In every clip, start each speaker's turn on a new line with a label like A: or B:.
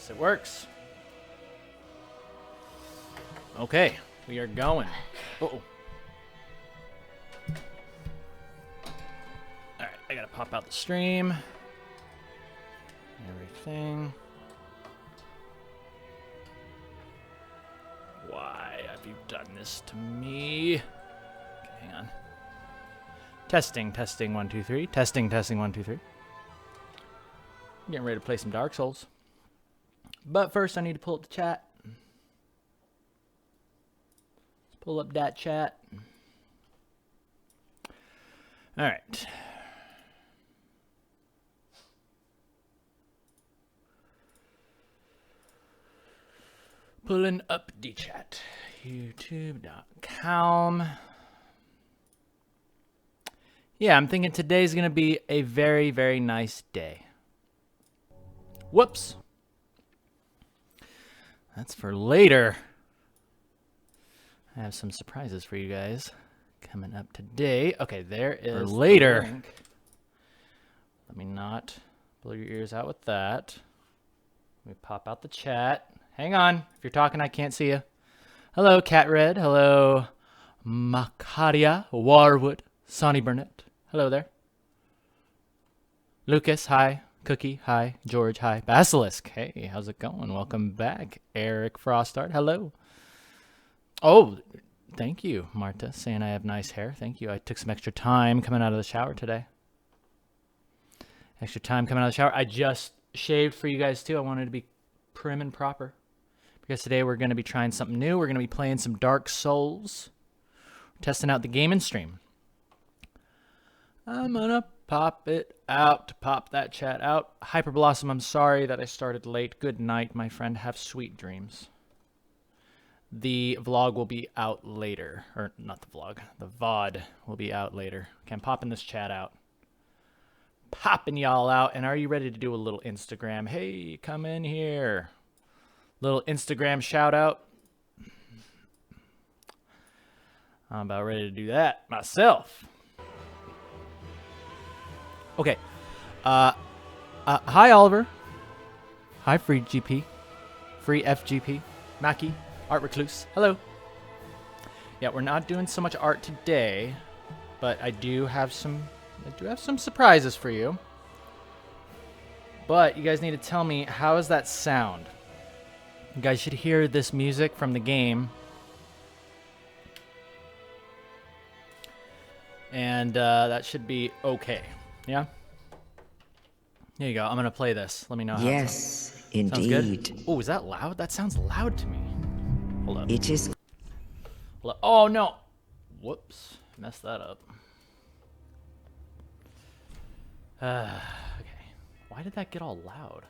A: Yes, it works. Okay, we are going. Uh-oh. Alright, I gotta pop out the stream. Everything. Why have you done this to me? Okay, hang on. Testing, 1, 2, 3. Testing, 1, 2, 3. Getting ready to play some Dark Souls. But first I need to pull up the chat. Let's pull up that chat. Alright. Pulling up the chat. YouTube.com. Yeah, I'm thinking today's going to be a very, very nice day. Whoops. That's for later. I have some surprises for you guys coming up today. Okay, there is for later. The link. Let me not blow your ears out with that. Let me pop out the chat. Hang on. If you're talking, I can't see you. Hello, Cat Red. Hello, Makaria, Warwood, Sonny Burnett. Hello there. Lucas, hi. Cookie, hi. George, hi. Basilisk, hey, how's it going? Welcome back. Eric Frostart, hello. Oh, thank you, Marta, saying I have nice hair. Thank you. I took some extra time coming out of the shower today. Extra time coming out of the shower. I just shaved for you guys, too. I wanted to be prim and proper. Because today we're going to be trying something new. We're going to be playing some Dark Souls. We're testing out the game and stream. I'm going to pop it out to pop that chat out. Hyperblossom, I'm sorry that I started late. Good night, my friend. Have sweet dreams. The vlog will be out later. Or not the vlog. The VOD will be out later. Okay, I'm popping this chat out. Popping y'all out. And are you ready to do a little Instagram? Hey, come in here. Little Instagram shout out. I'm about ready to do that myself. Okay. Hi, Oliver. Hi, Free GP. Free FGP. Mackie. Art Recluse. Hello. Yeah, we're not doing so much art today, but I do have some surprises for you. But you guys need to tell me, how does that sound? You guys should hear this music from the game. And that should be okay. Yeah? Here you go. I'm going to play this. Let me know how it sounds.
B: Indeed.
A: Oh, is that loud? That sounds loud to me. Hold up.
B: It is.
A: Oh, no. Whoops. Messed that up. Okay. Why did that get all loud?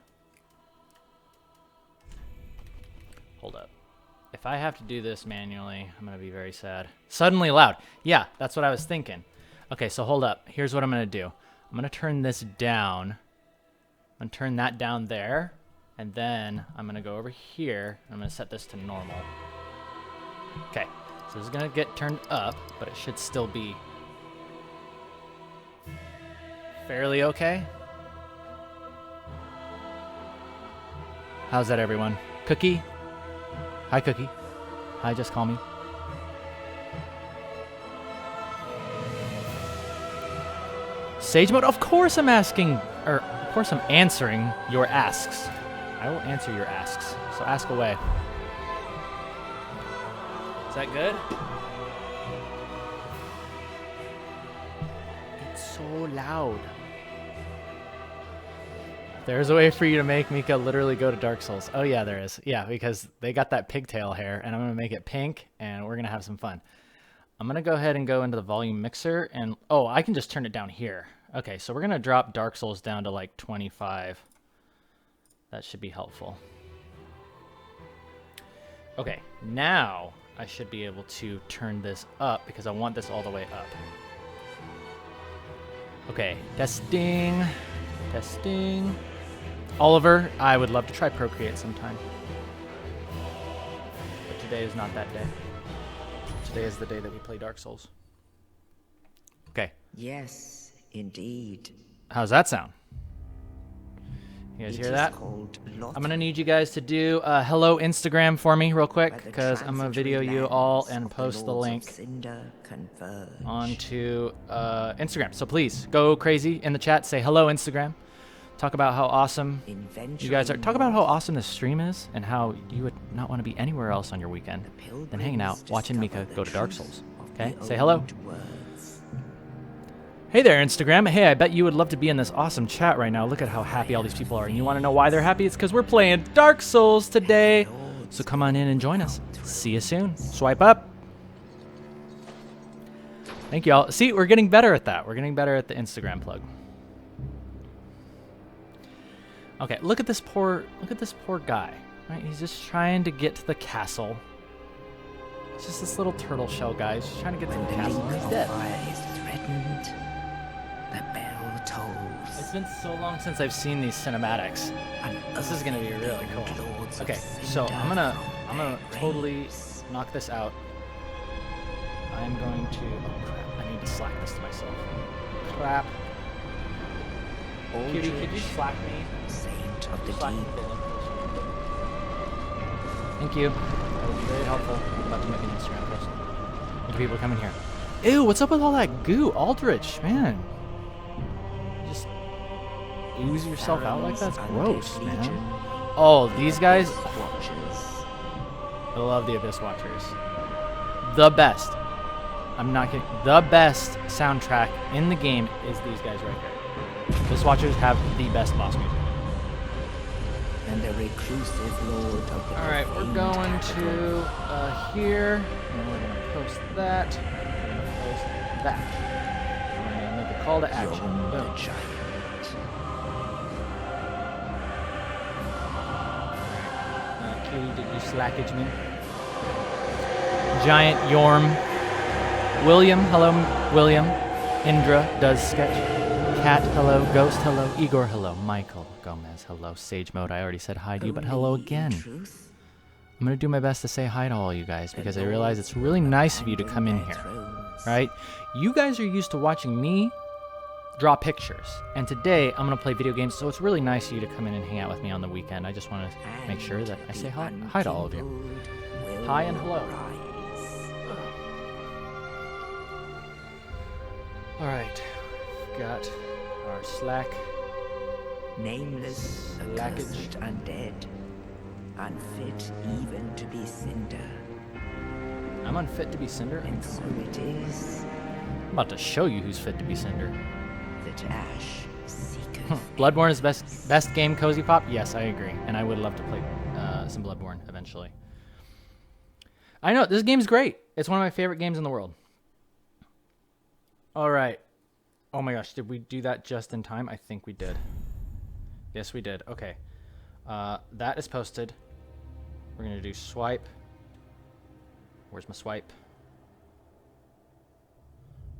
A: Hold up. If I have to do this manually, I'm going to be very sad. Suddenly loud. Yeah, that's what I was thinking. Okay, so hold up. Here's what I'm going to do. I'm going to turn this down. I'm going to turn that down there. And then I'm going to go over here. And I'm going to set this to normal. Okay, so this is going to get turned up, but it should still be fairly okay. How's that, everyone? Cookie? Hi, Cookie. Hi, just call me. Sage mode? Of course I'm asking, or of course I'm answering your asks. I will answer your asks, so ask away. Is that good? It's so loud. There's a way for you to make Mika literally go to Dark Souls. Oh yeah, there is. Yeah, because they got that pigtail hair, and I'm going to make it pink, and we're going to have some fun. I'm going to go ahead and go into the volume mixer, and oh, I can just turn it down here. Okay, so we're going to drop Dark Souls down to like 25. That should be helpful. Okay, now I should be able to turn this up because I want this all the way up. Okay, testing. Testing. Oliver, I would love to try Procreate sometime. But today is not that day. Today is the day that we play Dark Souls. Okay.
B: Yes, indeed.
A: How's that sound? You guys hear that? I'm gonna need you guys to do hello Instagram for me real quick, because I'm gonna video you all and post the link onto Instagram. So please go crazy in the chat. Say hello Instagram. Talk about how awesome you guys are. Talk about how awesome this stream is and how you would not want to be anywhere else on your weekend than hanging out, watching Mika go to Dark Souls. Okay? Say hello. Hey there, Instagram. Hey, I bet you would love to be in this awesome chat right now. Look at how happy all these people are. And you want to know why they're happy? It's because we're playing Dark Souls today. So come on in and join us. See you soon. Swipe up. Thank you all. See, we're getting better at that. We're getting better at the Instagram plug. Okay, look at this poor guy. Right? He's just trying to get to the castle. It's just this little turtle shell guy. He's just trying to get to the castle. He's dead.
B: The bell tolls.
A: It's been so long since I've seen these cinematics. This is gonna be really cool. Okay, so I'm gonna totally knock this out. I'm going to. Oh crap! I need to slack this to myself. Crap. Kitty, could you slack me?
B: Saint of the
A: Slack me.
B: deep.
A: Thank you. That would be very helpful. I'm about to make an Instagram post. Look at people coming here. Ew! What's up with all that goo, Aldrich? Man. Just ooze yourself out like that? That's gross, man. Oh, these guys. I love the Abyss Watchers. The best. I'm not kidding. The best soundtrack in the game is these guys right here. Abyss Watchers have the best boss music.
B: And the reclusive lord of the
A: Alright, we're going to here. And we're going to post that. We're going to post that. We're going to make a call to action. Boom. Kitty, did you slackage me? Giant Yorm. William, hello, William. Indra does sketch. Cat, hello. Ghost, hello. Igor, hello. Michael Gomez, hello. Sage Mode, I already said hi to you, but hello again. I'm going to do my best to say hi to all you guys because I realize it's really nice of you to come in here, right? You guys are used to watching me draw pictures, and today I'm going to play video games, so it's really nice of you to come in and hang out with me on the weekend. I just want to make sure that I say hi to all of you. Hi and hello. All right, we've got our slack.
B: Nameless, accursed, undead, unfit even to be cinder.
A: I'm unfit to be Cinder?
B: And so it is
A: I'm about to show you who's fit to be Cinder.
B: that Ash seeketh.
A: Bloodborne is best game, Cozy Pop? Yes, I agree. And I would love to play some Bloodborne eventually. I know, this game's great. It's one of my favorite games in the world. All right. Oh my gosh, did we do that just in time? I think we did. Yes, we did. Okay. That is posted. We're going to do swipe. Where's my swipe?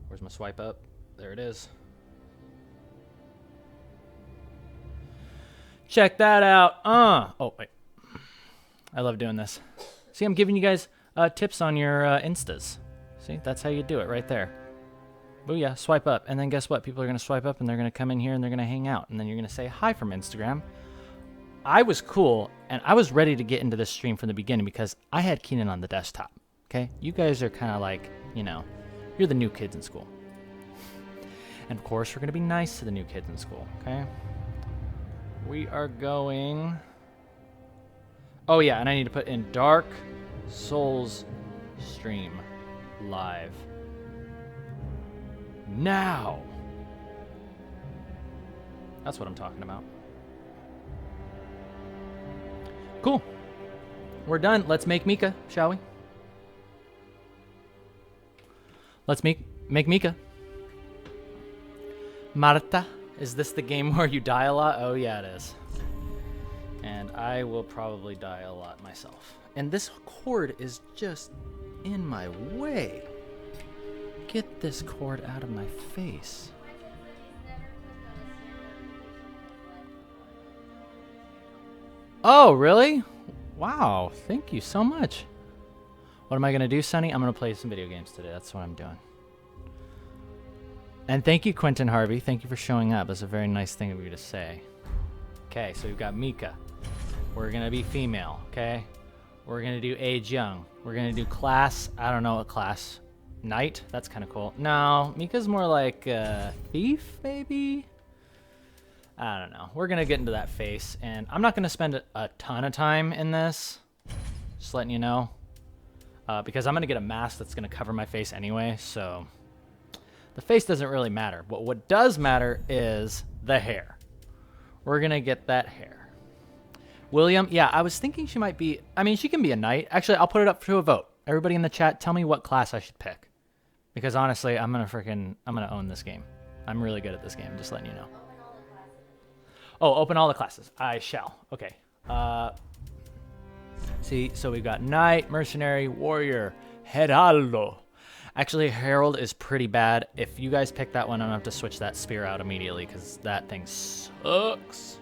A: Where's my swipe up? There it is. Check that out. Oh, wait. I love doing this. See, I'm giving you guys tips on your Instas. See, that's how you do it right there. Booyah, swipe up. And then guess what? People are going to swipe up and they're going to come in here and they're going to hang out. And then you're going to say hi from Instagram. I was cool and I was ready to get into this stream from the beginning because I had Keenan on the desktop. Okay? You guys are kind of like, you know, you're the new kids in school. And of course, we're going to be nice to the new kids in school. Okay? We are going... Oh yeah, and I need to put in Dark Souls stream live. Now! That's what I'm talking about. Cool. We're done. Let's make Mika, shall we? Let's make Mika. Marta, is this the game where you die a lot? Oh yeah, it is. And I will probably die a lot myself. And this cord is just in my way. Get this cord out of my face. Oh, really? Wow, thank you so much. What am I going to do, Sonny? I'm going to play some video games today. That's what I'm doing. And thank you, Quentin Harvey. Thank you for showing up. That's a very nice thing of you to say. Okay, so we've got Mika. We're gonna be female, okay? We're gonna do age young. We're gonna do class, I don't know what class. Knight? That's kind of cool. No, Mika's more like thief, maybe? I don't know. We're gonna get into that face, and I'm not gonna spend a ton of time in this. Just letting you know. Because I'm gonna get a mask that's gonna cover my face anyway, so the face doesn't really matter. But what does matter is the hair. We're gonna get that hair. William, yeah, I was thinking she might be, I mean, she can be a knight. Actually, I'll put it up to a vote. Everybody in the chat, tell me what class I should pick. Because honestly, I'm gonna own this game. I'm really good at this game, just letting you know. Oh, open all the classes. I shall. Okay. See, so we've got Knight, Mercenary, Warrior, Heraldo. Actually, Herald is pretty bad. If you guys pick that one, I'm gonna have to switch that spear out immediately because that thing sucks.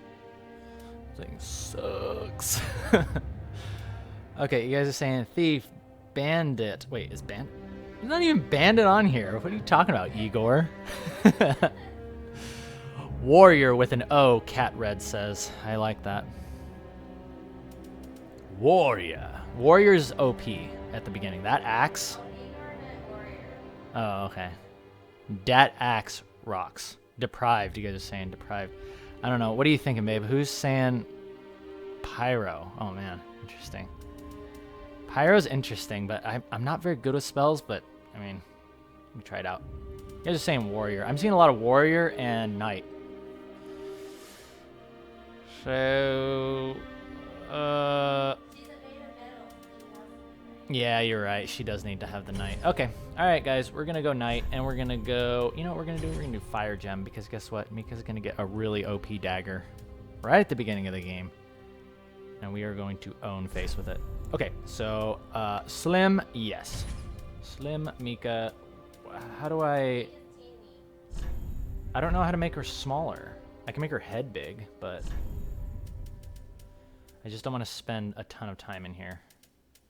A: Thing sucks. Okay, you guys are saying Thief, Bandit. Wait, is Bandit? There's not even Bandit on here. What are you talking about, Igor? Warrior with an O, Cat Red says. I like that. Warrior. Warrior's OP at the beginning. That axe. Oh, okay. Dat axe rocks. Deprived. You guys are saying deprived. I don't know. What are you thinking, babe? Who's saying Pyro? Oh, man. Interesting. Pyro's interesting, but I'm not very good with spells, but, I mean, let me try it out. You guys are saying Warrior. I'm seeing a lot of Warrior and Knight. So, yeah, you're right. She does need to have the Knight. Okay. All right, guys. We're going to go Knight, and we're going to go... You know what we're going to do? We're going to do Fire Gem, because guess what? Mika's going to get a really OP dagger right at the beginning of the game. And we are going to own face with it. Okay, so Slim, yes. Slim, Mika. How do I don't know how to make her smaller. I can make her head big, but I just don't want to spend a ton of time in here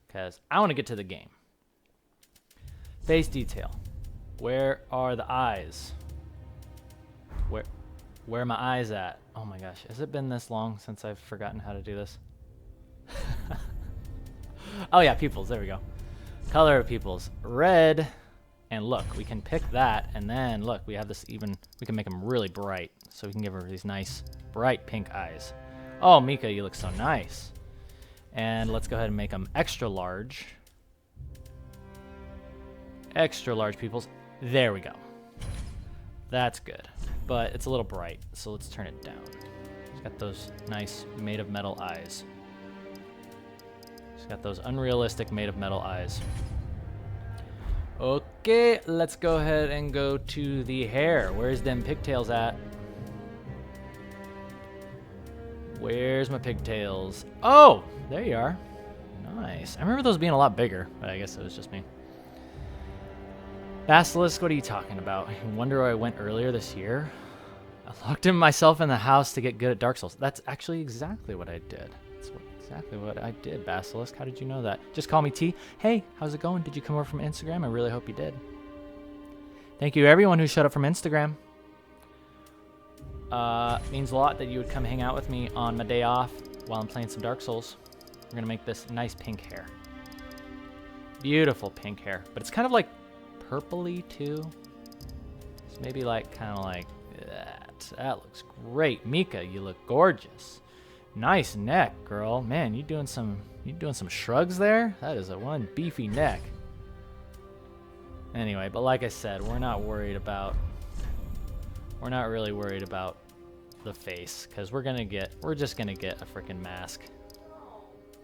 A: because I want to get to the game. Face detail. Where are the eyes? Where are my eyes at? Oh my gosh, has it been this long since I've forgotten how to do this? Oh yeah, pupils, there we go. Color of pupils, red, and look, we can pick that, and then look, we have this even, we can make them really bright, so we can give her these nice, bright pink eyes. Oh, Mika, you look so nice. And let's go ahead and make them extra large. Extra large pupils. There we go. That's good, but it's a little bright, so let's turn it down. It's got those nice made of metal eyes. It's got those unrealistic made of metal eyes. Okay, let's go ahead and go to the hair. Where's them pigtails at? Where's my pigtails? Oh, there you are. Nice. I remember those being a lot bigger, but I guess it was just me. Basilisk, what are you talking about? I wonder where I went earlier this year. I locked myself in the house to get good at Dark Souls. That's actually exactly what I did. That's exactly what I did, Basilisk. How did you know that? Just call me T. Hey, how's it going? Did you come over from Instagram? I really hope you did. Thank you, everyone who showed up from Instagram. Means a lot that you would come hang out with me on my day off while I'm playing some Dark Souls. We're going to make this nice pink hair. Beautiful pink hair. But it's kind of like purpley, too. It's maybe like kind of like that. That looks great. Mika, you look gorgeous. Nice neck, girl. Man, you doing some shrugs there? That is a one beefy neck. Anyway, but like I said, we're not really worried about the face, because we're just gonna get a freaking mask.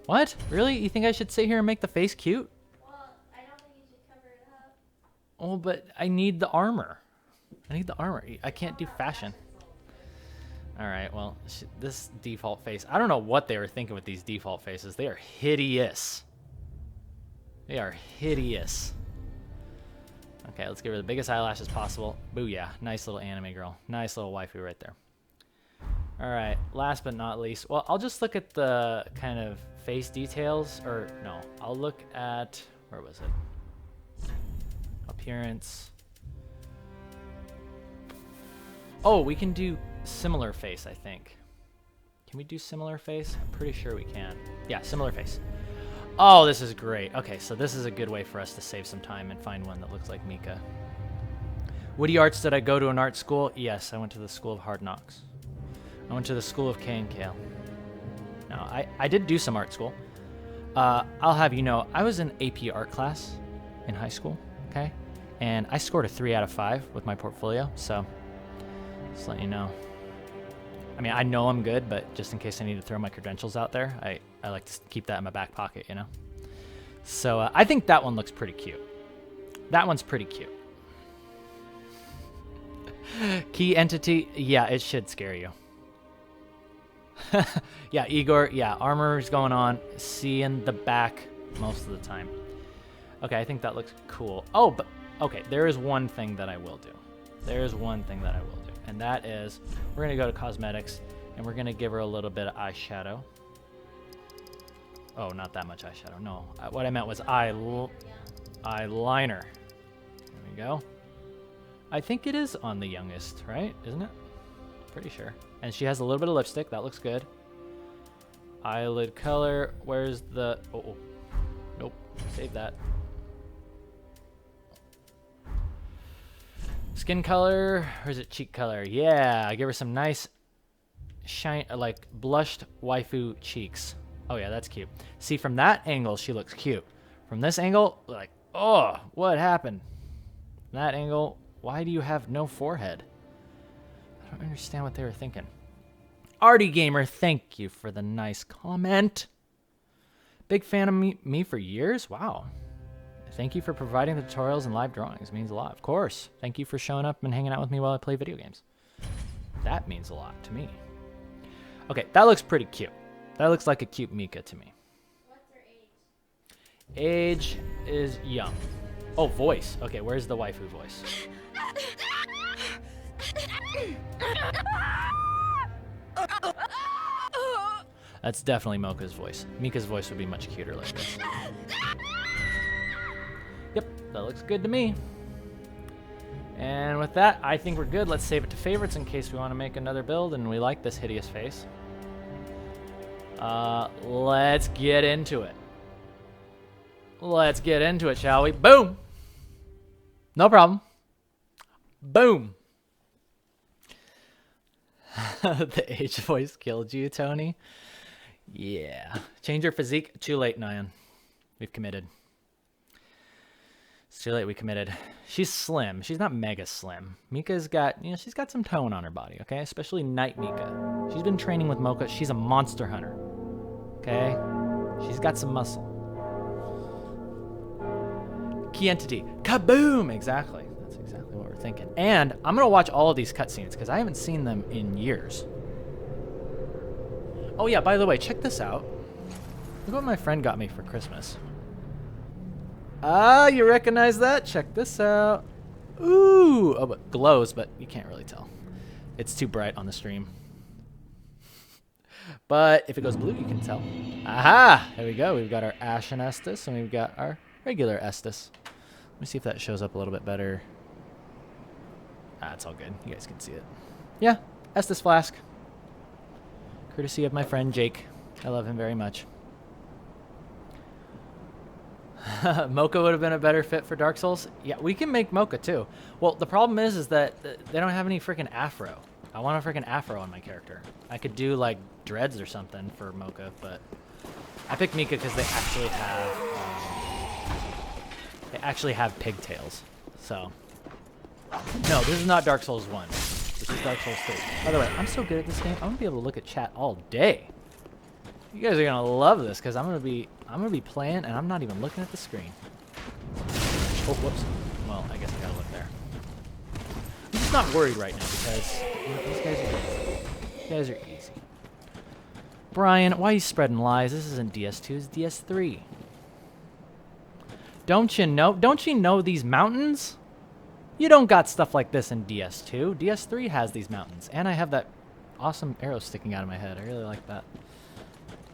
A: What? Really? You think I should sit here and make the face cute?
C: Well, I don't think you should cover it up.
A: Oh, but I need the armor. I can't do fashion. All right, well, this default face. I don't know what they were thinking with these default faces. They are hideous. They are hideous. Okay, let's give her the biggest eyelashes possible. Booyah. Nice little anime girl. Nice little waifu right there. All right, last but not least. Well, I'll just look at the kind of face details. Or, no, I'll look at... Where was it? Appearance. Oh, we can do similar face, I think. Can we do similar face? I'm pretty sure we can. Yeah, similar face. Oh, this is great. Okay, so this is a good way for us to save some time and find one that looks like Mika. Woody Arts, did I go to an art school? Yes, I went to the School of Hard Knocks. I went to the School of K and Kale. No, I did do some art school. I'll have you know, I was in AP art class in high school, okay? And I scored a 3 out of 5 with my portfolio, so just letting you know. I mean, I know I'm good, but just in case I need to throw my credentials out there, I like to keep that in my back pocket, you know? So I think that one looks pretty cute. That one's pretty cute. Key entity, yeah, it should scare you. Yeah, Igor, yeah, armor's going on. See in the back most of the time. Okay, I think that looks cool. Oh, but, okay, there is one thing that I will do. There is one thing that I will do. And that is, we're going to go to cosmetics, and we're going to give her a little bit of eyeshadow. Oh, not that much eyeshadow. No, what I meant was eyeliner. There we go. I think it is on the youngest, right? Isn't it? Pretty sure. And she has a little bit of lipstick. That looks good. Eyelid color. Where's the... Oh. Nope. Save that. Skin color, or is it cheek color? Yeah, give her some nice, shine, like blushed waifu cheeks. Oh yeah, that's cute. See, from that angle, she looks cute. From this angle, like, oh, what happened? From that angle, why do you have no forehead? I don't understand what they were thinking. Artie Gamer, thank you for the nice comment. Big fan of me for years? Wow. Thank you for providing the tutorials and live drawings. It means a lot. Of course. Thank you for showing up and hanging out with me while I play video games. That means a lot to me. Okay, that looks pretty cute. That looks like a cute Mika to me.
C: What's her age?
A: Age is young. Oh, voice. Okay, where's the waifu voice? That's definitely Mocha's voice. Mika's voice would be much cuter like this. Yep, that looks good to me. And with that, I think we're good. Let's save it to favorites in case we want to make another build and we like this hideous face. Let's get into it. Let's get into it, shall we? Boom! No problem. Boom! The age voice killed you, Tony? Yeah. Change your physique. Too late, Nyan. We've committed. It's too late, we committed. She's slim. She's not mega slim. Mika's got, you know, she's got some tone on her body, okay? Especially Night Mika. She's been training with Mocha. She's a monster hunter, okay? She's got some muscle. Key entity. Kaboom! Exactly. That's exactly what we're thinking. And I'm going to watch all of these cutscenes because I haven't seen them in years. Oh, yeah, by the way, check this out. Look what my friend got me for Christmas. Ah, you recognize that? Check this out. Ooh! Oh, but glows, but you can't really tell. It's too bright on the stream. But if it goes blue, you can tell. Aha! There we go. We've got our Ashen Estus, and we've got our regular Estus. Let me see if that shows up a little bit better. Ah, it's all good. You guys can see it. Yeah, Estus Flask. Courtesy of my friend Jake. I love him very much. Mocha would have been a better fit for Dark Souls. Yeah, we can make Mocha too. Well, the problem is that they don't have any freaking afro. I want a freaking afro on my character. I could do like dreads or something for Mocha, but I picked Mika because they actually have pigtails. So no, this is not Dark Souls 1. This is Dark Souls 3. By the way, I'm so good at this game. I'm gonna be able to look at chat all day. You guys are gonna love this because I'm gonna be playing and I'm not even looking at the screen. Oh, whoops. Well, I guess I gotta look there. I'm just not worried right now because you know, these guys are easy. These guys are easy. Brian, why are you spreading lies? This isn't DS2, it's DS3. Don't you know? Don't you know these mountains? You don't got stuff like this in DS2. DS3 has these mountains, and I have that awesome arrow sticking out of my head. I really like that.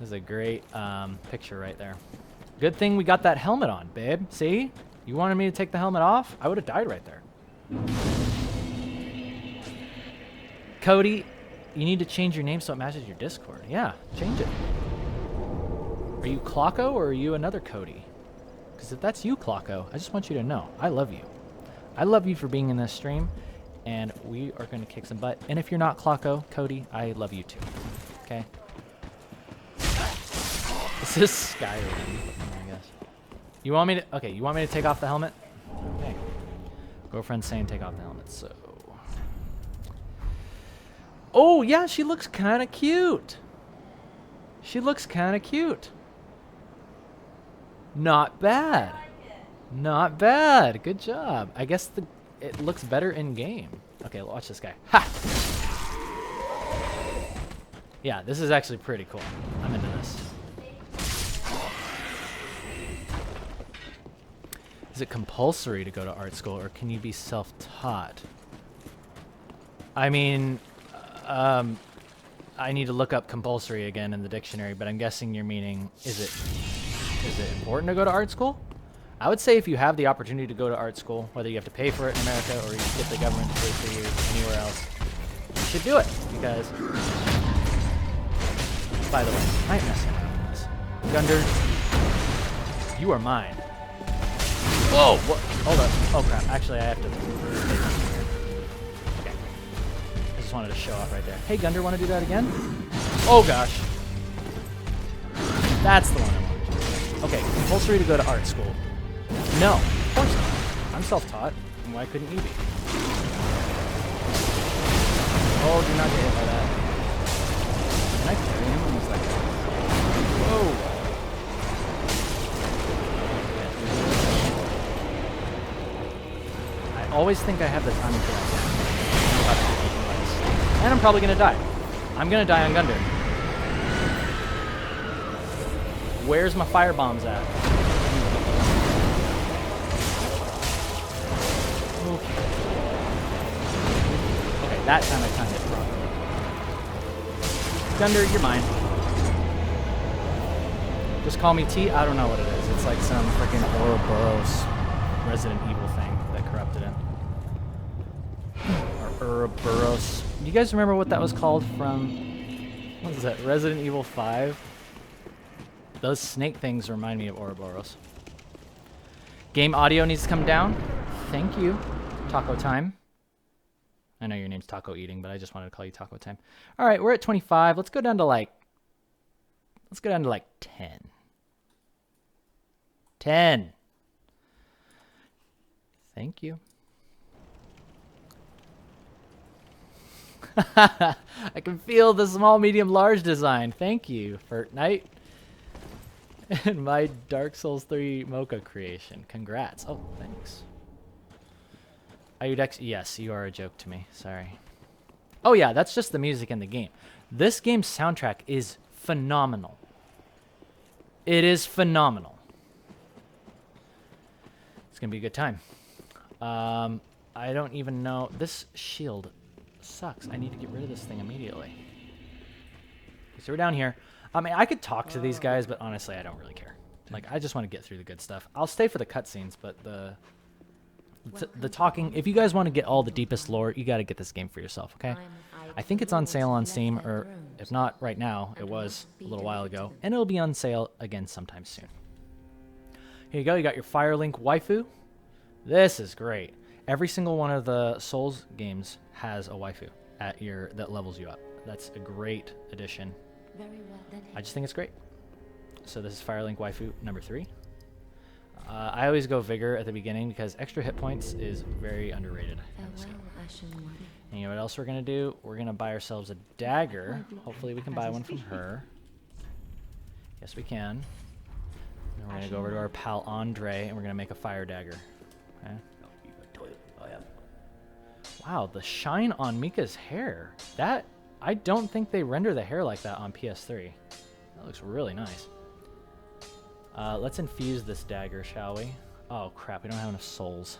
A: This is a great picture right there. Good thing we got that helmet on, babe. See? You wanted me to take the helmet off? I would have died right there. Cody, You need to change your name so it matches your Discord. Yeah, change it. Are you Clocko or are you another Cody? Because if that's you, Clocko, I just want you to know, I love you. I love you for being in this stream, and we are going to kick some butt. And if you're not Clocko, Cody, I love you too. Okay? This is Skyrim, I guess. You want me to... Okay, you want me to take off the helmet? Okay. Girlfriend's saying take off the helmet, so... Oh, yeah, she looks kind of cute. She looks kind of cute. Not bad. Not bad. Good job. I guess it looks better in game. Okay, watch this guy. Ha! Yeah, this is actually pretty cool. I'm into this. Is it compulsory to go to art school, or can you be self-taught? I mean, I need to look up compulsory again in the dictionary, but I'm guessing you're meaning, is it important to go to art school? I would say if you have the opportunity to go to art school, whether you have to pay for it in America or you get the government to pay for you anywhere else, you should do it, because... By the way, I ain't messing around with this. Gunder, you are mine. Whoa! What? Hold up. Oh crap, actually I have to... Okay. I just wanted to show off right there. Hey Gunder, want to do that again? Oh gosh. That's the one I wanted to do. Okay, compulsory to go to art school. No, of course not. I'm self-taught. Why couldn't you be? Oh, do not get hit by that. Can I carry him? He's like, whoa. I always think I have the timing for that. And I'm probably going to die. I'm going to die on Gunder. Where's my fire bombs at? Okay, that time I timed it properly. Gunder, you're mine. Just call me T. I don't know what it is. It's like some freaking Ouroboros Resident Evil thing that corrupted him. Or Ouroboros. Do you guys remember what that was called from? What is that? Resident Evil 5? Those snake things remind me of Ouroboros. Game audio needs to come down. Thank you. Taco time. I know your name's Taco Eating, but I just wanted to call you Taco Time. All right, we're at 25. Let's go down to like 10. 10. Thank you. I can feel the small, medium, large design. Thank you, Fortnite. And my Dark Souls 3 Mocha creation. Congrats. Oh, thanks. Are you Dex? Yes, you are a joke to me. Sorry. Oh yeah, that's just the music in the game. This game's soundtrack is phenomenal. It is phenomenal. It's gonna be a good time. I don't even know. This shield sucks. I need to get rid of this thing immediately. So we're down here. I mean, I could talk to these guys, but honestly, I don't really care. Like, I just want to get through the good stuff. I'll stay for the cutscenes, but the talking, if you guys want to get all the deepest lore, you got to get this game for yourself, okay? I think it's on sale on Steam, or if not right now, it was a little while ago, and it'll be on sale again sometime soon. Here you go. You got your Firelink waifu. This is great. Every single one of the Souls games has a waifu that levels you up. That's a great addition. I just think it's great. So this is Firelink waifu number 3. I always go Vigor at the beginning because extra hit points is very underrated in this game. And you know what else we're going to do? We're going to buy ourselves a dagger. Hopefully we can buy one from her. Yes, we can. And we're going to go over to our pal Andre, and we're going to make a fire dagger. Okay. Wow, the shine on Mika's hair. That, I don't think they render the hair like that on PS3. That looks really nice. Let's infuse this dagger, shall we? Oh crap, we don't have enough souls.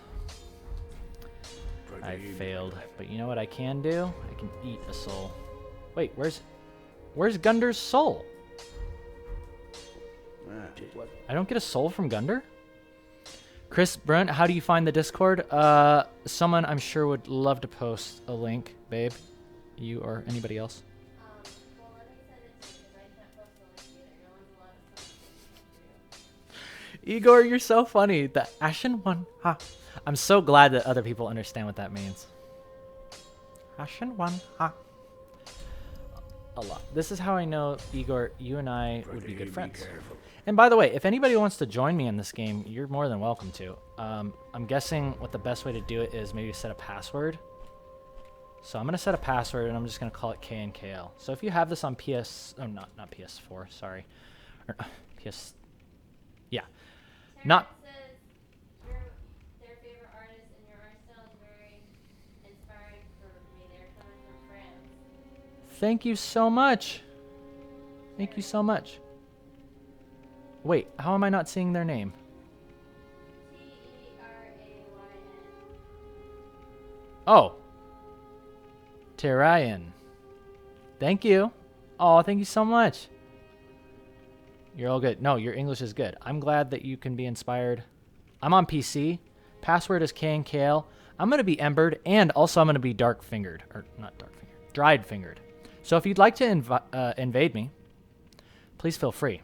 A: I failed. But you know what I can do? I can eat a soul. Wait, where's Gunder's soul? I don't get a soul from Gunder? Chris Brunt, how do you find the Discord? Someone I'm sure would love to post a link, babe. You or anybody else?
C: Well, let me send it to you because I can't post the link either. No one's allowed to send it to you.
A: Igor, you're so funny. The Ashen One. Ha. I'm so glad that other people understand what that means. Ashen One. Ha. A lot. This is how I know, Igor, you and I would be good friends. And by the way, if anybody wants to join me in this game, you're more than welcome to. I'm guessing what the best way to do it is maybe set a password. So I'm going to set a password, and I'm just going to call it KNKL. So if you have this on PS... Oh, not PS4, sorry. Or, PS... Yeah. Not...
C: Says you're their favorite artist, and your art style is very inspiring for me. They're coming from France.
A: Thank you so much. Thank you so much. Wait, how am I not seeing their name?
C: Terayn.
A: Oh. Terayn. Thank you. Oh, thank you so much. You're all good. No, your English is good. I'm glad that you can be inspired. I'm on PC. Password is KNKL. I'm going to be embered, and also I'm going to be dark-fingered. Or, not dark-fingered. Dried-fingered. So if you'd like to invade me, please feel free.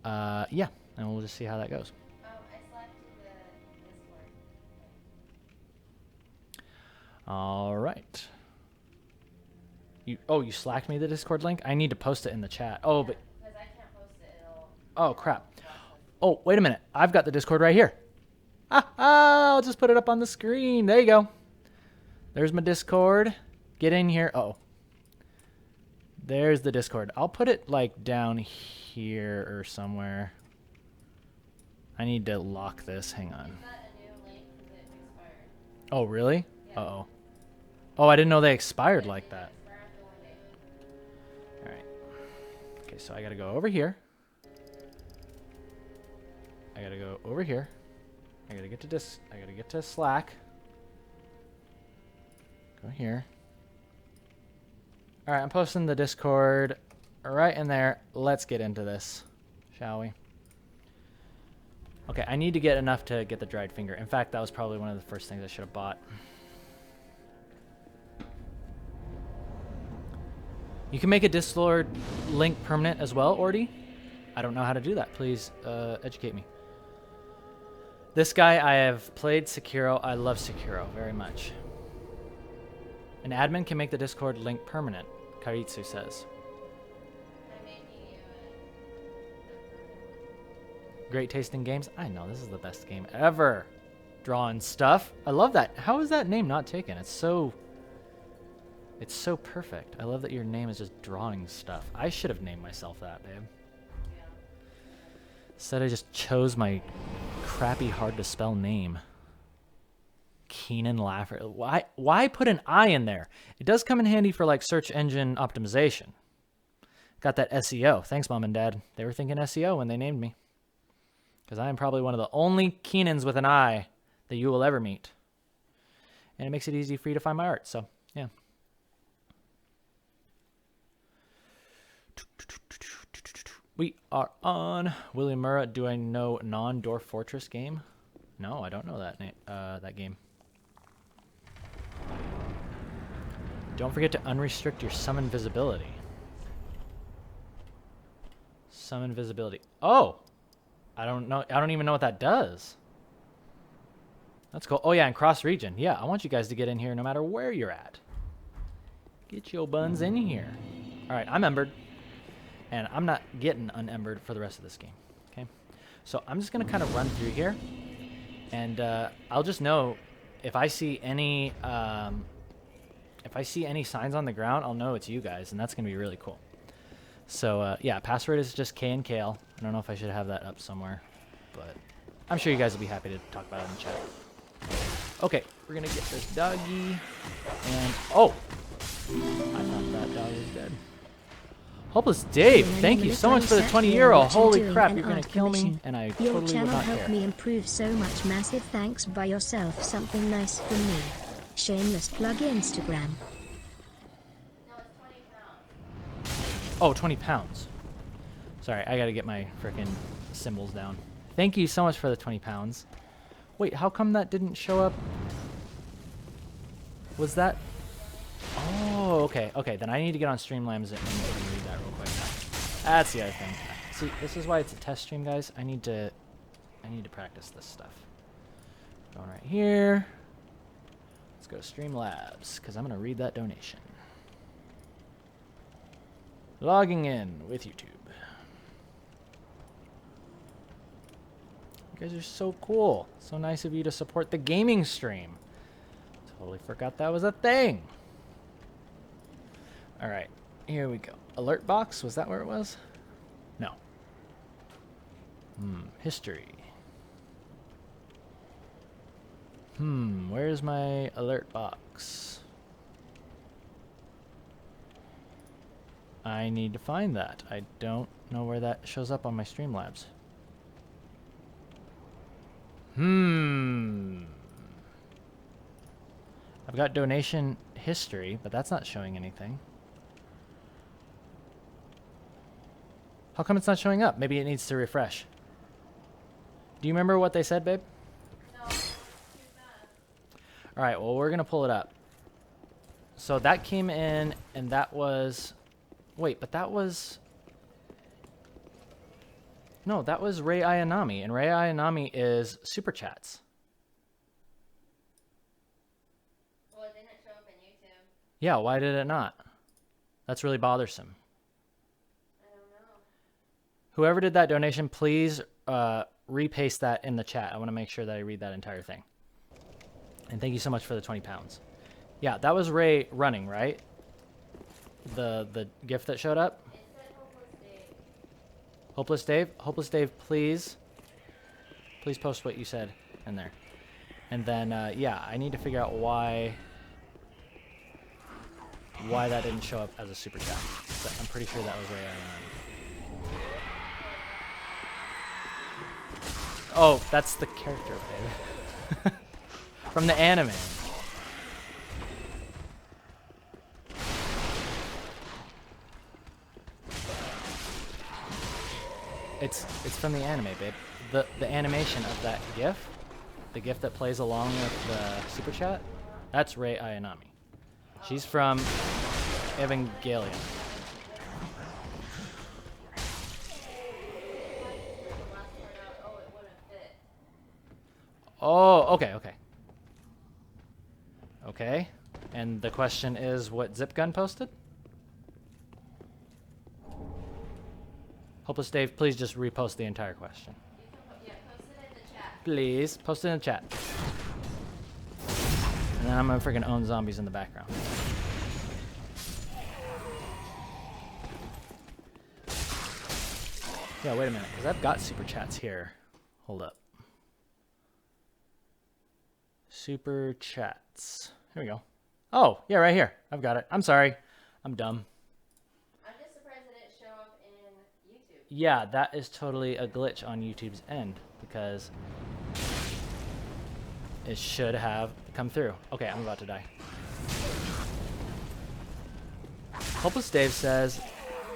A: Yeah, and we'll just see how that goes.
C: I slapped you the Discord.
A: All right. You slacked me the Discord link? I need to post it in the chat. Oh, but...
C: Because I can't post it.
A: Oh, crap. Oh, wait a minute. I've got the Discord right here. I'll just put it up on the screen. There you go. There's my Discord. Get in here. Oh. There's the Discord. I'll put it, like, down here or somewhere. I need to lock this. Hang on.
C: Is that a new link? Because it expired.
A: Oh, really?
C: Yeah.
A: Uh-oh. Oh, I didn't know they expired like that. All right. Okay, so I got to go over here. I got to go over here. I got to get to I got to get to Slack. Go here. All right, I'm posting the Discord right in there. Let's get into this, shall we? Okay, I need to get enough to get the dried finger. In fact, that was probably one of the first things I should have bought. You can make a Discord link permanent as well, Ordy. I don't know how to do that. Please educate me. This guy, I have played Sekiro. I love Sekiro very much. An admin can make the Discord link permanent, Karitsu says.
C: I'm making you
A: Great taste in games. I know, this is the best game ever. Drawing stuff. I love that. How is that name not taken? It's so perfect. I love that your name is just drawing stuff. I should have named myself that, babe.
C: Yeah.
A: Instead, I just chose my crappy, hard-to-spell name. Keenan Laffer. Why put an I in there? It does come in handy for, like, search engine optimization. Got that SEO. Thanks, Mom and Dad. They were thinking SEO when they named me. Because I am probably one of the only Keenans with an I that you will ever meet. And it makes it easy for you to find my art, so, yeah. We are on William Murrah. Do I know non-Dwarf Fortress game? No, I don't know that that game. Don't forget to unrestrict your summon visibility. Summon visibility. Oh, I don't know. I don't even know what that does. That's cool. Oh yeah, and cross region. Yeah, I want you guys to get in here no matter where you're at. Get your buns in here. All right, I'm embered. And I'm not getting unembered for the rest of this game, okay? So I'm just going to kind of run through here, and I'll just know if I see any signs on the ground, I'll know it's you guys, and that's going to be really cool. So yeah, password is just KNKL. I don't know if I should have that up somewhere, but I'm sure you guys will be happy to talk about it in the chat. Okay, we're going to get this doggy, and oh, I thought that dog was dead. Hopeless Dave, thank you so much for the 20 euro. Holy crap, you're gonna kill me, and I totally would not care.
D: Your channel helped me improve so much. Massive thanks. Buy yourself something nice from me. Shameless plug Instagram.
C: No, it's 20 pounds.
A: Oh, 20 pounds. Sorry, I gotta get my frickin' symbols down. Thank you so much for the 20 pounds. Wait, how come that didn't show up? Was that... Oh. okay, okay. Then I need to get on Streamlabs and read that real quick. That's the other thing. See, this is why it's a test stream, guys. I need to practice this stuff. Going right here. Let's go to Streamlabs, because I'm going to read that donation. Logging in with YouTube. You guys are so cool. So nice of you to support the gaming stream. Totally forgot that was a thing. Alright, here we go. Alert box, was that where it was? No. History. Where's my alert box? I need to find that. I don't know where that shows up on my Streamlabs. I've got donation history, but that's not showing anything. How come it's not showing up? Maybe it needs to refresh. Do you remember what they said, babe?
C: No, choose that.
A: Alright, well, we're going to pull it up. So that came in, and that was... Wait, but that was... No, that was Ray Ayanami, and Ray Ayanami is Super Chats.
C: Well, it didn't show up in YouTube.
A: Yeah, why did it not? That's really bothersome.
C: I don't know.
A: Whoever did that donation, please repaste that in the chat. I want to make sure that I read that entire thing. And thank you so much for the 20 pounds. Yeah, that was Ray running, right? The gift that showed up?
C: It said Hopeless Dave.
A: Hopeless Dave? Hopeless Dave, please post what you said in there. And then, yeah, I need to figure out why that didn't show up as a super chat. But I'm pretty sure that was Ray Ayanami. Oh, that's the character, babe. From the anime. It's from the anime, babe. The animation of that GIF, the GIF that plays along with the super chat, that's Ray Ayanami. She's from Evgeni. Oh, okay, okay. Okay. And the question is what Zipgun posted? Hopeless Dave, please just repost the entire question.
C: Yeah, post it in the chat.
A: Please, post it in the chat. And then I'm gonna freaking own zombies in the background. Yeah, wait a minute, because I've got super chats here. Hold up. Super chats. Here we go. Oh, yeah, right here. I've got it. I'm sorry. I'm dumb.
C: I'm just surprised it didn't show up in YouTube.
A: Yeah, that is totally a glitch on YouTube's end because it should have come through. Okay, I'm about to die. Hopeless Dave says,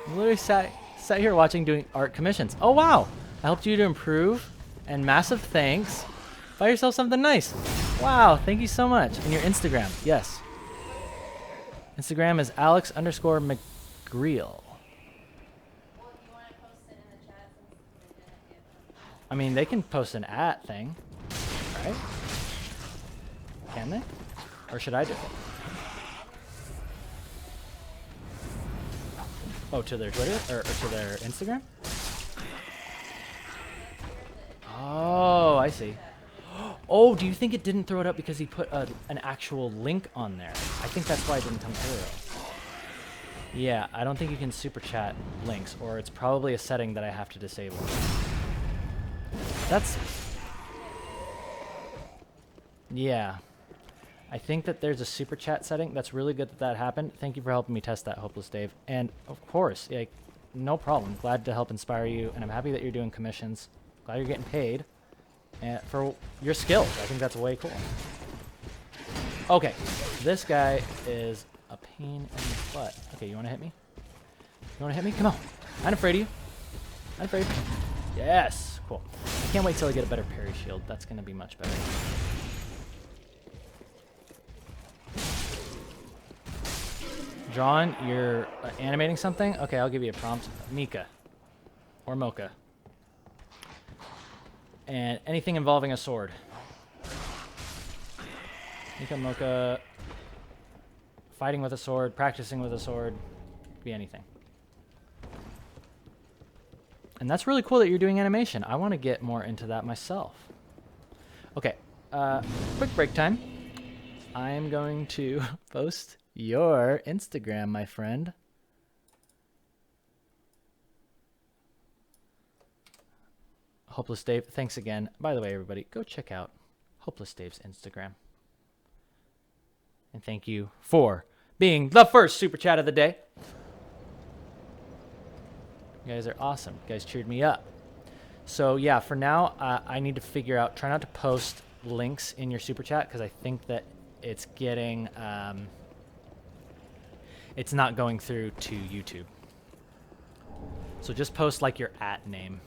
A: I literally sat here watching doing art commissions. Oh, wow. I helped you to improve and massive thanks. Buy yourself something nice. Wow, thank you so much. And your Instagram, yes. Instagram is Alex_McGreal.
C: Well, if you want to post it in the chat since they didn't get them.
A: I mean, they can post an @ thing, right? Can they? Or should I do it? Oh, to their Twitter? Or to their Instagram? Oh, I see. Oh, do you think it didn't throw it up because he put an actual link on there? I think that's why it didn't come through. Yeah, I don't think you can super chat links, or it's probably a setting that I have to disable. That's... Yeah. I think that there's a super chat setting. That's really good that that happened. Thank you for helping me test that, Hopeless Dave. And, of course, like, no problem. Glad to help inspire you, and I'm happy that you're doing commissions. Glad you're getting paid. And for your skills. I think that's way cool. Okay, this guy is a pain in the butt. Okay, you want to hit me? You want to hit me? Come on. I'm not afraid of you. I'm not afraid. Yes, cool. I can't wait till I get a better parry shield. That's going to be much better. Drawing? You're animating something? Okay, I'll give you a prompt. Mika. Or Mocha. And anything involving a sword. Mika, Mocha. Fighting with a sword, practicing with a sword. Could be anything. And that's really cool that you're doing animation. I want to get more into that myself. Okay, quick break time. I am going to post your Instagram, my friend. Hopeless Dave, thanks again. By the way, everybody, go check out Hopeless Dave's Instagram. And thank you for being the first super chat of the day. You guys are awesome. You guys cheered me up. So yeah, for now, I need to figure out, try not to post links in your super chat because I think that it's getting, it's not going through to YouTube. So just post like your @name.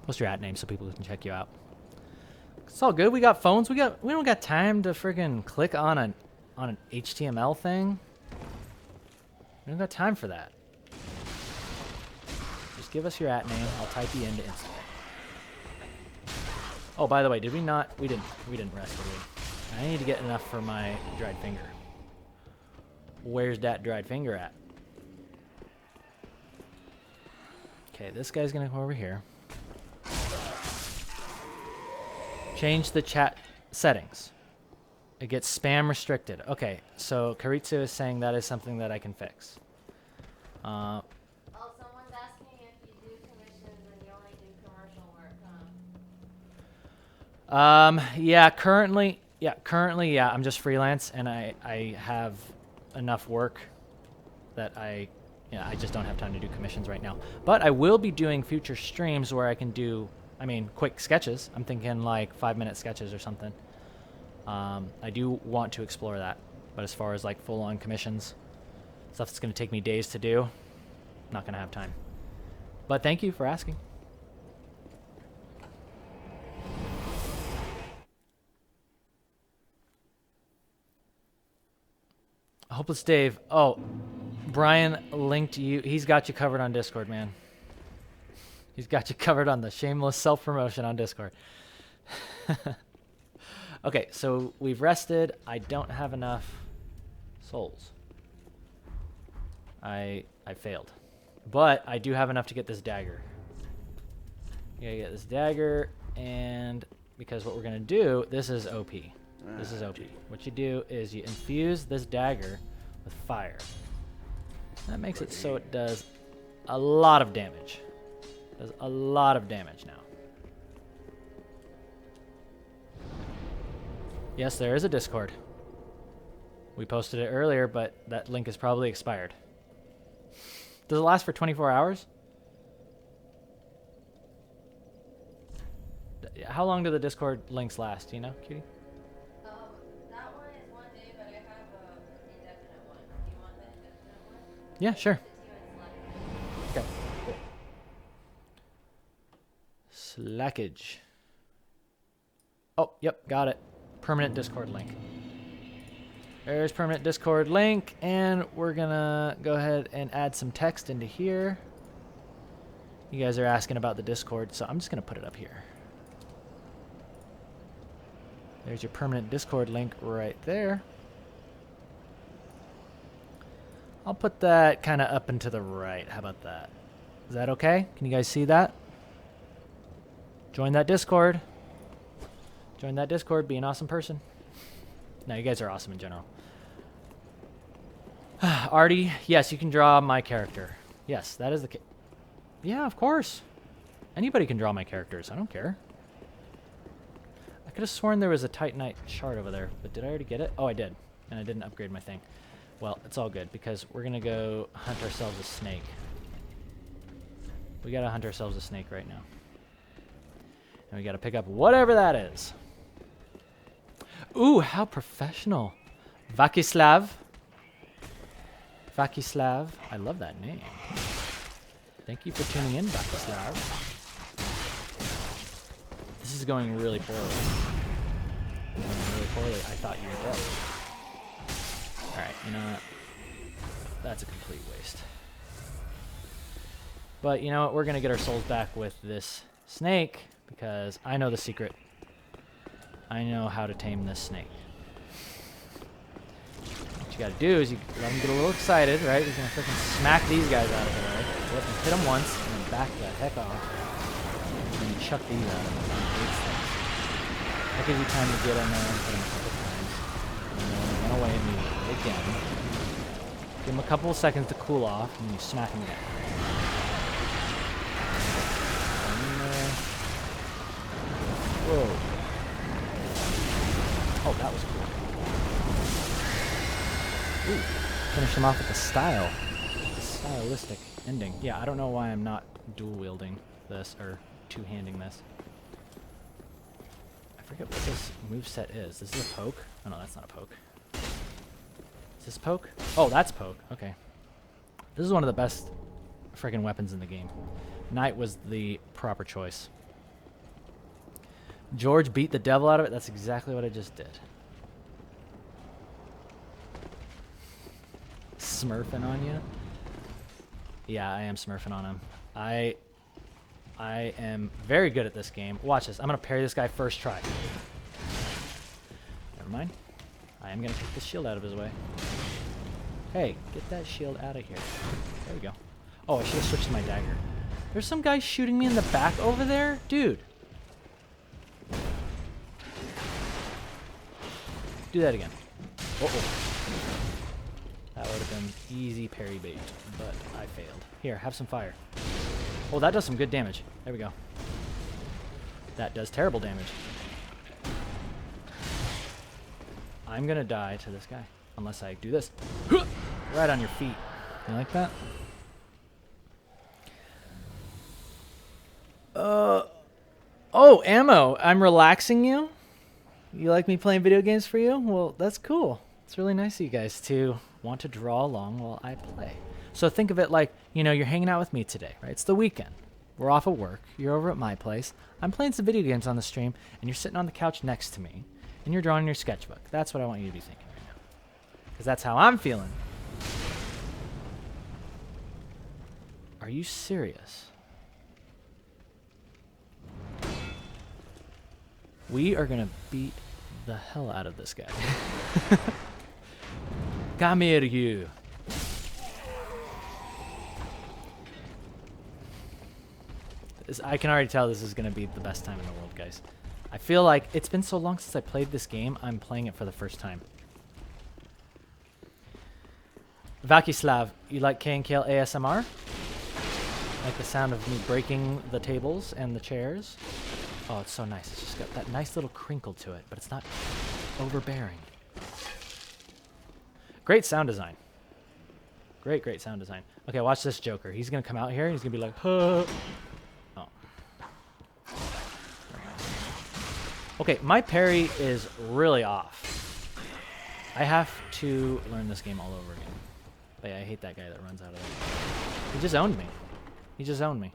A: Post your @name so people can check you out. It's all good. We got phones. We don't got time to friggin' click on an HTML thing. We don't got time for that. Just give us your @name. I'll type you into Instagram. Oh, by the way, did we not? We didn't rest, did we? I need to get enough for my dried finger. Where's that dried finger at? Okay, this guy's gonna go over here. Change the chat settings. It gets spam restricted. Okay, so Karitsu is saying that is something that I can fix.
C: Oh, someone's asking if you do commissions and you only do commercial work,
A: currently, I'm just freelance and I have enough work that I just don't have time to do commissions right now. But I will be doing future streams where I can do, quick sketches. I'm thinking like 5-minute sketches or something. I do want to explore that. But as far as like full-on commissions, stuff that's going to take me days to do, not going to have time. But thank you for asking. Hopeless Dave. Oh, Brian linked you. He's got you covered on Discord, man. He's got you covered on the shameless self-promotion on Discord. Okay, so we've rested. I don't have enough souls. I failed. But I do have enough to get this dagger. You gotta get this dagger, and because what we're gonna do, this is OP. This is OP. What you do is you infuse this dagger with fire. That makes it so it does a lot of damage. Does a lot of damage now. Yes, there is a Discord. We posted it earlier, but that link is probably expired. Does it last for 24 hours? How long do the Discord links last? Do you know, Cutie?
C: That one is 1 day, but I have an indefinite one. Do you want the indefinite one?
A: Yeah, sure. Okay, cool. Slackage. Oh, yep, got it. Permanent Discord link. There's permanent Discord link, and we're gonna go ahead and add some text into here. You guys are asking about the Discord, so I'm just gonna put it up here. There's your permanent Discord link right there. I'll put that kind of up and to the right. How about that? Is that okay? Can you guys see that? Join that Discord. Join that Discord. Be an awesome person. No, you guys are awesome in general. Artie, yes, you can draw my character. Yes, that is the case. Yeah, of course. Anybody can draw my characters. I don't care. I could have sworn there was a Titanite shard over there, but did I already get it? Oh, I did. And I didn't upgrade my thing. Well, it's all good because we're going to go hunt ourselves a snake. We got to hunt ourselves a snake right now. And we got to pick up whatever that is. Ooh, how professional. Vakislav. Vakislav. I love that name. Thank you for tuning in, Vakislav. This is going really poorly. Going really poorly. I thought you were dead. Alright, you know what? That's a complete waste. But you know what? We're going to get our souls back with this snake because I know the secret. I know how to tame this snake. What you got to do is you let them get a little excited, right? You're going to freaking smack these guys out of the way. Let them hit them once and then back the heck off. And then chuck these out of them. That gives you time to get in there and hit them a couple times. And then run away immediately again. Give them a couple of seconds to cool off and then you smack them again. Whoa. Oh, that was cool. Ooh. Finish them off with a style. A stylistic ending. Yeah, I don't know why I'm not dual wielding this or two-handing this. I forget what this moveset is. This is a poke? Oh no, that's not a poke. Is this poke? Oh, that's poke. Okay. This is one of the best friggin' weapons in the game. Knight was the proper choice. George beat the devil out of it. That's exactly what I just did. Smurfing on you? Yeah, I am smurfing on him. I am very good at this game. Watch this. I'm going to parry this guy first try. Never mind. I am going to kick the shield out of his way. Hey, get that shield out of here. There we go. Oh, I should have switched to my dagger. There's some guy shooting me in the back over there? Dude. Do that again. Uh-oh. That would have been easy parry bait, but I failed. Here, have some fire. Oh, that does some good damage. There we go. That does terrible damage. I'm gonna die to this guy, unless I do this. Right on your feet. You like that? Oh, ammo. I'm relaxing you? You like me playing video games for you? Well, that's cool. It's really nice of you guys to want to draw along while I play. So think of it like, you know, you're hanging out with me today, right? It's the weekend. We're off at work. You're over at my place. I'm playing some video games on the stream, and you're sitting on the couch next to me, and you're drawing your sketchbook. That's what I want you to be thinking right now. Because that's how I'm feeling. Are you serious? We are going to beat the hell out of this guy. Come here, you. I can already tell this is going to be the best time in the world, guys. I feel like it's been so long since I played this game, I'm playing it for the first time. Vakislav, you like K and Kale ASMR? Like the sound of me breaking the tables and the chairs? Oh, it's so nice. It's just got that nice little crinkle to it, but it's not overbearing. Great sound design. Great, great sound design. Okay, watch this Joker. He's going to come out here. He's going to be like, huh. Oh. Okay, my parry is really off. I have to learn this game all over again. But yeah, I hate that guy that runs out of there. He just owned me. He just owned me.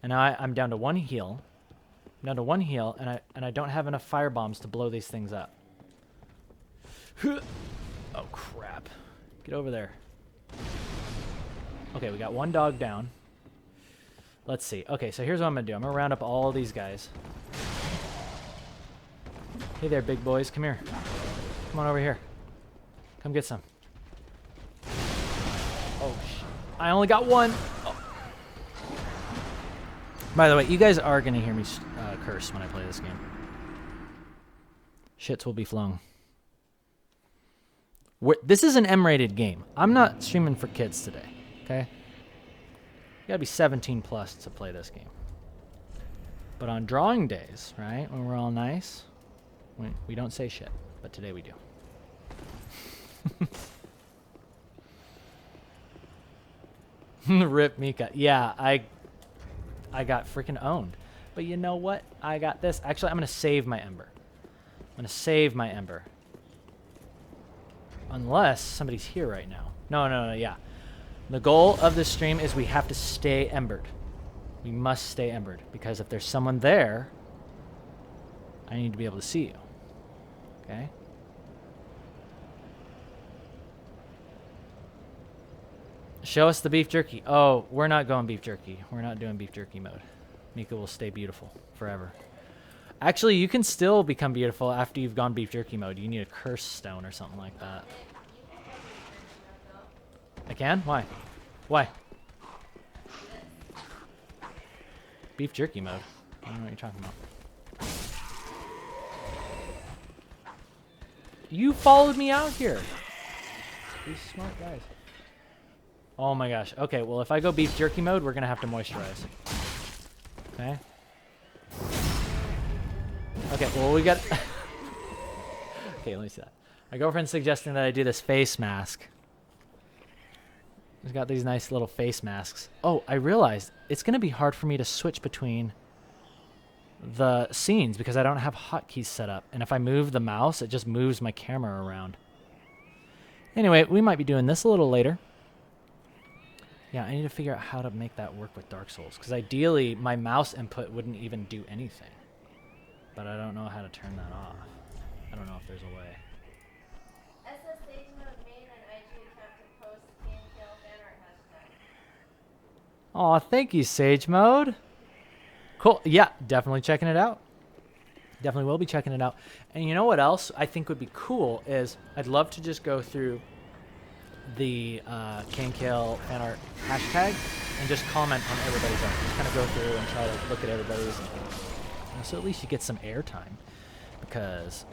A: And now I'm down to one heal. I'm down to one heal, and I don't have enough fire bombs to blow these things up. Oh, crap. Get over there. Okay, we got one dog down. Let's see. Okay, so here's what I'm going to do. I'm going to round up all these guys. Hey there, big boys. Come here. Come on over here. Come get some. Oh, shit. I only got one. Oh. By the way, you guys are going to hear me curse when I play this game. Shits will be flung. This is an M-rated game. I'm not streaming for kids today, okay? You gotta be 17 plus to play this game. But on drawing days, right, when we're all nice, we don't say shit. But today we do. Rip Mika. Yeah, I got freaking owned. But you know what? I got this. Actually, I'm going to save my Ember. I'm going to save my Ember. Unless somebody's here right now. No, yeah. The goal of this stream is we have to stay embered. We must stay embered. Because if there's someone there, I need to be able to see you. Okay? Show us the beef jerky. Oh, we're not going beef jerky. We're not doing beef jerky mode. Mika will stay beautiful forever. Actually, you can still become beautiful after you've gone beef jerky mode. You need a curse stone or something like that. I can? Why? Why? Beef jerky mode. I don't know what you're talking about. You followed me out here. These smart guys. Oh my gosh. Okay, well, if I go beef jerky mode, we're going to have to moisturize. Okay. Okay, well, we got... Okay, let me see that. My girlfriend's suggesting that I do this face mask. He's got these nice little face masks. Oh, I realized it's going to be hard for me to switch between the scenes because I don't have hotkeys set up. And if I move the mouse, it just moves my camera around. Anyway, we might be doing this a little later. Yeah, I need to figure out how to make that work with Dark Souls. Because ideally, my mouse input wouldn't even do anything. But I don't know how to turn that off. I don't know if there's a way.
C: SS Stage Mode made an IG account to post Game Kill fan art hashtag.
A: Aw, thank you, Sage Mode. Cool. Yeah, definitely checking it out. Definitely will be checking it out. And you know what else I think would be cool is I'd love to just go through the Kill fan art hashtag and just comment on everybody's art. Just kind of go through and try to look at everybody's. So at least you get some airtime because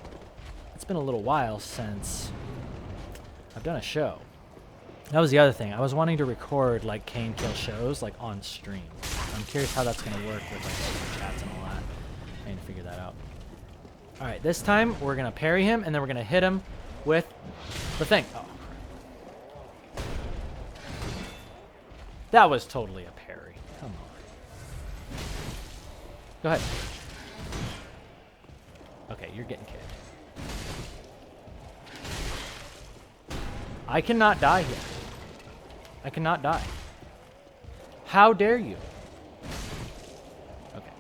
A: it's been a little while since I've done a show. That was the other thing. I was wanting to record like Kill shows like on stream. I'm curious how that's going to work with like chats and all that. I need to figure that out. All right, this time we're going to parry him and then we're going to hit him with the thing. Oh. That was totally a parry. Come on. Go ahead. Okay, you're getting kicked. I cannot die here. I cannot die. How dare you? Okay.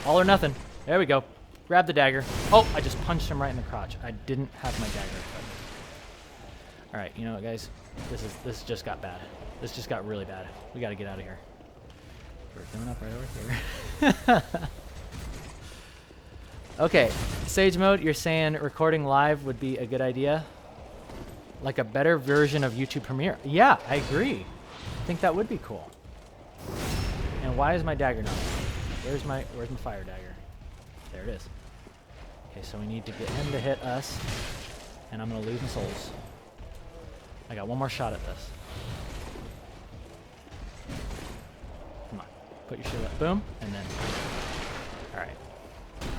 A: All or nothing. There we go. Grab the dagger. Oh, I just punched him right in the crotch. I didn't have my dagger. All right, you know what, guys? This just got bad. This just got really bad. We got to get out of here. We're coming up right over here. Okay, Sage Mode, you're saying recording live would be a good idea? Like a better version of YouTube Premiere. Yeah, I agree. I think that would be cool. And why is my dagger not? Where's my fire dagger? There it is. Okay, so we need to get him to hit us. And I'm going to lose my souls. I got one more shot at this. Come on. Put your shield up. Boom. And then... Alright.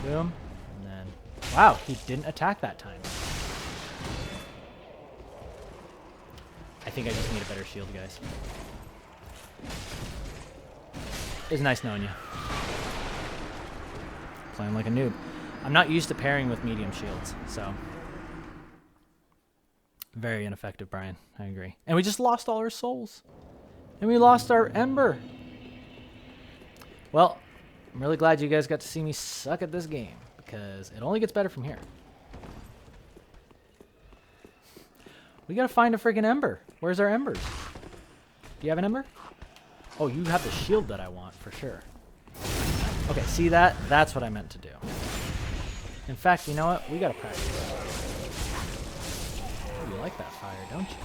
A: Boom. And then... Wow, he didn't attack that time. I think I just need a better shield, guys. It's nice knowing you. Playing like a noob. I'm not used to pairing with medium shields, so... Very ineffective, Brian. I agree. And we just lost all our souls. And we lost our ember. Well, I'm really glad you guys got to see me suck at this game, because it only gets better from here. We gotta find a freaking ember. Where's our embers? Do you have an ember? Oh, you have the shield that I want, for sure. Okay, see that? That's what I meant to do. In fact, you know what? We gotta practice. Oh, you like that fire, don't you?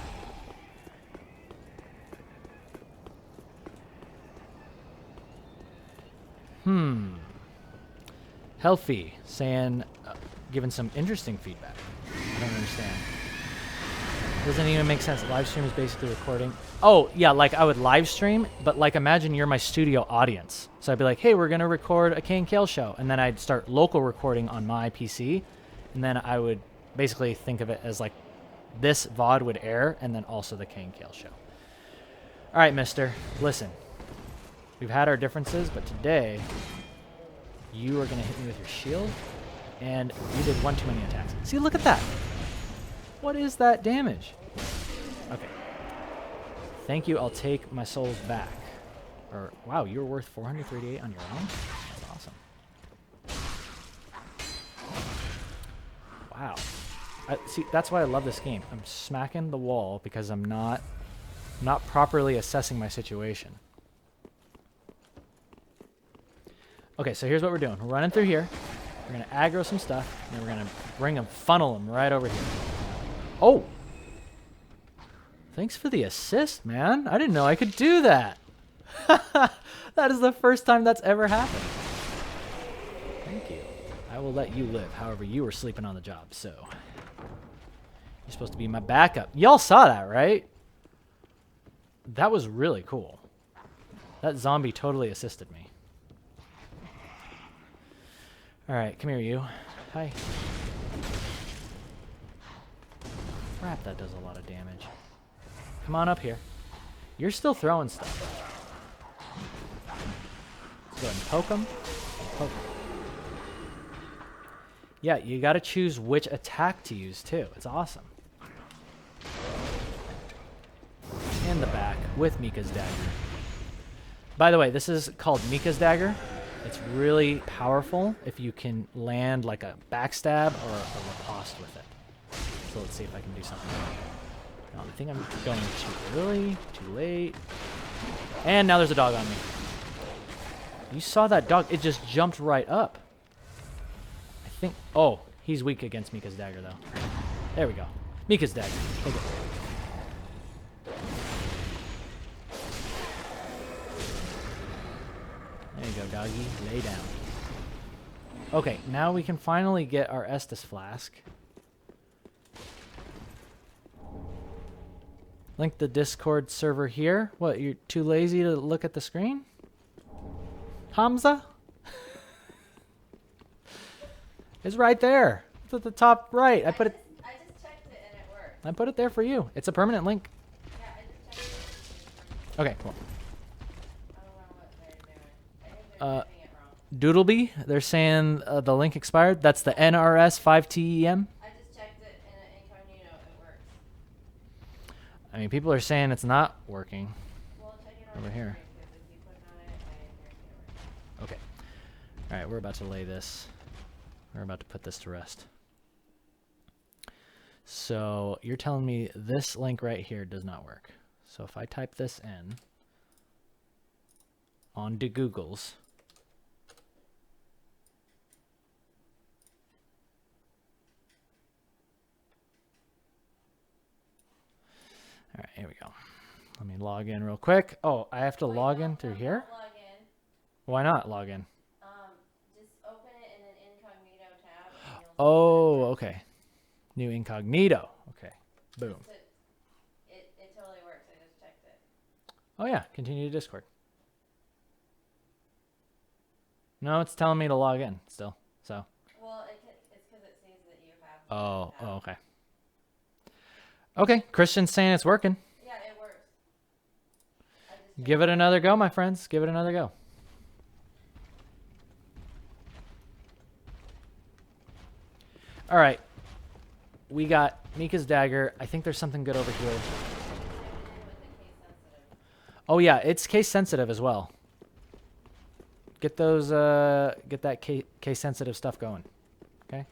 A: Healthy, saying, giving some interesting feedback. I don't understand. Doesn't even make sense. Live stream is basically recording. Oh, yeah, like I would live stream, but like imagine you're my studio audience. So I'd be like, hey, we're going to record a Kale show. And then I'd start local recording on my PC. And then I would basically think of it as like this VOD would air and then also the Kale show. All right, mister, listen. We've had our differences, but today you are going to hit me with your shield. And you did one too many attacks. See, look at that. What is that damage? Okay. Thank you. I'll take my souls back. Or wow, you're worth 438 on your own? That's awesome. Wow. See, that's why I love this game. I'm smacking the wall because I'm not not properly assessing my situation. Okay, so here's what we're doing. We're running through here. We're going to aggro some stuff, and then we're going to bring them, funnel them right over here. Oh! Thanks for the assist, man. I didn't know I could do that. That is the first time that's ever happened. Thank you. I will let you live. However, you were sleeping on the job, so... You're supposed to be my backup. Y'all saw that, right? That was really cool. That zombie totally assisted me. Alright, come here, you. Hi. Crap, that does a lot of damage. Come on up here. You're still throwing stuff. Let's go ahead and poke him. Poke him. Yeah, you gotta choose which attack to use, too. It's awesome. In the back with Mika's dagger. By the way, this is called Mika's dagger. It's really powerful if you can land like a backstab or a riposte with it. So let's see if I can do something. No, I think I'm going too early, too late. And now there's a dog on me. You saw that dog. It just jumped right up. I think... Oh, he's weak against Mika's dagger, though. There we go. Mika's dagger. Take it. There you go, doggy. Lay down. Okay, now we can finally get our Estus flask. Link the Discord server here. What, you're too lazy to look at the screen? Hamza? It's right there. It's at the top right. I just checked
C: it and it worked.
A: I put it there for you. It's a permanent link.
C: Yeah, I just checked it.
A: Okay, cool.
C: I don't know what they're doing. I think they're typing it wrong.
A: Doodleby, they're saying the link expired. That's the NRS 5TEM.
C: I just checked it in an incognito. It works.
A: I mean, people are saying it's not working.
C: Well, check it on
A: Over here.
C: because if you click on it, I guarantee it works.
A: Okay. All right, we're about to lay this. We're about to put this to rest. So you're telling me this link right here does not work. So if I type this in onto Google's, all right, here we go. Let me log in real quick. Oh, I have to log in through here?
C: Log in.
A: Why not log in?
C: Just open it in an incognito tab. And you'll
A: Oh, okay. New incognito. Okay. Boom.
C: It totally works. I just checked it.
A: Oh, yeah. Continue to Discord. No, it's telling me to log in still. So.
C: Well, it's because it sees that you have.
A: Oh, okay. Okay. Christian's saying it's working.
C: Yeah, it works. I just
A: Give it another go, my friends. Give it another go. All right. We got Mika's dagger. I think there's something good over here. Oh, yeah. It's case sensitive as well. Get those, get that case sensitive stuff going. Okay.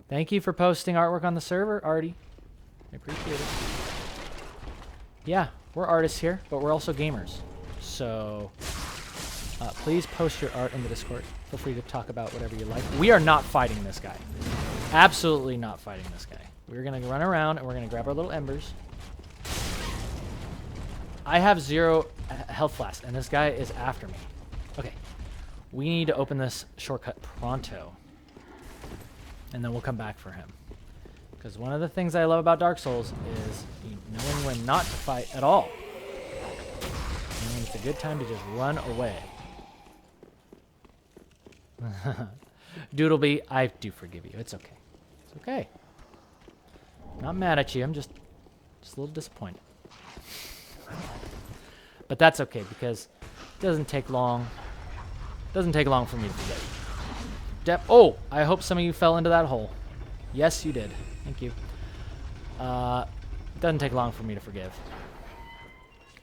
A: Thank you for posting artwork on the server, Artie. I appreciate it. Yeah, we're artists here, but we're also gamers. So please post your art in the Discord. Feel free to talk about whatever you like. We are not fighting this guy. Absolutely not fighting this guy. We're going to run around and we're going to grab our little embers. I have 0 health flasks, and this guy is after me. Okay. We need to open this shortcut pronto. And then we'll come back for him. Because one of the things I love about Dark Souls is knowing when not to fight at all. And it's a good time to just run away. Doodleby, I do forgive you. It's okay. It's okay. Not mad at you. I'm just a little disappointed. But that's okay because it doesn't take long. It doesn't take long for me to forget. Oh, I hope some of you fell into that hole. Yes, you did. Thank you. It doesn't take long for me to forgive.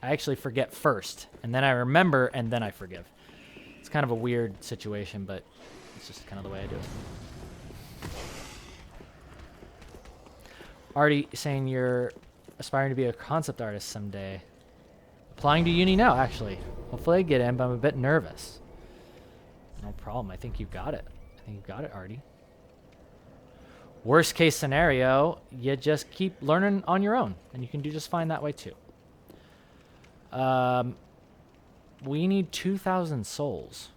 A: I actually forget first, and then I remember, and then I forgive. It's kind of a weird situation, but it's just kind of the way I do it. Artie saying you're aspiring to be a concept artist someday. Applying to uni now, actually. Hopefully I get in, but I'm a bit nervous. No problem. I think you got it. I think you got it, Artie. Worst case scenario, you just keep learning on your own, and you can do just fine that way too. We need 2,000 souls.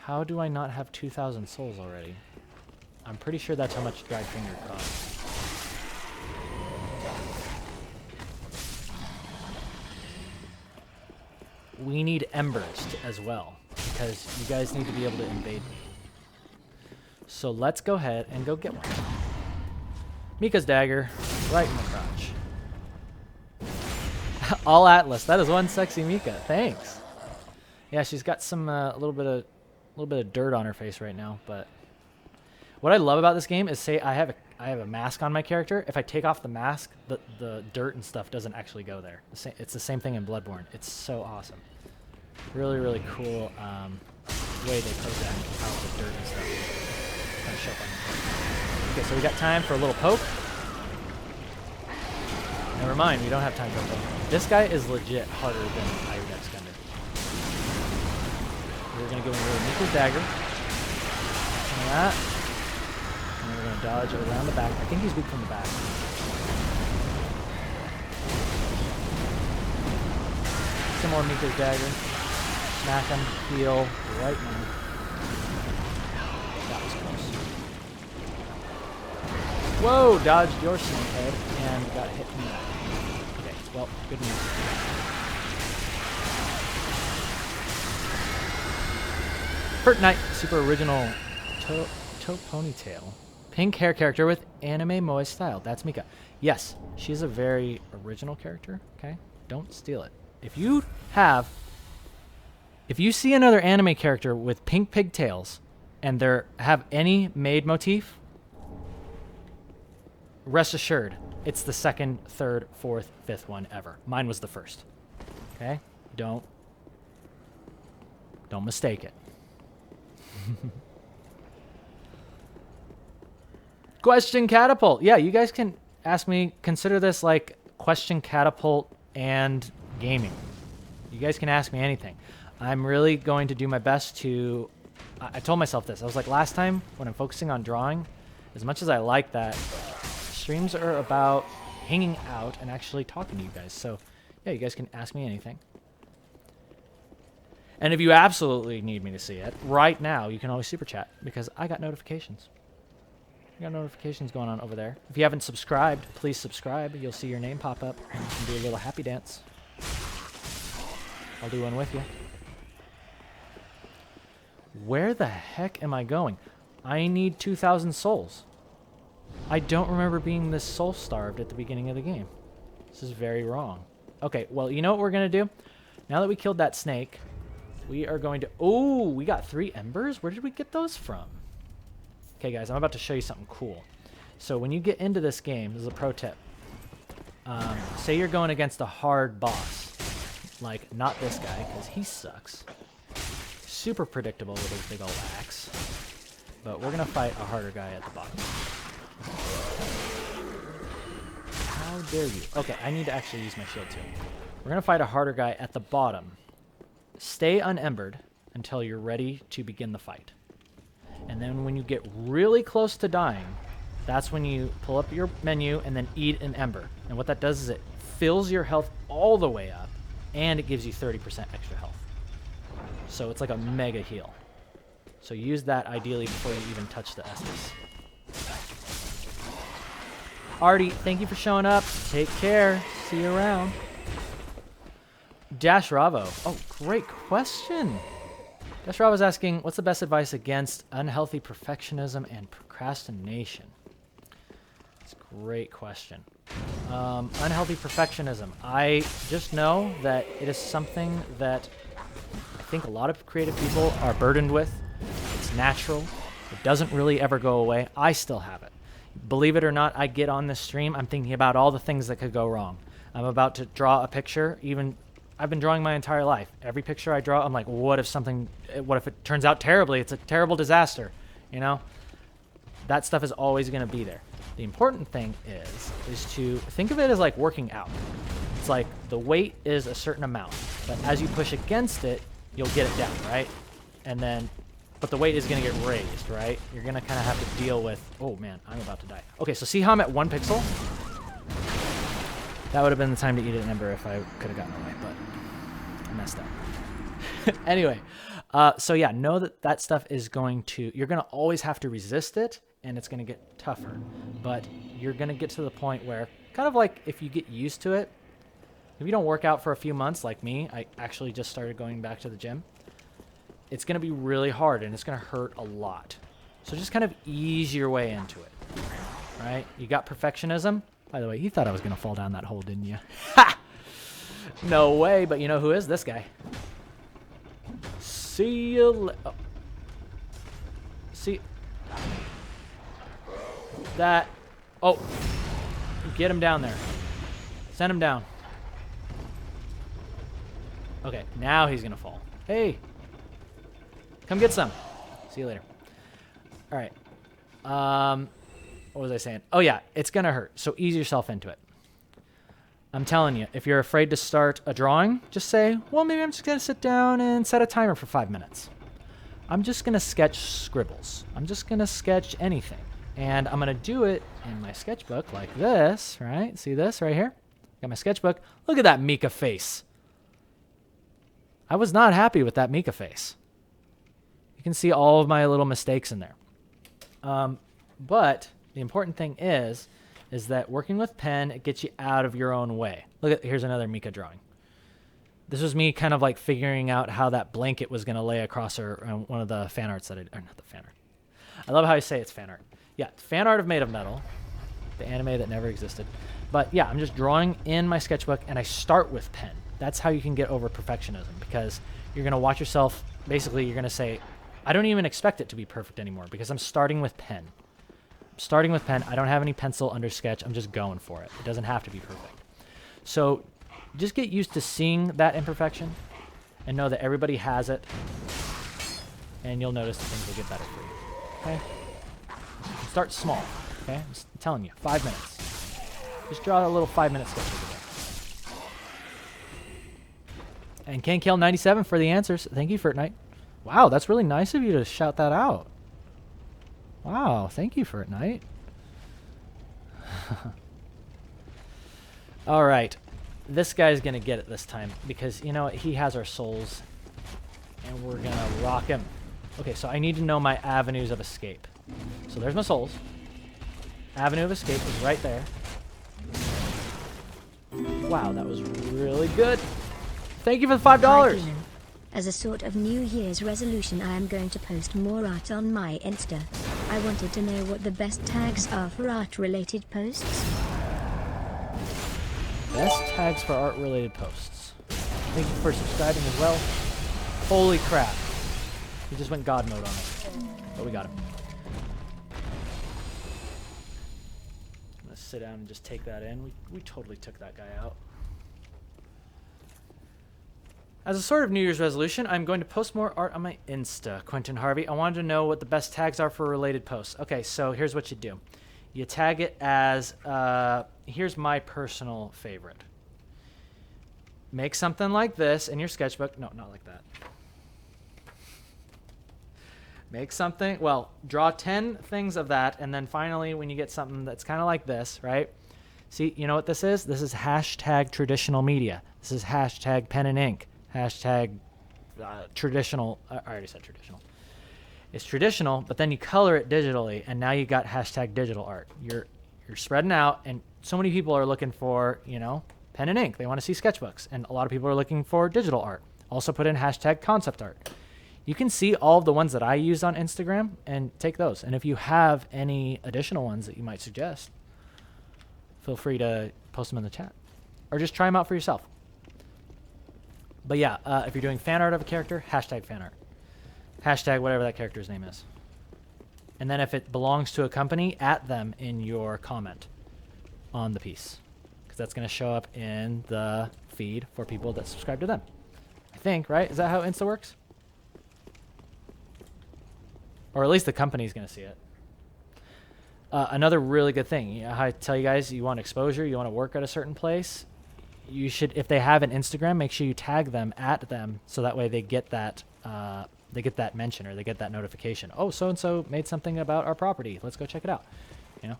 A: How do I not have 2,000 souls already? I'm pretty sure that's how much dried finger costs. We need embers as well, because you guys need to be able to invade me. So let's go ahead and go get one. Mika's dagger, right in the crotch. All Atlas. That is one sexy Mika. Thanks. Yeah, she's got some a little bit of dirt on her face right now. But what I love about this game is, say I have a mask on my character. If I take off the mask, the dirt and stuff doesn't actually go there. It's the same thing in Bloodborne. It's so awesome. Really, really cool way they pose that, how the dirt and stuff kind of show up on the character. Okay, so we got time for a little poke. Never mind, we don't have time for a poke. This guy is legit harder than Iredex Gundam. We're gonna go in with Mika's dagger. Like that. And then we're gonna dodge around the back. I think he's weak from the back. Some more Mika's dagger. Smack him, heal, right now. That was close. Whoa, dodged your snake head and got hit in the back. Okay, well, good news. First Knight, super original toe ponytail. Pink hair character with anime moe style. That's Mika. Yes, she's a very original character, okay? Don't steal it. If you see another anime character with pink pigtails and they have any maid motif, rest assured, it's the second, third, fourth, fifth one ever. Mine was the first. Okay? Don't mistake it. Question catapult. Yeah, you guys can ask me, consider this like question catapult and gaming. You guys can ask me anything. I'm really going to do my best to... I told myself this. I was like, last time when I'm focusing on drawing, as much as I like that, streams are about hanging out and actually talking to you guys. So, yeah, you guys can ask me anything. And if you absolutely need me to see it, right now, you can always super chat because I got notifications. I got notifications going on over there. If you haven't subscribed, please subscribe. You'll see your name pop up and you can do a little happy dance. I'll do one with you. Where the heck am I going? I need 2,000 souls. I don't remember being this soul-starved at the beginning of the game. This is very wrong. Okay, well, you know what we're going to do? Now that we killed that snake, we are going to... Oh, we got 3 embers? Where did we get those from? Okay, guys, I'm about to show you something cool. So when you get into this game, this is a pro tip. Say you're going against a hard boss. Like, not this guy, because he sucks. Super predictable with his big old axe. But we're going to fight a harder guy at the bottom. How dare you? Okay, I need to actually use my shield too. We're going to fight a harder guy at the bottom. Stay unembered until you're ready to begin the fight. And then when you get really close to dying, that's when you pull up your menu and then eat an ember. And what that does is it fills your health all the way up, and it gives you 30% extra health. So it's like a mega heal. So use that ideally before you even touch the Estus. Artie, thank you for showing up. Take care. See you around. Dash Ravo. Oh, great question. Dash Ravo's asking, what's the best advice against unhealthy perfectionism and procrastination? That's a great question. Unhealthy perfectionism. I just know that it is something that I think a lot of creative people are burdened with. It's natural. It doesn't really ever go away. I still have it. Believe it or not, I get on this stream, I'm thinking about all the things that could go wrong. I'm about to draw a picture. I've been drawing my entire life. Every picture I draw, I'm like, what if it turns out terribly? It's a terrible disaster, you know? That stuff is always going to be there. The important thing is to think of it as like working out. It's like the weight is a certain amount, but as you push against it, you'll get it down, right? And then, but the weight is going to get raised, right? You're going to kind of have to deal with, oh man, I'm about to die. Okay, so see how I'm at 1 pixel? That would have been the time to eat an ember if I could have gotten away, but I messed up. Anyway, so yeah, know that that stuff is going to, you're going to always have to resist it, and it's going to get tougher. But you're going to get to the point where, kind of like if you get used to it, if you don't work out for a few months like me, I actually just started going back to the gym, it's going to be really hard and it's going to hurt a lot. So just kind of ease your way into it, right? You got perfectionism. By the way, you thought I was going to fall down that hole, didn't you? Ha! No way, but you know who is? This guy. See you oh. See. That. Oh. Get him down there. Send him down. Okay, now he's going to fall. Hey. Come get some. See you later. All right. What was I saying? Oh, yeah, it's going to hurt. So ease yourself into it. I'm telling you, if you're afraid to start a drawing, just say, well, maybe I'm just going to sit down and set a timer for 5 minutes. I'm just going to sketch scribbles. I'm just going to sketch anything. And I'm going to do it in my sketchbook like this, right? See this right here? Got my sketchbook. Look at that Mika face. I was not happy with that Mika face. You can see all of my little mistakes in there. But the important thing is that working with pen, it gets you out of your own way. Look at, here's another Mika drawing. This was me kind of like figuring out how that blanket was going to lay across her, one of the fan arts that I, or not the fan art. I love how I say it's fan art. Yeah, fan art of Made of Metal, the anime that never existed. But yeah, I'm just drawing in my sketchbook and I start with pen. That's how you can get over perfectionism, because you're going to watch yourself, basically you're going to say, I don't even expect it to be perfect anymore because I'm starting with pen. Starting with pen, I don't have any pencil under sketch. I'm just going for it. It doesn't have to be perfect. So just get used to seeing that imperfection and know that everybody has it, and you'll notice that things will get better for you. Okay? Start small. Okay? I'm just telling you, 5 minutes. Just draw a little 5-minute sketch over there. And KanKale97 for the answers. Thank you, Fortnite. Wow, that's really nice of you to shout that out. Wow, thank you, Fortnite. All right. This guy's going to get it this time because, you know what, he has our souls, and we're going to rock him. Okay, so I need to know my avenues of escape. So there's my souls. Avenue of escape is right there. Wow, that was really good. Thank you for the $5.
D: As a sort of New Year's resolution, I am going to post more art on my Insta. I wanted to know what the best tags are for art-related posts.
A: Best tags for art-related posts. Thank you for subscribing as well. Holy crap. He just went God mode on us. But we got him. I'm going to sit down and just take that in. We totally took that guy out. As a sort of New Year's resolution, I'm going to post more art on my Insta, Quentin Harvey. I wanted to know what the best tags are for related posts. Okay, so here's what you do. You tag it as, here's my personal favorite. Make something like this in your sketchbook. No, not like that. Make something, well, draw 10 things of that, and then finally when you get something that's kind of like this, right? See, you know what this is? This is hashtag traditional media. This is hashtag pen and ink. Hashtag traditional. I already said traditional. It's traditional, but then you color it digitally, and now you got hashtag digital art. You're spreading out, and so many people are looking for, you know, pen and ink. They want to see sketchbooks, and a lot of people are looking for digital art. Also put in hashtag concept art. You can see all of the ones that I use on Instagram and take those. And if you have any additional ones that you might suggest, feel free to post them in the chat, or just try them out for yourself. But yeah, if you're doing fan art of a character, hashtag fan art. Hashtag whatever that character's name is. And then if it belongs to a company, at them in your comment on the piece. Because that's going to show up in the feed for people that subscribe to them. I think, right? Is that how Insta works? Or at least the company's going to see it. Another really good thing, I tell you guys, you want exposure, you want to work at a certain place, you should, if they have an Instagram, make sure you tag them at them, so that way they get that mention, or they get that notification. Oh, so and so made something about our property. Let's go check it out. You know,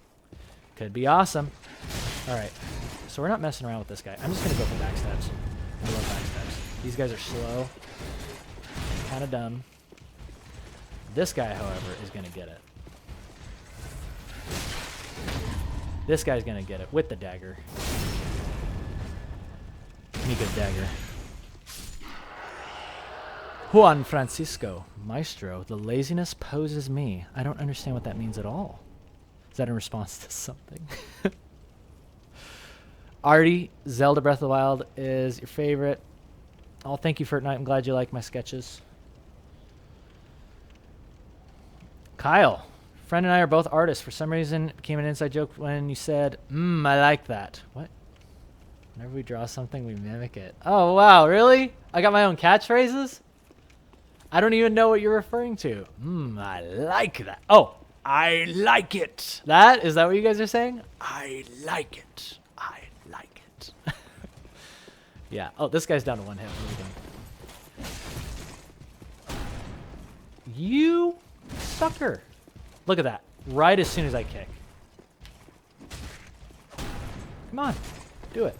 A: could be awesome. All right, so we're not messing around with this guy. I'm just gonna go for backstabs. I love backstabs. These guys are slow, kind of dumb. This guy, however, is gonna get it. This guy's gonna get it with the dagger. Mika's dagger. Juan Francisco, Maestro, the laziness poses me. I don't understand what that means at all. Is that in response to something? Artie, Zelda Breath of the Wild is your favorite. Oh, thank you, Fortnite. I'm glad you like my sketches. Kyle, friend and I are both artists. For some reason, it became an inside joke when you said, I like that. What? Whenever we draw something, we mimic it. Oh, wow, really? I got my own catchphrases? I don't even know what you're referring to. I like that. Oh, I like it. Is that what you guys are saying? I like it. I like it. Yeah. Oh, this guy's down to one hit. What are we doing? You sucker. Look at that. Right as soon as I kick. Come on. Do it.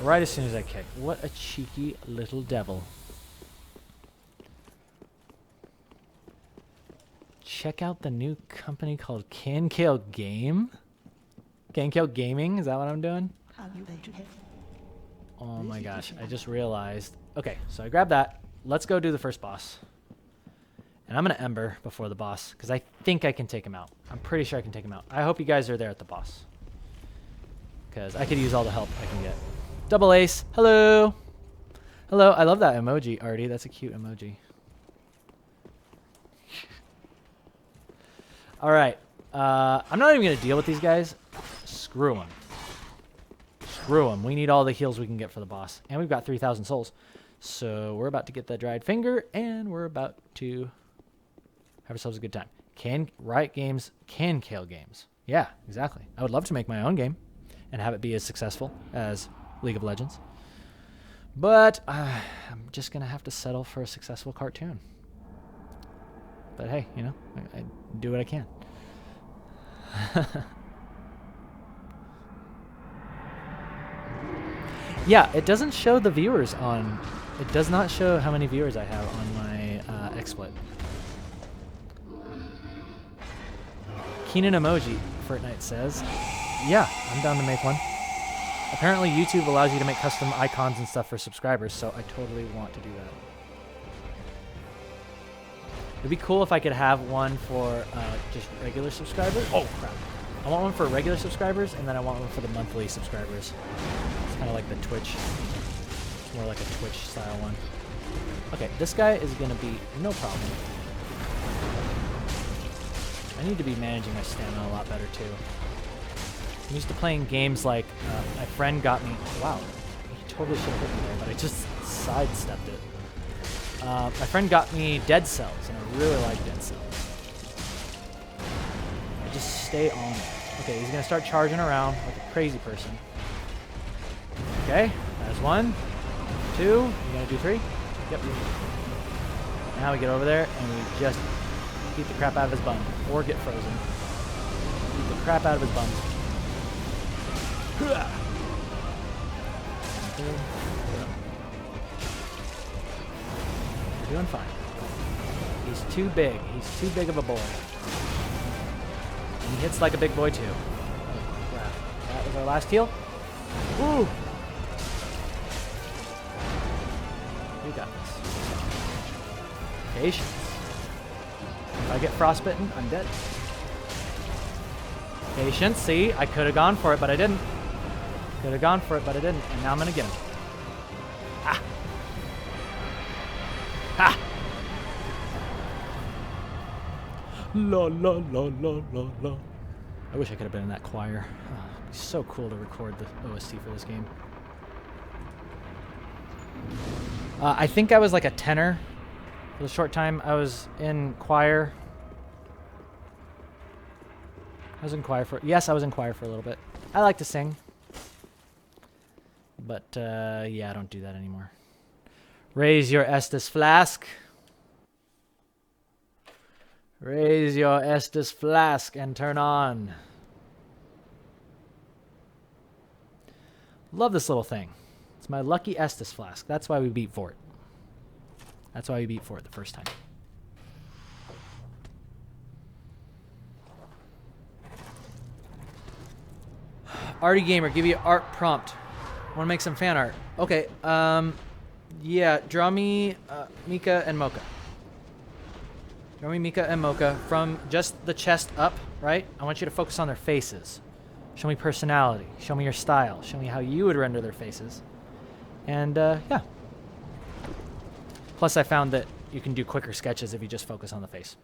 A: Right as soon as I kick. What a cheeky little devil. Check out the new company called Cankale Game. Cankale Gaming, is that what I'm doing? Oh my gosh, I just realized. Okay, so I grabbed that. Let's go do the first boss. And I'm going to Ember before the boss, because I think I can take him out. I'm pretty sure I can take him out. I hope you guys are there at the boss, because I could use all the help I can get. Double ace. Hello. Hello. I love that emoji, Artie. That's a cute emoji. All right. I'm not even going to deal with these guys. Screw them. Screw them. We need all the heals we can get for the boss. And we've got 3,000 souls. So we're about to get the dried finger, and we're about to have ourselves a good time. Riot Games, Cankale Games. Yeah, exactly. I would love to make my own game and have it be as successful as League of Legends. But I'm just going to have to settle for a successful cartoon. But hey, you know, I do what I can. Yeah, it doesn't show the viewers on... It does not show how many viewers I have on my XSplit. Keenan emoji, Fortnite says. Yeah, I'm down to make one. Apparently YouTube allows you to make custom icons and stuff for subscribers, so I totally want to do that. It'd be cool if I could have one for just regular subscribers. Oh, crap. I want one for regular subscribers, and then I want one for the monthly subscribers. It's kind of like the Twitch. It's more like a Twitch-style one. Okay, this guy is going to be no problem. I need to be managing my stamina a lot better, too. I'm used to playing games like my friend got me... Wow, he totally should have hit me there, but I just sidestepped it. My friend got me Dead Cells, and I really like Dead Cells. I just stay on it. Okay, he's going to start charging around like a crazy person. Okay, that's 1, 2. You going to do 3? Yep. Now we get over there, and we just beat the crap out of his bum. Or get frozen. Beat the crap out of his bum. Doing fine. He's too big. He's too big of a boy. And he hits like a big boy too. Oh, crap. That was our last heal. Woo! We got this. Patience. If I get frostbitten, I'm dead. Patience. See, I could have gone for it, but I didn't. Could have gone for it, but I didn't. And now I'm gonna get him. Ah! Ha! La la la la la la. I wish I could have been in that choir. Oh, it'd be so cool to record the OST for this game. I think I was like a tenor for the short time I was in choir. I was in choir for... Yes, I was in choir for a little bit. I like to sing. But, yeah, I don't do that anymore. Raise your Estus flask. Raise your Estus flask and turn on. Love this little thing. It's my lucky Estus flask. That's why we beat Vordt. That's why we beat Vordt the first time. Artie Gamer, give you art prompt. Want to make some fan art? Okay. Yeah. Draw me Mika and Mocha. Draw me Mika and Mocha from just the chest up, right? I want you to focus on their faces. Show me personality. Show me your style. Show me how you would render their faces. And yeah. Plus, I found that you can do quicker sketches if you just focus on the face.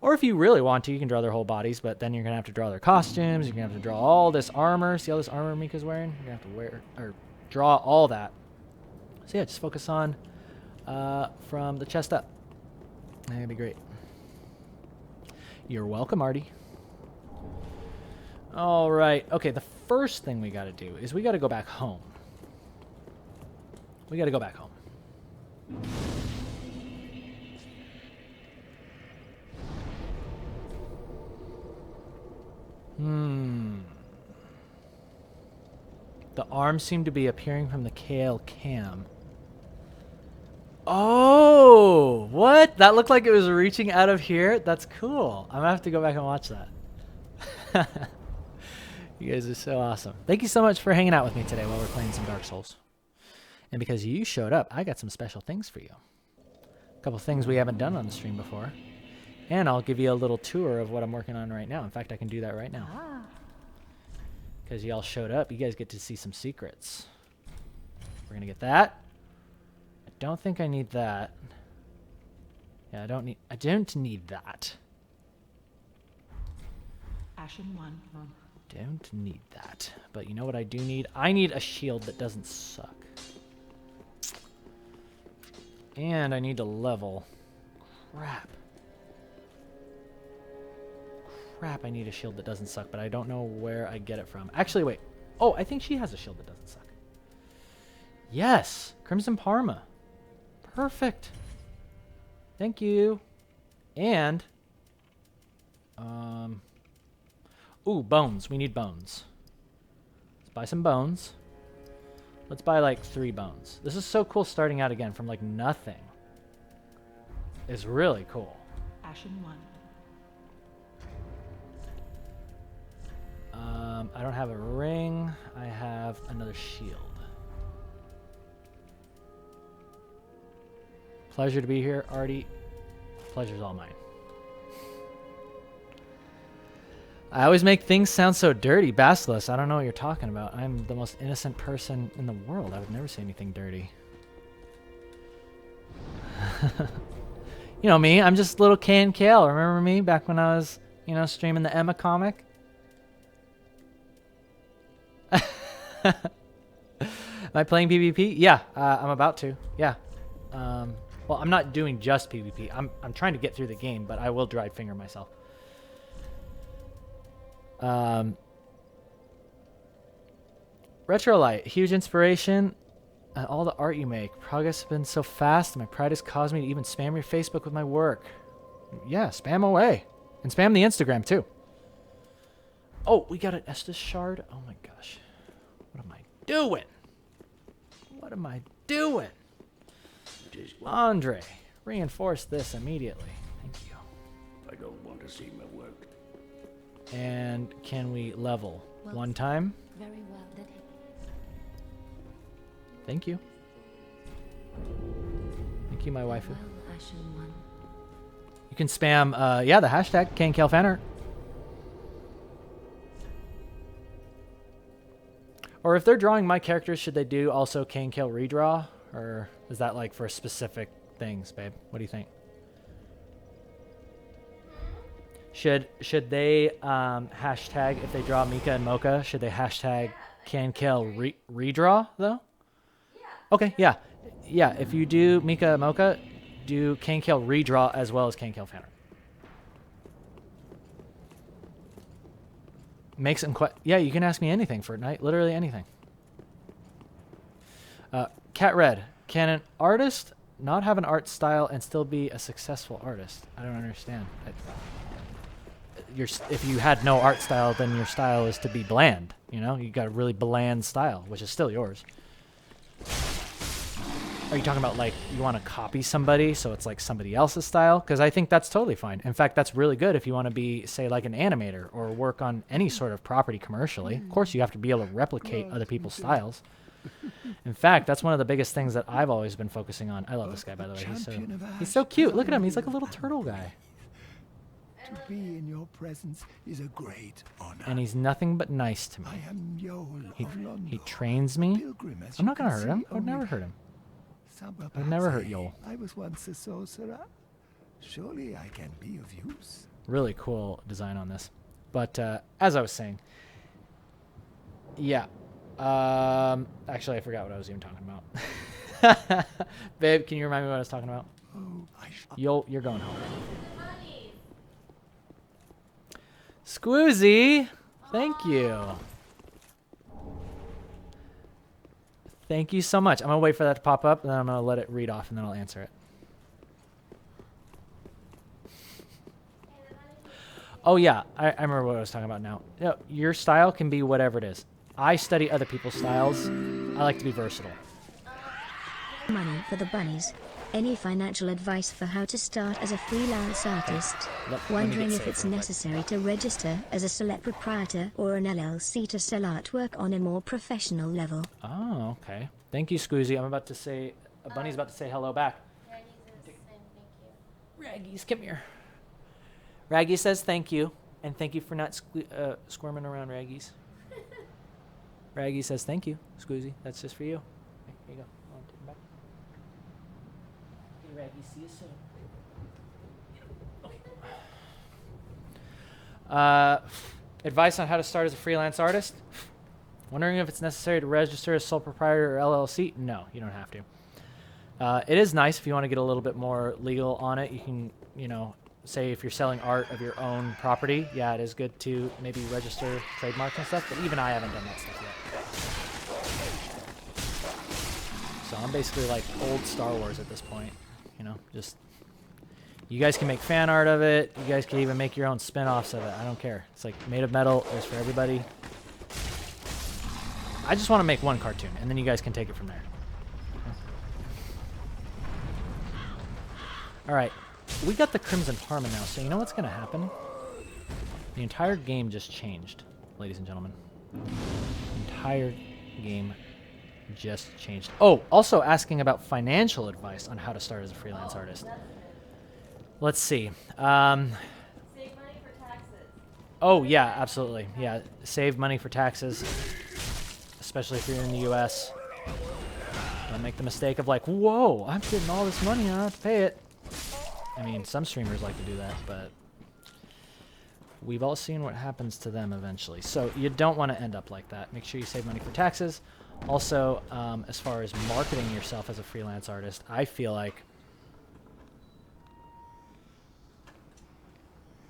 A: Or if you really want to, you can draw their whole bodies, but then you're going to have to draw their costumes. You're going to have to draw all this armor. See all this armor Mika's wearing? You're going to have to wear, or draw all that. So yeah, just focus on from the chest up. That'd be great. You're welcome, Artie. All right. Okay, the first thing we got to do is we got to go back home. We got to go back home. The arms seem to be appearing from the KL cam. Oh, what? That looked like it was reaching out of here? That's cool. I'm going to have to go back and watch that. You guys are so awesome. Thank you so much for hanging out with me today while we're playing some Dark Souls. And because you showed up, I got some special things for you. A couple things we haven't done on the stream before. And I'll give you a little tour of what I'm working on right now. In fact, I can do that right now. Because y'all showed up, you guys get to see some secrets. We're going to get that. I don't think I need that. Yeah, I don't need that.
B: Ashen one.
A: Don't need that. But you know what I do need? I need a shield that doesn't suck. And I need to level. Crap. I need a shield that doesn't suck, but I don't know where I get it from. Actually, wait. Oh, I think she has a shield that doesn't suck. Yes! Crimson Parma. Perfect. Thank you. And... ooh, bones. We need bones. Let's buy some bones. Let's buy like 3 bones. This is so cool starting out again from like nothing. It's really cool.
B: Ashen one.
A: I don't have a ring. I have another shield. Pleasure to be here, Artie. Pleasure's all mine. I always make things sound so dirty. Basilisk, I don't know what you're talking about. I'm the most innocent person in the world. I would never say anything dirty. You know me, I'm just little K and Kale. Remember me back when I was, you know, streaming the Emma comic? Am I playing PvP? Yeah, I'm about to. Yeah. Well, I'm not doing just PvP. I'm trying to get through the game, but I will dried finger myself. Retrolight, huge inspiration. All the art you make. Progress has been so fast, and my pride has caused me to even spam your Facebook with my work. Yeah, spam away. And spam the Instagram, too. Oh, we got an Estus shard? Oh my gosh. What am I doing? What am I doing? Andre, reinforce this immediately. Thank you.
E: I don't want to see my work.
A: And can we level one time?
C: Very well, that
A: Thank you. Thank you, my waifu.
C: well, Ashen one.
A: You can spam, yeah, the hashtag #KaneKaleFanArt. Or if they're drawing my characters, should they do also #KaneKale redraw? Or is that like for specific things, babe? What do you think? Should they hashtag, if they draw Mika and Mocha, should they hashtag #KaneKale redraw though? Yeah. Okay, yeah. Yeah, if you do Mika and Mocha, do #KaneKale redraw as well as #KaneKale fanart. Make some yeah, you can ask me anything for tonight. Literally anything. Cat Red. Can an artist not have an art style and still be a successful artist? I don't understand. If you had no art style, then your style is to be bland. You know, you got a really bland style, which is still yours. Are you talking about like you want to copy somebody so it's like somebody else's style? Because I think that's totally fine. In fact, that's really good if you want to be, say, like an animator or work on any sort of property commercially. Of course, you have to be able to replicate other people's styles. In fact, that's one of the biggest things that I've always been focusing on. I love this guy, by the way. He's so cute. Look at him. He's like a little turtle guy.
F: To be in your presence is a great honor.
A: And he's nothing but nice to me.
F: I am Yol of London.
A: He trains me.
F: Pilgrim, as
A: I'm
F: you
A: not going to
F: can
A: hurt him.
F: see,
A: I would never
F: only
A: hurt him.
F: Samba
A: I would never hurt
F: Baze.
A: Yol.
F: I was once a sorcerer. Surely I can be of use.
A: Really cool design on this. But as I was saying, yeah. Actually, I forgot what I was even talking about. Babe, can you remind me what I was talking about?
F: Oh,
A: You're going home. Squoozy, thank you. Thank you so much. I'm going to wait for that to pop up, and then I'm going to let it read off, and then I'll answer it. Oh, yeah. I remember what I was talking about now. You know, your style can be whatever it is. I study other people's styles. I like to be versatile.
D: Money for the bunnies. Any financial advice for how to start as a freelance artist? Wondering if it's necessary to register as a sole proprietor or an LLC to sell artwork on a more professional level.
A: Oh, okay. Thank you, Squoozy. I'm about to say, Bunny's about to say hello back. Raggies, come here. Raggy says thank you, and thank you for not squirming around, Raggies. Raggy says thank you, Squoozy. That's just for you. Here you go. I'll take it back. Hey, Raggy, see you soon. Advice on how to start as a freelance artist? Wondering if it's necessary to register as sole proprietor or LLC? No, you don't have to. It is nice if you want to get a little bit more legal on it. You can, you know, say if you're selling art of your own property, yeah, it is good to maybe register trademarks and stuff, but even I haven't done that stuff yet. So I'm basically like old Star Wars at this point, you know, just, you guys can make fan art of it, you guys can even make your own spin-offs of it, I don't care. It's like made of metal, it's for everybody. I just want to make one cartoon, and then you guys can take it from there. Alright. We got the Crimson Parma now, so you know what's going to happen? The entire game just changed, ladies and gentlemen. The entire game just changed. Oh, also asking about financial advice on how to start as a freelance artist. Let's see.
C: Save money for taxes.
A: Oh, yeah, absolutely. Yeah, save money for taxes, especially if you're in the U.S. Don't make the mistake of like, whoa, I'm getting all this money and I don't have to pay it. I mean, some streamers like to do that, but we've all seen what happens to them eventually. So you don't want to end up like that. Make sure you save money for taxes. Also, as far as marketing yourself as a freelance artist, I feel like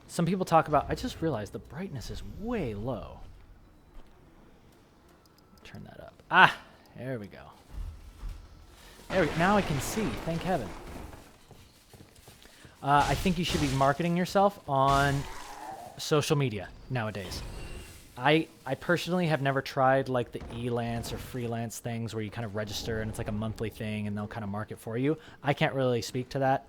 A: some people talk about, I just realized the brightness is way low. Turn that up. Ah, there we go. Now I can see, thank heaven. I think you should be marketing yourself on social media nowadays. I personally have never tried like the Elance or freelance things where you kind of register and it's like a monthly thing and they'll kind of market for you. I can't really speak to that,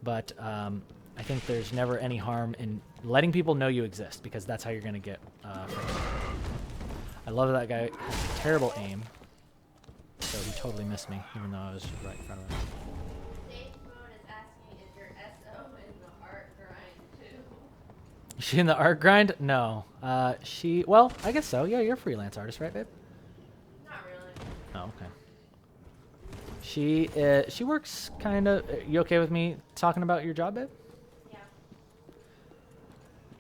A: but I think there's never any harm in letting people know you exist because that's how you're going to get I love that guy has terrible aim, so he totally missed me even though I was right in front of him. Is she in the art grind? No. Well, I guess so. Yeah, you're a freelance artist, right, babe?
C: Not really.
A: Oh, okay. She works kind of... You okay with me talking about your job, babe?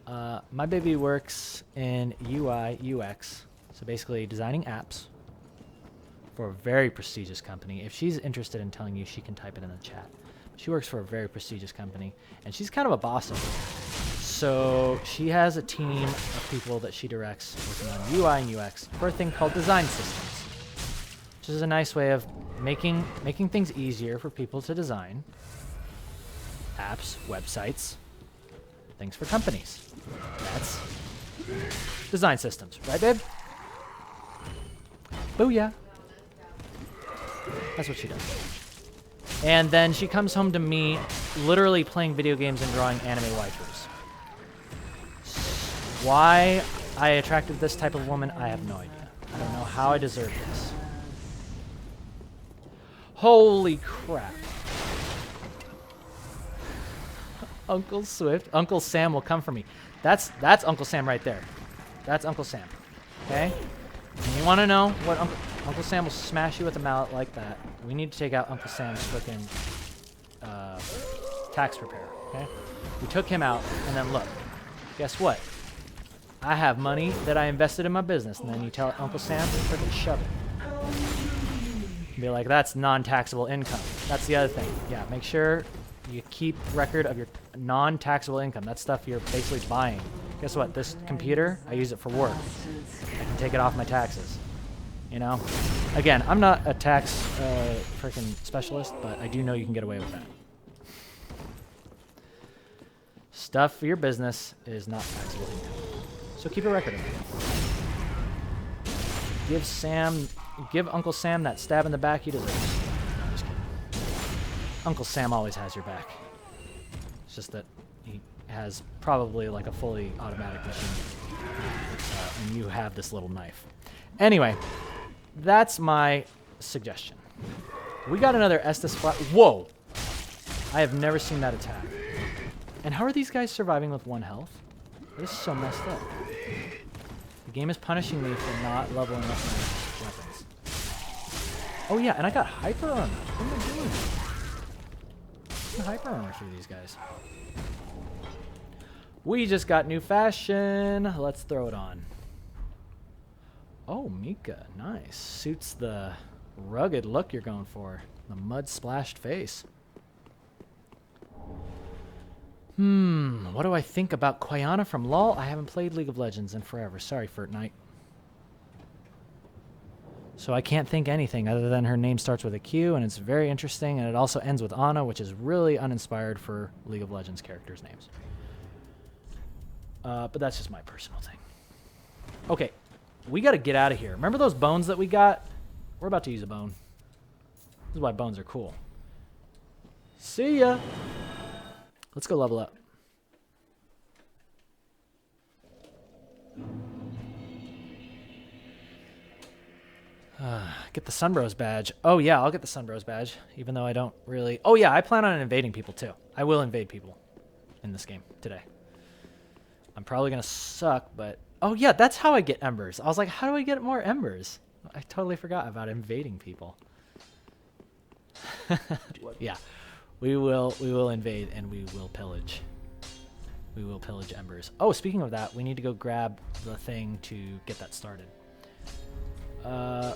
C: Yeah.
A: My baby works in UI, UX. So basically designing apps for a very prestigious company. If she's interested in telling you, she can type it in the chat. She works for a very prestigious company, and she's kind of a boss of it. So she has a team of people that she directs working on UI and UX for a thing called design systems, which is a nice way of making things easier for people to design apps, websites, things for companies. That's design systems, right, babe? Booyah. That's what she does. And then she comes home to me literally playing video games and drawing anime waifus. Why I attracted this type of woman, I have no idea. I don't know how I deserve this. Holy crap. Uncle Swift. Uncle Sam will come for me. That's Uncle Sam right there. That's Uncle Sam. Okay? And you want to know what Uncle Sam will smash you with a mallet like that. We need to take out Uncle Sam's frickin' tax preparer. Okay? We took him out, and then look. Guess what? I have money that I invested in my business, and then you tell Uncle Sam to frickin' shove it. Be like, that's non-taxable income. That's the other thing. Yeah, make sure you keep record of your non-taxable income. That's stuff you're basically buying. Guess what? This computer, I use it for work. I can take it off my taxes. You know? Again, I'm not a tax freaking specialist, but I do know you can get away with that. Stuff for your business is not taxable income. So keep a record of it. Give Uncle Sam that stab in the back he deserves. No, I'm just kidding. Uncle Sam always has your back. It's just that he has probably like a fully automatic machine. And you have this little knife. Anyway, that's my suggestion. We got another Estes flat. Whoa! I have never seen that attack. And how are these guys surviving with 1 health? This is so messed up. The game is punishing me for not leveling up my weapons. Oh yeah, and I got hyper armor. What am I doing? Hyper armor through these guys. We just got new fashion. Let's throw it on. Oh, Mika, nice. Suits the rugged look you're going for. The mud splashed face. What do I think about Quayana from LoL? I haven't played League of Legends in forever. Sorry, Fortnite. So I can't think anything other than her name starts with a Q, and it's very interesting, and it also ends with Ana, which is really uninspired for League of Legends characters' names. But that's just my personal thing. Okay, we got to get out of here. Remember those bones that we got? We're about to use a bone. This is why bones are cool. See ya! Let's go level up. Get the Sunbros badge. Oh yeah, I'll get the Sunbros badge, even though I don't really... Oh yeah, I plan on invading people too. I will invade people in this game today. I'm probably going to suck, but... Oh yeah, that's how I get embers. I was like, how do I get more embers? I totally forgot about invading people. Yeah. We will invade and we will pillage. We will pillage embers. Oh, speaking of that, we need to go grab the thing to get that started.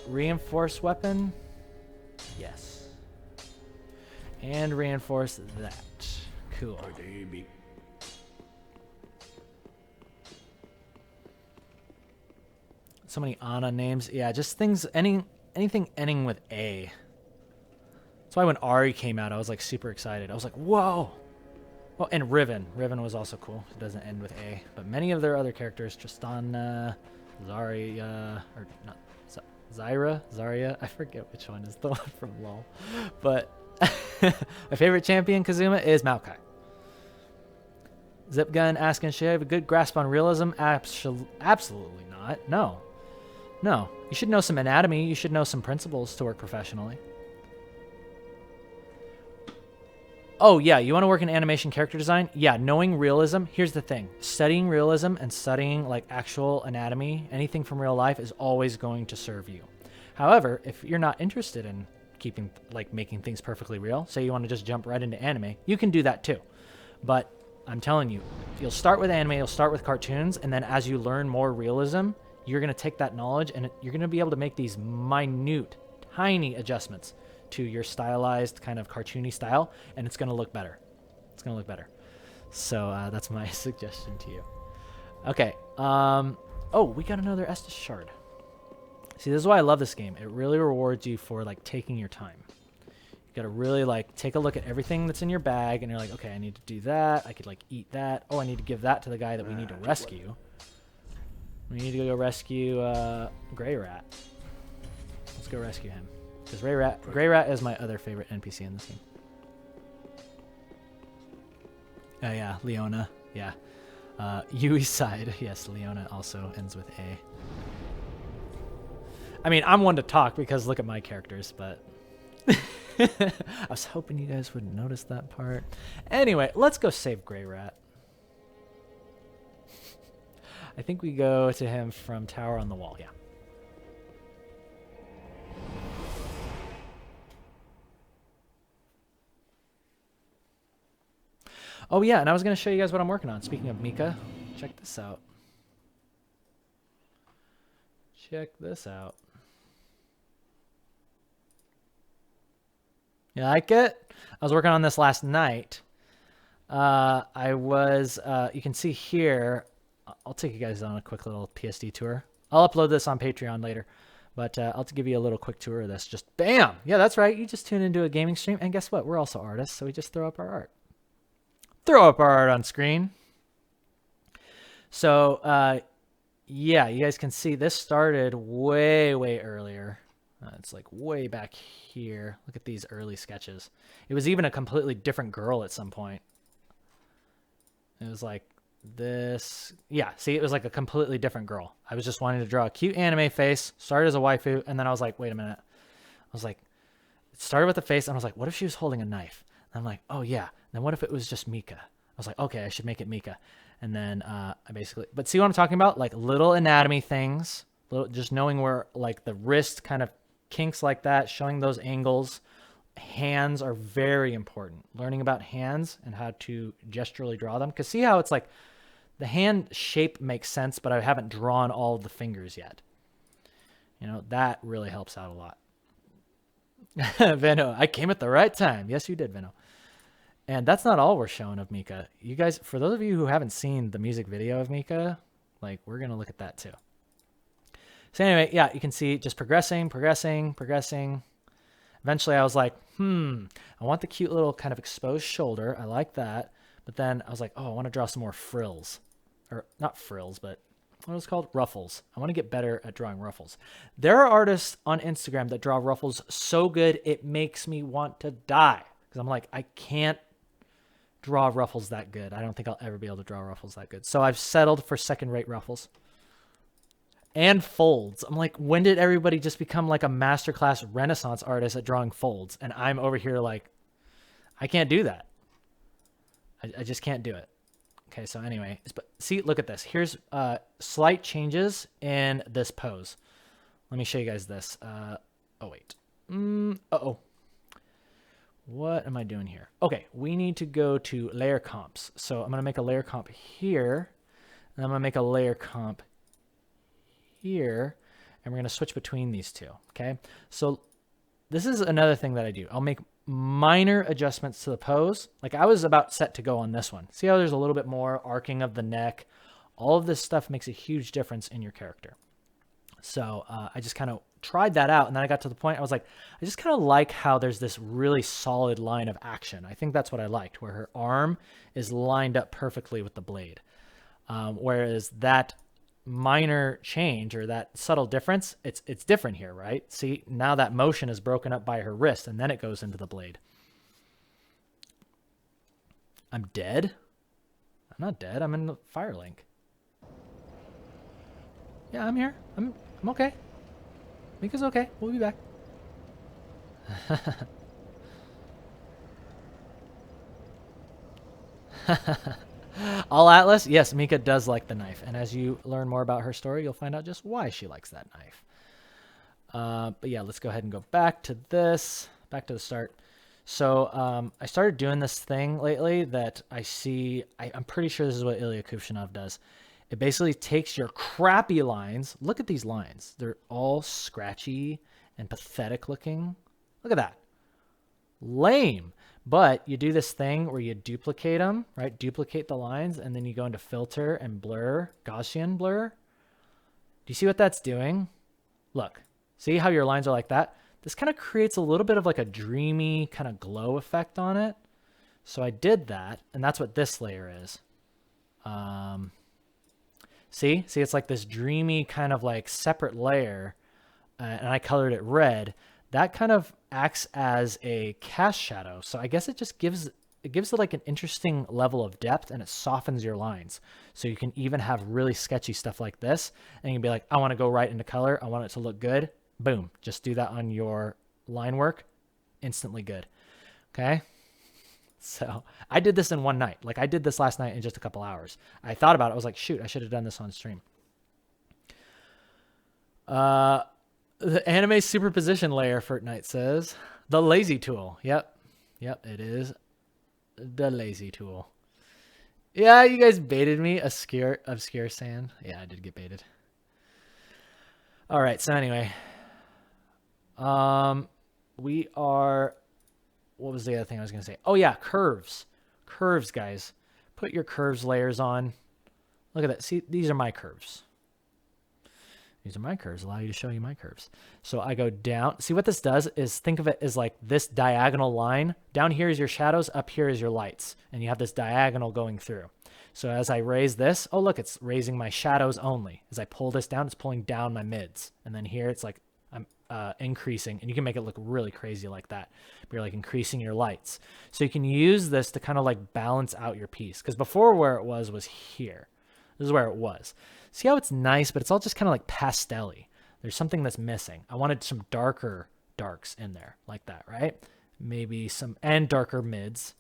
A: Reinforce weapon. Yes. And reinforce that. Cool. So many Ana names. Yeah, just things anything ending with A. That's why when Ari came out, I was like super excited. I was like, whoa! Well, and Riven. Riven was also cool. It doesn't end with A. But many of their other characters, Tristana, Zarya, or not, Zarya. I forget which one is the one from LoL. But my favorite champion, Kazuma, is Maokai. Zipgun asking, should I have a good grasp on realism? Absolutely not. No. No. You should know some anatomy. You should know some principles to work professionally. Oh, yeah, you want to work in animation character design? Yeah, knowing realism. Here's the thing. Studying realism and studying like actual anatomy, anything from real life is always going to serve you. However, if you're not interested in making things perfectly real, say you want to just jump right into anime, you can do that too. But I'm telling you, you'll start with anime, you'll start with cartoons, and then as you learn more realism, you're going to take that knowledge and you're going to be able to make these minute, tiny adjustments to your stylized kind of cartoony style, and it's going to look better. It's going to look better. So that's my suggestion to you. Okay. Oh, we got another Estus shard. See, this is why I love this game. It really rewards you for like taking your time. You gotta really like take a look at everything that's in your bag, and you're like, okay, I need to do that. I could like eat that. Oh, I need to give that to the guy that we need to rescue. We need to go rescue Grey Rat. Let's go rescue him. Because Grey Rat is my other favorite NPC in this game. Oh yeah, Leona. Yeah. Yui's side. Yes, Leona also ends with A. I mean, I'm one to talk because look at my characters, but I was hoping you guys would notice that part. Anyway, let's go save Grey Rat. I think we go to him from Tower on the Wall, yeah. Oh yeah, and I was going to show you guys what I'm working on. Speaking of Mika, check this out. Check this out. You like it? I was working on this last night. I was, you can see here, I'll take you guys on a quick little PSD tour. I'll upload this on Patreon later, but I'll give you a little quick tour of this. Just bam! Yeah, that's right. You just tune into a gaming stream, and guess what? We're also artists, so we just throw up our art. Throw up our art on screen. So, yeah, you guys can see this started way, way earlier. It's like way back here. Look at these early sketches. It was even a completely different girl at some point. It was like this. Yeah, see, it was like a completely different girl. I was just wanting to draw a cute anime face, started as a waifu, and then I was like, wait a minute. I was like, it started with a face, and I was like, what if she was holding a knife? And I'm like, oh yeah. Then what if it was just Mika? I was like, okay, I should make it Mika. And then I basically, but see what I'm talking about? Like little anatomy things, just knowing where like the wrist kind of kinks like that, showing those angles. Hands are very important. Learning about hands and how to gesturally draw them. Because see how it's like the hand shape makes sense, but I haven't drawn all of the fingers yet. You know, that really helps out a lot. Veno, I came at the right time. Yes, you did, Veno. And that's not all we're showing of Mika. You guys, for those of you who haven't seen the music video of Mika, like we're going to look at that too. So anyway, yeah, you can see just progressing. Eventually I was like, I want the cute little kind of exposed shoulder. I like that. But then I was like, oh, I want to draw some more frills. Or not frills, but what was it called? Ruffles. I want to get better at drawing ruffles. There are artists on Instagram that draw ruffles so good it makes me want to die. Because I'm like, I can't draw ruffles that good. I don't think I'll ever be able to draw ruffles that good. So I've settled for second-rate ruffles. And folds. I'm like, when did everybody just become like a masterclass Renaissance artist at drawing folds? And I'm over here like, I can't do that. I just can't do it. Okay, so anyway, but see, look at this. Here's slight changes in this pose. Let me show you guys this. Oh, wait. Uh-oh. What am I doing here? Okay, we need to go to layer comps. So I'm going to make a layer comp here. And I'm going to make a layer comp here. And we're going to switch between these two. Okay, so this is another thing that I do. I'll make minor adjustments to the pose. Like I was about set to go on this one. See how there's a little bit more arcing of the neck? All of this stuff makes a huge difference in your character. So I just kind of tried that out. And then I got to the point I was like, I just kind of like how there's this really solid line of action. I think that's what I liked, where her arm is lined up perfectly with the blade. Whereas that minor change or that subtle difference, it's different here, right? See, now that motion is broken up by her wrist and then it goes into the blade. I'm dead? I'm not dead. I'm in the Firelink. Yeah, I'm here. I'm okay. Mika's okay. We'll be back. All Atlas? Yes, Mika does like the knife. And as you learn more about her story, you'll find out just why she likes that knife. But yeah, let's go ahead and go back to this. Back to the start. So I started doing this thing lately that I see. I'm pretty sure this is what Ilya Kuvshinov does. It basically takes your crappy lines. Look at these lines. They're all scratchy and pathetic looking. Look at that. Lame. But you do this thing where you duplicate them, right? Duplicate the lines, and then you go into filter and blur, Gaussian blur. Do you see what that's doing? Look, see how your lines are like that? This kind of creates a little bit of like a dreamy kind of glow effect on it. So I did that, and that's what this layer is. See, it's like this dreamy kind of like separate layer, and I colored it red. That kind of acts as a cast shadow. So I guess it just gives it like an interesting level of depth, and it softens your lines. So you can even have really sketchy stuff like this, and you can be like, I want to go right into color. I want it to look good. Boom. Just do that on your line work. Instantly good. Okay. So I did this in one night. Like I did this last night in just a couple hours. I thought about it. I was like, shoot, I should have done this on stream. The anime superposition layer, Fortnite says. The lazy tool. Yep, it is the lazy tool. Yeah, you guys baited me. Obscure sand. Yeah, I did get baited. All right, so anyway. We are... What was the other thing I was going to say? Oh, yeah, curves. Curves, guys. Put your curves layers on. Look at that. See, these are my curves. These are my curves. Allow you to show you my curves. So I go down. See, what this does is think of it as like this diagonal line. Down here is your shadows. Up here is your lights. And you have this diagonal going through. So as I raise this, oh, look, it's raising my shadows only. As I pull this down, it's pulling down my mids. And then here, it's like I'm increasing. And you can make it look really crazy like that. You're like increasing your lights. So you can use this to kind of like balance out your piece. Because before where it was here. This is where it was. See how it's nice, but it's all just kind of like pastel-y. There's something that's missing. I wanted some darker darks in there like that, right? Maybe some, and darker mids.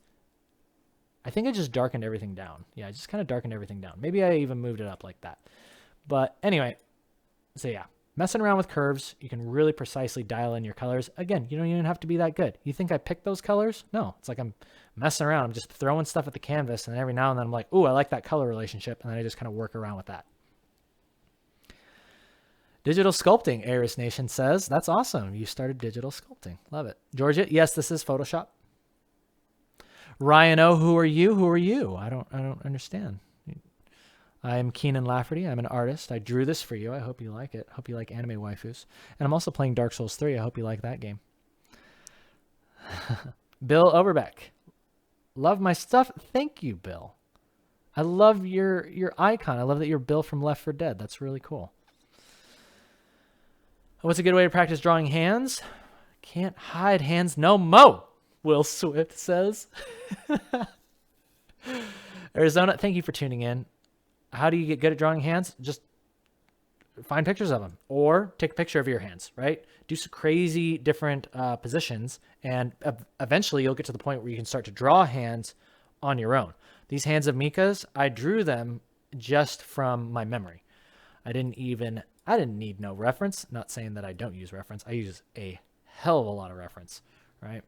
A: I think I just darkened everything down. Yeah, I just kind of darkened everything down. Maybe I even moved it up like that. But anyway, so yeah. Messing around with curves, you can really precisely dial in your colors. Again, you don't even have to be that good. You think I picked those colors? No, it's like I'm messing around. I'm just throwing stuff at the canvas, and every now and then I'm like, ooh, I like that color relationship, and then I just kind of work around with that. Digital sculpting, Aris Nation says. That's awesome. You started digital sculpting. Love it. Georgia, yes, this is Photoshop. Ryan O, who are you? Who are you? I don't understand. I'm Keenan Lafferty. I'm an artist. I drew this for you. I hope you like it. Hope you like anime waifus. And I'm also playing Dark Souls 3. I hope you like that game. Bill Overbeck. Love my stuff. Thank you, Bill. I love your icon. I love that you're Bill from Left 4 Dead. That's really cool. What's a good way to practice drawing hands? Can't hide hands no mo, Will Swift says. Arizona, thank you for tuning in. How do you get good at drawing hands? Just find pictures of them or take a picture of your hands, right? Do some crazy different positions, and eventually you'll get to the point where you can start to draw hands on your own. These hands of Mika's, I drew them just from my memory. I didn't need no reference. Not saying that I don't use reference. I use a hell of a lot of reference, right?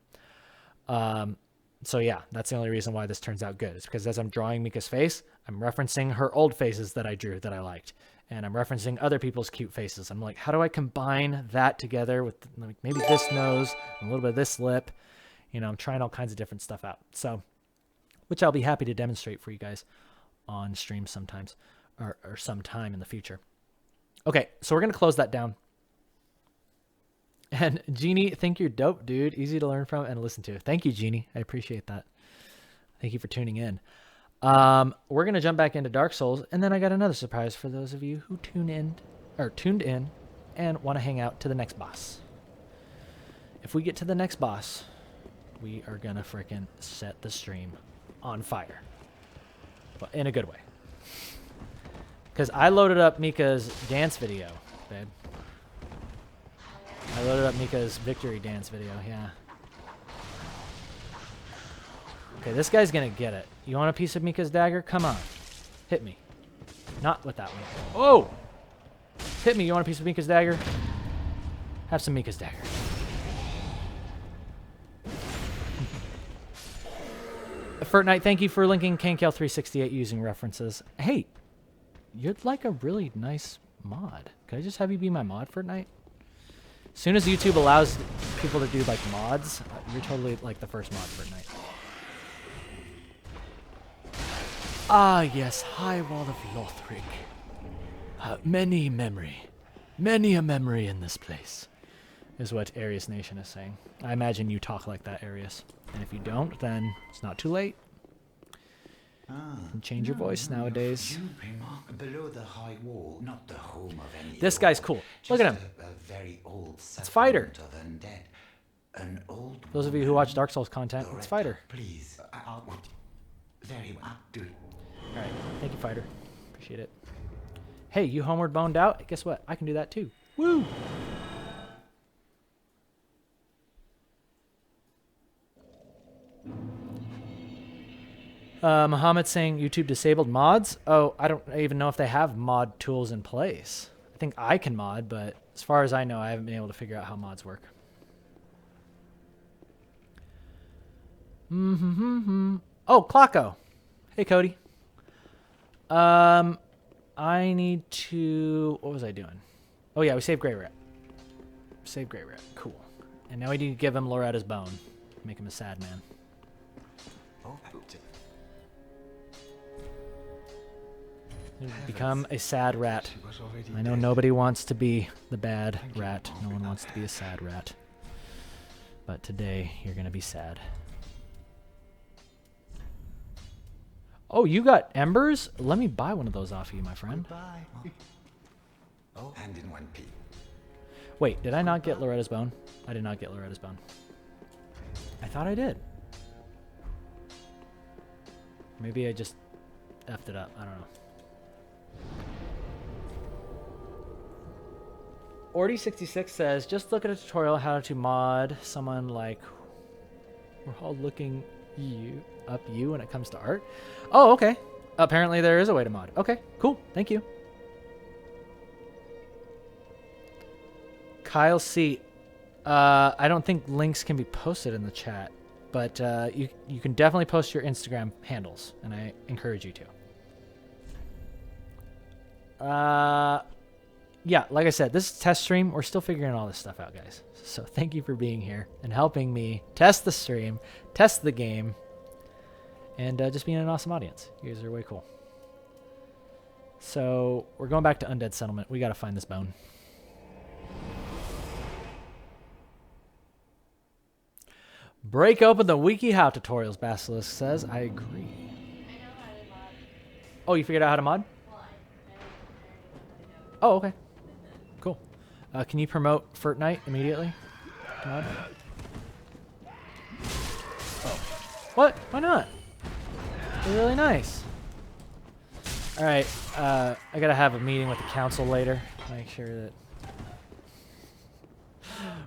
A: So yeah, that's the only reason why this turns out good. It's because as I'm drawing Mika's face, I'm referencing her old faces that I drew that I liked. And I'm referencing other people's cute faces. I'm like, how do I combine that together with like maybe this nose, and a little bit of this lip? You know, I'm trying all kinds of different stuff out. So, which I'll be happy to demonstrate for you guys on stream sometimes or sometime in the future. Okay, so we're going to close that down. And Jeannie, think you're dope, dude. Easy to learn from and listen to. Thank you, Jeannie. I appreciate that. Thank you for tuning in. We're going to jump back into Dark Souls, and then I got another surprise for those of you who tuned in and want to hang out to the next boss. If we get to the next boss, we are going to frickin' set the stream on fire. But in a good way. Because I loaded up Mika's dance video, babe. I loaded up Mika's victory dance video, yeah. Okay, this guy's gonna get it. You want a piece of Mika's dagger? Come on. Hit me. Not with that one. Oh! Hit me. You want a piece of Mika's dagger? Have some Mika's dagger. Fortnite, thank you for linking Kankel368 using references. Hey, you'd like a really nice mod. Could I just have you be my mod, Fortnite? As soon as YouTube allows people to do like mods, you're totally like the first mod, Fortnite. Ah, yes, High Wall of Lothric. Many a memory in this place, is what Arius Nation is saying. I imagine you talk like that, Arius. And if you don't, then it's not too late. You can change your voice nowadays.
G: Below the high wall, not the home of any.
A: This guy's cool. Look at him.
G: A very old
A: It's Fighter.
G: settlement of undead. An old.
A: Those of you who watch Dark Souls content, it's Fighter.
G: Please, I would. Very well. Do it.
A: All right, thank you, Fighter. Appreciate it. Hey, you homeward boned out? Guess what? I can do that too. Woo! Muhammad saying YouTube disabled mods. Oh, I don't even know if they have mod tools in place. I think I can mod, but as far as I know, I haven't been able to figure out how mods work. Oh, Clocko. Hey, Cody. I need to... What was I doing? Oh, yeah, we saved Grey Rat. Save Grey Rat. Cool. And now we need to give him Loretta's bone. Make him a sad man. Become a sad rat. I know nobody wants to be the bad rat. No one wants to be a sad rat. But today, you're going to be sad. Oh, you got embers? Let me buy one of those off you, my friend.
G: Oh, and in one piece.
A: Wait, did I not get Loretta's bone? I did not get Loretta's bone. I thought I did. Maybe I just effed it up. I don't know. Orty66 says, just look at a tutorial how to mod someone like... We're all looking up you when it comes to art. Oh, okay. Apparently there is a way to mod. Okay, cool. Thank you. Kyle C. I don't think links can be posted in the chat, but you can definitely post your Instagram handles, and I encourage you to. Yeah, like I said, this is a test stream. We're still figuring all this stuff out, guys. So thank you for being here and helping me test the stream, test the game, and just being an awesome audience. You guys are way cool. So we're going back to Undead Settlement. We got to find this bone. Break open the WikiHow tutorials, Basilisk says. I agree.
C: I know how to mod.
A: Oh, you figured out how to mod?
C: Well, I
A: Oh, okay. Cool. Can you promote Fortnite immediately? Mod? Oh. What? Why not? They're really nice. Alright, I gotta have a meeting with the council later. Make sure that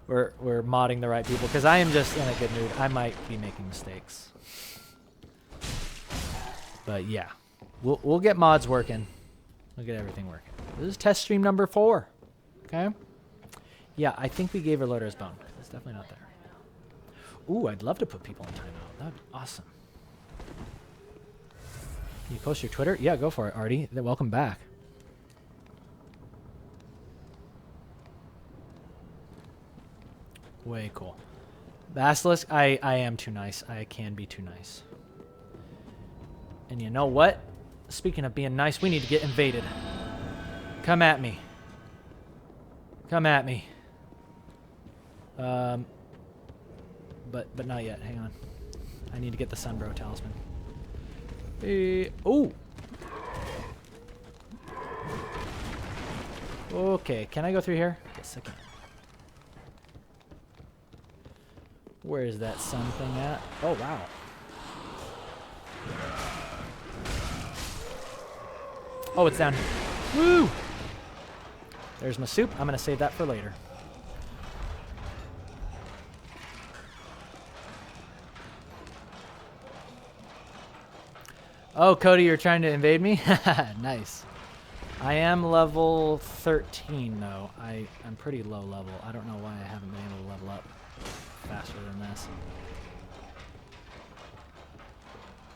A: we're modding the right people, because I am just in a good mood. I might be making mistakes. But yeah. We'll get mods working. We'll get everything working. This is test stream number 4. Okay? Yeah, I think we gave her Loretta's bone. It's definitely not there. Ooh, I'd love to put people in timeout. That'd be awesome. Can you post your Twitter? Yeah, go for it, Artie. Welcome back. Way cool. Basilisk, I am too nice. I can be too nice. And you know what? Speaking of being nice, we need to get invaded. Come at me. Come at me. But not yet. Hang on. I need to get the Sunbro talisman. Ooh. Okay, can I go through here? Yes, I can. Where is that sun thing at? Oh, wow. Oh, it's down here. Woo! There's my soup. I'm going to save that for later. Oh, Cody, you're trying to invade me? Nice. I am level 13, though. I'm pretty low level. I don't know why I haven't been able to level up faster than this.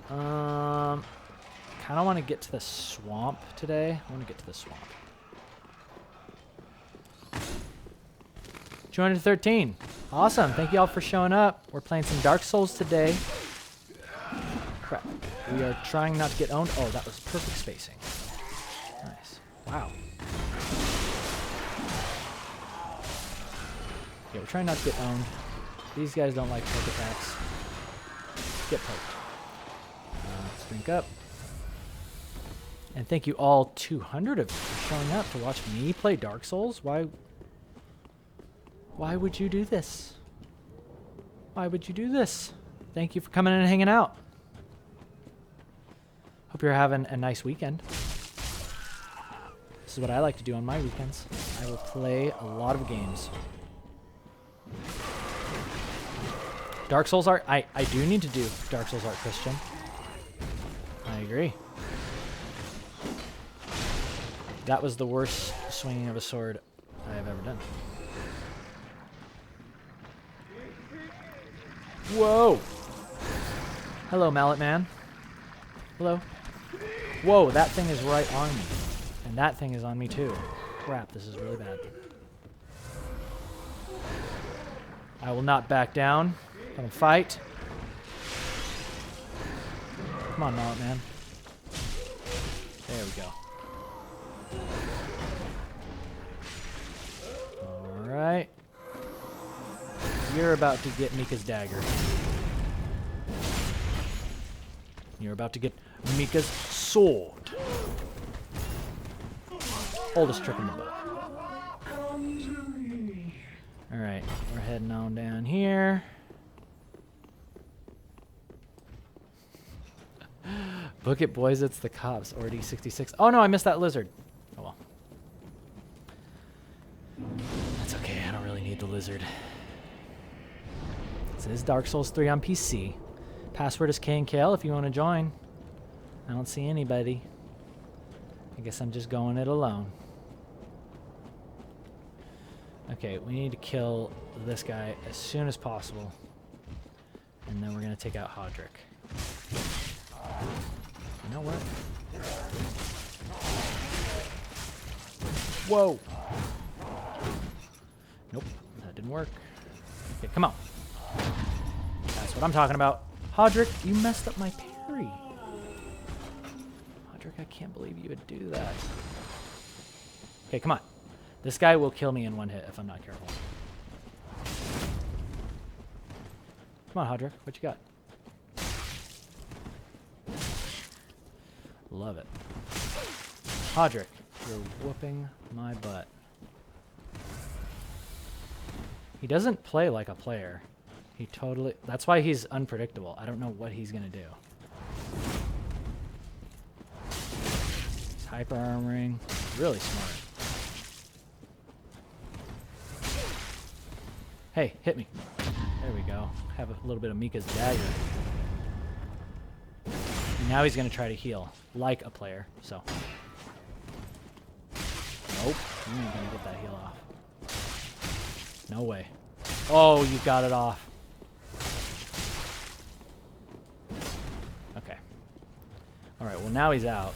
A: Kind of want to get to the swamp today. I want to get to the swamp. 213. Awesome. Thank you all for showing up. We're playing some Dark Souls today. Crap. We are trying not to get owned. Oh, that was perfect spacing. Nice. Wow. Yeah, we're trying not to get owned. These guys don't like poke attacks. Get poked. Let's drink up. And thank you all 200 of you for showing up to watch me play Dark Souls. Why would you do this? Why would you do this? Thank you for coming in and hanging out. Hope you're having a nice weekend. This is what I like to do on my weekends. I will play a lot of games. Dark Souls art. I do need to do Dark Souls art, Christian. I agree. That was the worst swinging of a sword I have ever done. Whoa! Hello, Mallet Man. Hello. Whoa, that thing is right on me. And that thing is on me too. Crap, this is really bad. I will not back down. Gonna fight. Come on, Mallet Man. There we go. Alright. You're about to get Mika's dagger. You're about to get Mika's sword. Oldest trick in the book. Alright, we're heading on down here. Book it, boys, it's the cops. Or D66. Oh no, I missed that lizard. Oh well. That's okay, I don't really need the lizard. This is Dark Souls 3 on PC. Password is K and Kale if you want to join. I don't see anybody. I guess I'm just going it alone. Okay, we need to kill this guy as soon as possible. And then we're going to take out Hodrick. You know what? Whoa! Nope, that didn't work. Okay, come on. That's what I'm talking about. Hodrick, you messed up my parry. Hodrick, I can't believe you would do that. Okay, come on. This guy will kill me in one hit if I'm not careful. Come on, Hodrick. What you got? Love it. Hodrick, you're whooping my butt. He doesn't play like a player. He totally... That's why he's unpredictable. I don't know what he's going to do. He's hyper armoring. Really smart. Hey, hit me. There we go. Have a little bit of Mika's dagger. And now he's going to try to heal like a player, so... Nope. You ain't going to get that heal off. No way. Oh, you got it off. Okay. Alright, well now he's out.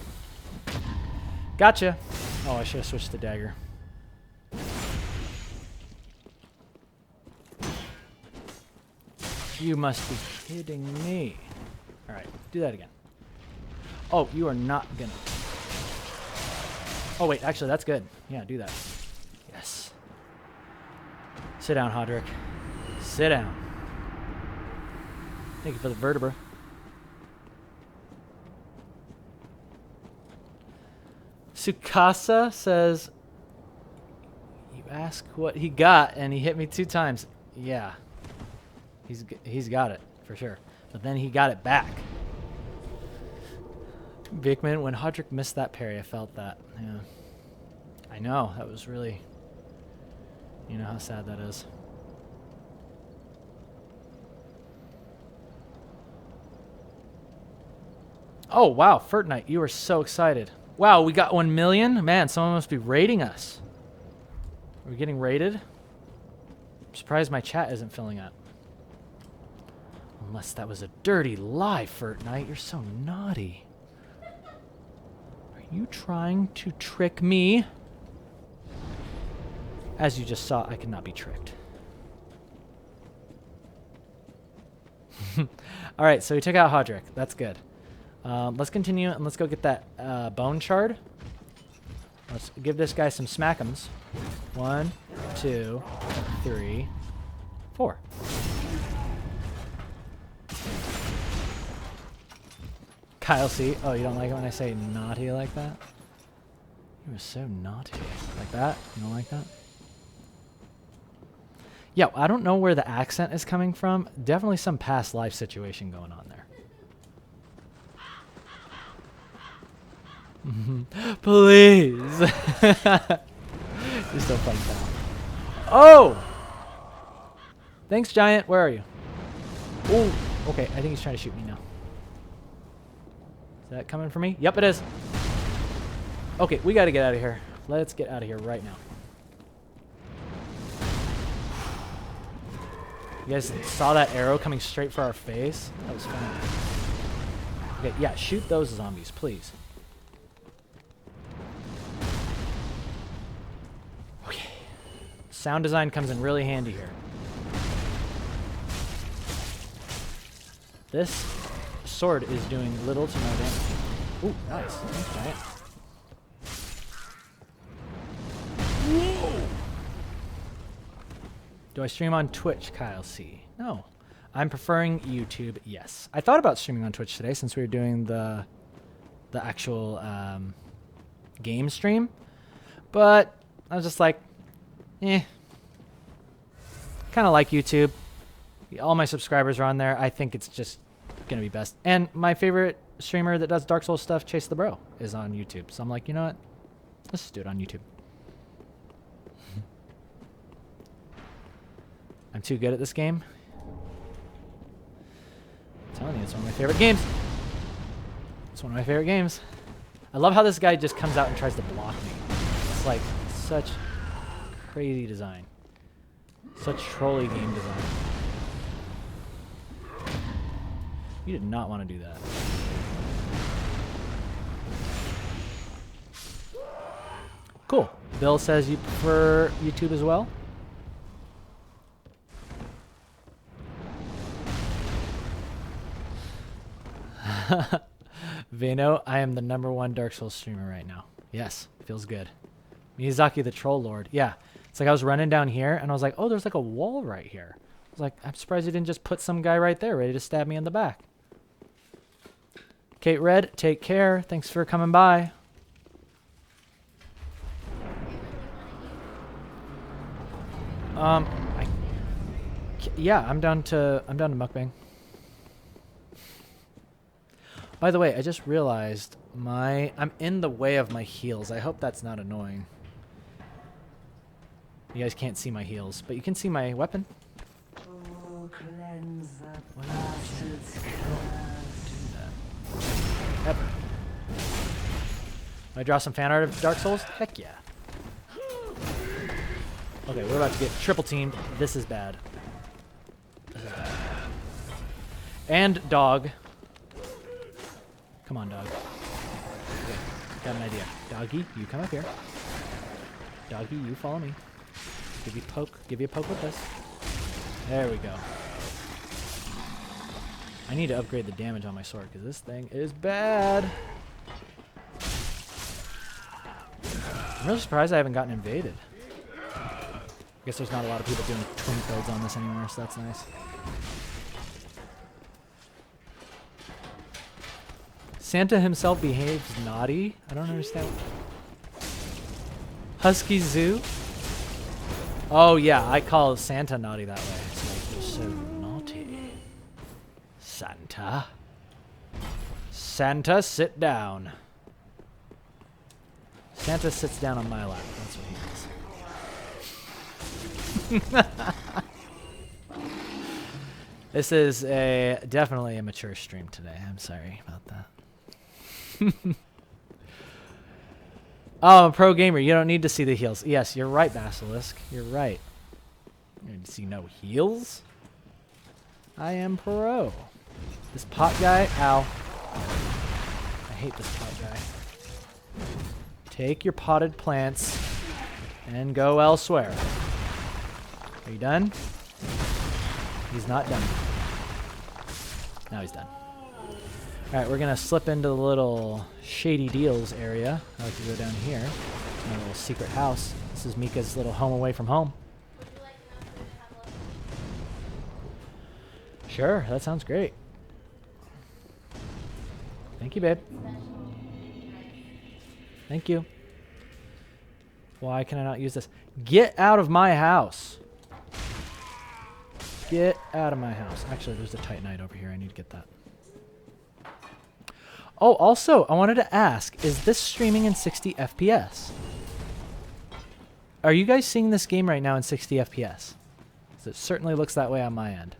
A: Gotcha! Oh, I should have switched to dagger. You must be kidding me. Alright, do that again. Oh, you are not gonna... Oh wait, actually that's good. Yeah, do that. Yes. Sit down, Hodrick. Sit down. Thank you for the vertebra. Sukasa says, you ask what he got and he hit me 2 times. Yeah. He's got it, for sure. But then he got it back. Vickman, when Hodrick missed that parry, I felt that. Yeah. I know, that was really... You know how sad that is. Oh, wow, Fortnite, you were so excited. Wow, we got 1 million? Man, someone must be raiding us. Are we getting raided? I'm surprised my chat isn't filling up. Unless that was a dirty lie, Fortnite. You're so naughty. Are you trying to trick me? As you just saw, I cannot be tricked. Alright, so we took out Hodrick. That's good. Let's continue and let's go get that bone shard. Let's give this guy some smack'ems. 1, 2, 3, 4. Kyle C. Oh, you don't like it when I say naughty like that? You were so naughty. Like that? You don't like that? Yeah, I don't know where the accent is coming from. Definitely some past life situation going on there. Please. Just don't fight that. Oh! Thanks, Giant. Where are you? Oh, okay. I think he's trying to shoot me now. Is that coming for me? Yep, it is. Okay, we got to get out of here. Let's get out of here right now. You guys saw that arrow coming straight for our face? That was fun. Okay, yeah, shoot those zombies, please. Okay. Sound design comes in really handy here. This sword is doing little to no damage. Ooh, nice. Thanks, Giant. Whoa! Do I stream on Twitch, Kyle C? No. I'm preferring YouTube, yes. I thought about streaming on Twitch today since we were doing the actual game stream. But I was just like, eh. Kind of like YouTube. All my subscribers are on there. I think it's just going to be best. And my favorite streamer that does Dark Souls stuff, Chase the Bro, is on YouTube. So I'm like, you know what? Let's just do it on YouTube. I'm too good at this game. I'm telling you, it's one of my favorite games. It's one of my favorite games. I love how this guy just comes out and tries to block me. It's like such crazy design. Such trolly game design. You did not want to do that. Cool. Bill says you prefer YouTube as well. Vano, I am the #1 Dark Souls streamer right now. Yes, feels good. Miyazaki the Troll Lord. Yeah, it's like I was running down here and I was like, oh, there's like a wall right here. I was like, I'm surprised you didn't just put some guy right there ready to stab me in the back. Kate Red, take care. Thanks for coming by. Yeah, I'm down to mukbang. By the way, I just realized I'm in the way of my heels. I hope that's not annoying. You guys can't see my heels, but you can see my weapon.
B: Oh, cleanse that
A: Why
B: bastard's
A: don't
B: curse.
A: do that? Ever. I draw some fan art of Dark Souls? Heck yeah. Okay, we're about to get triple teamed. This is bad. This is bad. And dog. Come on, dog. Okay, got an idea. Doggy, you come up here. Doggy, you follow me. Give you a poke with this. There we go. I need to upgrade the damage on my sword because this thing is bad. I'm really surprised I haven't gotten invaded. I guess there's not a lot of people doing twin builds on this anymore, so that's nice. Santa himself behaves naughty? I don't understand. Husky Zoo? Oh yeah, I call Santa naughty that way. It's like, you're so naughty. Santa. Santa, sit down. Santa sits down on my lap. That's what he does. This is definitely a mature stream today. I'm sorry about that. Oh, I'm a pro gamer. You don't need to see the heels. Yes, you're right, Basilisk. You're right. You need to see no heels? I am pro. This pot guy, ow. I hate this pot guy. Take your potted plants and go elsewhere. Are you done? He's not done. Now he's done. All right, we're gonna slip into the little shady deals area. I like to go down here. My little secret house. This is Mika's little home away from home.
C: Would you like enough food to have left?
A: Sure, that sounds great. Thank you, babe. Thank you. Why can I not use this? Get out of my house. Get out of my house. Actually, there's a Titanite over here. I need to get that. Oh, also, I wanted to ask, is this streaming in 60 FPS? Are you guys seeing this game right now in 60 FPS? 'Cause it certainly looks that way on my end.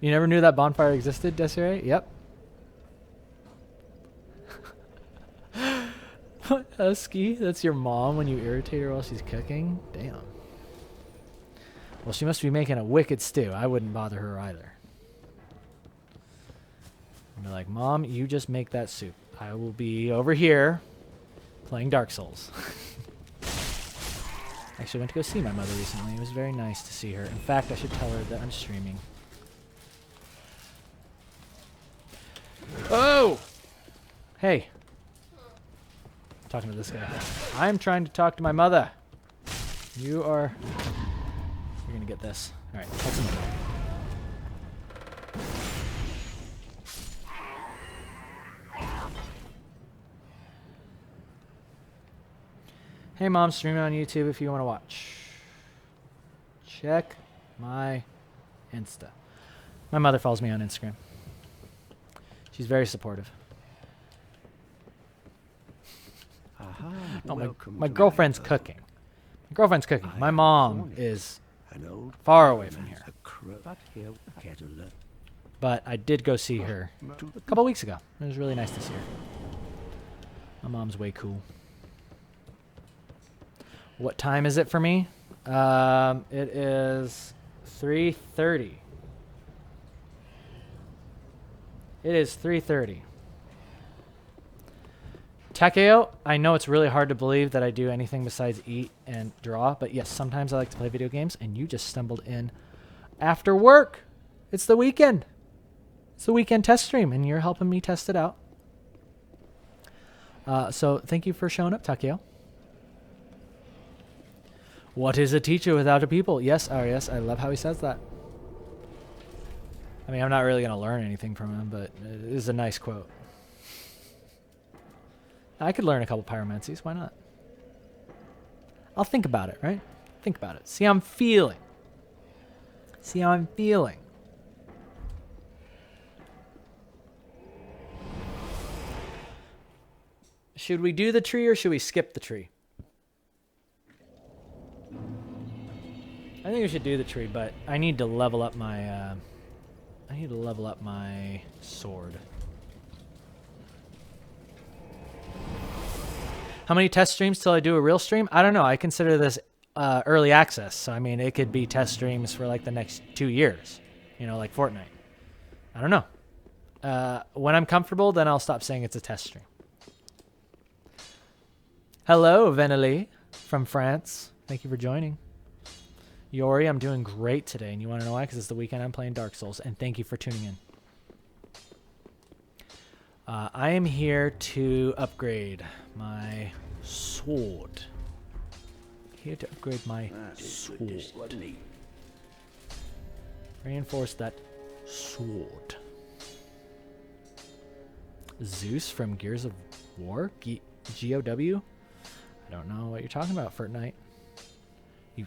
A: You never knew that bonfire existed, Desiree? Yep. Husky, that's your mom when you irritate her while she's cooking? Damn. Well, she must be making a wicked stew. I wouldn't bother her either. I'd be like, Mom, you just make that soup. I will be over here playing Dark Souls. Actually, I went to go see my mother recently. It was very nice to see her. In fact, I should tell her that I'm streaming. Oh! Hey. Talking to this guy. I'm trying to talk to my mother. You're gonna get this. Alright, that's some more. Hey mom, streaming on YouTube if you want to watch. Check my Insta. My mother follows me on Instagram. She's very supportive.
F: Aha,
A: Oh,
F: welcome
A: my
F: to
A: girlfriend's
F: home.
A: cooking. My girlfand's cooking. My
F: am
A: mom
F: Vordt,
A: is
F: an old
A: far away from
F: man's
A: here.
F: a crook, but he'll get a look.
A: But I did go see her a couple weeks ago. It was really nice to see her. My mom's way cool. What time is it for me? It is 3:30. It is 3:30. Takeo, I know it's really hard to believe that I do anything besides eat and draw, but yes, sometimes I like to play video games, and you just stumbled in after work. It's the weekend. It's the weekend test stream, and you're helping me test it out. So thank you for showing up, Takeo. What is a teacher without a people? Yes, Arias, I love how he says that. I mean, I'm not really going to learn anything from him, but it is a nice quote. I could learn a couple pyromancies. Why not? I'll think about it, right? Think about it. See how I'm feeling. See how I'm feeling. Should we do the tree or should we skip the tree? I think we should do the tree, but I need to level up my sword. How many test streams till I do a real stream? I don't know. I consider this early access. So, I mean, it could be test streams for like the next 2 years. You know, like Fortnite. I don't know. When I'm comfortable, then I'll stop saying it's a test stream. Hello, Venelie from France. Thank you for joining. Yori, I'm doing great today. And you want to know why? Because it's the weekend I'm playing Dark Souls. And thank you for tuning in. I am here to upgrade my sword. Here to upgrade my sword. Reinforce that sword. Zeus from Gears of War? GOW? I don't know what you're talking about, Fortnite.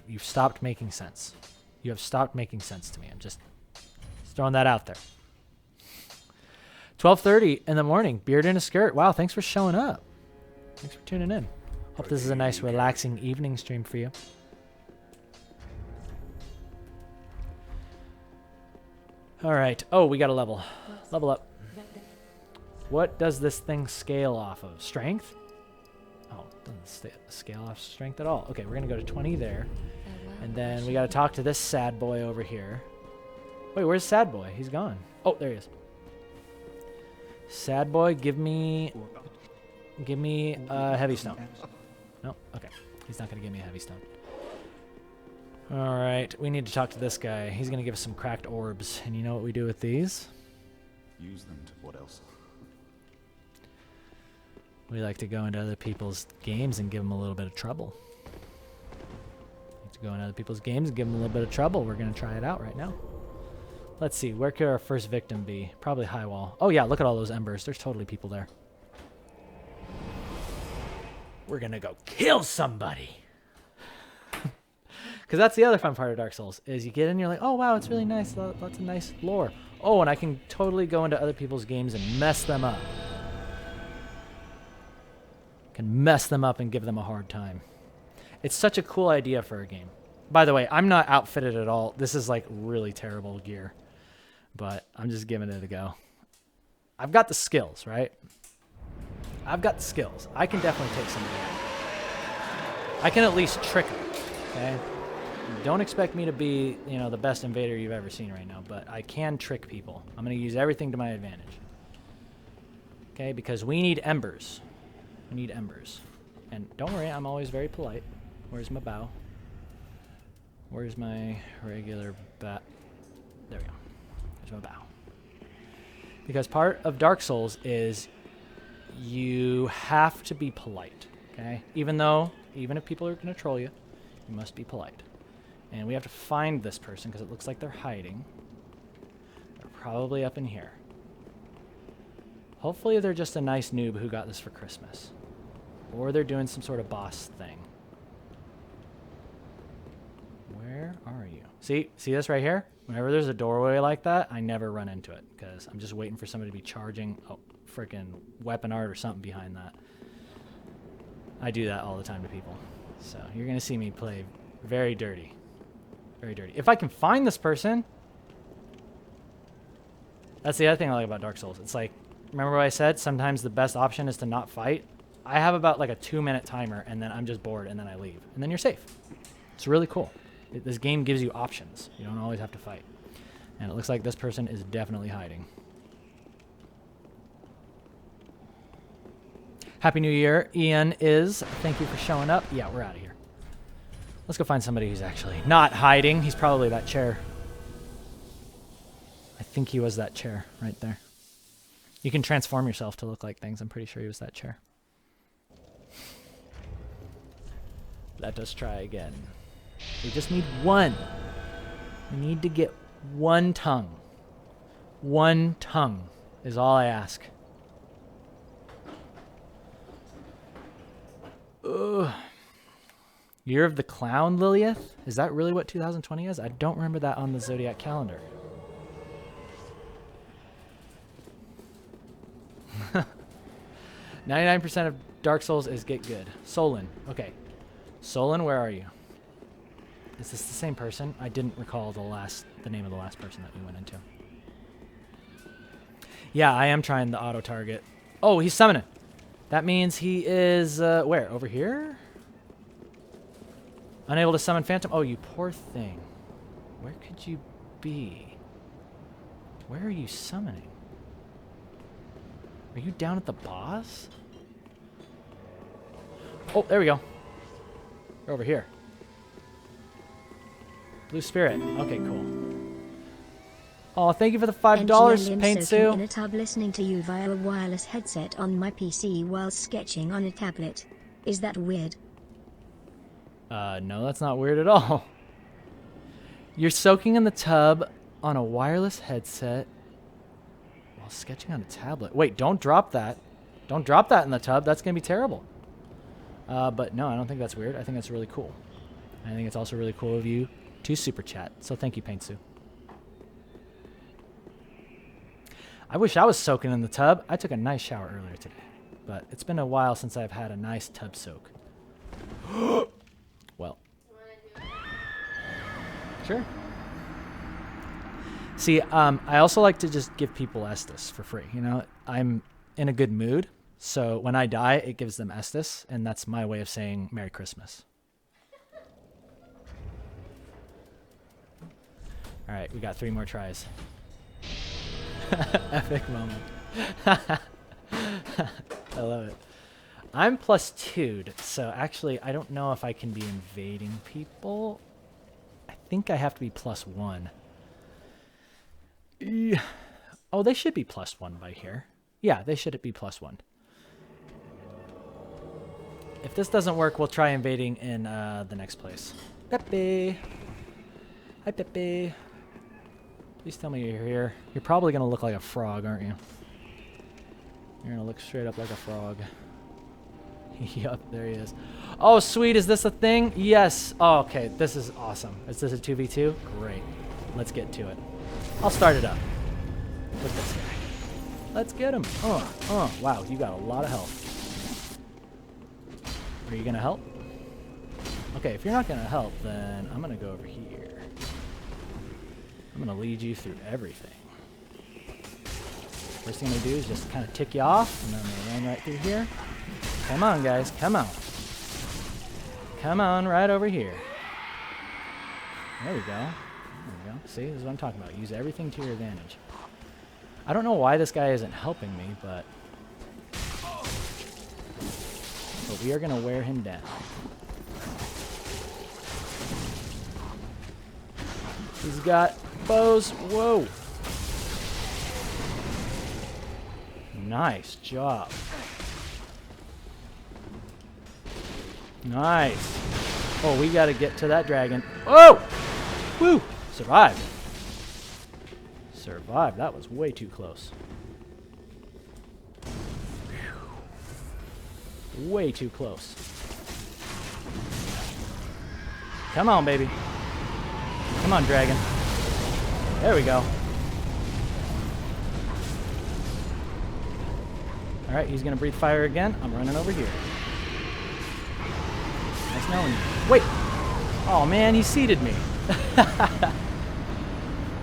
A: You've stopped making sense. You have stopped making sense to me. I'm just throwing that out there. 12:30 in the morning. Beard in a skirt. Wow, thanks for showing up. Thanks for tuning in. Hope this is a nice, relaxing evening stream for you. All right. Oh, we got a level. Level up. What does this thing scale off of? Strength? Oh, it doesn't scale off strength at all. Okay, we're going to go to 20 there. And then we got to talk to this sad boy over here. Wait, where's sad boy? He's gone. Oh, there he is. Sad boy, give me a heavy stone. No? Okay. He's not going to give me a heavy stone. All right. We need to talk to this guy. He's going to give us some cracked orbs. And you know what we do with these?
H: Use them to what else?
A: We like to go into other people's games and give them a little bit of trouble. Like to go into other people's games and give them a little bit of trouble. We're going to try it out right now. Let's see. Where could our first victim be? Probably high wall. Oh, yeah. Look at all those embers. There's totally people there. We're going to go kill somebody. Because that's the other fun part of Dark Souls, is you get in and you're like, oh, wow, it's really nice. Lots of nice lore. Oh, and I can totally go into other people's games and mess them up. Can mess them up and give them a hard time. It's such a cool idea for a game. By the way, I'm not outfitted at all. This is like really terrible gear. But I'm just giving it a go. I've got the skills, right? I've got the skills. I can definitely take somebody out. I can at least trick them, okay? Don't expect me to be, you know, the best invader you've ever seen right now, but I can trick people. I'm going to use everything to my advantage. Okay, because we need embers. We need embers. And don't worry, I'm always very polite. Where's my bow? Where's my regular bat? There we go. There's my bow. Because part of Dark Souls is you have to be polite, okay? Even if people are going to troll you, you must be polite. And we have to find this person because it looks like they're hiding. They're probably up in here. Hopefully they're just a nice noob who got this for Christmas. Or they're doing some sort of boss thing. Where are you? See this right here? Whenever there's a doorway like that, I never run into it because I'm just waiting for somebody to be charging freaking weapon art or something behind that. I do that all the time to people. So you're going to see me play very dirty. Very dirty. If I can find this person, that's the other thing I like about Dark Souls. It's like, remember what I said? Sometimes the best option is to not fight. I have about like a 2-minute timer, and then I'm just bored, and then I leave. And then you're safe. It's really cool. This game gives you options. You don't always have to fight. And it looks like this person is definitely hiding. Happy New Year. Ian is. Thank you for showing up. Yeah, we're out of here. Let's go find somebody who's actually not hiding. He's probably that chair. I think he was that chair right there. You can transform yourself to look like things. I'm pretty sure he was that chair. Let us try again. We just need one. We need to get one tongue. One tongue is all I ask. Ugh. Year of the Clown, Lilith? Is that really what 2020 is? I don't remember that on the Zodiac calendar. 99% of Dark Souls is get good. Solon. Okay. Solon, where are you? Is this the same person? I didn't recall the name of the last person that we went into. Yeah, I am trying the auto target. Oh, he's summoning. That means he is, where? Over here? Unable to summon Phantom? Oh, you poor thing. Where could you be? Where are you summoning? Are you down at the boss? Oh, there we go. You're over here. Blue Spirit. Okay, cool. Oh, thank you for the $5, Paint Sue.
D: In a tub listening to you via a wireless headset on my PC while sketching on a tablet. Is that weird?
A: No, that's not weird at all. You're soaking in the tub on a wireless headset while sketching on a tablet. Wait, don't drop that. Don't drop that in the tub. That's going to be terrible. But no, I don't think that's weird. I think that's really cool. I think it's also really cool of you to super chat. So thank you, Paint Sue. I wish I was soaking in the tub. I took a nice shower earlier today. But it's been a while since I've had a nice tub soak. Well. Sure. See, I also like to just give people Estus for free. You know, I'm in a good mood. So when I die, it gives them Estus. And that's my way of saying Merry Christmas. All right, we got 3 more tries. Epic moment. I love it. I'm +2'd, so actually I don't know if I can be invading people. I think I have to be +1. Oh, they should be +1 by here. Yeah, they should be +1. If this doesn't work, we'll try invading in the next place. Pepe. Hi, Pepe. Please tell me you're here. You're probably going to look like a frog, aren't you? You're going to look straight up like a frog. Yup, there he is. Oh, sweet. Is this a thing? Yes. Oh, okay. This is awesome. Is this a 2v2? Great. Let's get to it. I'll start it up with this guy. Let's get him. Wow, you got a lot of health. Are you going to help? Okay, if you're not going to help, then I'm going to go over here. I'm going to lead you through everything. First thing I'm going to do is just kind of tick you off, and then I'm going to run right through here. Come on, guys. Come on. Come on, right over here. There we go. There we go. See, this is what I'm talking about. Use everything to your advantage. I don't know why this guy isn't helping me, but we are going to wear him down. He's got bows. Whoa. Nice job. Nice. Oh, we got to get to that dragon. Oh! Woo! Survived. Survived. That was way too close. Whew. Way too close. Come on, baby. Come on, dragon. There we go. Alright, he's going to breathe fire again. I'm running over here. Nice knowing you. Wait! Oh, man, he seeded me.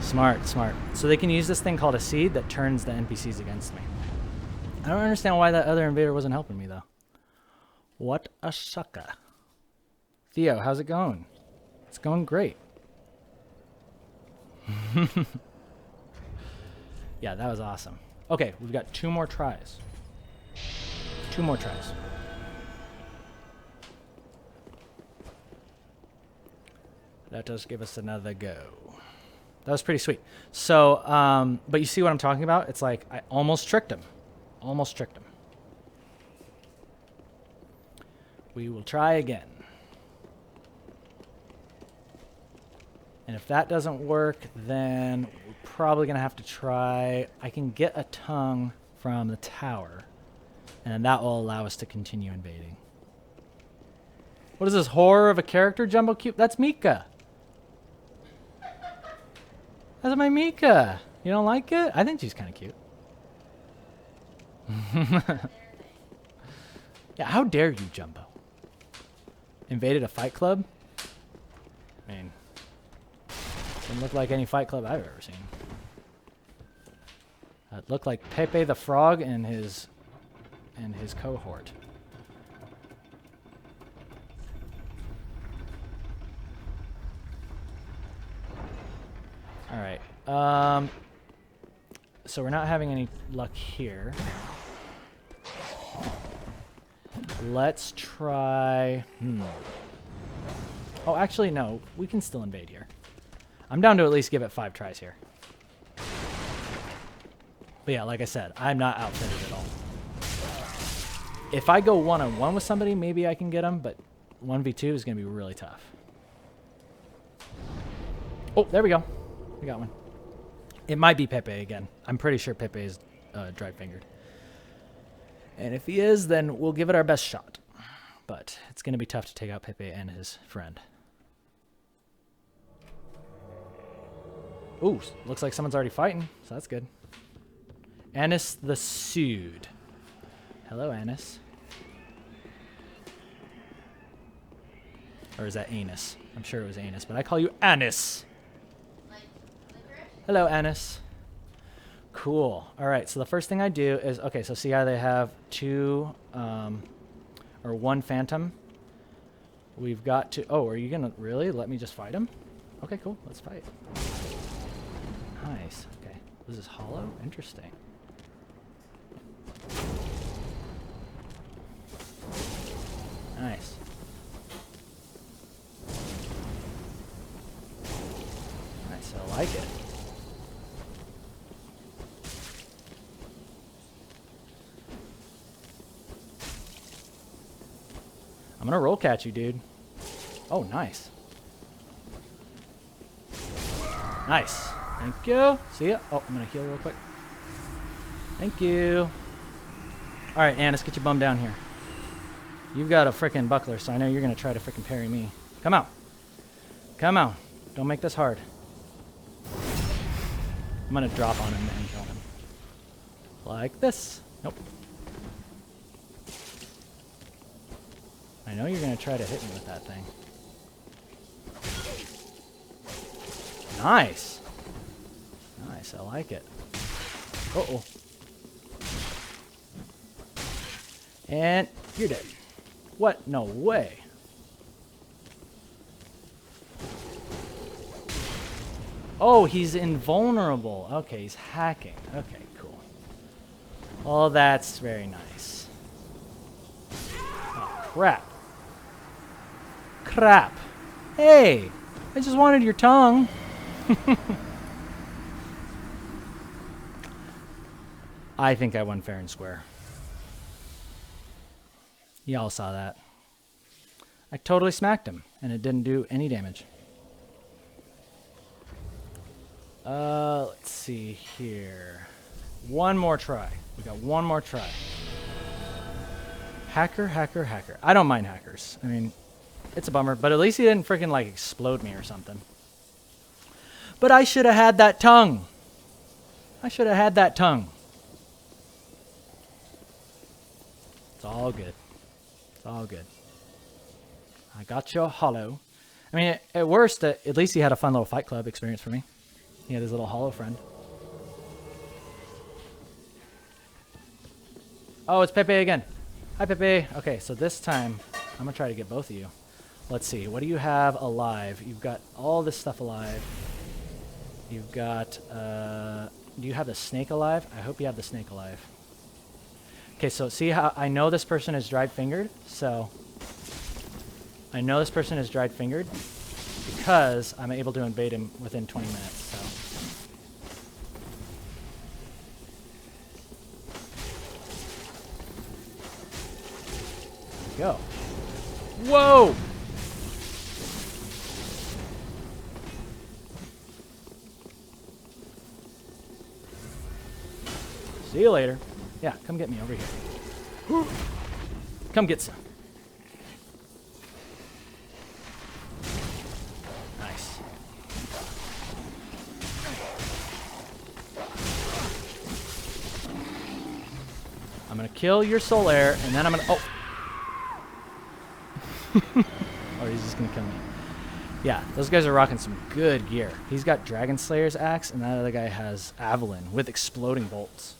A: Smart, smart. So they can use this thing called a seed that turns the NPCs against me. I don't understand why that other invader wasn't helping me, though. What a sucker. Theo, how's it going? It's going great. Yeah, that was awesome. Okay, we've got 2 more tries. 2 more tries. That does give us another go. That was pretty sweet. So, but you see what I'm talking about? It's like I almost tricked him. Almost tricked him. We will try again. And if that doesn't work, then we're probably going to have to try... I can get a tongue from the tower, and that will allow us to continue invading. What is this, horror of a character, Jumbo Cube? That's Mika. That's my Mika. You don't like it? I think she's kind of cute. Yeah, how dare you, Jumbo? Invaded a fight club? I mean... Didn't look like any fight club I've ever seen. It looked like Pepe the Frog and his cohort. All right. So we're not having any luck here. Let's try. Oh, actually, no. We can still invade here. I'm down to at least give it 5 tries here. But yeah, like I said, I'm not outfitted at all. If I go one-on-one with somebody, maybe I can get them, but 1v2 is going to be really tough. Oh, there we go. We got one. It might be Pepe again. I'm pretty sure Pepe is dry-fingered. And if he is, then we'll give it our best shot. But it's going to be tough to take out Pepe and his friend. Ooh, looks like someone's already fighting, so that's good. Anis the Sued. Hello, Anis. Or is that Anus? I'm sure it was Anus, but I call you Anis.
C: Like licorice?
A: Hello, Anis. Cool. All right, so the first thing I do is, okay, so see how they have 2, or 1 phantom? We've got to, oh, are you going to really let me just fight him? Okay, cool, let's fight. Nice. Okay. This is hollow? Interesting. Nice. Nice. I like it. I'm gonna roll catch you, dude. Oh, nice. Nice. Thank you. See ya. Oh, I'm gonna heal real quick. Thank you. Alright, Annis, get your bum down here. You've got a frickin' buckler, so I know you're gonna try to frickin' parry me. Come out. Come on. Don't make this hard. I'm gonna drop on him and kill him. Like this. Nope. I know you're gonna try to hit me with that thing. Nice. Nice, I like it. Uh-oh. And you're dead. What? No way. Oh, he's invulnerable. Okay, he's hacking. Okay, cool. Well, that's very nice. Oh, crap. Crap. Hey, I just wanted your tongue. I think I won fair and square. Y'all saw that. I totally smacked him, and it didn't do any damage. Let's see here. One more try. We got one more try. Hacker, hacker, hacker. I don't mind hackers. I mean, it's a bummer, but at least he didn't freaking like explode me or something. But I should have had that tongue. I should have had that tongue. It's all good. It's all good. I got your hollow. I mean, at worst, at least he had a fun little Fight Club experience for me. He had his little hollow friend. Oh, it's Pepe again. Hi, Pepe. Okay, so this time, I'm going to try to get both of you. Let's see. What do you have alive? You've got all this stuff alive. You've got... do you have the snake alive? I hope you have the snake alive. Okay, so see how I know this person is dried fingered? So I know this person is dried fingered because I'm able to invade him within 20 minutes. So there we go. Whoa! See you later. Yeah, come get me over here. Come get some. Nice. I'm gonna kill your soul heir, and then I'm gonna... Oh! Or he's just gonna kill me. Yeah, those guys are rocking some good gear. He's got Dragon Slayer's axe, and that other guy has Avalon with exploding bolts.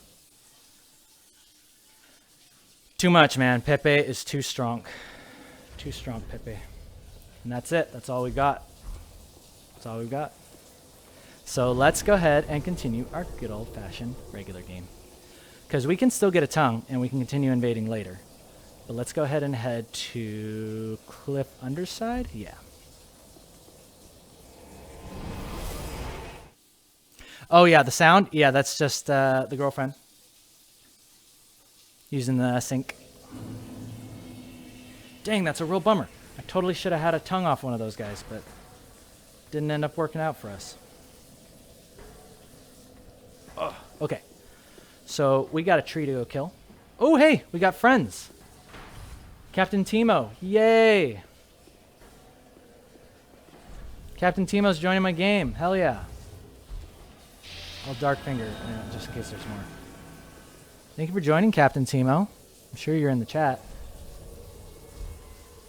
A: Too much, man. Pepe is too strong. Too strong, Pepe. And that's it. That's all we got. That's all we've got. So let's go ahead and continue our good old-fashioned regular game. Because we can still get a tongue, and we can continue invading later. But let's go ahead and head to Cliff Underside. Yeah. Oh, yeah, the sound. Yeah, that's just the girlfriend. Using the sink. Dang, that's a real bummer. I totally should have had a tongue off one of those guys, but didn't end up working out for us. Ugh. Okay. So we got a tree to go kill. Oh, hey, we got friends. Captain Timo. Yay. Captain Timo's joining my game. Hell yeah. I'll dark finger just in case there's more. Thank you for joining, Captain Timo. I'm sure you're in the chat.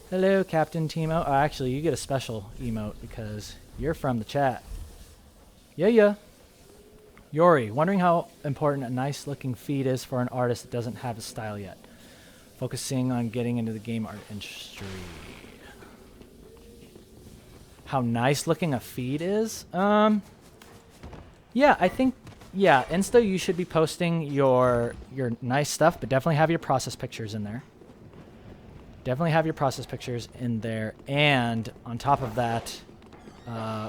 A: Hello, Captain Timo. Oh, actually, you get a special emote because you're from the chat. Yeah. Yori, wondering how important a nice-looking feed is for an artist that doesn't have a style yet. Focusing on getting into the game art industry. How nice-looking a feed is? Yeah, I think... Yeah, Insta, you should be posting your nice stuff, but definitely have your process pictures in there. Definitely have your process pictures in there. And on top of that,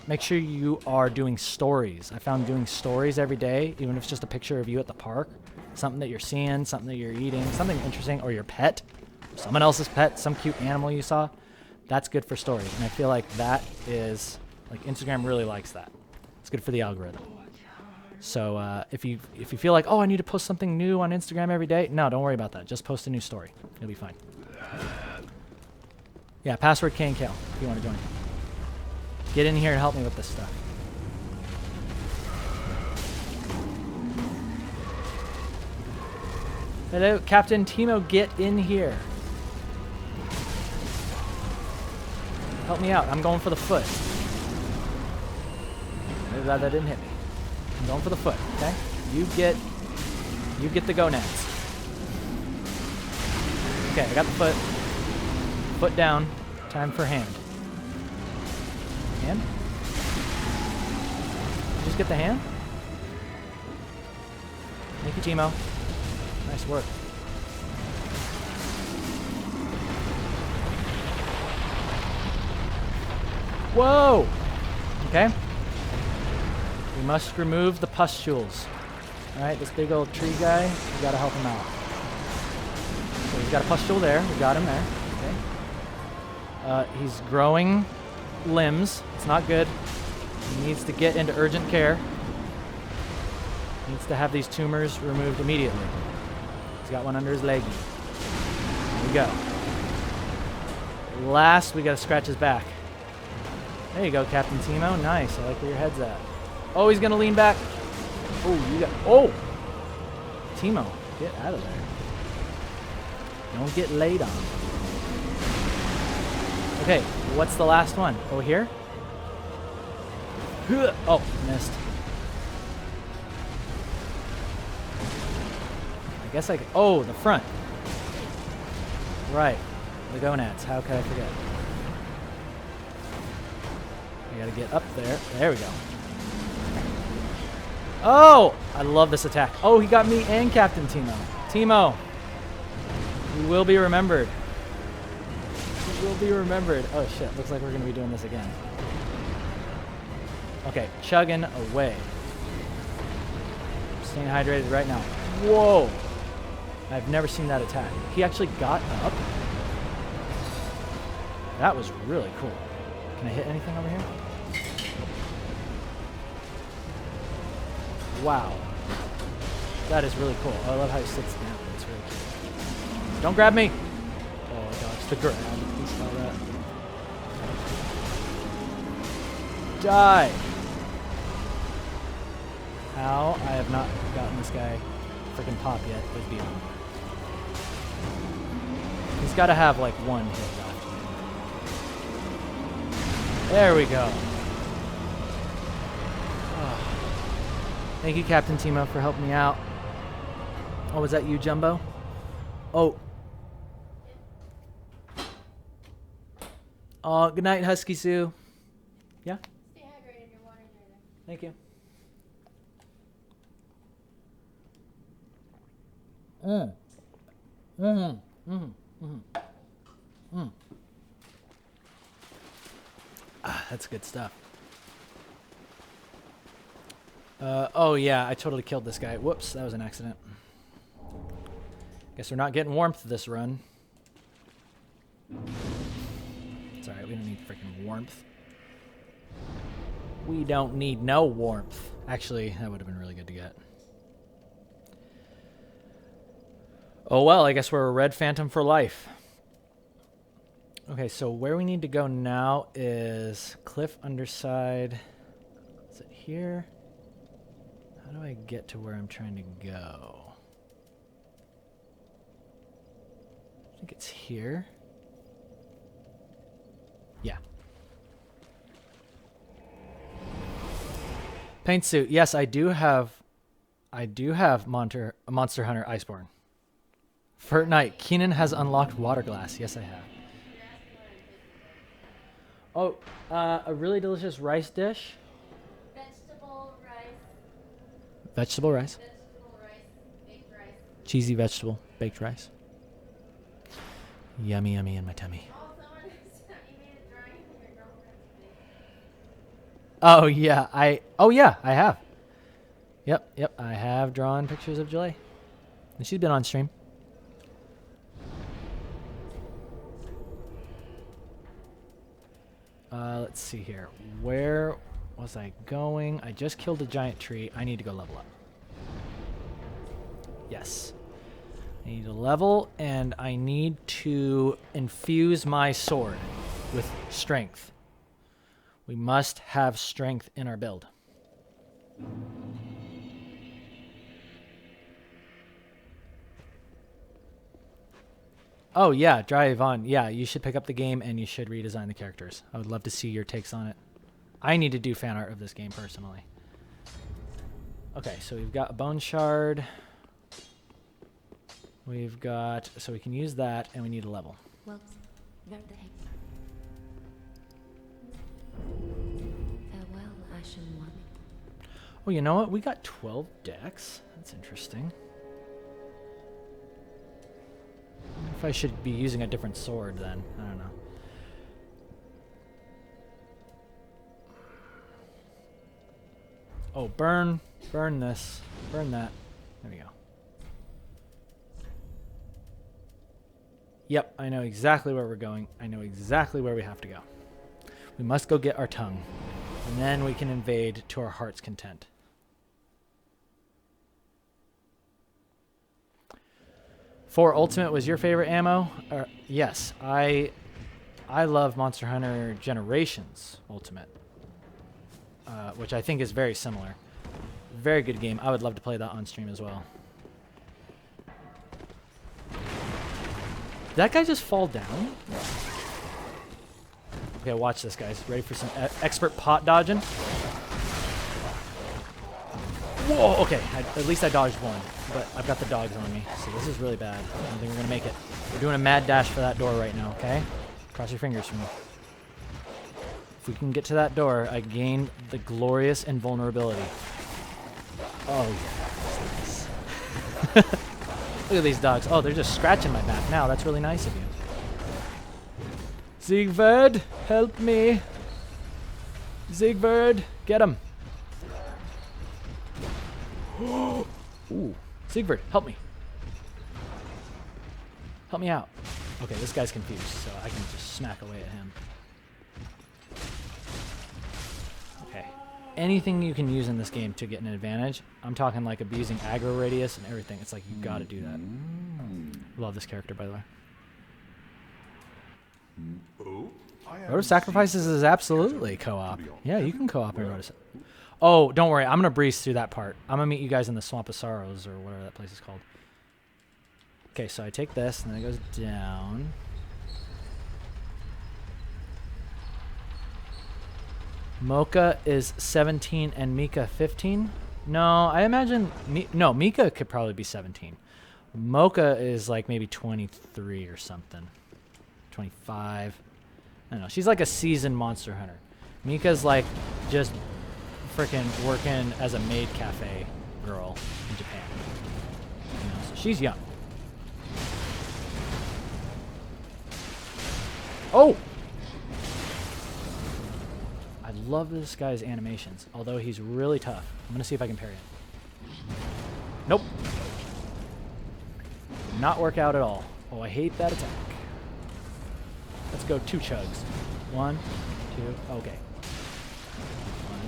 A: make sure you are doing stories. I found doing stories every day, even if it's just a picture of you at the park, something that you're seeing, something that you're eating, something interesting, or your pet. someone else's pet, some cute animal you saw, that's good for stories. And I feel like that is, like, Instagram really likes that. It's good for the algorithm. So if you feel like, oh, I need to post something new on Instagram every day, no, don't worry about that. Just post a new story. You'll be fine. Yeah, password K and Kale if you want to join. Get in here and help me with this stuff. Hello, Captain Timo, get in here. Help me out. I'm going for the foot. Maybe that didn't hit me. I'm going for the foot, okay? You get the gonads. Okay, I got the foot. Foot down. Time for hand. Hand? You just get the hand? Thank you, Timo. Nice work. Whoa! Okay. We must remove the pustules. Alright, this big old tree guy, we gotta help him out. So he's got a pustule there. We got him there. Okay. He's growing limbs. It's not good. He needs to get into urgent care. He needs to have these tumors removed immediately. He's got one under his leg. There we go. Last, we gotta scratch his back. There you go, Captain Timo. Nice. I like where your head's at. Oh, he's gonna lean back. Oh, you got. Oh, Timo, get out of there. Don't get laid on. Okay, what's the last one? Oh, here. Oh, missed. I guess I could. Oh, the front. Right, the gonads. How could I forget? We gotta get up there. There we go. Oh! I love this attack. Oh, he got me and Captain Timo. Timo, you will be remembered. You will be remembered. Oh shit, looks like we're gonna be doing this again. Okay, chugging away. Staying hydrated right now. Whoa! I've never seen that attack. He actually got up. That was really cool. Can I hit anything over here? Wow. That is really cool. I love how he sits down. It's really cute. Don't grab me! Oh my gosh, the grab. You saw that. Die! How? I have not gotten this guy freaking pop yet with beyond. He's got to have like one hit left. There we go. Thank you, Captain Timo, for helping me out. Oh, was that you, Jumbo? Oh. Oh, good night, Husky Sue. Yeah?
C: Stay hydrated, your water's right there.
A: Thank you. Ah, that's good stuff. Oh yeah, I totally killed this guy. Whoops, that was an accident. Guess we're not getting warmth this run. It's alright, we don't need freaking warmth. We don't need no warmth. Actually, that would have been really good to get. Oh well, I guess we're a red phantom for life. Okay, so where we need to go now is cliff underside. Is it here? How do I get to where I'm trying to go? I think it's here. Yeah. Paint suit. Yes, I do have Monster Hunter Iceborne. Fortnite. Keenan has unlocked water glass. Yes, I have. Oh, a really delicious rice dish.
C: Vegetable rice.
A: Vegetable rice.
C: Vegetable rice. Baked rice.
A: Cheesy vegetable baked rice. Yummy, yummy in my tummy.
C: Oh, someone you made a drawing of your girlfriend's face.
A: Oh yeah, I have. Yep, I have drawn pictures of Joy. And she's been on stream. Let's see here. Where was I going? I just killed a giant tree. I need to go level up. Yes. I need to level, and I need to infuse my sword with strength. We must have strength in our build. Oh, yeah, Drive On. Yeah, you should pick up the game, and you should redesign the characters. I would love to see your takes on it. I need to do fan art of this game, personally. Okay, so we've got a bone shard. We've got... So we can use that, and we need a level.
C: Well, where the heck? Farewell, Ashen One.
A: Oh, you know what? We got 12 decks. That's interesting. I wonder if I should be using a different sword then. I don't know. Oh, burn. Burn this. Burn that. There we go. Yep, I know exactly where we're going. I know exactly where we have to go. We must go get our tongue. And then we can invade to our heart's content. For Ultimate was your favorite ammo? Yes, I love Monster Hunter Generations Ultimate, which I think is very similar. Very good game. I would love to play that on stream as well. Did that guy just fall down? Okay, watch this, guys. Ready for some expert pot dodging? Whoa, okay. At least I dodged one, but I've got the dogs on me, so this is really bad. I don't think we're going to make it. We're doing a mad dash for that door right now, okay? Cross your fingers for me. If we can get to that door, I gain the glorious invulnerability. Oh, yeah. Look at these dogs. Oh, they're just scratching my back now. That's really nice of you. Siegfried, help me. Siegfried, get him. Ooh, Siegfried, help me. Help me out. Okay, this guy's confused, so I can just smack away at him. Okay. Anything you can use in this game to get an advantage, I'm talking like abusing aggro radius and everything. It's like you gotta do that. Love this character, by the way. Road of Sacrifices is absolutely co-op. Yeah, you can co-op in Road of Sacrifices. Oh, don't worry. I'm going to breeze through that part. I'm going to meet you guys in the Swamp of Sorrows, or whatever that place is called. Okay, so I take this, and then it goes down. Mocha is 17 and Mika 15? No, I imagine... No, Mika could probably be 17. Mocha is like maybe 23 or something. 25. I don't know. She's like a seasoned Monster Hunter. Mika's like just freaking working as a maid cafe girl in Japan. You know, so she's young. Oh! I love this guy's animations, although he's really tough. I'm going to see if I can parry him. Nope. Did not work out at all. Oh, I hate that attack. Let's go 2 chugs. 1, 2, okay. 1,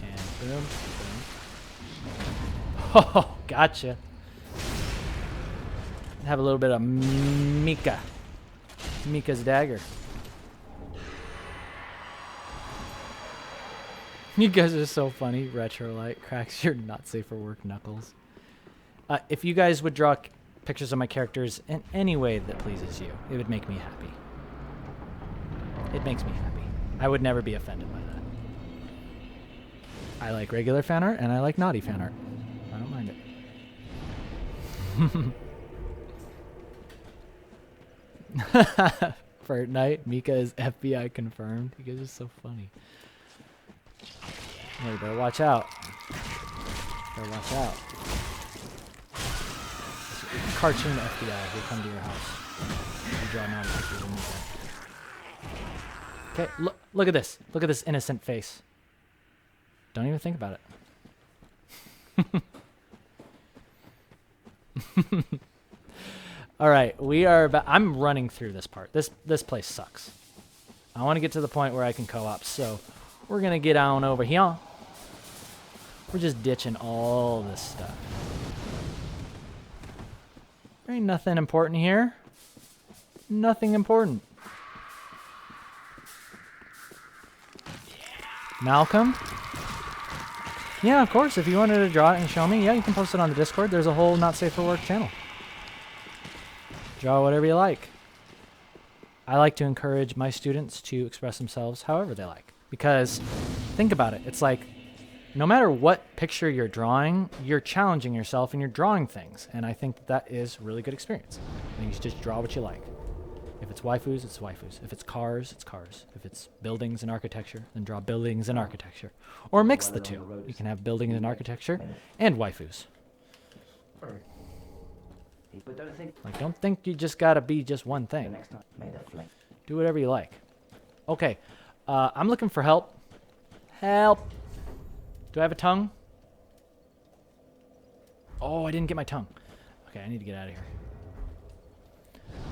A: and boom, boom. Oh, gotcha. Have a little bit of Mika. Mika's dagger. You guys are so funny. Retrolight cracks your not safe for work knuckles. If you guys would draw pictures of my characters in any way that pleases you, it would make me happy. It makes me happy. I would never be offended by that. I like regular fan art, and I like naughty fan art. I don't mind it. Fortnite, Mika is FBI confirmed. You guys are so funny. Yeah, you better watch out. Better watch out. Cartoon FBI will come to your house. You draw naughty pictures of Mika. Okay, look at this. Look at this innocent face. Don't even think about it. All right, we are about... I'm running through this part. This place sucks. I want to get to the point where I can co-op, so we're going to get on over here. We're just ditching all this stuff. There ain't nothing important here. Nothing important. Malcolm? Yeah, of course. If you wanted to draw it and show me, yeah, you can post it on the Discord. There's a whole Not Safe for Work channel. Draw whatever you like. I like to encourage my students to express themselves however they like. Because, think about it. It's like, no matter what picture you're drawing, you're challenging yourself and you're drawing things. And I think that is a really good experience. I think you should just draw what you like. If it's waifus, it's waifus. If it's cars, it's cars. If it's buildings and architecture, then draw buildings and architecture. Or mix the two. You can have buildings and architecture and waifus.
B: But don't think
A: Like, don't think you just gotta be just one
B: the
A: thing.
B: next time made a flame.
A: Do whatever you like. Okay, I'm looking for help. Help! Do I have a tongue? Oh, I didn't get my tongue. Okay, I need to get out of here.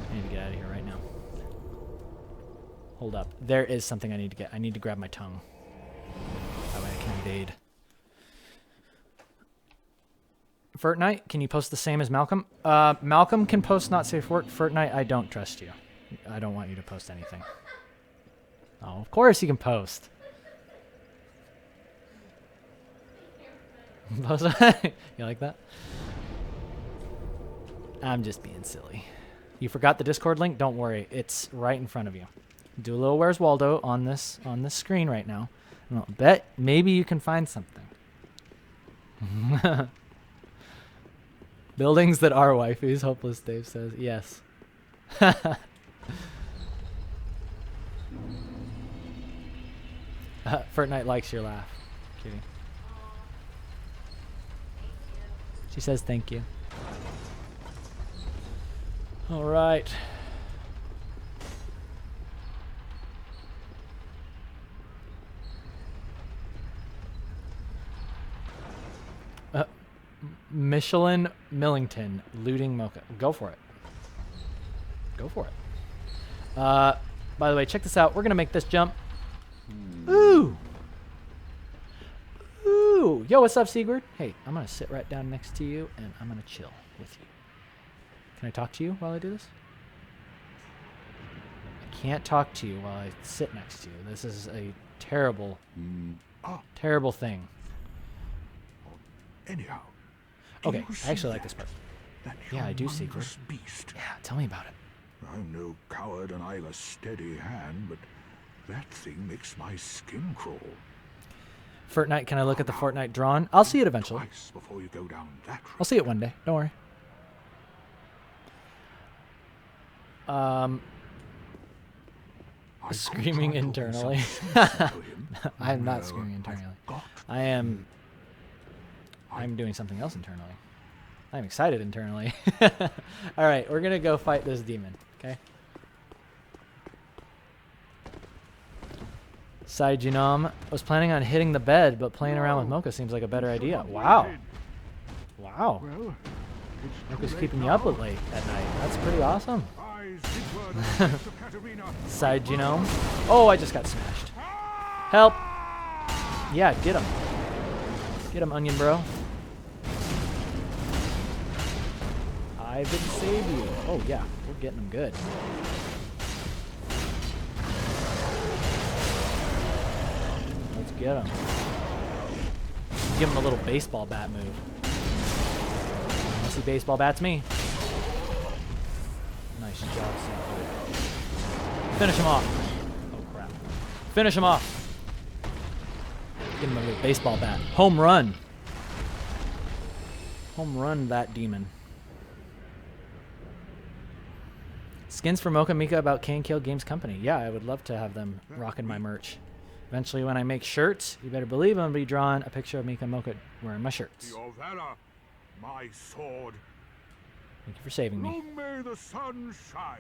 A: I need to get out of here right now. Hold up. There is something I need to get. I need to grab my tongue. That way I can evade. Fortnite, can you post the same as Malcolm? Malcolm can post Not Safe for Work. Fortnite, I don't trust you. I don't want you to post anything. Oh, of course you can post. Post you like that? I'm just being silly. You forgot the Discord link? Don't worry. It's right in front of you. Do a little Where's Waldo on this screen right now. And I'll bet maybe you can find something. Buildings that are waifus, Hopeless Dave says. Yes. Fortnite likes your laugh. Cutie. She says thank you. All right. Michelin Millington looting Mocha. Go for it. Go for it. By the way, check this out. We're gonna make this jump. Ooh. Ooh. Yo, what's up, Sigurd? Hey, I'm gonna sit right down next to you and I'm gonna chill with you. Can I talk to you while I do this? I can't talk to you while I sit next to you. This is a terrible, terrible thing.
F: Anyhow.
A: Okay, I actually like this part.
F: That
A: Yeah, I do, Sigurd.
F: humongous beast.
A: Yeah, tell me about it.
F: I'm no coward and I've a steady hand, but that thing makes my skin crawl.
A: Fortnite, can I look at the Fortnite drawn? I'll see it eventually.
F: Twice before you go down that road.
A: I'll see it one day. Don't worry.
F: I've got
A: Screaming
F: to do
A: internally.
F: something to him.
A: I'm not
F: No,
A: screaming
F: I've
A: internally.
F: got
A: I'm doing something else internally. I'm excited internally. All right, we're gonna go fight this demon. Okay. Side Genome was planning on hitting the bed, but playing around with Mocha seems like a better idea. Wow. Wow.
F: Well,
A: Mocha's keeping you up late at night. That's pretty awesome. Side Genome. Oh, I just got smashed. Help. Yeah, get him. Get him, Onion Bro. I didn't save you. Oh, yeah. We're getting him good. Let's get him. Give him a little baseball bat move. See baseball bats me. Nice job, Seafood. Finish him off. Oh, crap. Finish him off. Give him a little baseball bat. Home run. Home run that demon. Skins for Mocha Mika about Can Kill Games Company. Yeah, I would love to have them rocking my merch. Eventually, when I make shirts, you better believe I'm going to be drawing a picture of Mika and Mocha wearing my shirts.
F: Your valor, my sword.
A: Thank you for saving me.
F: Long may the sun shine.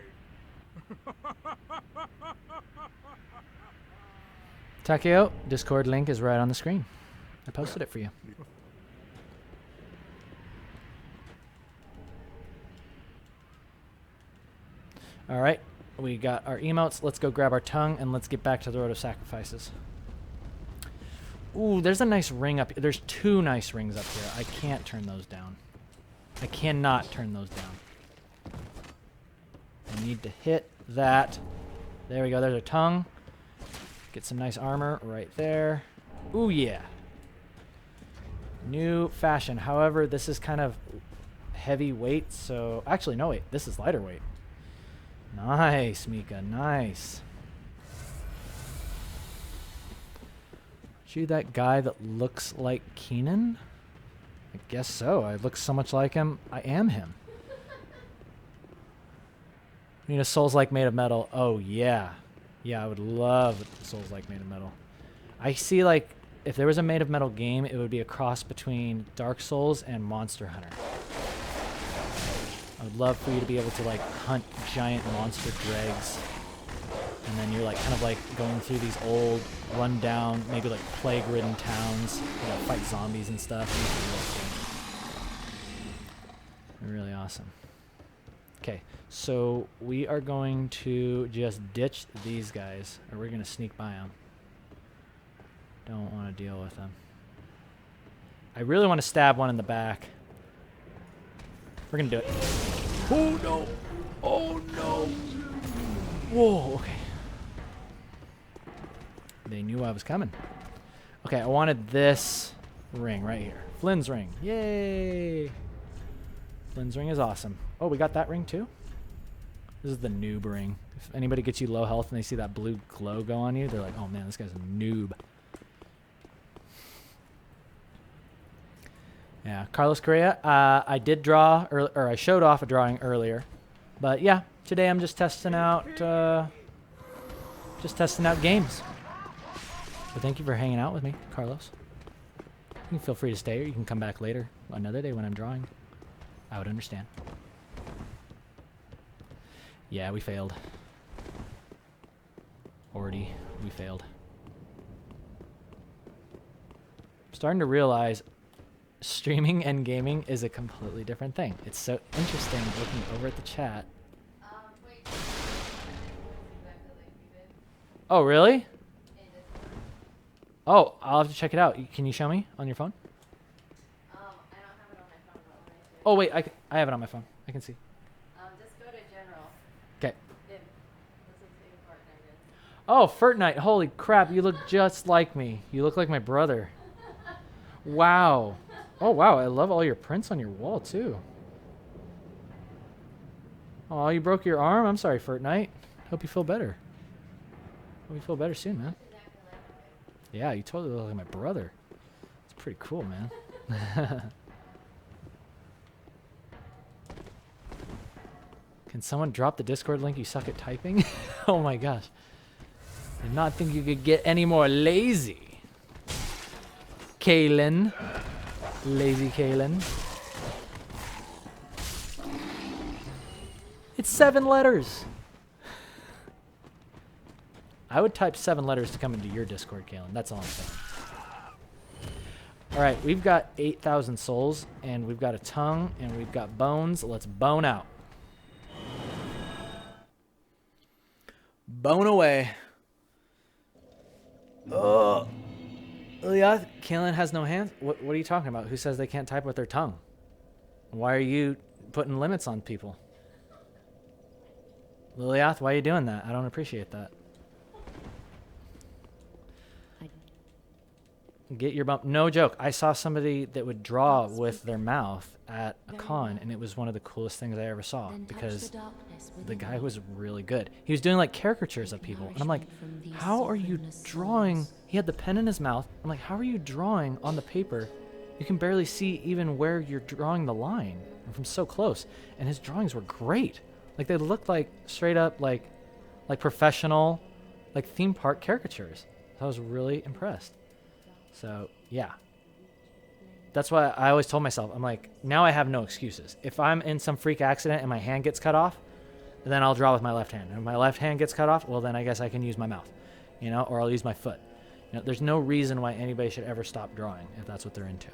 A: Takeo, Discord link is right on the screen. I posted it for you. All right, We got our emotes. Let's go grab our tongue and let's get back to the Road of Sacrifices. Ooh, there's a nice ring up here. There's 2 nice rings up here. I can't turn those down. I cannot turn those down. I need to hit that. There we go. There's our tongue. Get some nice armor right there. Ooh, yeah. New fashion. However, this is kind of heavy weight, so... Actually, no, wait. This is lighter weight. Nice, Mika. Nice. Aren't you that guy that looks like Keenan? I guess so. I look so much like him. I am him. You know, Souls-like made of metal. Oh, yeah. Yeah, I would love Souls-like made of metal. I see, like, if there was a made of metal game, it would be a cross between Dark Souls and Monster Hunter. I would love for you to be able to, like, hunt giant monster dregs. And then you're, like, kind of, like, going through these old, run-down, maybe, like, plague-ridden towns. You know, fight zombies and stuff. Really awesome. Okay, so we are going to just ditch these guys, or we're going to sneak by them. Don't want to deal with them. I really want to stab one in the back. We're going to do it. Oh, no. Oh, no. Whoa, okay. They knew I was coming. Okay, I wanted this ring right here. Flynn's ring. Yay. Flynn's ring is awesome. Oh, we got that ring too? This is the noob ring. If anybody gets you low health and they see that blue glow go on you, they're like, oh man, this guy's a noob. Yeah, Carlos Correa. I did draw, or I showed off a drawing earlier. But yeah, today I'm just testing out games. But thank you for hanging out with me, Carlos. You can feel free to stay, or you can come back later, another day when I'm drawing. I would understand. Yeah, we failed. Already, we failed. I'm starting to realize streaming and gaming is a completely different thing. It's so interesting looking over at the chat.
C: Wait.
A: Oh, really? Oh, I'll have to check it out. Can you show me on your phone?
C: I don't have it on my phone, but when I do.
A: Oh, wait, I have it on my phone. I can see.
C: Just go to general.
A: Okay.
C: This is who Fortnite is.
A: Oh, Fortnite. Holy crap, you look just like me. You look like my brother. Wow. Oh, wow, I love all your prints on your wall, too. Oh, you broke your arm? I'm sorry, Fortnite. Hope you feel better. Hope you feel better soon, man. Yeah, you totally look like my brother. It's pretty cool, man. Can someone drop the Discord link? You suck at typing? Oh my gosh. Did not think you could get any more lazy. Kaylin. Lazy Kaylin. It's 7 letters. I would type 7 letters to come into your Discord, Kaylin. That's all I'm saying. All right, we've got 8,000 souls, and we've got a tongue, and we've got bones. Let's bone out. Bone away. Oh. Yeah, Kaylin has no hands. What are you talking about? Who says they can't type with their tongue? Why are you putting limits on people? Liliath, why are you doing that? I don't appreciate that. Get your bump. No joke. I saw somebody that would draw with their mouth at a con, and it was one of the coolest things I ever saw because the guy was really good. He was doing like caricatures of people, and I'm like, how are you drawing? He had the pen in his mouth. I'm like, how are you drawing on the paper? You can barely see even where you're drawing the line from so close. And his drawings were great. Like they looked like straight up like professional, like theme park caricatures. I was really impressed. So yeah, that's why I always told myself, I'm like, now I have no excuses. If I'm in some freak accident and my hand gets cut off, then I'll draw with my left hand. And if my left hand gets cut off, well, then I guess I can use my mouth, you know, or I'll use my foot. You know, there's no reason why anybody should ever stop drawing if that's what they're into.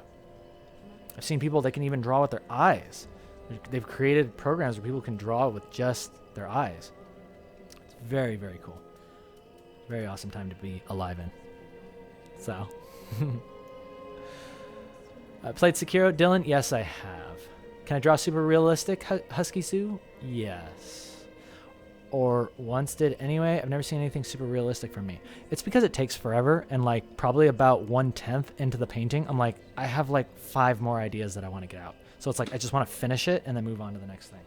A: I've seen people that can even draw with their eyes. They've created programs where people can draw with just their eyes. Very, very cool. Very awesome time to be alive in. So. I played Sekiro. Dylan? Yes, I have. Can I draw super realistic Husky Sue? Yes. Or once did anyway. I've never seen anything super realistic from me. It's because it takes forever, and like probably about 1/10 into the painting, I'm like, I have like 5 more ideas that I want to get out. So it's like I just want to finish it and then move on to the next thing.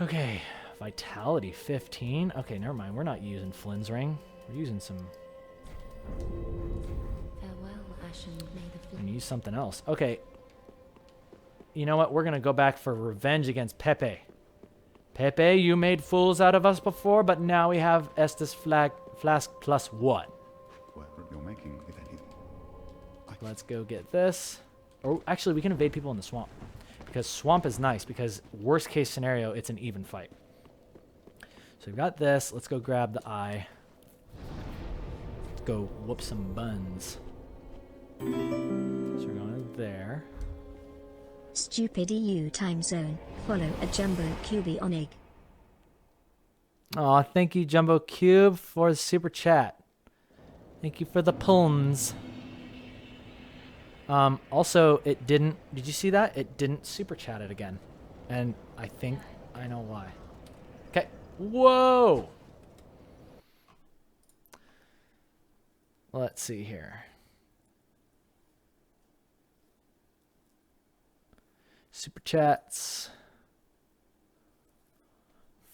A: Okay, vitality 15. Okay, never mind. We're not using Flynn's ring. We're using some.
C: Farewell, Ashen. May the
A: We're gonna use something else. Okay. You know what? We're gonna go back for revenge against Pepe. Pepe, you made fools out of us before, but now we have Estes Flask plus what?
H: What you're making, if anything.
A: Let's go get this. Or actually, we can invade people in the swamp. Because swamp is nice, because worst case scenario, it's an even fight. So we've got this. Let's go grab the eye. Let's go whoop some buns. So we're going there.
D: Stupid EU time zone. Follow a Jumbo QB on Ig.
A: Aw, thank you, Jumbo Cube, for the super chat. Thank you for the puns. Also, it didn't... Did you see that? It didn't super chat it again. And I think I know why. Okay. Whoa! Let's see here. Super chats.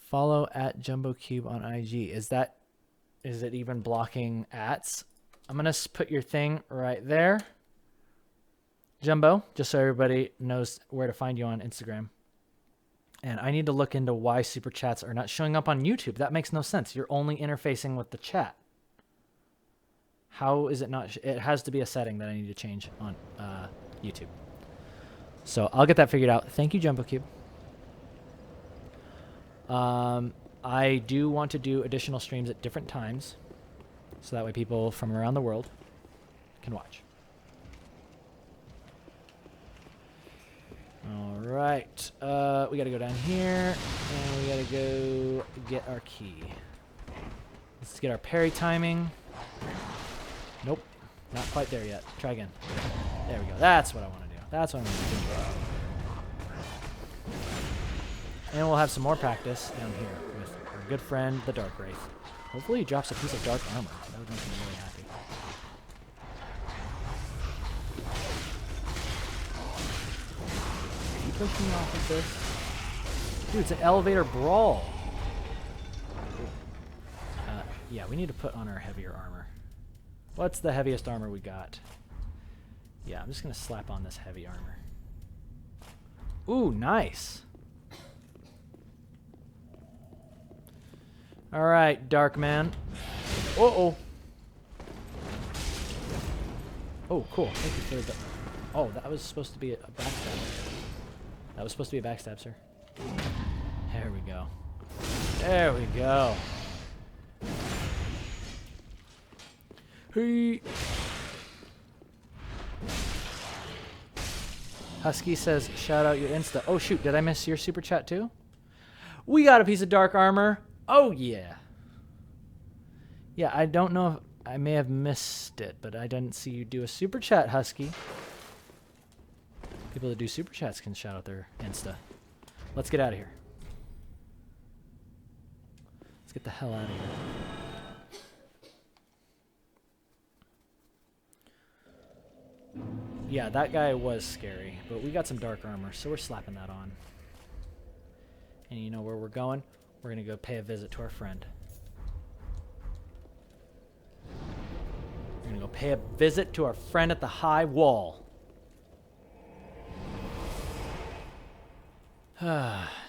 A: Follow at Jumbo Cube on IG. Is it even blocking ats? I'm gonna put your thing right there, Jumbo, just so everybody knows where to find you on Instagram. And I need to look into why super chats are not showing up on YouTube. That makes no sense. You're only interfacing with the chat. How is it not? It has to be a setting that I need to change on YouTube. So I'll get that figured out. Thank you, Jumbo Cube. I do want to do additional streams at different times, so that way people from around the world can watch. All right. We got to go down here, and we got to go get our key. Let's get our parry timing. Nope. Not quite there yet. Try again. There we go. That's what I want to do. That's what I'm going to do. And we'll have some more practice down here with our good friend, the Dark Wraith. Hopefully he drops a piece of dark armor. That would make me really happy. Are you pushing me off of this? Dude, it's an elevator brawl. Yeah, we need to put on our heavier armor. What's the heaviest armor we got? Yeah, I'm just going to slap on this heavy armor. Ooh, nice. All right, Dark Man. Uh-oh. Oh, cool. Thank you for the... Oh, that was supposed to be a backstab. That was supposed to be a backstab, sir. There we go. There we go. Hey. Husky says, shout out your Insta. Oh, shoot. Did I miss your super chat, too? We got a piece of dark armor. Oh, yeah. Yeah, I don't know if I may have missed it, but I didn't see you do a super chat, Husky. People that do super chats can shout out their Insta. Let's get out of here. Let's get the hell out of here. Yeah, that guy was scary, but we got some dark armor, so we're slapping that on. And you know where we're going? We're going to go pay a visit to our friend. We're going to go pay a visit to our friend at the high wall.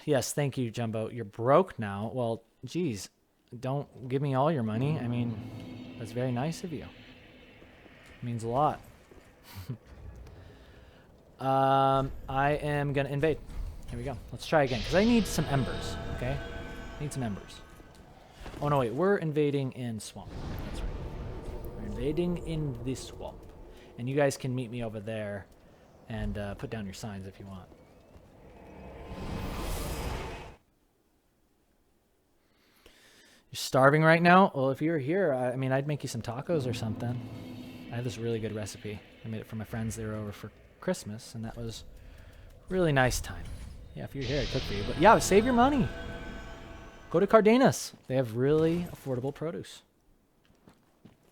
A: Yes, thank you, Jumbo. You're broke now. Well, geez, don't give me all your money. I mean, that's very nice of you. It means a lot. I am going to invade. Here we go. Let's try again, because I need some embers, okay? I need some embers. Oh, no, wait. We're invading in swamp. That's right. We're invading in the swamp. And you guys can meet me over there and put down your signs if you want. You're starving right now? Well, if you were here, I mean, I'd make you some tacos or something. I have this really good recipe. I made it for my friends. They were over for Christmas, and that was really nice time. Yeah, if you're here, I'd cook for you. But yeah, save your money. Go to Cardenas. They have really affordable produce.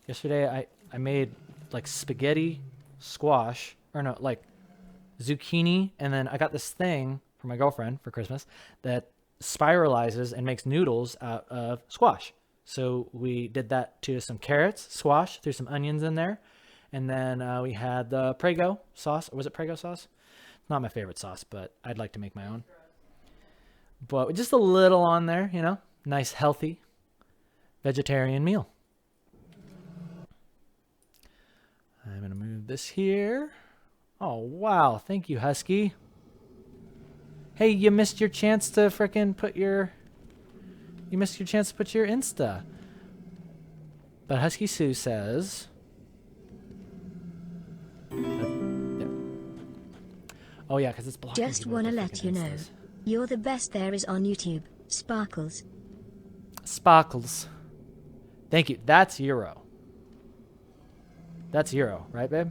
A: Yesterday, I made like spaghetti, squash, or no, like zucchini, and then I got this thing for my girlfriend for Christmas that spiralizes and makes noodles out of squash. So we did that to some carrots, squash, threw some onions in there, and then we had the Prego sauce. Or was it Prego sauce? Not my favorite sauce, but I'd like to make my own. But just a little on there, you know, nice, healthy vegetarian meal. I'm going to move this here. Oh, wow. Thank you, Husky. Hey, you missed your chance to frickin' put your... You missed your chance to put your Insta. But Husky Sue says... Yeah. Oh, yeah, because it's blocking.
D: Just want to let you know, you're the best there is on YouTube. Sparkles.
A: Sparkles. Thank you. That's Euro. That's Euro, right, babe?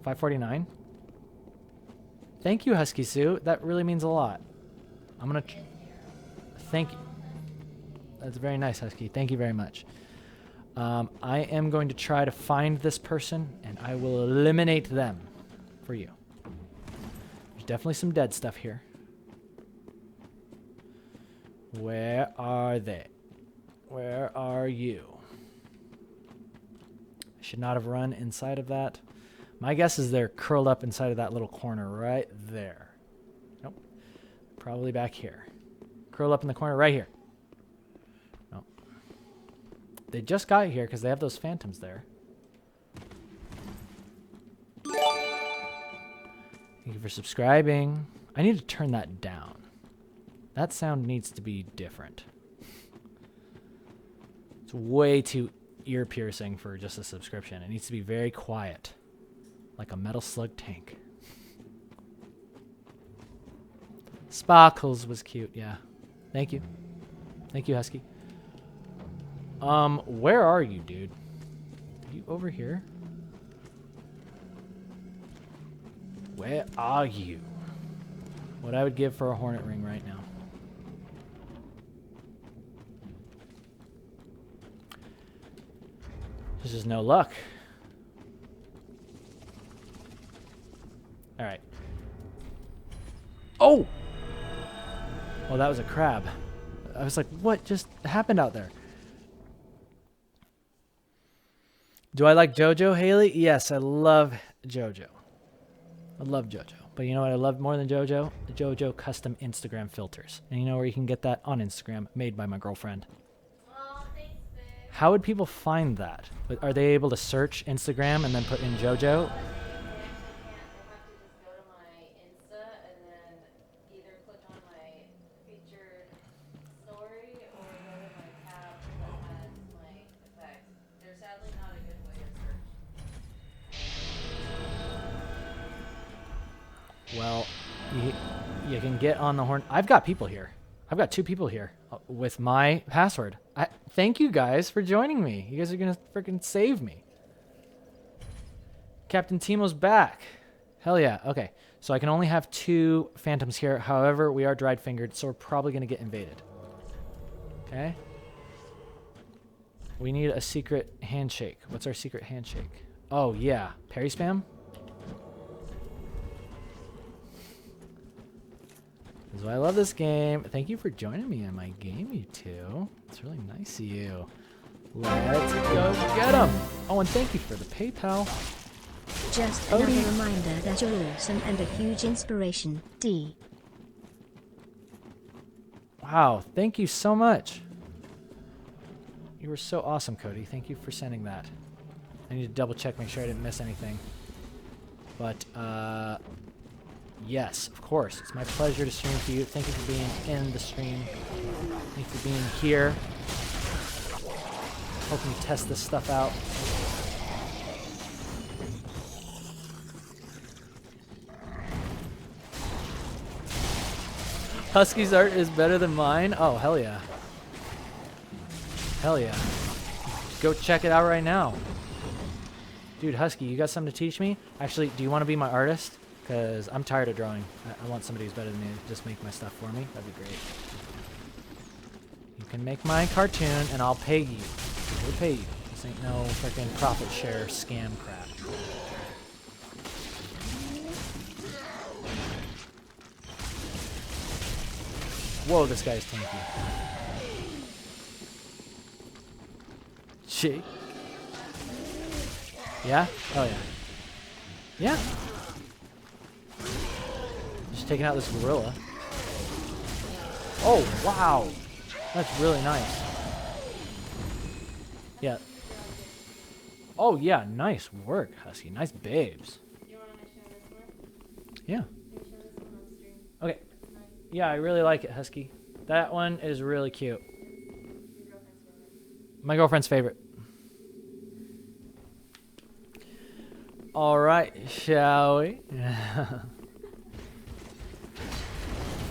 A: 549. Thank you, Husky Sue. That really means a lot. I'm gonna... Thank you. That's very nice, Husky. Thank you very much. I am going to try to find this person, and I will eliminate them for you. There's definitely some dead stuff here. Where are they? Where are you? I should not have run inside of that. My guess is they're curled up inside of that little corner right there. Nope. Probably back here. Curl up in the corner right here. Nope. They just got here because they have those phantoms there. Thank you for subscribing. I need to turn that down. That sound needs to be different. It's way too ear piercing for just a subscription. It needs to be very quiet. Like a metal slug tank. Sparkles was cute, yeah. Thank you. Thank you, Husky. Where are you, dude? Are you over here? Where are you? What I would give for a hornet ring right now. There's just no luck. All right. Oh! Well, that was a crab. I was like, what just happened out there? Do I like JoJo, Haley? Yes, I love JoJo. I love JoJo. But you know what I love more than JoJo? The JoJo custom Instagram filters. And you know where you can get that? On Instagram, made by my girlfriend.
C: Oh, thanks, babe.
A: How would people find that? Are they able to search Instagram and then put in JoJo? Well, you can get on the horn. I've got people here. I've got 2 people here with my password. Thank you guys for joining me. You guys are going to freaking save me. Captain Timo's back. Hell yeah. Okay. So I can only have 2 phantoms here. However, we are dried fingered, so we're probably going to get invaded. Okay. We need a secret handshake. What's our secret handshake? Oh, yeah. Parry spam? This is why I love this game. Thank you for joining me in my game, you two. It's really nice of you. Let's go get them. Oh, and thank you for the PayPal.
D: Just another reminder that you're awesome and a huge inspiration, D.
A: Wow, thank you so much. You were so awesome, Cody. Thank you for sending that. I need to double check, make sure I didn't miss anything. But, yes, of course. It's my pleasure to stream for you. Thank you for being in the stream. Thank you for being here. Helping me test this stuff out. Husky's art is better than mine? Oh, hell yeah. Hell yeah. Go check it out right now. Dude, Husky, you got something to teach me? Actually, do you want to be my artist? Because I'm tired of drawing. I want somebody who's better than me to just make my stuff for me. That'd be great. You can make my cartoon, and I'll pay you. We'll pay you. This ain't no freaking profit share scam crap. Whoa, this guy's tanky. Shake. Yeah? Oh, yeah. Yeah. Just taking out this gorilla. Oh, wow. That's really nice. Yeah. Oh, yeah. Nice work, Husky. Nice babes.
C: Do you want to show this one?
A: Yeah.
C: Can you show this one on stream?
A: Okay.
C: It's nice.
A: Yeah, I really like it, Husky. That one is really cute.
C: Your girlfriend's favorite.
A: My girlfriend's favorite. All right, shall we?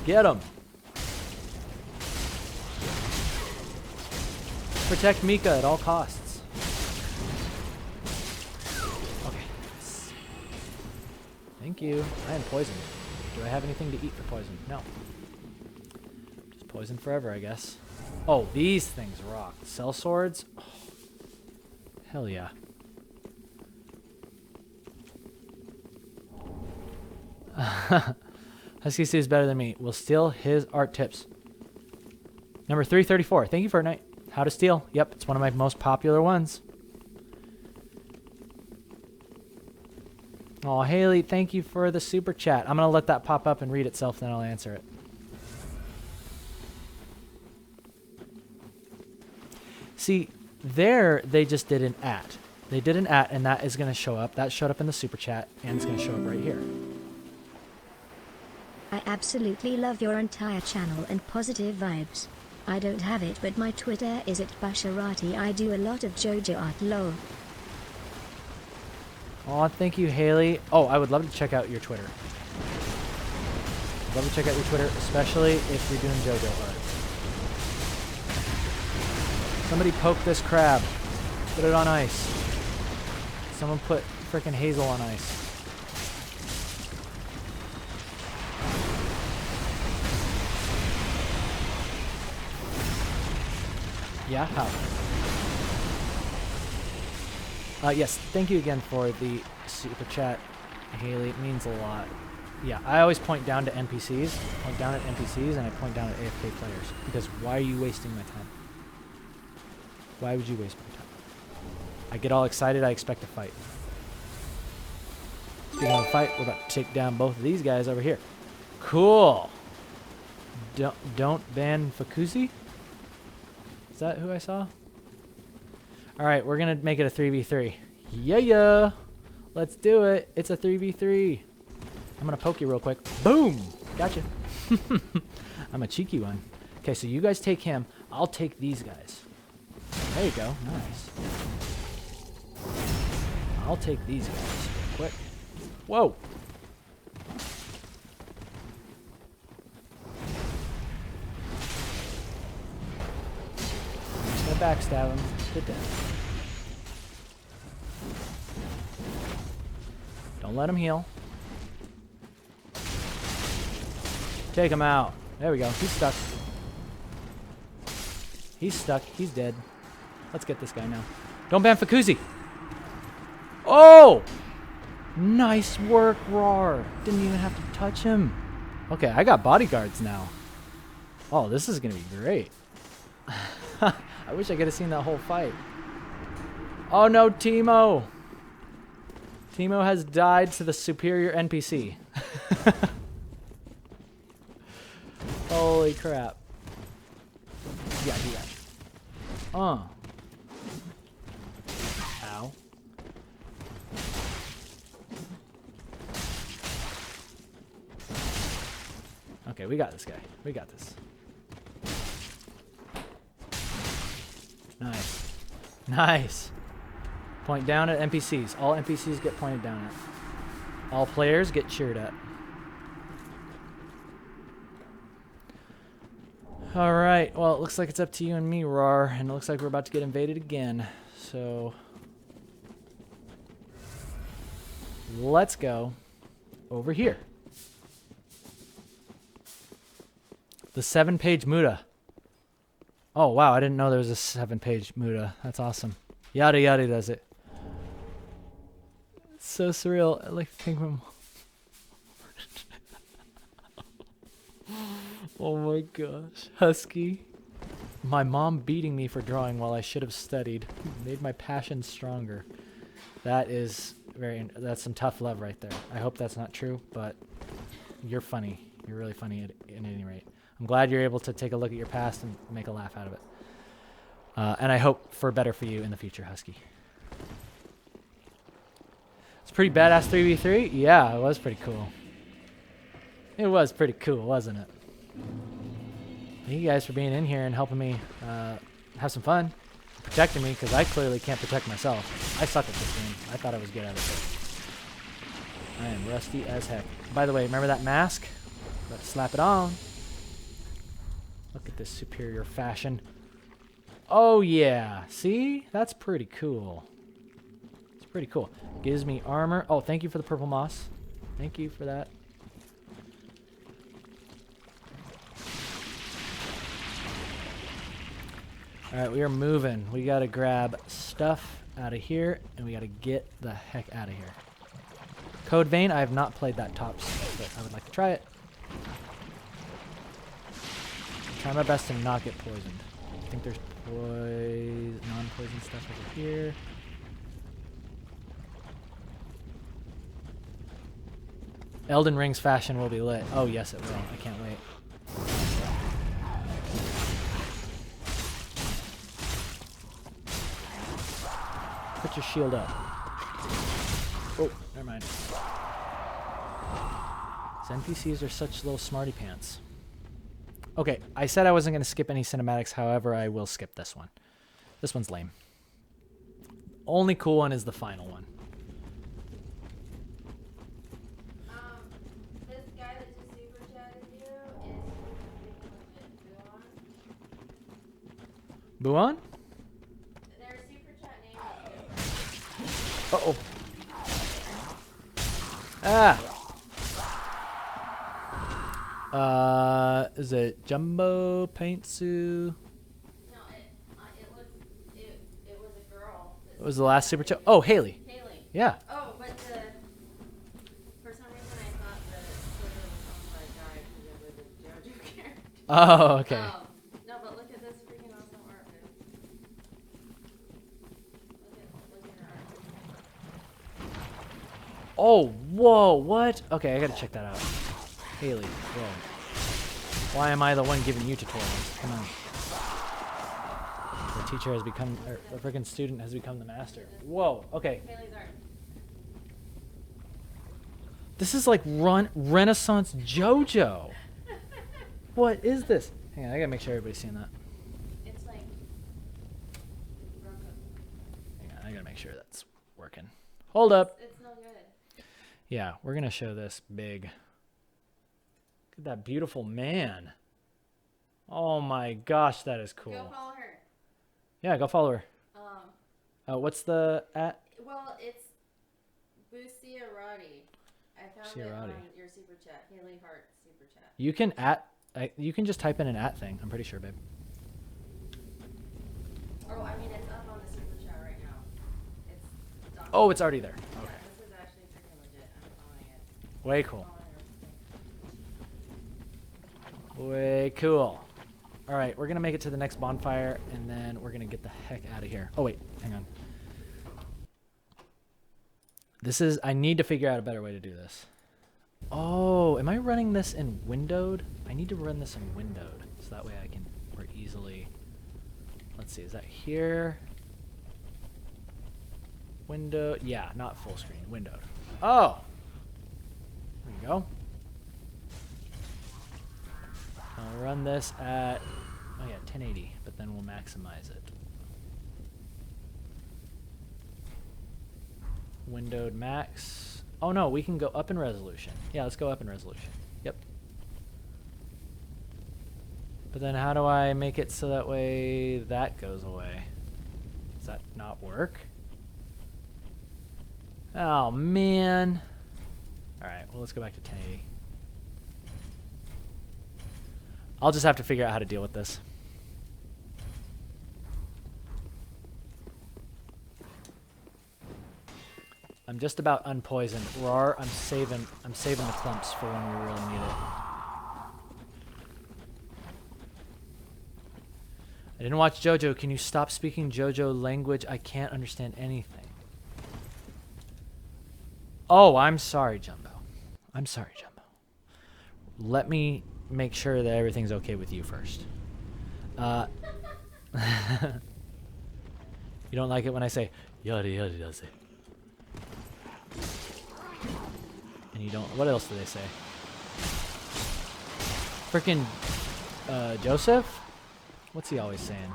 A: Get him. Protect Mika at all costs. Okay. Thank you. I am poisoned. Do I have anything to eat for poison? No. Just poison forever, I guess. Oh, these things rock. Cell swords? Oh, hell yeah. Husky Stu is better than me. Will steal his art tips. Number 334. Thank you, Fortnite. How to steal. Yep, it's one of my most popular ones. Oh, Haley, thank you for the super chat. I'm going to let that pop up and read itself, then I'll answer it. See, there they just did an @ They did an @ and that is going to show up. That showed up in the super chat, and it's going to show up right here.
D: I absolutely love your entire channel and positive vibes. I don't have it, but my Twitter is @Basharati. I do a lot of JoJo art, lol.
A: Oh, thank you, Haley. Oh, I would love to check out your Twitter. I'd love to check out your Twitter, especially if you're doing JoJo art. Somebody poke this crab. Put it on ice. Someone put frickin' Hazel on ice. Yeah, how? Yes, thank you again for the super chat, Haley. It means a lot. Yeah, I always point down to NPCs. I point down at NPCs and I point down at AFK players. Because why are you wasting my time? Why would you waste my time? I get all excited, I expect a fight. Speaking of a fight, we're about to take down both of these guys over here. Cool! Don't ban Fakuzi? Is that who I saw? Alright, we're gonna make it a 3v3. Yeah! Let's do it! It's a 3v3. I'm gonna poke you real quick. Boom! Gotcha. I'm a cheeky one. Okay, so you guys take him. I'll take these guys. There you go. Nice. I'll take these guys real quick. Whoa! Backstab him. Get down. Don't let him heal. Take him out. There we go. He's stuck. He's stuck. He's dead. Let's get this guy now. Don't ban Fakuzi. Oh! Nice work, Roar. Didn't even have to touch him. Okay, I got bodyguards now. Oh, this is going to be great. I wish I could have seen that whole fight. Oh no, Teemo! Teemo has died to the superior NPC. Holy crap. Yeah, do that. Ow. Okay, we got this guy. We got this. Nice. Nice. Point down at NPCs. All NPCs get pointed down at. All players get cheered at. All right. Well, it looks like it's up to you and me, Rar, and it looks like we're about to get invaded again. So let's go over here. The 7-page Muda. Oh, wow. I didn't know there was a 7-page Muda. That's awesome. Yada yada does it. It's so surreal. I like to think of him. Oh my gosh. Husky. My mom beating me for drawing while I should have studied. Made my passion stronger. That is that's some tough love right there. I hope that's not true, but you're funny. You're really funny at any rate. I'm glad you're able to take a look at your past and make a laugh out of it. And I hope for better for you in the future, Husky. It's pretty badass 3v3? Yeah, it was pretty cool. It was pretty cool, wasn't it? Thank you guys for being in here and helping me have some fun. Protecting me, because I clearly can't protect myself. I suck at this game. I thought I was good at it. I am rusty as heck. By the way, remember that mask? Let's slap it on. Look at this superior fashion. Oh yeah, see? That's pretty cool. It's pretty cool. Gives me armor. Oh, thank you for the purple moss. Thank you for that. Alright, we are moving. We gotta grab stuff out of here, and we gotta get the heck out of here. Code Vein, I have not played that top stuff, but I would like to try it. Try my best to not get poisoned. I think there's non-poison stuff over here. Elden Ring's fashion will be lit. Oh yes, it will. I can't wait. Put your shield up. Oh, never mind. These NPCs are such little smarty pants. Okay, I said I wasn't going to skip any cinematics, however, I will skip this one. This one's lame. Only cool one is the final one.
C: This guy that just super chatted you is
A: Buon?
C: their super chat name is
A: Uh-oh. Ah! Is it Jumbo Paintsu?
C: No, it was a girl.
A: What was the last super chat? Oh, Haley.
C: Haley.
A: Yeah.
C: Oh, but for some reason I thought that Twitter was owned by a guy because it was a JoJo character.
A: Oh, okay.
C: No, but look at this freaking awesome art, dude. Look at her art.
A: Oh, whoa, what? Okay, I gotta check that out. Haley, whoa. Why am I the one giving you tutorials? Come on. The teacher has become, or the freaking student has become the master. Whoa, okay.
C: Haley's art.
A: This is like Renaissance JoJo. What is this? Hang on, I gotta make sure everybody's seeing that.
C: It's like
A: Hang on, I gotta make sure that's working. Hold up.
C: it's no good.
A: Yeah, we're gonna show this big. Look at that beautiful man. Oh my gosh, that is cool.
C: Go follow her.
A: Yeah, go follow her. What's the at?
C: Well, it's Busiarati. I found it on your super chat, Haley Hart super chat.
A: You can you can just type in an at thing. I'm pretty sure, babe.
C: Oh, I mean, it's up on the super chat right now. It's done.
A: Oh, it's already there.
C: Yeah,
A: Okay.
C: this is actually freaking legit. I'm following it.
A: Way cool.
C: Following
A: Way cool. All right, we're gonna make it to the next bonfire, and then we're gonna get the heck out of here. Oh wait, hang on. I need to figure out a better way to do this. Oh, am I running this in windowed? I need to run this in windowed, so that way I can more easily. Let's see, is that here? Window, yeah, not full screen, windowed. Oh, there you go. I'll run this at, oh yeah, 1080, but then we'll maximize it. Windowed max. Oh no, we can go up in resolution. Yeah, let's go up in resolution. Yep. But then how do I make it so that way that goes away? Does that not work? Oh, man. Alright, well, let's go back to 1080. I'll just have to figure out how to deal with this. I'm just about unpoisoned. Roar, I'm saving the clumps for when we really need it. I didn't watch JoJo. Can you stop speaking JoJo language? I can't understand anything. Oh, I'm sorry, Jumbo. I'm sorry, Jumbo. Let me make sure that everything's okay with you first. You don't like it when I say yada yada does it. And you don't. What else do they say? Frickin' Joseph? What's he always saying?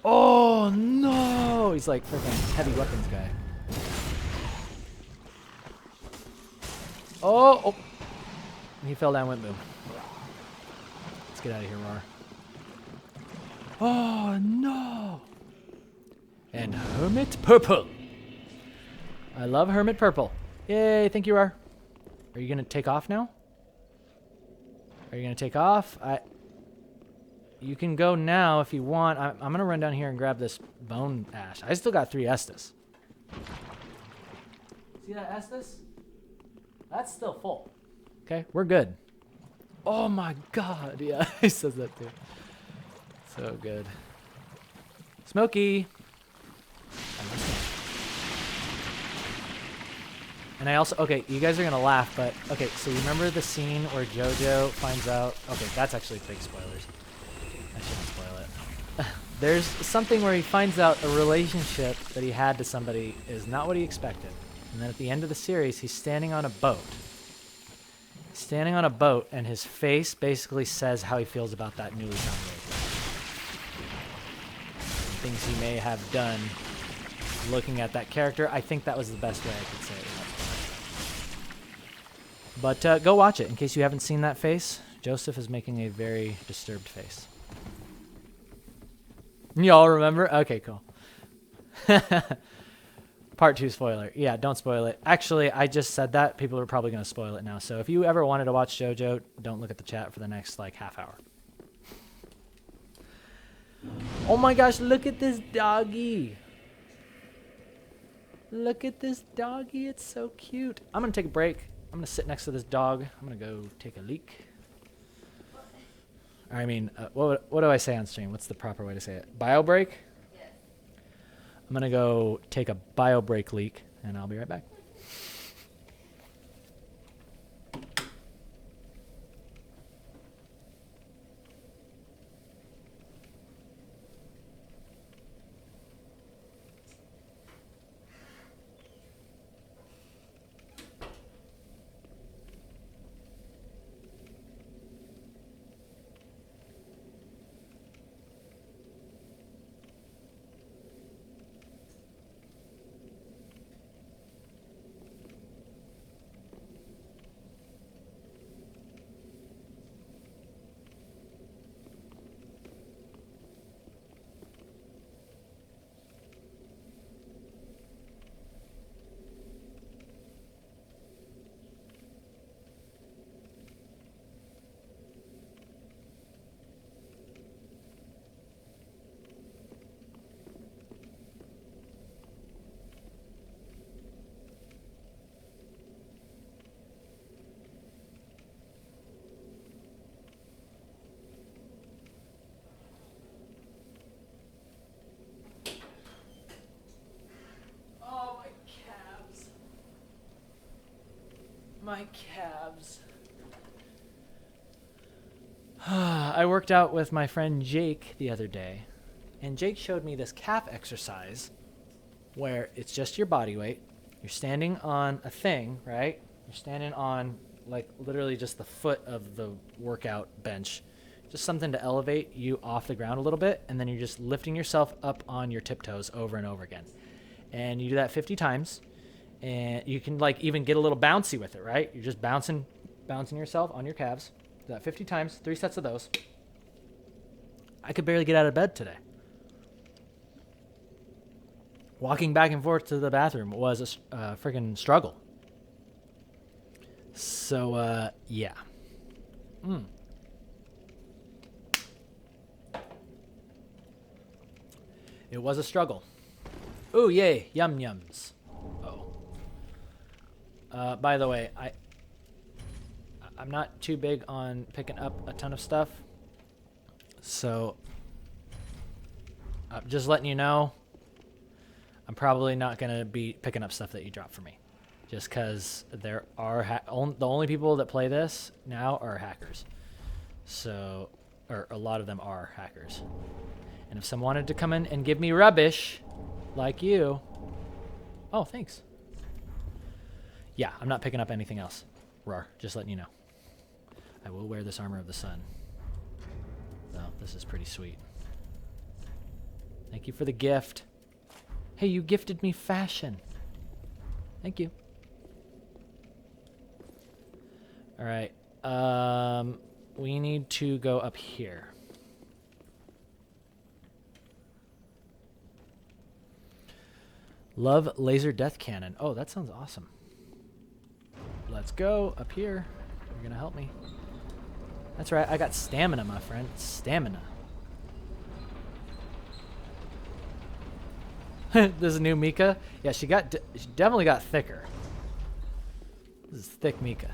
A: Oh no! He's like frickin' heavy weapons guy. Oh! He fell down with boom. Let's get out of here, Roar. Oh no! And Hermit Purple. I love Hermit Purple. Yay, thank you, Roar. Are you gonna take off now? Are you gonna take off? You can go now if you want. I'm gonna run down here and grab this bone ash. I still got 3 Estus. See that Estus? That's still full. Okay, we're good. Oh my god, yeah, he says that too. So good. Smokey! And I also, okay, you guys are gonna laugh, but, okay, so you remember the scene where JoJo finds out, okay, that's actually big spoilers. I shouldn't spoil it. There's something where he finds out a relationship that he had to somebody is not what he expected. And then at the end of the series, he's standing on a boat. Standing on a boat, and his face basically says how he feels about that newly found relationship. Things he may have done looking at that character. I think that was the best way I could say it. But go watch it in case you haven't seen that face. Joseph is making a very disturbed face. Y'all remember? Okay, cool. Part 2 spoiler. Yeah, don't spoil it. Actually, I just said that. People are probably going to spoil it now. So if you ever wanted to watch JoJo, don't look at the chat for the next, like, half hour. Oh my gosh, look at this doggy. Look at this doggy. It's so cute. I'm going to take a break. I'm going to sit next to this dog. I'm going to go take a leak. I mean, what do I say on stream? What's the proper way to say it? Bio break?
C: Yes.
A: I'm going to go take a bio break leak, and I'll be right back. My calves. I worked out with my friend Jake the other day, and Jake showed me this calf exercise where it's just your body weight. You're standing on a thing, right? You're standing on, like, literally just the foot of the workout bench. Just something to elevate you off the ground a little bit, and then you're just lifting yourself up on your tiptoes over and over again. And you do that 50 times. And you can, like, even get a little bouncy with it, right? You're just bouncing yourself on your calves. Do that 50 times, 3 sets of those. I could barely get out of bed today. Walking back and forth to the bathroom was a friggin' struggle. So, yeah. It was a struggle. Ooh, yay. Yum yums. Oh. By the way, I'm not too big on picking up a ton of stuff. So, just letting you know, I'm probably not going to be picking up stuff that you drop for me. Just because there are the only people that play this now are hackers. So, or a lot of them are hackers. And if someone wanted to come in and give me rubbish, like you... Oh, thanks. Yeah, I'm not picking up anything else. Rar, just letting you know. I will wear this armor of the sun. Well, this is pretty sweet. Thank you for the gift. Hey, you gifted me fashion. Thank you. All right. We need to go up here. Love laser death cannon. Oh, that sounds awesome. Let's go up here. You're gonna help me. That's right. I got stamina, my friend. Stamina. This is new Mika. Yeah, she definitely got thicker. This is thick Mika.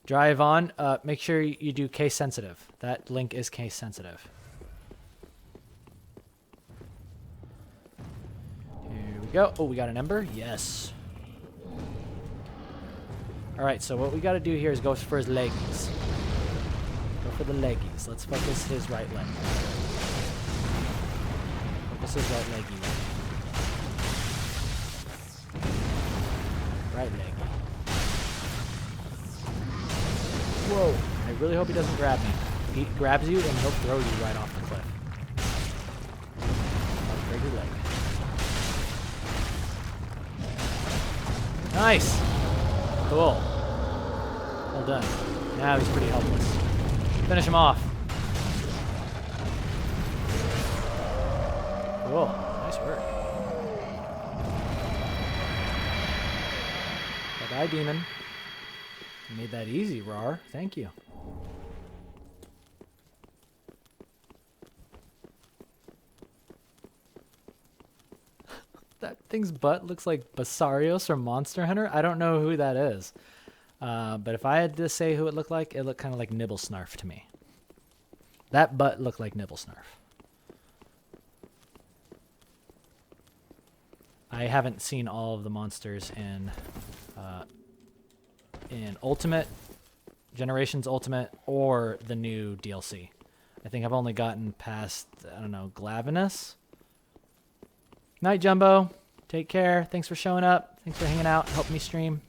A: Drive on. Make sure you do case sensitive. That link is case sensitive. Here we go. Oh, we got an ember? Yes. Alright, so what we got to do here is go for his leggies. Go for the leggies. Let's focus his right leg. Focus his right leggy. Right leggy. Whoa. I really hope he doesn't grab me. He grabs you and he'll throw you right off the cliff. I'll break your leg. Nice! Cool. Well done. Now he's pretty helpless. Finish him off. Cool. Nice work. Bye-bye, demon. You made that easy, Rar. Thank you. That thing's butt looks like Basarios from Monster Hunter. I don't know who that is. But if I had to say who it looked kind of like Nibblesnarf to me. That butt looked like Nibblesnarf. I haven't seen all of the monsters in Ultimate, Generations Ultimate, or the new DLC. I think I've only gotten past, I don't know, Glavenus? Night, Jumbo. Take care. Thanks for showing up. Thanks for hanging out, helping me stream.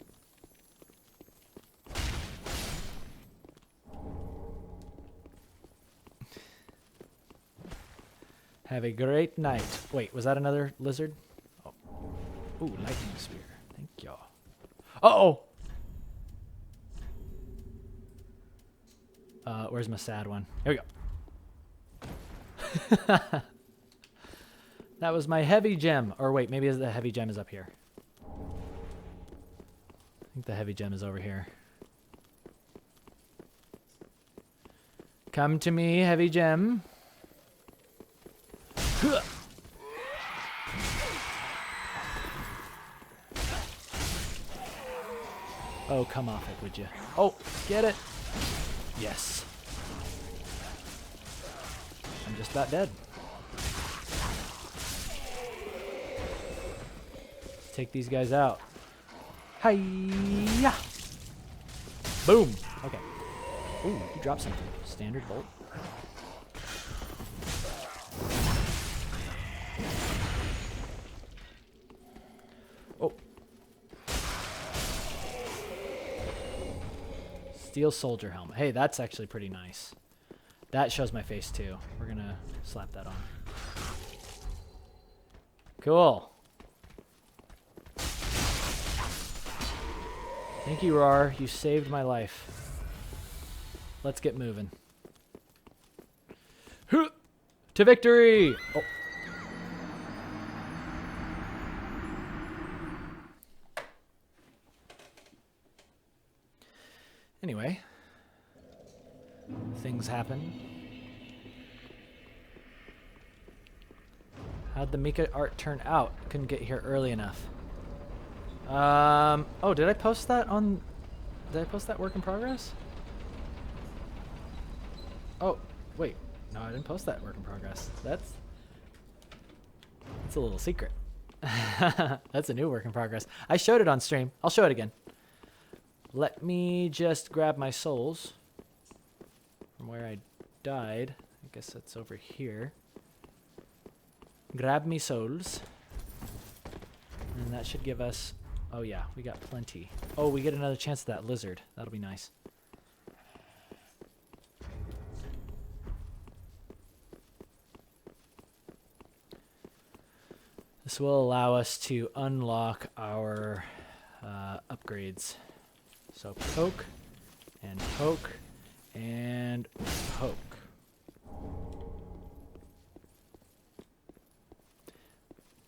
A: Have a great night. Wait, was that another lizard? Oh. Ooh, lightning spear. Thank y'all. Uh-oh! Where's my sad one? Here we go. That was my heavy gem. Or wait, maybe the heavy gem is up here. I think the heavy gem is over here. Come to me, heavy gem. Oh, come off it, would you? Oh, get it. Yes. I'm just about dead. Let's take these guys out. Hi-ya! Boom. Okay. Ooh, you dropped something. Standard bolt. Oh. Steel soldier helmet. Hey, that's actually pretty nice. That shows my face too. We're gonna slap that on. Cool. Thank you, Rar. You saved my life. Let's get moving. Huh! To victory! Oh. Anyway. Things happen. How'd the Mika art turn out? Couldn't get here early enough. Oh, did I post that on... Did I post that work in progress? Oh, wait. No, I didn't post that work in progress. That's a little secret. That's a new work in progress. I showed it on stream. I'll show it again. Let me just grab my souls from where I died. I guess that's over here. Grab me souls. And that should give us... Oh yeah, we got plenty. Oh, we get another chance at that lizard. That'll be nice. This will allow us to unlock our upgrades. So poke, and poke, and poke.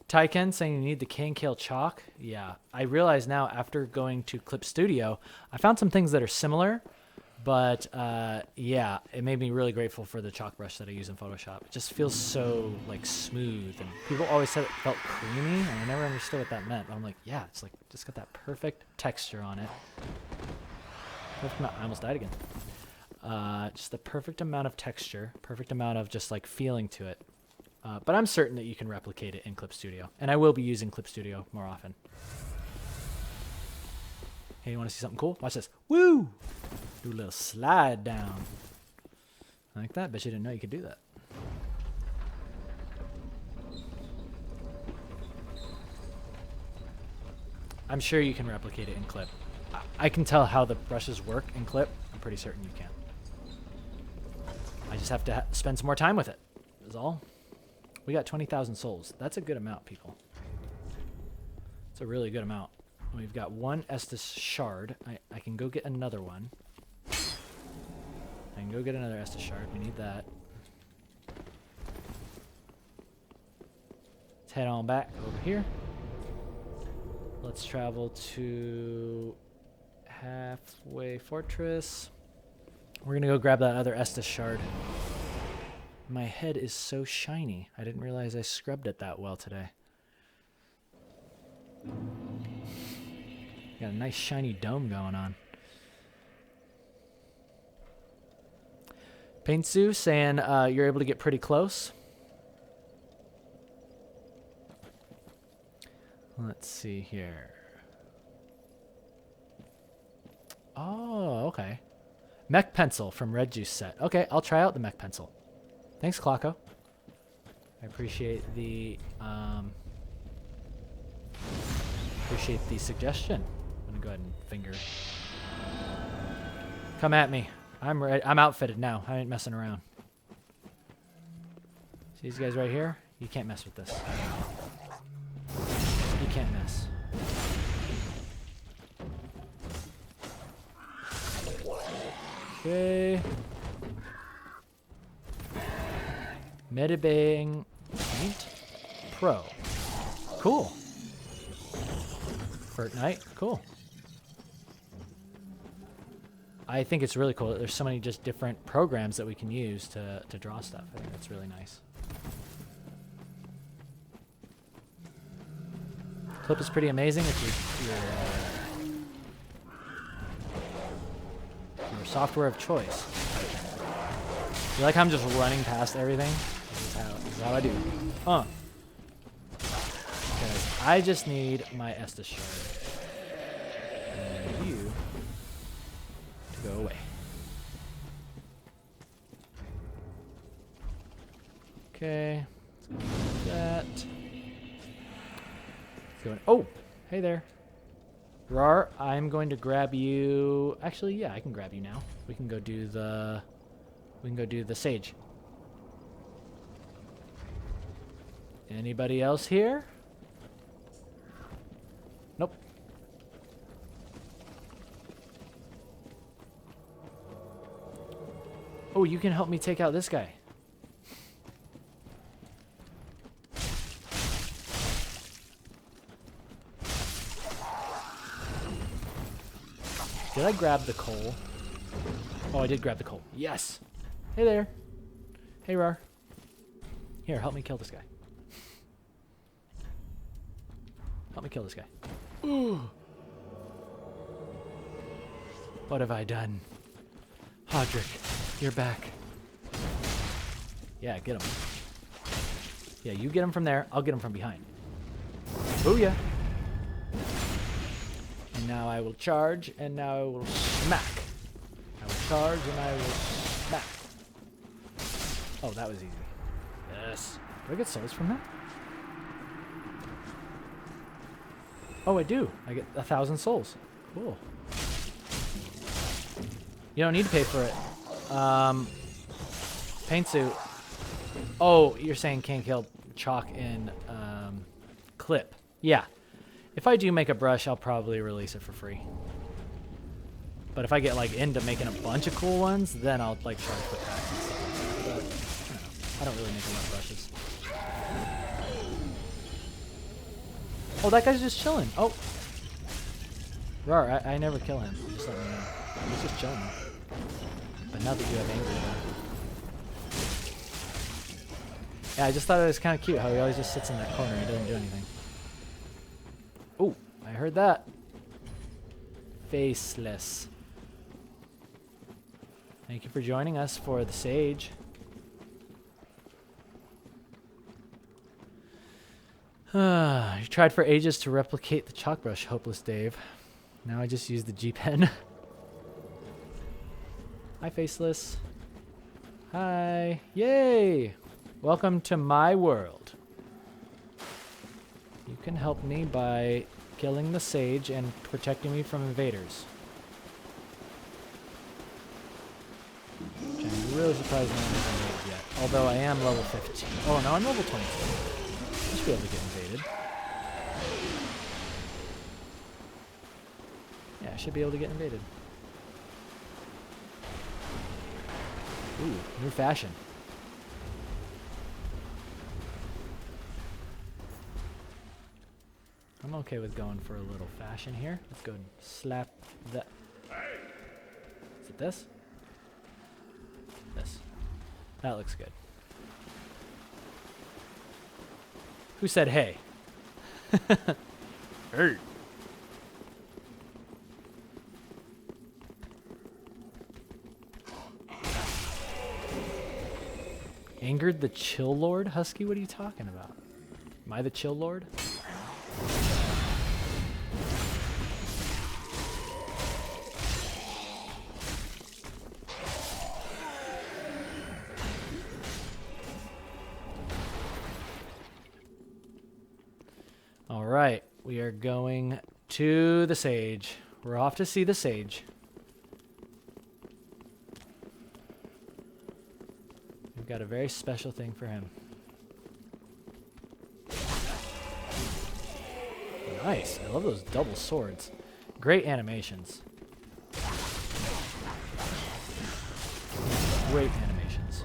A: Tyken saying you need the Cane Kale chalk. Yeah, I realize now after going to Clip Studio, I found some things that are similar, but yeah, it made me really grateful for the chalk brush that I use in Photoshop. It just feels so like smooth, and people always said it felt creamy, and I never understood what that meant. But I'm like, yeah, it's like just got that perfect texture on it. I almost died again. Just the perfect amount of texture, perfect amount of just like feeling to it. But I'm certain that you can replicate it in Clip Studio, and I will be using Clip Studio more often. Hey, you want to see something cool? Watch this. Woo! Do a little slide down. Like that. Bet you didn't know you could do that. I'm sure you can replicate it in Clip. I can tell how the brushes work in Clip. I'm pretty certain you can. I just have to spend some more time with it. Is all. We got 20,000 souls. That's a good amount, people. It's a really good amount. We've got one Estus shard. I can go get another one. I can go get another Estus shard. We need that. Let's head on back over here. Let's travel to Halfway Fortress. We're gonna go grab that other Estus shard. My head is so shiny. I didn't realize I scrubbed it that well today. Got a nice shiny dome going on. Paintsu saying you're able to get pretty close. Let's see here. Oh, okay. Mech pencil from Red Juice set. Okay, I'll try out the mech pencil. Thanks, Clocko. I appreciate the suggestion. I'm gonna go ahead and finger. Come at me. I'm ready. I'm outfitted now. I ain't messing around. See these guys right here? You can't mess with this. You can't mess. Okay. Medibang Paint Pro. Cool. Fortnite. Cool. I think it's really cool that there's so many just different programs that we can use to draw stuff. I think that's really nice. Clip is pretty amazing. It's your software of choice. You like how I'm just running past everything? This is how I do. Because I just need my Estus shard. And you to go away. Okay. Let's go like that. Going. Oh, hey there. Rar, I'm going to grab you. Actually, yeah, I can grab you now. We can go do the sage. Anybody else here? Nope. Oh, you can help me take out this guy. Did I grab the coal? Oh, I did grab the coal. Yes. Hey there. Hey, Rar. Here, help me kill this guy. Help me kill this guy. Ooh. What have I done? Hodrick, you're back. Yeah, get him. Yeah, you get him from there. I'll get him from behind. Booyah. And now I will charge, and now I will smack. I will charge, and I will smack. Oh, that was easy. Yes. Do I get souls from that? Oh, I do. I get 1,000 souls. Cool. You don't need to pay for it. Paint suit. Oh, you're saying can't kill chalk in clip. Yeah. If I do make a brush, I'll probably release it for free. But if I get like into making a bunch of cool ones, then I'll like charge for packs and stuff like that. But you know, I don't really make a lot of brushes. Oh, that guy's just chilling. Oh. Rar, I never kill him. Just let me know. He's just chilling. But now that you have anger about it. Yeah, I just thought it was kind of cute how he always just sits in that corner and he doesn't do anything. Oh, I heard that. Faceless. Thank you for joining us for the Sage. You tried for ages to replicate the chalk brush, Hopeless Dave. Now I just use the G-Pen. Hi, Faceless. Hi. Yay! Welcome to my world. You can help me by killing the Sage and protecting me from invaders. Which I'm really surprised no one has invaded yet. Although I am level 15. Oh, no, I'm level 22. I should be able to get invaded. Yeah, I should be able to get invaded. Ooh, new fashion. I'm okay with going for a little fashion here. Let's go and slap that. Is it this? This. That looks good. Who said hey? Hey. Angered the Chill Lord? Husky, what are you talking about? Am I the Chill Lord? All right, we are going to the Sage. We're off to see the Sage. We've got a very special thing for him. Nice. I love those double swords. Great animations. Great animations.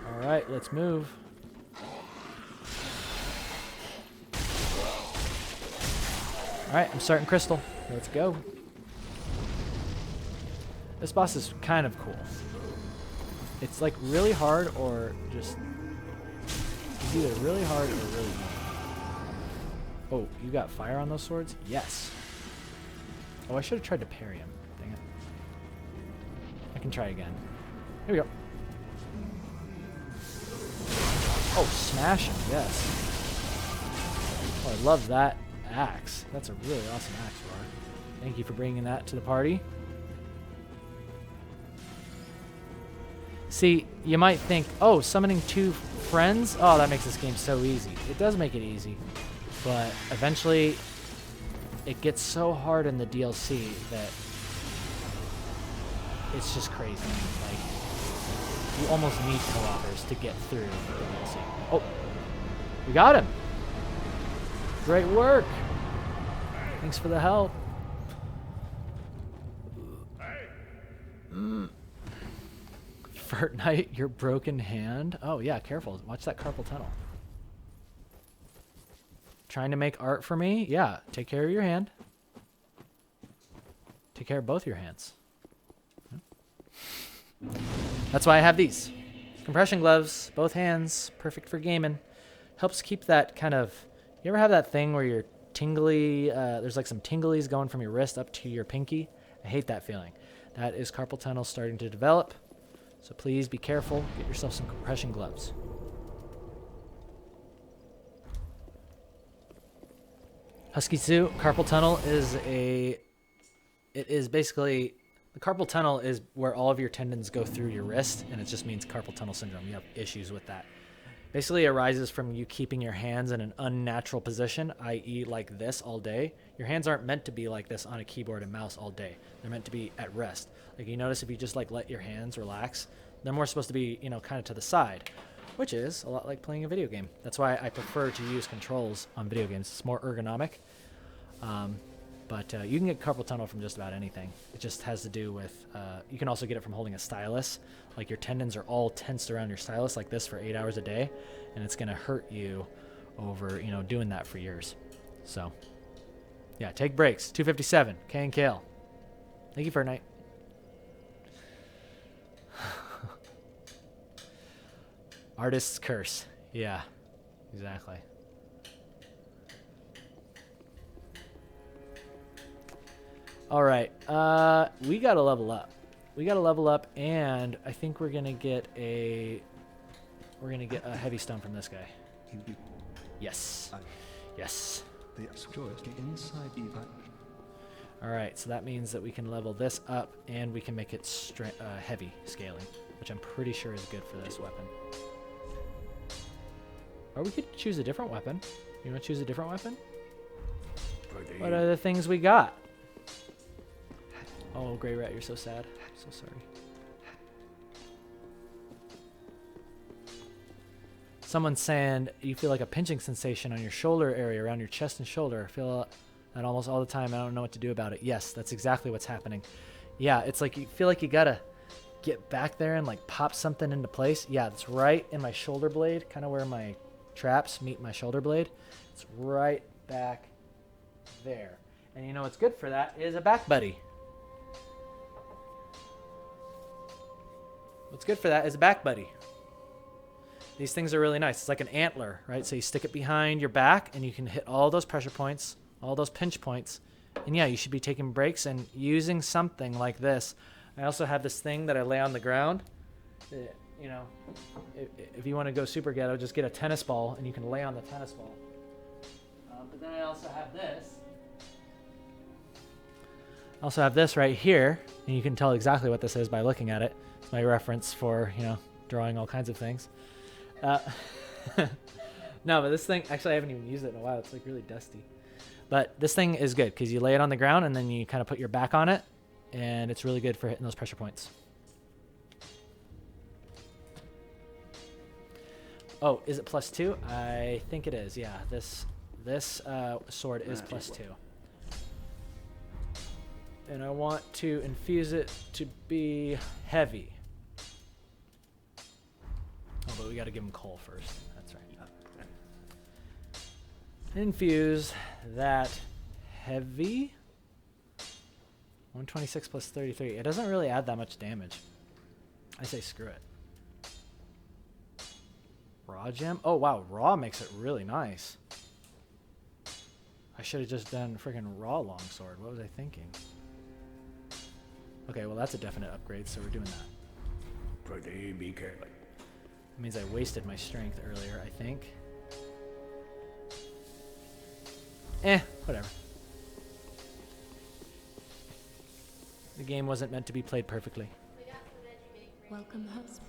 A: All right, let's move. All right, I'm starting Crystal. Let's go. This boss is kind of cool. It's like really hard or just... It's either really hard or really easy. Oh, you got fire on those swords? Yes. Oh, I should have tried to parry him. Dang it. I can try again. Here we go. Oh, smash him, yes. Oh, I love that axe. That's a really awesome axe, Rar. Thank you for bringing that to the party. See, you might think, oh, summoning 2 friends? Oh, that makes this game so easy. It does make it easy. But eventually, it gets so hard in the DLC that it's just crazy. Like, you almost need co-authors to get through the DLC. Oh, we got him. Great work. Thanks for the help. Fortnite, your broken hand. Oh yeah, careful. Watch that carpal tunnel. Trying to make art for me? Yeah, take care of your hand. Take care of both your hands. That's why I have these. Compression gloves, both hands, perfect for gaming. Helps keep that kind of... You ever have that thing where you're tingly, there's like some tinglies going from your wrist up to your pinky? I hate that feeling. That is carpal tunnel starting to develop. So please be careful. Get yourself some compression gloves. Husky Sue, carpal tunnel is a... It is basically... The carpal tunnel is where all of your tendons go through your wrist, and it just means carpal tunnel syndrome. You have issues with that. Basically, it arises from you keeping your hands in an unnatural position, i.e. like this all day. Your hands aren't meant to be like this on a keyboard and mouse all day. They're meant to be at rest. Like you notice if you just like let your hands relax, they're more supposed to be, you know, kind of to the side, which is a lot like playing a video game. That's why I prefer to use controls on video games. It's more ergonomic. But you can get carpal tunnel from just about anything. It just has to do with, you can also get it from holding a stylus. Like your tendons are all tensed around your stylus like this for 8 hours a day, and it's gonna hurt you over, you know, doing that for years. So, yeah, take breaks. 257, K and Kale. Thank you for a night. Artist's curse. Yeah, exactly. All right, we gotta level up. We gotta level up, and I think we're gonna get a heavy stone from this guy. Yes, yes. All right, so that means that we can level this up, and we can make it heavy scaling, which I'm pretty sure is good for this weapon. Or we could choose a different weapon. You want to choose a different weapon? What are the things we got? Oh, Grey Rat, you're so sad. So sorry. Someone's saying you feel like a pinching sensation on your shoulder area, around your chest and shoulder. I feel that almost all the time. I don't know what to do about it. Yes, that's exactly what's happening. Yeah, it's like you feel like you gotta get back there and like pop something into place. Yeah, it's right in my shoulder blade, kind of where my traps meet my shoulder blade. It's right back there. And you know what's good for that is a back buddy. What's good for that is a back buddy. These things are really nice. It's like an antler, right? So you stick it behind your back and you can hit all those pressure points, all those pinch points. And yeah, you should be taking breaks and using something like this. I also have this thing that I lay on the ground. You know, if you want to go super ghetto, just get a tennis ball and you can lay on the tennis ball. But then I also have this. I also have this right here, and you can tell exactly what this is by looking at it. It's my reference for, you know, drawing all kinds of things. No, but this thing, actually I haven't even used it in a while. It's like really dusty. But this thing is good because you lay it on the ground and then you kind of put your back on it, and it's really good for hitting those pressure points. Oh, is it +2? I think it is, yeah. This sword is +2. And I want to infuse it to be heavy. Oh, but we got to give him coal first. That's right. Infuse that heavy. 126 plus 33. It doesn't really add that much damage. I say screw it. Raw gem? Oh, wow. Raw makes it really nice. I should have just done freaking raw longsword. What was I thinking? Okay, well, that's a definite upgrade, so we're doing that.
E: Pretty Mika.
A: It means I wasted my strength earlier, I think. Whatever. The game wasn't meant to be played perfectly.
C: We got some veggie bake ready.
D: Welcome, host.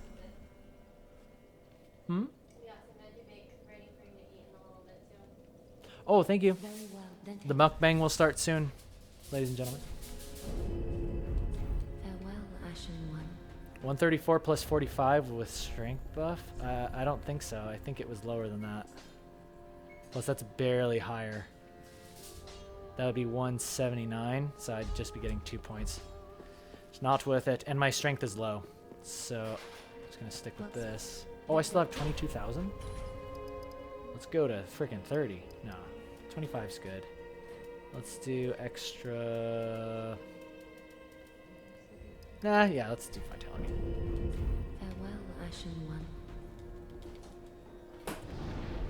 C: We got some veggie bake ready for you to eat in a little bit soon.
A: Oh, thank you.
D: Very well, then.
A: The mukbang will start soon, ladies and gentlemen.
D: Farewell, Ashen One.
A: 134 plus 45 with strength buff? I don't think so. I think it was lower than that. Plus, that's barely higher. That would be 179, so I'd just be getting 2 points. It's not worth it, and my strength is low. So, I'm just going to stick with this. Oh, I still have 22,000? Let's go to freaking 30. No, 25's good. Let's do extra... Nah, yeah, let's do vitality.
I: Farewell, Ashen One.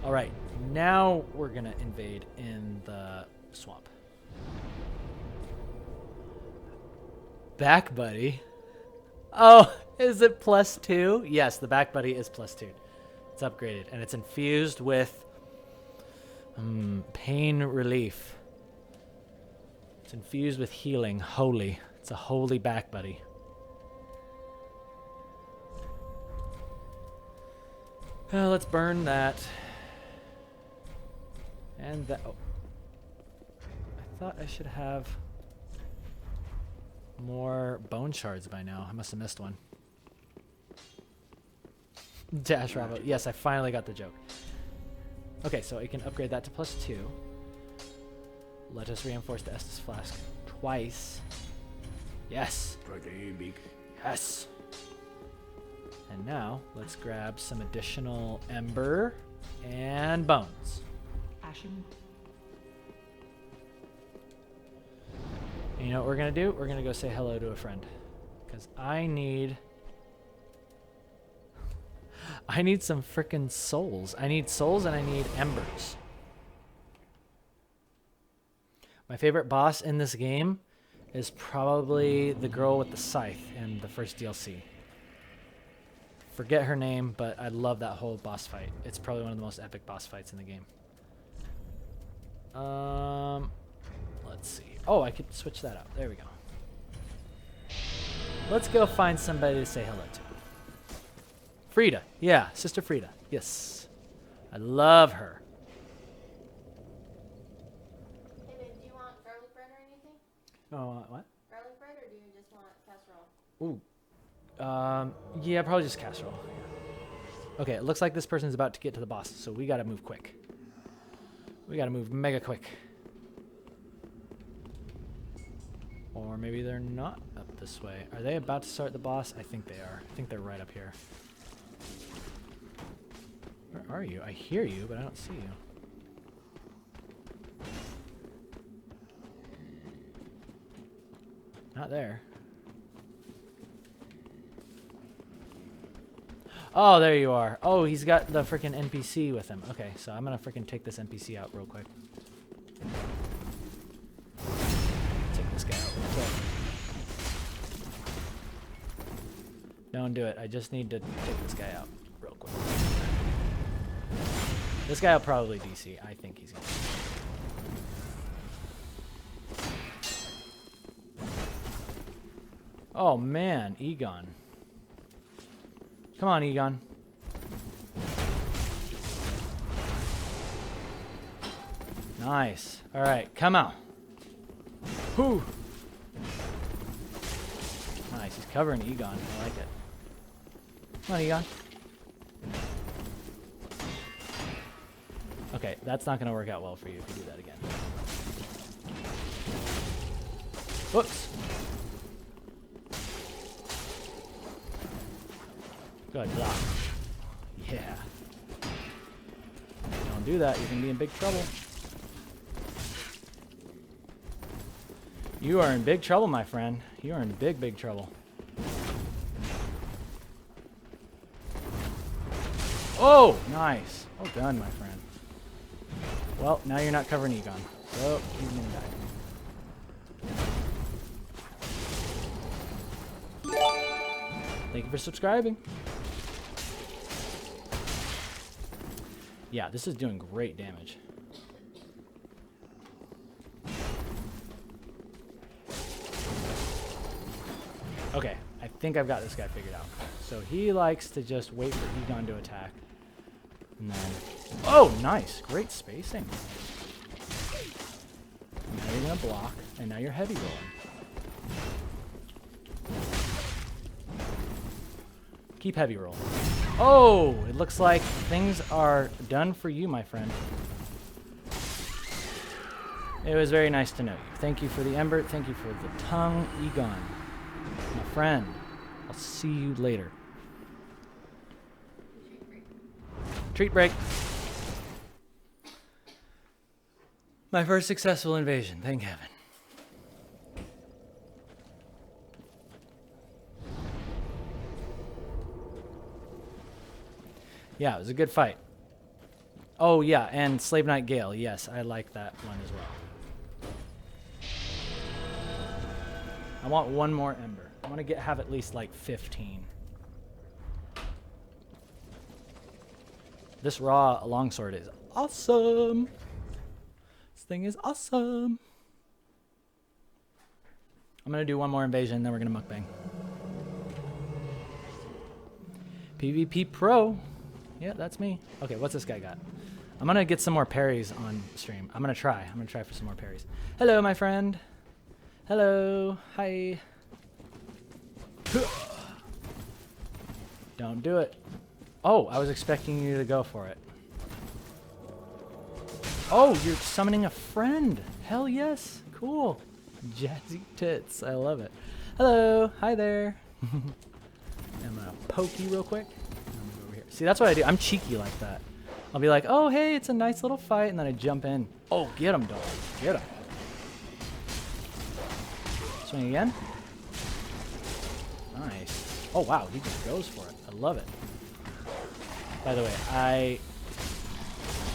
A: Alright, now we're gonna invade in the swamp. Back buddy. Oh, is it +2? Yes, the back buddy is +2. It's upgraded, and it's infused with pain relief. It's infused with healing. Holy. It's a holy back buddy. Let's burn that. And that. Oh. I thought I should have more bone shards by now. I must have missed one. Dash Bravo. Yes, I finally got the joke. Okay, so I can upgrade that to +2. Let us reinforce the Estus Flask twice. Yes. Yes. And now, let's grab some additional Ember and Bones.
B: Ashen.
A: And you know what we're going to do? We're going to go say hello to a friend. Because I need some frickin' souls. I need souls and I need embers. My favorite boss in this game is probably the girl with the scythe in the first DLC. Forget her name, but I love that whole boss fight. It's probably one of the most epic boss fights in the game. Let's see. Oh, I could switch that out. There we go. Let's go find somebody to say hello to. Frida. Yeah, Sister Frida. Yes. I love her.
C: Hey babe, do you want garlic bread or anything?
A: Oh, what?
C: Garlic bread, or do you just want casserole?
A: Ooh. Yeah, probably just casserole. Yeah. Okay, it looks like this person's about to get to the boss, so we gotta move quick. We gotta move mega quick. Or maybe they're not up this way. Are they about to start the boss? I think they are. I think they're right up here. Where are you? I hear you, but I don't see you. Not there. Oh, there you are. Oh, he's got the freaking NPC with him. Okay, so I'm gonna freaking take this NPC out real quick. Take this guy out real quick. Don't do it. I just need to take this guy out real quick. This guy will probably DC. I think he's gonna. Oh man, Egon. Come on, Egon. Nice. All right, come out. Whoo. Nice. He's covering Egon. I like it. Come on, Egon. Okay, that's not going to work out well for you if you do that again. Whoops. Good block. Yeah. Don't do that. You're going to be in big trouble. You are in big trouble, my friend. You are in big, big trouble. Oh, nice. Well done, my friend. Well, now you're not covering Egon. So, he's going to die. Thank you for subscribing. Yeah, this is doing great damage. Okay, I think I've got this guy figured out. So he likes to just wait for Egon to attack. And then... Oh, nice. Great spacing. Now you're going to block, and now you're heavy rolling. Keep heavy rolling. Oh, it looks like things are done for you, my friend. It was very nice to know you. Thank you for the ember. Thank you for the tongue, Egon. My friend. I'll see you later. Treat break. My first successful invasion. Thank heaven. Yeah, it was a good fight. Oh, yeah, and Slave Knight Gale. Yes, I like that one as well. I want one more ember. I want to have at least like 15. This raw longsword is awesome. This thing is awesome. I'm going to do one more invasion, then we're going to mukbang. PvP Pro. Yeah, that's me. Okay, what's this guy got? I'm going to get some more parries on stream. I'm going to try. I'm going to try for some more parries. Hello, my friend. Hello. Hi. Don't do it. Oh, I was expecting you to go for it. Oh, you're summoning a friend. Hell yes. Cool. Jazzy tits. I love it. Hello. Hi there. I'm going to poke you real quick. See, that's what I do. I'm cheeky like that. I'll be like, oh, hey, it's a nice little fight, and then I jump in. Oh, get him, dog. Get him. Swing again. Nice. Oh, wow, he just goes for it. I love it. By the way,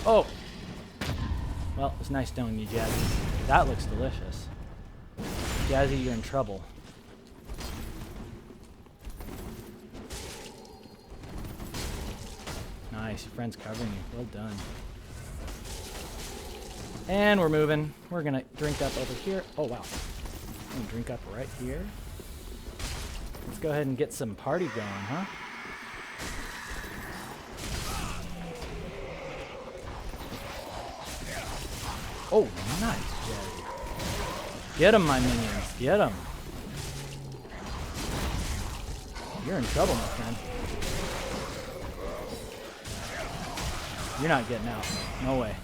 A: Oh! Well, it's nice knowing you, Jazzy. That looks delicious. Jazzy, you're in trouble. Nice, your friend's covering you. Well done. And we're moving. We're gonna drink up over here. Oh wow. I'm gonna drink up right here. Let's go ahead and get some party going, huh? Oh, nice, Jazzy. Get him, my minions. Get him. You're in trouble, my friend. You're not getting out. No way.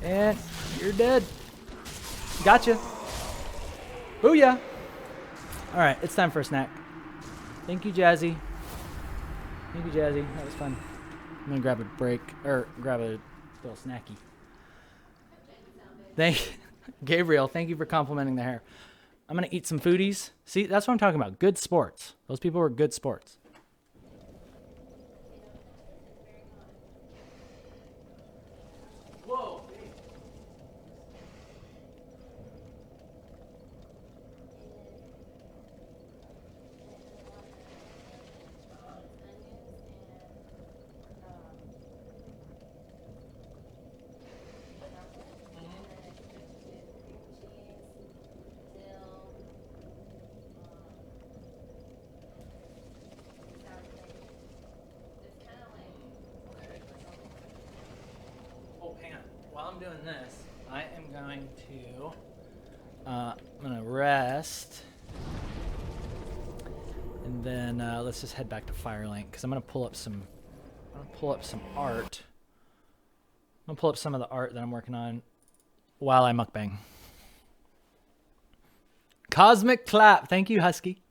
A: And you're dead. Gotcha. Booyah. Alright, it's time for a snack. Thank you, Jazzy. Thank you, Jazzy. That was fun. I'm gonna grab a break, or grab a little snacky. Gabriel, thank you for complimenting the hair. I'm gonna eat some foodies. See, that's what I'm talking about. Good sports. Those people were good sports. Whoa. While I'm doing this, I am going to I'm gonna rest, and then let's just head back to Firelink because I'm gonna pull up some art. I'm gonna pull up some of the art that I'm working on while I mukbang. Cosmic Clap, thank you, Husky.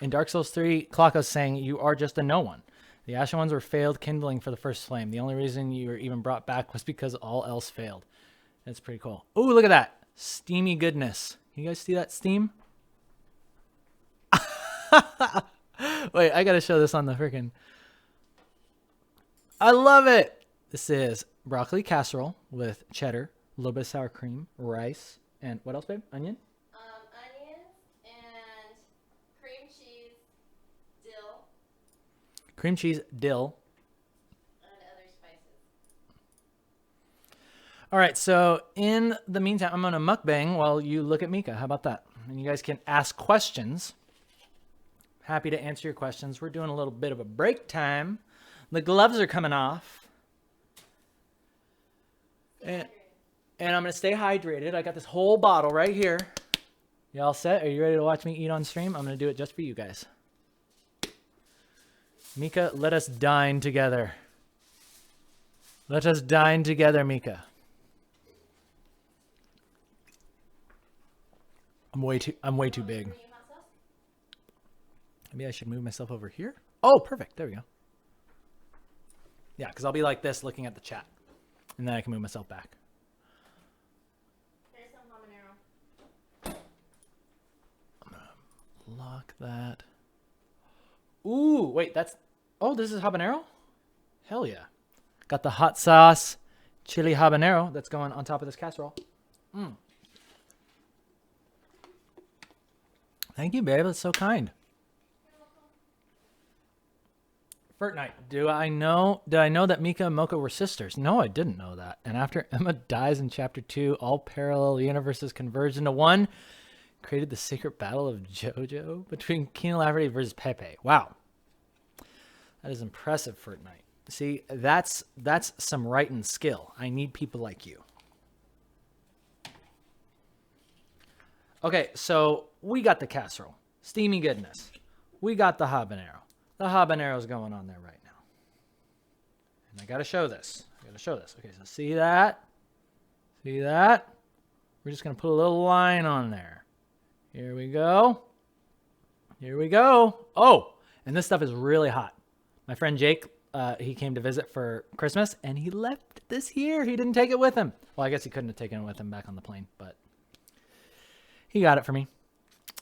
A: In Dark Souls 3, Klaka's saying you are just a no one. The Ashen Ones were failed kindling for the first flame. The only reason you were even brought back was because all else failed. That's pretty cool. Ooh, look at that. Steamy goodness. Can you guys see that steam? Wait, I gotta show this on the freaking... I love it! This is broccoli casserole with cheddar, a little bit of sour cream, rice, and what else, babe? Onion?
C: Onions and cream cheese, dill.
A: Cream cheese, dill.
C: And other spices.
A: All right, so in the meantime, I'm going to mukbang while you look at Mika. How about that? And you guys can ask questions. Happy to answer your questions. We're doing a little bit of a break time. The gloves are coming off. And I'm going to stay hydrated. I got this whole bottle right here. Y'all set? Are you ready to watch me eat on stream? I'm going to do it just for you guys. Mika, let us dine together. Let us dine together, Mika. I'm way too big. Maybe I should move myself over here. Oh, perfect. There we go. Yeah, because I'll be like this looking at the chat. And then I can move myself back.
C: There's some habanero.
A: I'm going to lock that. Ooh, wait, that's... Oh, this is habanero? Hell yeah. Got the hot sauce chili habanero that's going on top of this casserole. Mm. Thank you, babe. That's so kind. Fortnite. Did I know that Mika and Mocha were sisters? No, I didn't know that. And after Emma dies in chapter 2, all parallel universes converge into one. Created the secret battle of JoJo between Keenan Lafferty versus Pepe. Wow. That is impressive, Fortnite. See, that's some writing skill. I need people like you. Okay, so we got the casserole. Steamy goodness. We got the habanero. The habanero's going on there right now. And I got to show this. Okay, so see that? See that? We're just going to put a little line on there. Here we go. Here we go. Oh, and this stuff is really hot. My friend Jake, he came to visit for Christmas, and he left this here. He didn't take it with him. Well, I guess he couldn't have taken it with him back on the plane, but he got it for me.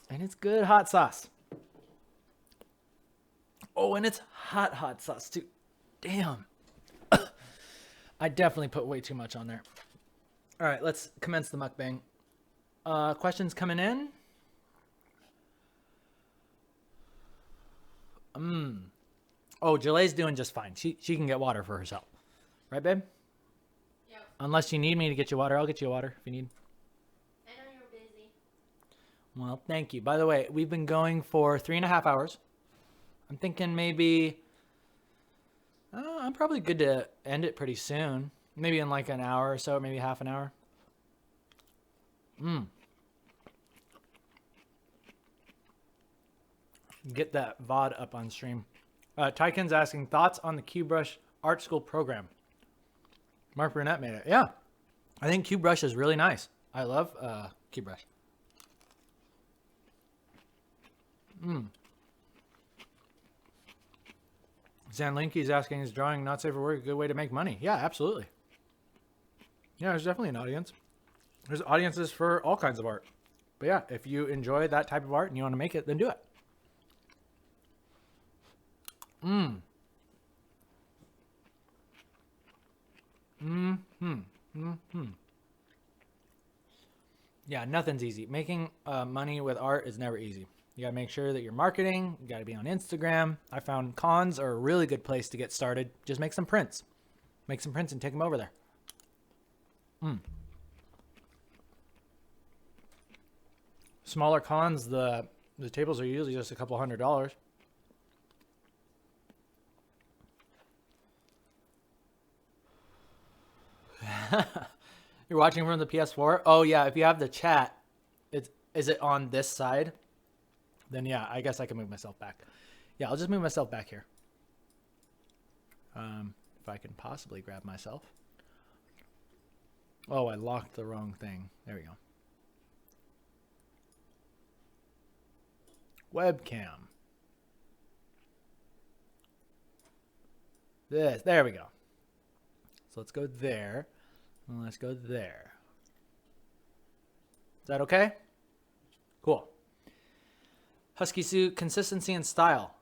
A: And it's good hot sauce. Oh, and it's hot sauce, too. Damn. I definitely put way too much on there. All right, let's commence the mukbang. Questions coming in? Oh, Jalay's doing just fine. She can get water for herself. Right, babe?
C: Yep.
A: Unless you need me to get you water, I'll get you water if you need.
C: I know you're busy.
A: Well, thank you. By the way, we've been going for 3.5 hours. I'm thinking maybe... I'm probably good to end it pretty soon. Maybe in like an hour or so, maybe half an hour. Get that VOD up on stream. Tykin's asking, thoughts on the QBrush art school program? Mark Burnett made it. Yeah. I think QBrush is really nice. I love QBrush. Zanlinky's asking, is drawing not safe for work a good way to make money? Yeah, absolutely. Yeah, there's definitely an audience. There's audiences for all kinds of art. But yeah, if you enjoy that type of art and you want to make it, then do it. Yeah, nothing's easy. Making money with art is never easy. You gotta make sure that you're marketing. You gotta be on Instagram. I found cons are a really good place to get started. Just make some prints. Make some prints and take them over there. Smaller cons, the tables are usually just a couple $100. You're watching from the PS4? Oh yeah, if you have the chat, is it on this side? Then yeah, I guess I can move myself back. Yeah, I'll just move myself back here. If I can possibly grab myself. Oh, I locked the wrong thing. There we go. Webcam. There we go. So let's go there. And let's go there. Is that okay? Cool. Husky suit, consistency and style.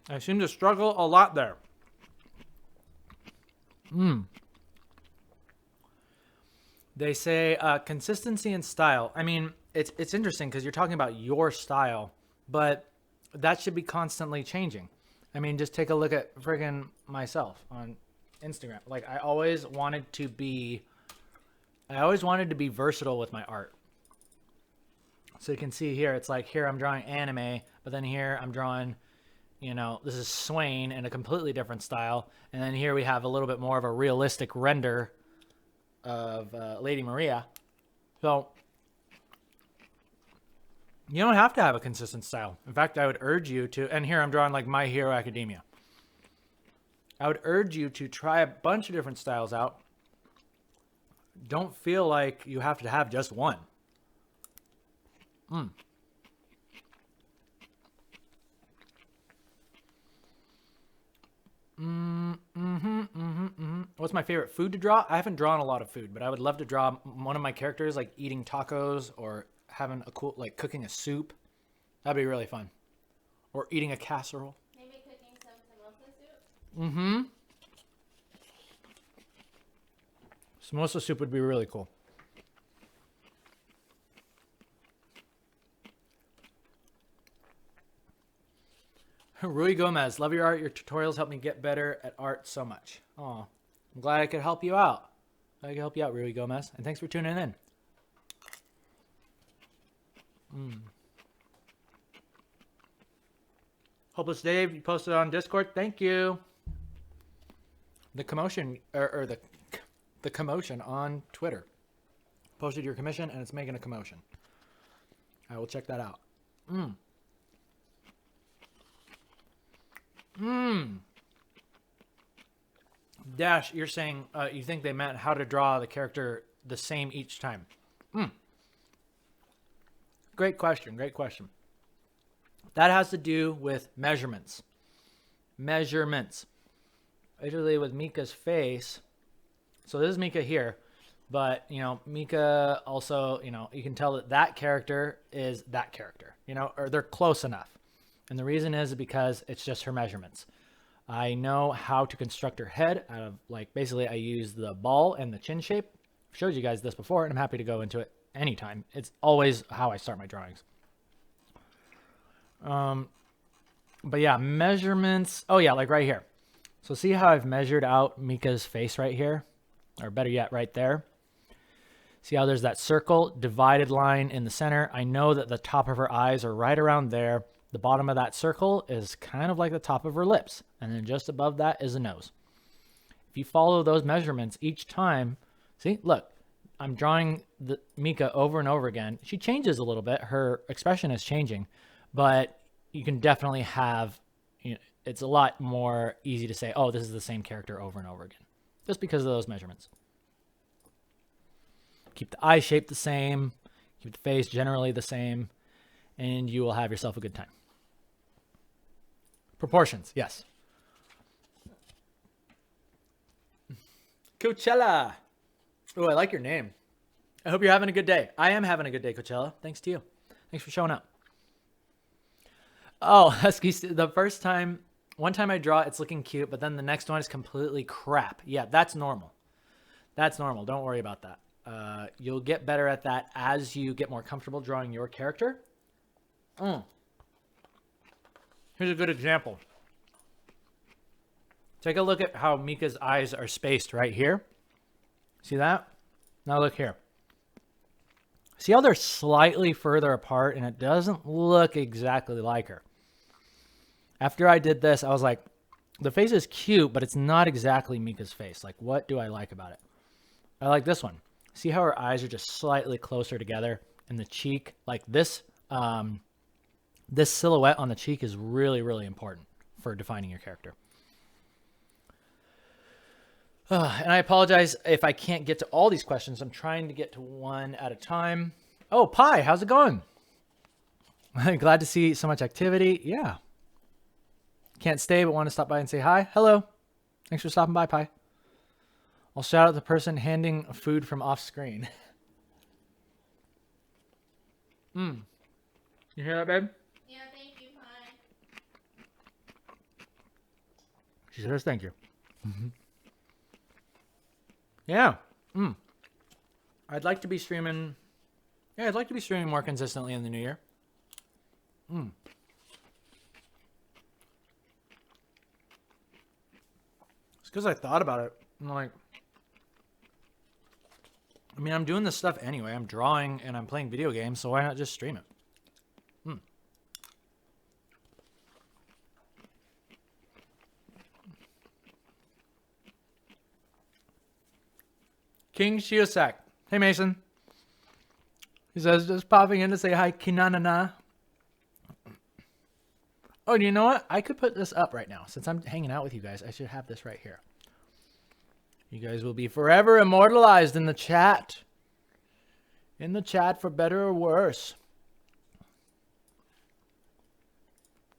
A: I seem to struggle a lot there. They say consistency and style. I mean, it's interesting because you're talking about your style, but that should be constantly changing. I mean, just take a look at friggin' myself on Instagram. Like I always wanted to be versatile with my art. So you can see here, it's like here I'm drawing anime, but then here I'm drawing, you know, this is Swain in a completely different style. And then here we have a little bit more of a realistic render of Lady Maria. So you don't have to have a consistent style. In fact, I would urge you to, and here I'm drawing like My Hero Academia. I would urge you to try a bunch of different styles out. Don't feel like you have to have just one. What's my favorite food to draw? I haven't drawn a lot of food, but I would love to draw one of my characters like eating tacos or having a cool, like cooking a soup. That'd be really fun. Or eating a casserole.
C: Maybe cooking some samosa soup?
A: Samosa soup would be really cool. Rui Gomez, love your art. Your tutorials help me get better at art so much. Oh, I'm glad I could help you out. Glad I could help you out, Rui Gomez. And thanks for tuning in. Hopeless Dave, you posted on Discord. Thank you. The commotion, or the commotion on Twitter. Posted your commission and it's making a commotion. I will check that out. Dash, you're saying you think they meant how to draw the character the same each time. Great question. Great question. That has to do with measurements. Measurements. Basically with Mika's face. So this is Mika here. But, you know, Mika also, you know, you can tell that that character is that character. You know, or they're close enough. And the reason is because it's just her measurements. I know how to construct her head out of, like, basically I use the ball and the chin shape. I've showed you guys this before, and I'm happy to go into it anytime. It's always how I start my drawings. But yeah, measurements. Oh yeah, like right here. So see how I've measured out Mika's face right here? Or better yet, right there. See how there's that circle, divided line in the center? I know that the top of her eyes are right around there. The bottom of that circle is kind of like the top of her lips. And then just above that is a nose. If you follow those measurements each time, see, look, I'm drawing the Mika over and over again. She changes a little bit. Her expression is changing, but you can definitely have, you know, it's a lot more easy to say, oh, this is the same character over and over again, just because of those measurements. Keep the eye shape the same, keep the face generally the same, and you will have yourself a good time. Proportions, yes. Coachella. Oh, I like your name. I hope you're having a good day. I am having a good day, Coachella. Thanks to you. Thanks for showing up. Oh, Husky, the first time, one time I draw, it's looking cute, but then the next one is completely crap. Yeah, that's normal. That's normal. Don't worry about that. You'll get better at that as you get more comfortable drawing your character. Here's a good example. Take a look at how Mika's eyes are spaced right here. See that? Now look here. See how they're slightly further apart and it doesn't look exactly like her. After I did this, I was like, the face is cute, but it's not exactly Mika's face. Like, what do I like about it? I like this one. See how her eyes are just slightly closer together and the cheek, like this, this silhouette on the cheek is really, really important for defining your character. And I apologize if I can't get to all these questions. I'm trying to get to one at a time. Oh, Pi, how's it going? Glad to see so much activity. Yeah. Can't stay, but want to stop by and say hi. Hello. Thanks for stopping by, Pi. I'll shout out the person handing food from off screen. You hear that, babe?
C: Yeah, thank you, Pi.
A: She says thank you. Yeah. I'd like to be streaming. Yeah, I'd like to be streaming more consistently in the new year. It's because I thought about it. I'm like, I mean, I'm doing this stuff anyway. I'm drawing and I'm playing video games, so why not just stream it? King Shiosak. Hey, Mason. He says, just popping in to say hi, Kinanana. Oh, you know what? I could put this up right now. Since I'm hanging out with you guys, I should have this right here. You guys will be forever immortalized in the chat. In the chat, for better or worse.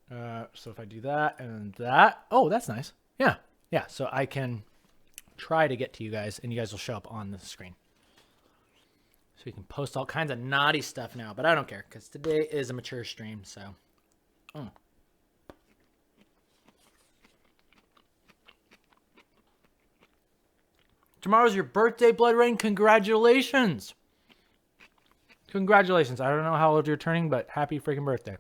A: So if I do that and that. Oh, that's nice. Yeah. Yeah, so I can try to get to you guys, and you guys will show up on the screen. So we can post all kinds of naughty stuff now, but I don't care, because today is a mature stream, so. Tomorrow's your birthday, Blood Rain. Congratulations. Congratulations. I don't know how old you're turning, but happy freaking birthday.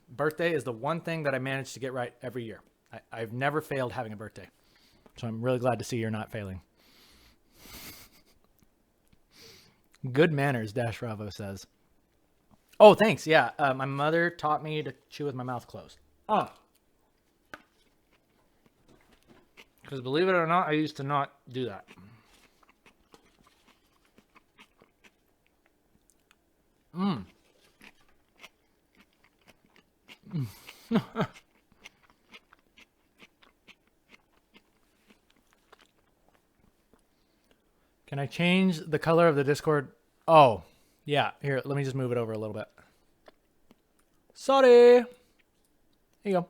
A: Birthday is the one thing that I manage to get right every year. I've never failed having a birthday. So I'm really glad to see you're not failing. Good manners, Dash Ravo says. Oh, thanks. Yeah, my mother taught me to chew with my mouth closed. Because believe it or not, I used to not do that. Can I change the color of the Discord? Oh, yeah. Here, let me just move it over a little bit. Sorry. Here you go.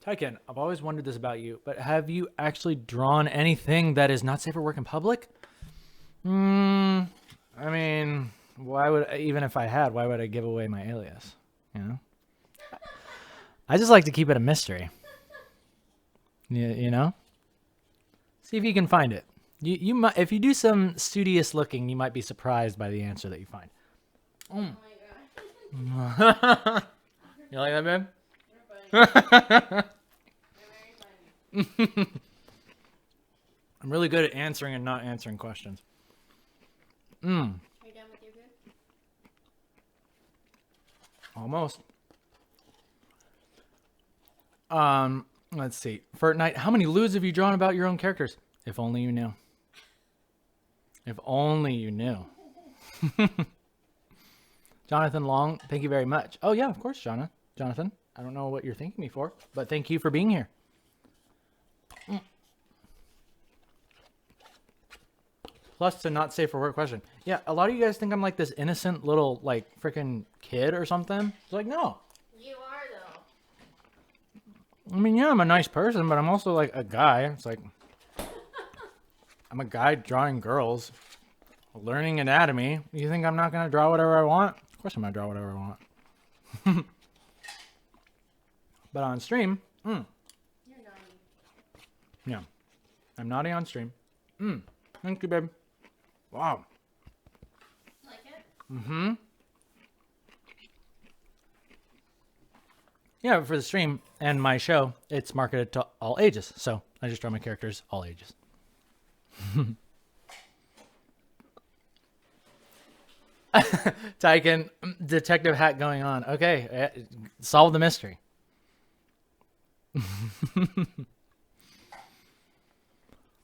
A: Tyken, I've always wondered this about you, but have you actually drawn anything that is not safe for work in public? I mean, why would, even if I had, why would I give away my alias? You know? I just like to keep it a mystery. You know? See if you can find it. You might, if you do some studious looking, you might be surprised by the answer that you find.
C: Oh my god.
A: You like that, babe? I'm really good at answering and not answering questions.
C: Are you done with your food?
A: Almost. Let's see. Fortnite, how many lewds have you drawn about your own characters? If only you knew. If only you knew. Jonathan Long, thank you very much. Oh yeah, of course, Jonathan. I don't know what you're thanking me for, but thank you for being here. Plus to not safe for work question. Yeah, a lot of you guys think I'm like this innocent little like freaking kid or something. It's like, no.
C: You are though.
A: I mean, yeah, I'm a nice person, but I'm also like a guy. It's like, I'm a guy drawing girls, learning anatomy. You think I'm not going to draw whatever I want? Of course I'm going to draw whatever I want. But on stream,
C: You're naughty.
A: yeah, I'm naughty on stream. Thank you, babe. Wow.
C: Like it?
A: Mm-hmm. Yeah, for the stream and my show, it's marketed to all ages. So I just draw my characters all ages. Tyken, detective hat going on. Okay, solve the mystery.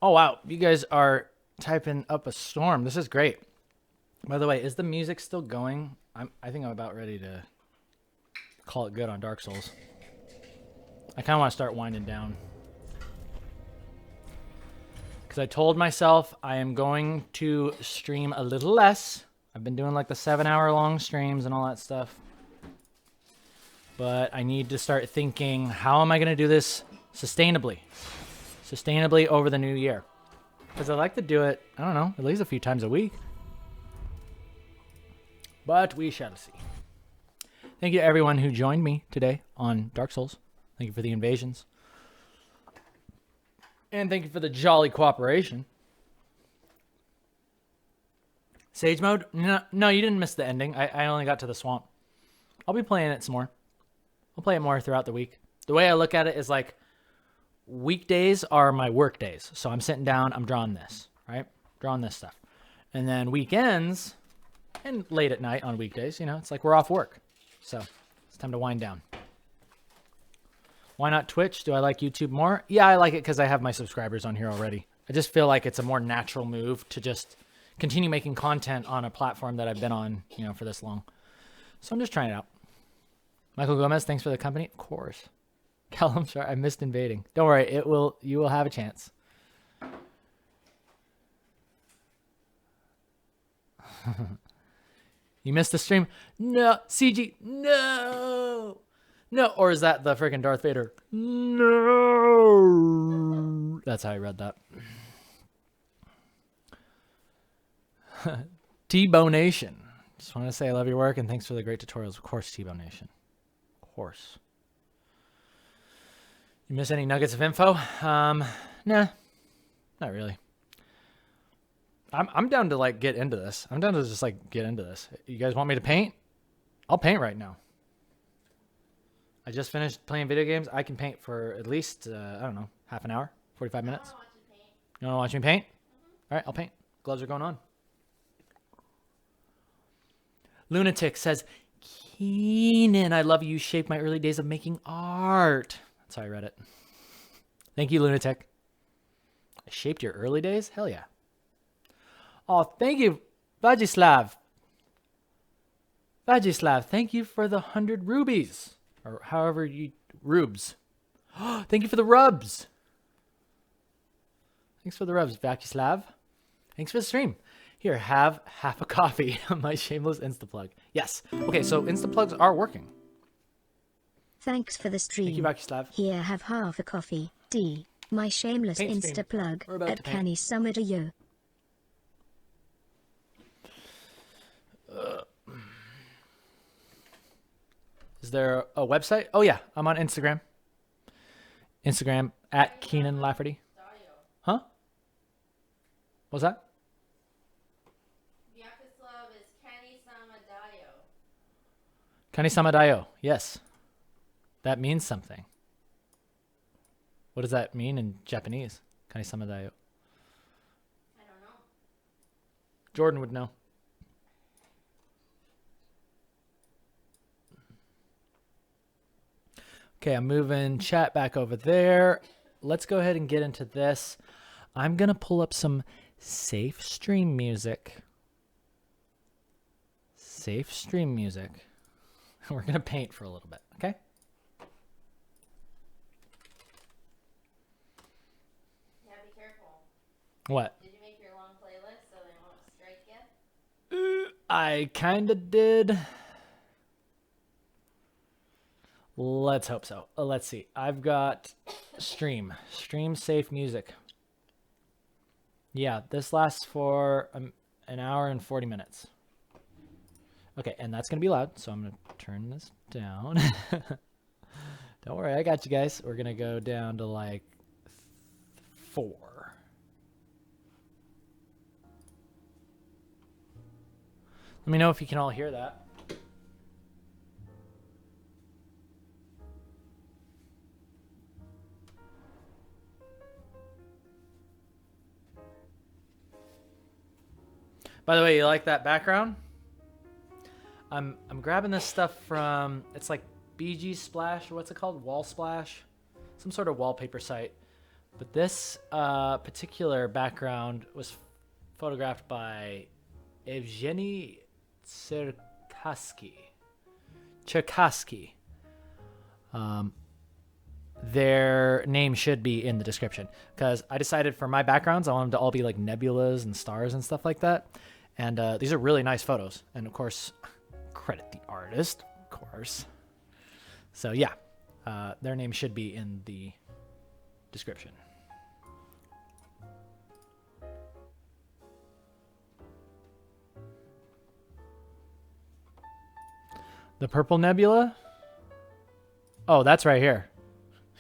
A: Oh, wow. You guys are typing up a storm. This is great. By the way, is the music still going? I think I'm about ready to call it good on Dark Souls. I kind of want to start winding down. Because I told myself I am going to stream a little less. I've been doing like the 7-hour long streams and all that stuff. But I need to start thinking, how am I going to do this sustainably? Sustainably over the new year. Because I like to do it, I don't know, at least a few times a week. But we shall see. Thank you to everyone who joined me today on Dark Souls. Thank you for the invasions. And thank you for the jolly cooperation. Sage mode? No, you didn't miss the ending. I only got to the swamp. I'll be playing it some more. I'll play it more throughout the week. The way I look at it is like, weekdays are my work days. So I'm sitting down, I'm drawing this, right? Drawing this stuff. And then weekends, and late at night on weekdays, you know, it's like we're off work. So it's time to wind down. Why not Twitch? Do I like YouTube more? Yeah, I like it because I have my subscribers on here already. I just feel like it's a more natural move to just continue making content on a platform that I've been on, you know, for this long. So I'm just trying it out. Michael Gomez, thanks for the company. Of course. Callum, sorry, I missed invading. Don't worry, you will have a chance. You missed the stream? No. CG, no. No, or is that the freaking Darth Vader? No. That's how I read that. T-Bone Nation. Just want to say I love your work and thanks for the great tutorials. Of course, T-Bone Nation. Of course. You miss any nuggets of info? Nah, not really. I'm down to like get into this. I'm down to just like get into this. You guys want me to paint? I'll paint right now. I just finished playing video games. I can paint for at least, I don't know, half an hour, 45 minutes. You want to watch me paint? All right, I'll paint. Gloves are going on. Lunatic says, Keenan, I love you. You shaped my early days of making art. That's how I read it. Thank you, Lunatic. I shaped your early days? Hell yeah. Oh, thank you, Vajislav. Vajislav, thank you for the 100 rubies. Or however you... Rubes. Thank you for the rubs. Thanks for the rubs, Vajislav. Thanks for the stream. Here, have half a coffee. My shameless Instaplug. Yes. Okay, so Instaplugs are working.
D: Thanks for the stream.
A: Thank you, Vajislav.
D: Here, have half a coffee. D. My shameless
A: Paint stream.
D: Instaplug at Canny Summit a yo.
A: Is there a website? Oh yeah, I'm on Instagram. Instagram at Keenan Lafferty. Huh? What's that?
C: Vyacheslav is Kenny Samadayo.
A: Kani Samadayo. Yes. That means something. What does that mean in Japanese? Kani Samadayo.
C: I don't know.
A: Jordan would know. Okay, I'm moving chat back over there. Let's go ahead and get into this. I'm going to pull up some safe stream music. Safe stream music. We're going to paint for a little bit, okay?
C: Yeah, be careful.
A: What?
C: Did you make your long playlist so they won't strike you?
A: I kind of did. Let's hope so. Let's see. I've got stream safe music. Yeah, this lasts for an hour and 40 minutes. Okay, and that's going to be loud, so I'm going to turn this down. Don't worry, I got you guys. We're going to go down to like 4. Let me know if you can all hear that. By the way, you like that background? I'm grabbing this stuff from, it's like BG Splash, or what's it called? Wall Splash? Some sort of wallpaper site. But this particular background was photographed by Evgeni Tcherkasski. Their name should be in the description because I decided for my backgrounds I want them to all be like nebulas and stars and stuff like that. And these are really nice photos. And of course, credit the artist, of course. So yeah, their name should be in the description. The purple nebula? Oh, that's right here.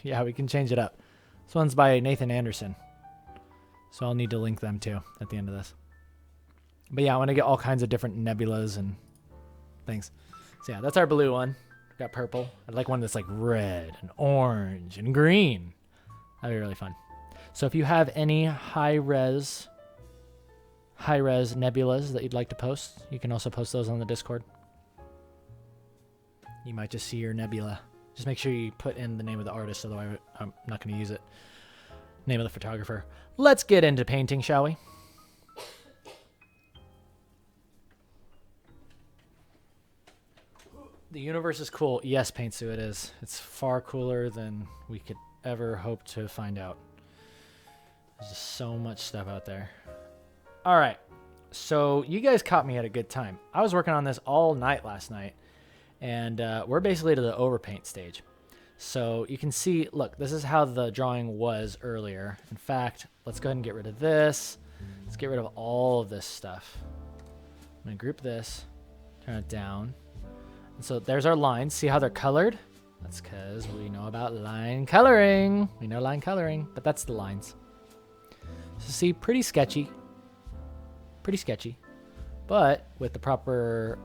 A: Yeah, we can change it up. This one's by Nathan Anderson. So I'll need to link them too at the end of this. But yeah, I want to get all kinds of different nebulas and things. So yeah, that's our blue one. We got purple. I'd like one that's like red and orange and green. That'd be really fun. So if you have any high-res nebulas that you'd like to post, you can also post those on the Discord. You might just see your nebula. Just make sure you put in the name of the artist, otherwise I'm not going to use it. Name of the photographer. Let's get into painting, shall we? The universe is cool. Yes, Paintsu, it is. It's far cooler than we could ever hope to find out. There's just so much stuff out there. All right. So you guys caught me at a good time. I was working on this all night last night, and we're basically to the overpaint stage. So you can see, look, this is how the drawing was earlier. In fact, let's go ahead and get rid of this. Let's get rid of all of this stuff. I'm going to group this, turn it down. And so there's our lines. See how they're colored? That's because we know about line coloring. We know line coloring, but that's the lines. So see, pretty sketchy. Pretty sketchy. But with the proper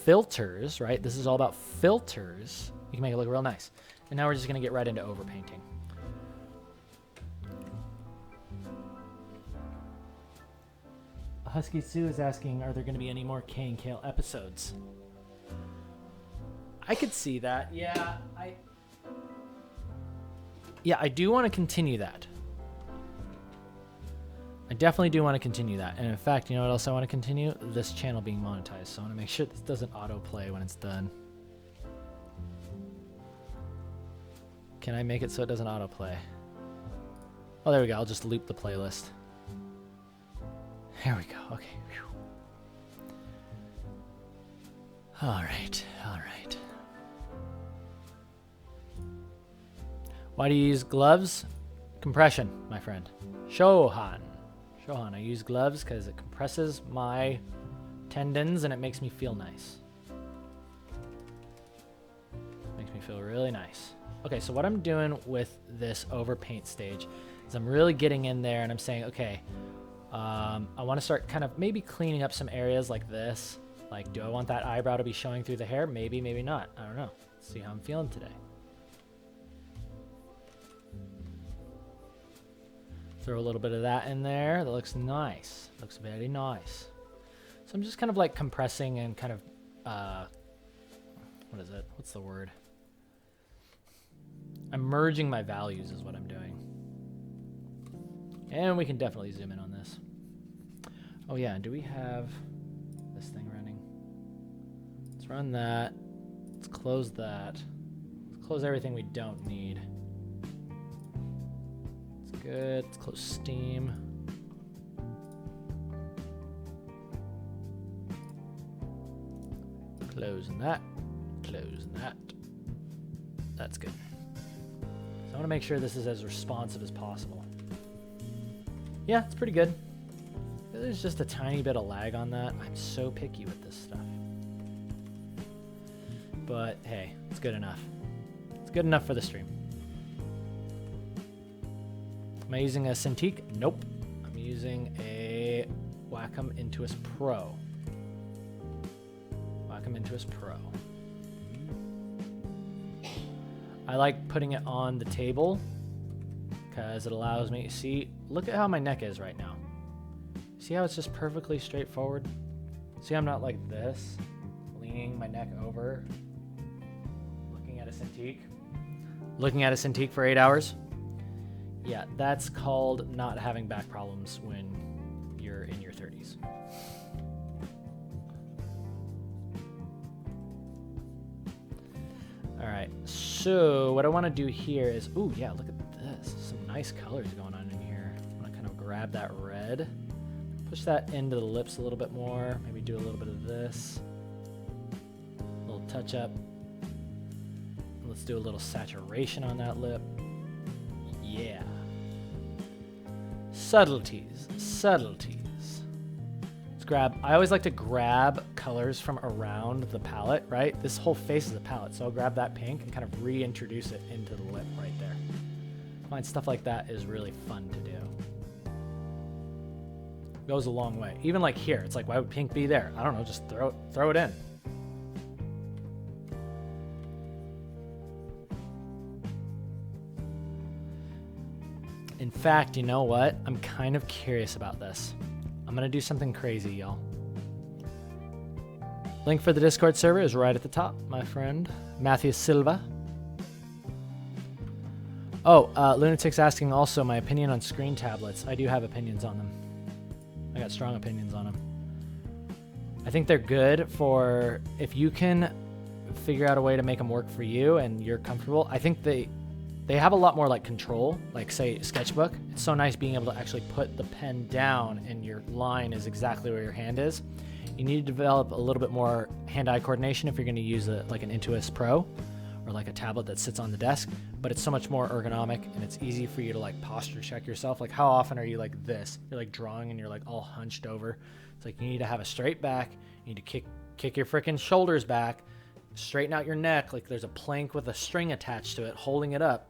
A: filters, right? This is all about filters. You can make it look real nice. And now we're just going to get right into overpainting. Husky Sue is asking, are there going to be any more K and Kale episodes? I could see that. Yeah, I do want to continue that. I definitely do want to continue that. And in fact, you know what else I want to continue? This channel being monetized. So I want to make sure this doesn't autoplay when it's done. Can I make it so it doesn't autoplay? Oh, there we go. I'll just loop the playlist. There we go. Okay. Whew. All right. All right. Why do you use gloves? Compression, my friend. Shohan, I use gloves because it compresses my tendons and it makes me feel nice. Makes me feel really nice. Okay, so what I'm doing with this overpaint stage is I'm really getting in there and I'm saying, okay, I want to start kind of maybe cleaning up some areas like this. Like, do I want that eyebrow to be showing through the hair? Maybe, maybe not. I don't know. Let's see how I'm feeling today. Throw a little bit of that in there. That looks nice. Looks very nice. So I'm just kind of like compressing and kind of, what is it? What's the word? I'm merging my values is what I'm doing. And we can definitely zoom in on this. Oh yeah, do we have this thing running? Let's run that. Let's close that. Let's close everything we don't need. Good. Let's close Steam. Closing that. Closing that. That's good. So I want to make sure this is as responsive as possible. Yeah, it's pretty good. There's just a tiny bit of lag on that. I'm so picky with this stuff. But hey, it's good enough. It's good enough for the stream. Am I using a Cintiq? Nope. I'm using a Wacom Intuos Pro. Wacom Intuos Pro. I like putting it on the table because it allows me to see. Look at how my neck is right now. See how it's just perfectly straightforward? See, I'm not like this, leaning my neck over, looking at a Cintiq. Looking at a Cintiq for 8 hours. Yeah, that's called not having back problems when you're in your 30s. All right, so what I want to do here is, ooh, yeah, look at this. Some nice colors going on in here. I want to kind of grab that red, push that into the lips a little bit more, maybe do a little bit of this. A little touch up. Let's do a little saturation on that lip. Yeah. Subtleties, subtleties. Let's grab, I always like to grab colors from around the palette, right? This whole face is a palette, so I'll grab that pink and kind of reintroduce it into the lip right there. I find stuff like that is really fun to do. Goes a long way. Even like here, it's like, why would pink be there? I don't know, just throw it in. In fact, you know what? I'm kind of curious about this. I'm going to do something crazy, y'all. Link for the Discord server is right at the top, my friend. Matthew Silva. Oh, Lunatic's asking also my opinion on screen tablets. I do have opinions on them. I got strong opinions on them. I think they're good for if you can figure out a way to make them work for you and you're comfortable. I think they have a lot more like control, like say sketchbook. It's so nice being able to actually put the pen down and your line is exactly where your hand is. You need to develop a little bit more hand-eye coordination if you're going to use like an Intuos Pro or like a tablet that sits on the desk, but it's so much more ergonomic and it's easy for you to like posture check yourself. Like how often are you like this? You're like drawing and you're like all hunched over. It's like you need to have a straight back. You need to kick your freaking shoulders back, straighten out your neck like there's a plank with a string attached to it holding it up.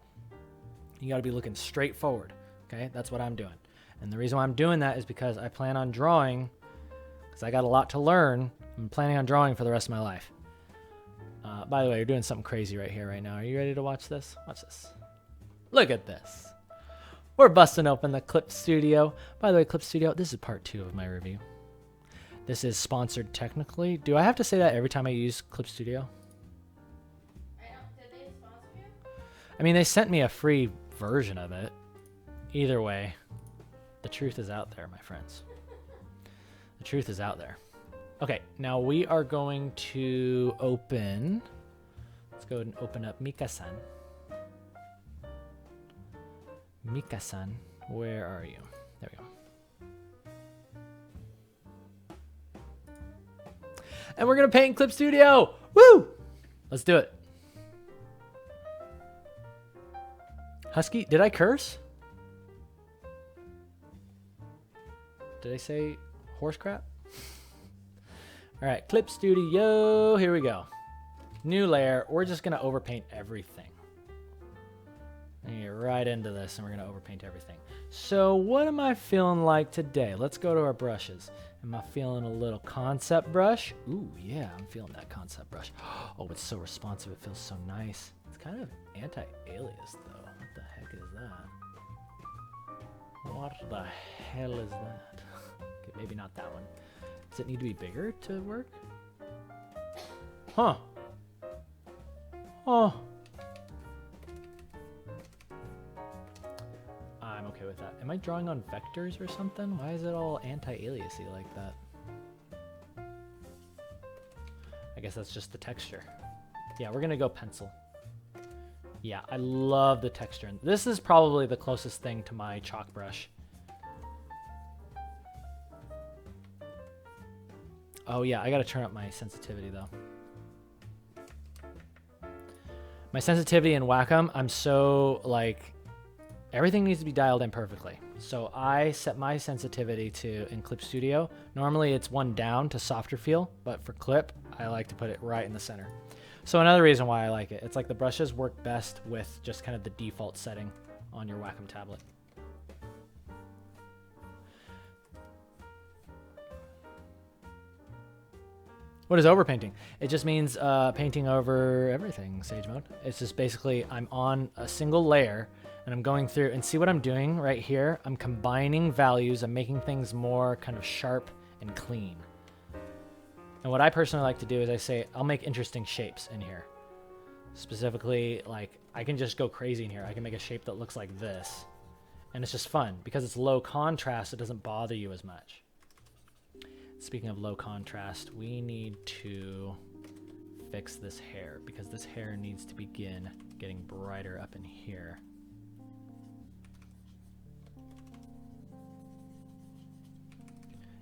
A: You got to be looking straight forward. Okay, that's what I'm doing. And the reason why I'm doing that is because I plan on drawing, because I got a lot to learn. I'm planning on drawing for the rest of my life. By the way, you're doing something crazy right here, right now. Are you ready to watch this? Watch this. Look at this. We're busting open the Clip Studio. By the way, Clip Studio, this is part 2 of my review. This is sponsored technically. Do I have to say that every time I use Clip Studio?
C: Did they sponsor you?
A: I mean, they sent me a free version of it. Either way, the truth is out there, my friends. The truth is out there. Okay, now we are going to open. Let's go ahead and open up Mika-san. Mika-san, where are you? There we go. And we're going to paint in Clip Studio. Woo! Let's do it. Husky, did I curse? Did I say horse crap? All right, Clip Studio, here we go. New layer, we're just gonna overpaint everything. And get right into this and we're gonna overpaint everything. So what am I feeling like today? Let's go to our brushes. Am I feeling a little concept brush? Ooh, yeah, I'm feeling that concept brush. Oh, it's so responsive, it feels so nice. It's kind of anti-alias though. What the heck is that? What the hell is that? Okay, maybe not that one. Does it need to be bigger to work? Huh. Oh. I'm okay with that. Am I drawing on vectors or something? Why is it all anti-aliasy like that? I guess that's just the texture. Yeah, we're gonna go pencil. Yeah, I love the texture. This is probably the closest thing to my chalk brush. Oh yeah, I gotta turn up my sensitivity though. My sensitivity in Wacom, I'm so like, everything needs to be dialed in perfectly. So I set my sensitivity to in Clip Studio. Normally it's 1 down to softer feel, but for Clip, I like to put it right in the center. So another reason why I like it, it's like the brushes work best with just kind of the default setting on your Wacom tablet. What is overpainting? It just means painting over everything, Sage Mode. It's just basically I'm on a single layer and I'm going through and see what I'm doing right here. I'm combining values. I'm making things more kind of sharp and clean. And what I personally like to do is I say, I'll make interesting shapes in here. Specifically, like I can just go crazy in here. I can make a shape that looks like this. And it's just fun because it's low contrast. It doesn't bother you as much. Speaking of low contrast, we need to fix this hair because this hair needs to begin getting brighter up in here.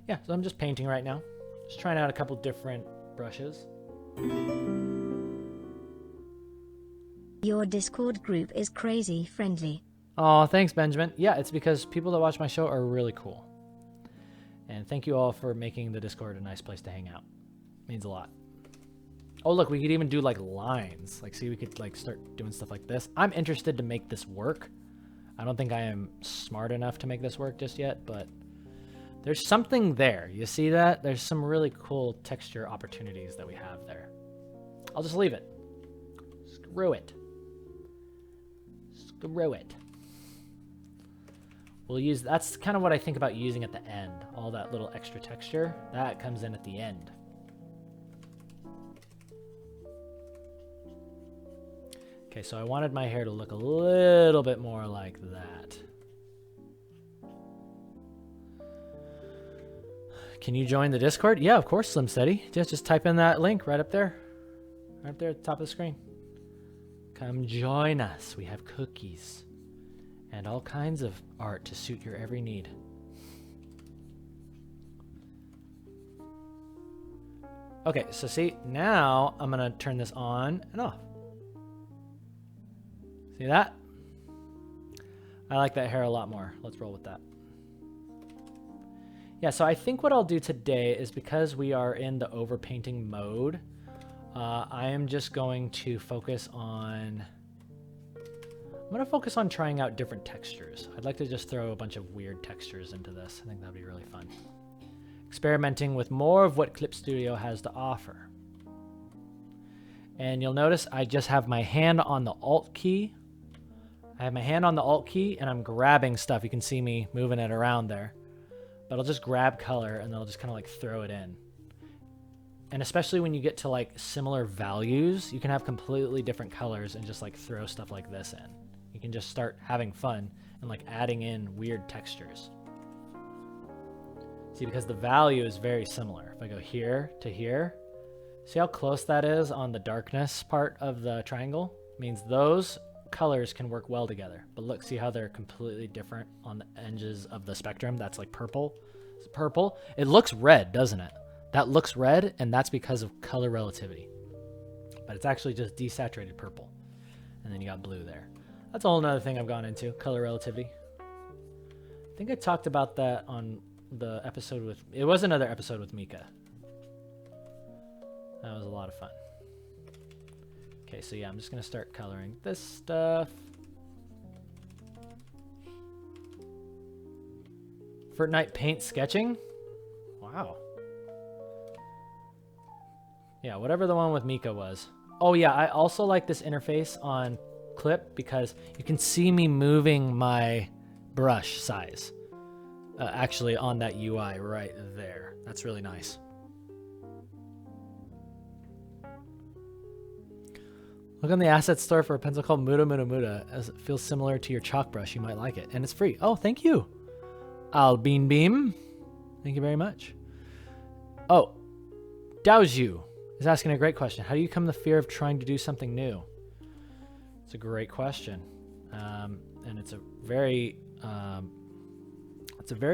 A: Yeah, so I'm just painting right now. Just trying out a couple different brushes.
D: Your Discord group is crazy friendly.
A: Oh, thanks, Benjamin. Yeah, it's because people that watch my show are really cool. And thank you all for making the Discord a nice place to hang out. It means a lot. Oh, look, we could even do like lines. Like, see, we could like start doing stuff like this. I'm interested to make this work. I don't think I am smart enough to make this work just yet, but there's something there. You see that? There's some really cool texture opportunities that we have there. I'll just leave it. Screw it. Screw it. We'll use, that's kind of what I think about using at the end. All that little extra texture, that comes in at the end. Okay, so I wanted my hair to look a little bit more like that. Can you join the Discord? Yeah, of course, Slim Steady. Just type in that link right up there. Right up there at the top of the screen. Come join us. We have cookies and all kinds of art to suit your every need. Okay, so see, now I'm going to turn this on and off. See that? I like that hair a lot more. Let's roll with that. Yeah, so I think what I'll do today is, because we are in the overpainting mode, I am just going to focus on... I'm going to focus on trying out different textures. I'd like to just throw a bunch of weird textures into this. I think that would be really fun. Experimenting with more of what Clip Studio has to offer. And you'll notice I just have my hand on the Alt key. I have my hand on the Alt key and I'm grabbing stuff. You can see me moving it around there. But I'll just grab color and then I'll just kind of like throw it in. And especially when you get to like similar values, you can have completely different colors and just like throw stuff like this in. You can just start having fun and like adding in weird textures. See, because the value is very similar. If I go here to here, see how close that is on the darkness part of the triangle? It means those colors can work well together. But look, see how they're completely different on the edges of the spectrum? That's like purple. It's purple. It looks red, doesn't it? That looks red, and that's because of color relativity. But it's actually just desaturated purple. And then you got blue there. That's a whole nother thing I've gone into, color relativity. I think I talked about that on the episode with... It was another episode with Mika. That was a lot of fun. Okay, so yeah, I'm just going to start coloring this stuff. Fortnite paint sketching? Wow. Yeah, whatever the one with Mika was. Oh yeah, I also like this interface on Clip because you can see me moving my brush size. Actually on that UI right there. That's really nice. Look on the asset store for a pencil called Muda Muda Muda. As it feels similar to your chalk brush, you might like it. And it's free. Oh, thank you. Albean Beam. Thank you very much. Oh, Daoju is asking a great question. How do you come the fear of trying to do something new? It's a great question. And it's a very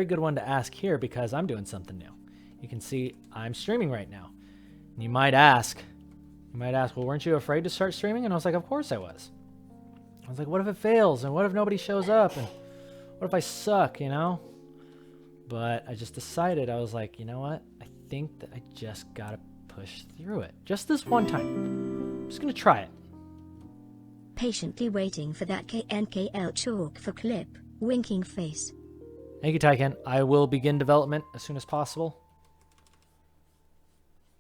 A: good one to ask here because I'm doing something new. You can see I'm streaming right now. And you might ask, well, weren't you afraid to start streaming? And I was like, of course I was. I was like, what if it fails? And what if nobody shows up? And what if I suck, you know? But I just decided, I was like, you know what? I think that I just gotta push through it. Just this one time. I'm just gonna try it.
D: Patiently waiting for that KNKL chalk for Clip. Winking face.
A: Thank you, Tyken. I will begin development as soon as possible.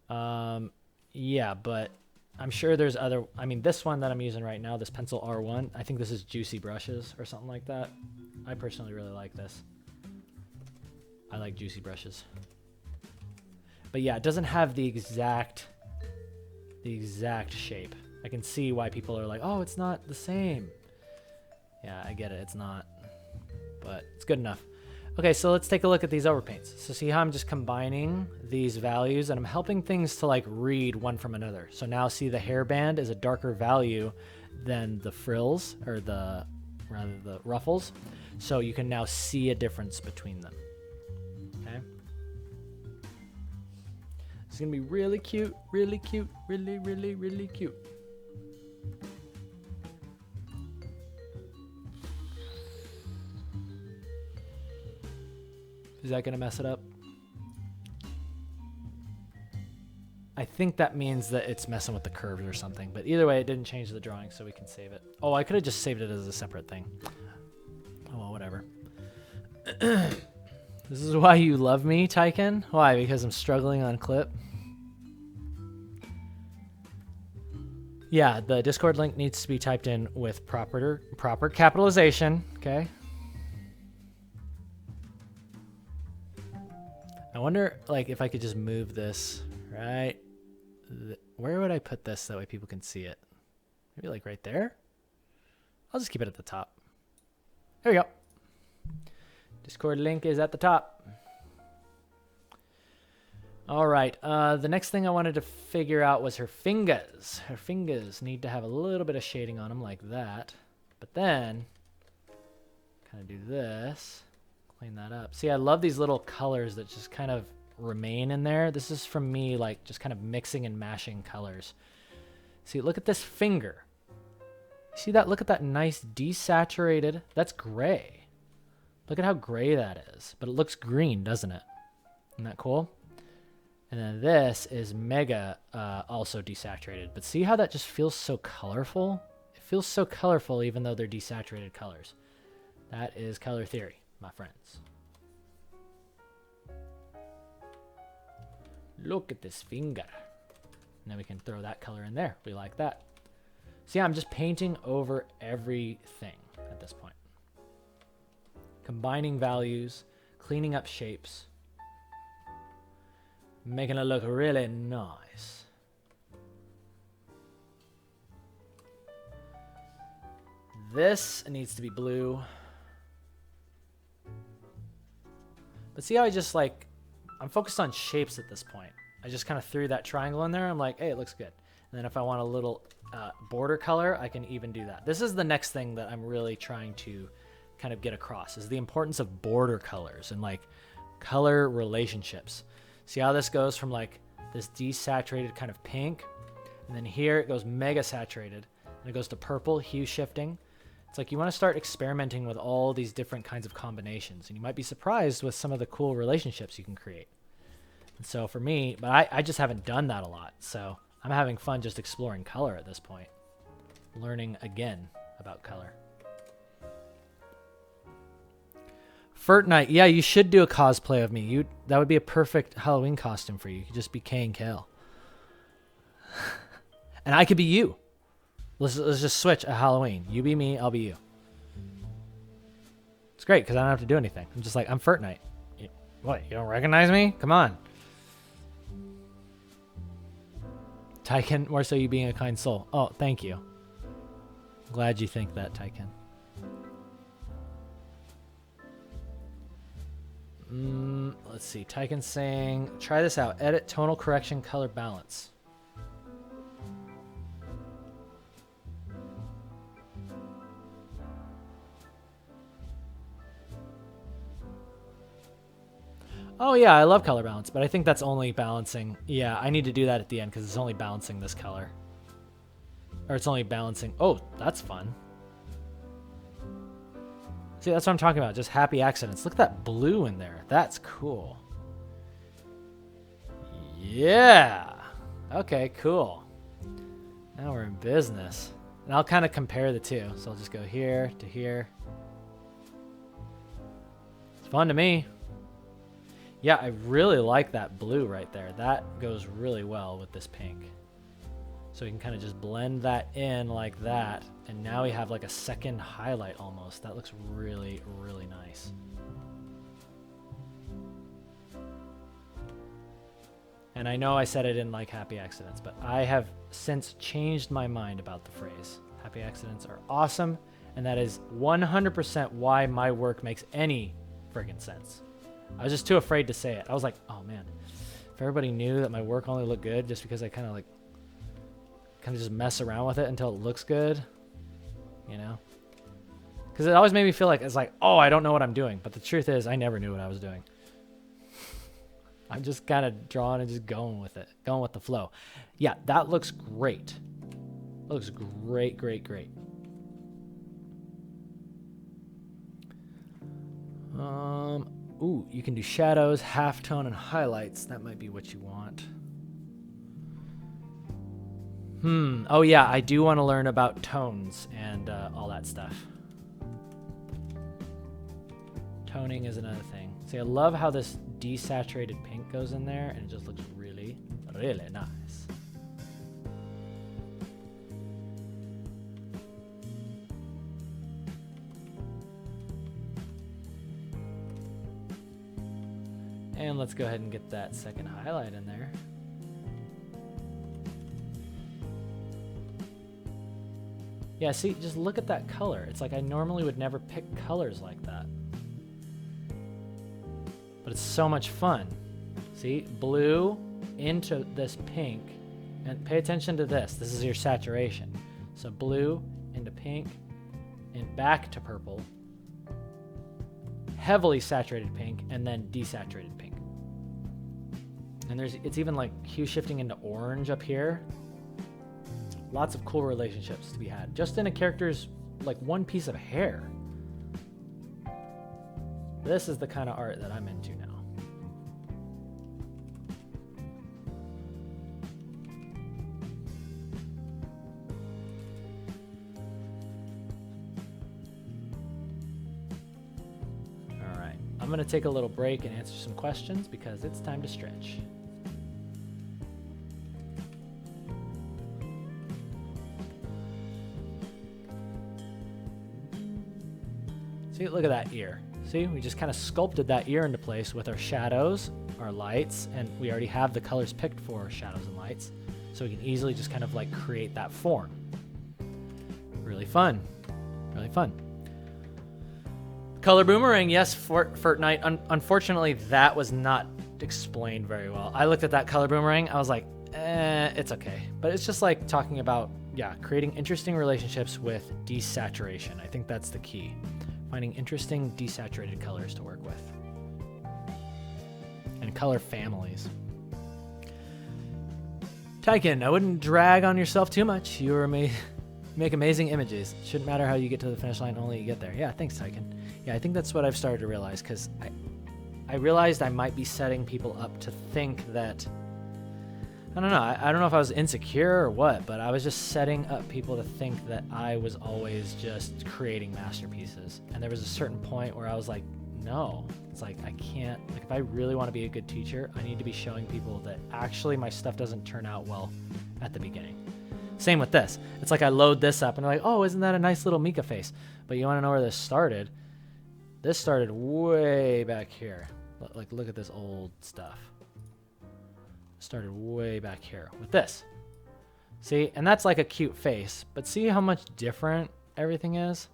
A: Yeah, but I'm sure there's other... I mean, this one that I'm using right now, this pencil R1, I think this is Juicy Brushes or something like that. I personally really like this. I like Juicy Brushes. But yeah, it doesn't have the exact shape. I can see why people are like, oh, it's not the same. Yeah, I get it. It's not. But it's good enough. Okay, so let's take a look at these overpaints. So see how I'm just combining these values and I'm helping things to like read one from another. So now see the hairband is a darker value than the frills or the ruffles. So you can now see a difference between them. Okay. It's gonna be really cute, really cute, really, really, really cute. Is that going to mess it up? I think that means that it's messing with the curves or something. But either way, it didn't change the drawing, so we can save it. Oh, I could have just saved it as a separate thing. Oh, well, whatever. This is why you love me, Tyken? Why? Because I'm struggling on Clip? Yeah, the Discord link needs to be typed in with proper capitalization, okay? I wonder, like, if I could just move this right... Where would I put this so that way people can see it? Maybe, like, right there? I'll just keep it at the top. There we go. Discord link is at the top. All right. The next thing I wanted to figure out was her fingers. Her fingers need to have a little bit of shading on them like that. But then, kind of do this. Clean that up. See, I love these little colors that just kind of remain in there. This is from me, like, just kind of mixing and mashing colors. See, look at this finger. See that? Look at that nice desaturated. That's gray. Look at how gray that is. But it looks green, doesn't it? Isn't that cool? And then this is mega also desaturated. But see how that just feels so colorful? It feels so colorful even though they're desaturated colors. That is color theory, my friends. Look at this finger. And then we can throw that color in there. We like that. See, I'm just painting over everything at this point. Combining values, cleaning up shapes. Making it look really nice. This needs to be blue. But see how I just like, I'm focused on shapes at this point. I just kind of threw that triangle in there. I'm like, hey, it looks good. And then if I want a little border color, I can even do that. This is the next thing that I'm really trying to kind of get across, is the importance of border colors and like color relationships. See how this goes from like this desaturated kind of pink, and then here it goes mega saturated, and it goes to purple, hue shifting. It's like you want to start experimenting with all these different kinds of combinations, and you might be surprised with some of the cool relationships you can create. And so for me, but I just haven't done that a lot, so I'm having fun just exploring color at this point. Learning again about color. Fortnite, yeah, you should do a cosplay of me. That would be a perfect Halloween costume for you. You could just be Kay and Kale. And I could be you. Let's just switch a Halloween. You be me, I'll be you. It's great because I don't have to do anything. I'm just like, I'm Fortnite. What, you don't recognize me? Come on. Tyken, more so you being a kind soul. Oh, thank you. Glad you think that, Tyken. Let's see. Tyken saying, try this out. Edit tonal correction, color balance. Oh yeah, I love color balance, but I think that's only balancing. Yeah, I need to do that at the end because it's only balancing this color. Or it's only balancing. Oh, that's fun. See, that's what I'm talking about. Just happy accidents. Look at that blue in there. That's cool. Yeah. Okay, cool. Now we're in business. And I'll kind of compare the two. So I'll just go here to here. It's fun to me. Yeah, I really like that blue right there. That goes really well with this pink. So we can kind of just blend that in like that. And now we have like a second highlight almost. That looks really, really nice. And I know I said I didn't like happy accidents, but I have since changed my mind about the phrase. Happy accidents are awesome. And that is 100% why my work makes any friggin' sense. I was just too afraid to say it. I was like, oh man, if everybody knew that my work only looked good just because I kind of just mess around with it until it looks good, you know? Because it always made me feel like, it's like, oh, I don't know what I'm doing. But the truth is, I never knew what I was doing. I'm just kind of drawing and just going with it, going with the flow. Yeah, that looks great. Looks great, great, great. Ooh, you can do shadows, halftone, and highlights. That might be what you want. Oh yeah, I do want to learn about tones and all that stuff. Toning is another thing. See, I love how this desaturated pink goes in there, and it just looks really, really nice. And let's go ahead and get that second highlight in there. Yeah, see, just look at that color. It's like I normally would never pick colors like that. But it's so much fun. See, blue into this pink, and pay attention to this. This is your saturation. So blue into pink and back to purple, heavily saturated pink, and then desaturated pink. And it's even like hue shifting into orange up here. Lots of cool relationships to be had just in a character's like one piece of hair. This is the kind of art that I'm into now. All right, I'm gonna take a little break and answer some questions because it's time to stretch. See, look at that ear. See, we just kind of sculpted that ear into place with our shadows, our lights, and we already have the colors picked for shadows and lights. So we can easily just kind of like create that form. Really fun. Really fun. Color boomerang, yes, Fortnite. Unfortunately, that was not explained very well. I looked at that color boomerang, I was like, it's okay. But it's just like talking about, yeah, creating interesting relationships with desaturation. I think that's the key. Finding interesting desaturated colors to work with. And color families. Tyken, I wouldn't drag on yourself too much. You make amazing images. Shouldn't matter how you get to the finish line, only you get there. Yeah, thanks, Tyken. Yeah, I think that's what I've started to realize, because I realized I might be setting people up to think that, I don't know, I don't know if I was insecure or what, but I was just setting up people to think that I was always just creating masterpieces. And there was a certain point where I was like, no, it's like, I can't, like if I really want to be a good teacher, I need to be showing people that actually my stuff doesn't turn out well at the beginning. Same with this. It's like I load this up and they're like, oh, isn't that a nice little Mika face? But you want to know where this started? This started way back here. Like, look at this old stuff. Started way back here with this. See, and that's like a cute face, but see how much different everything is?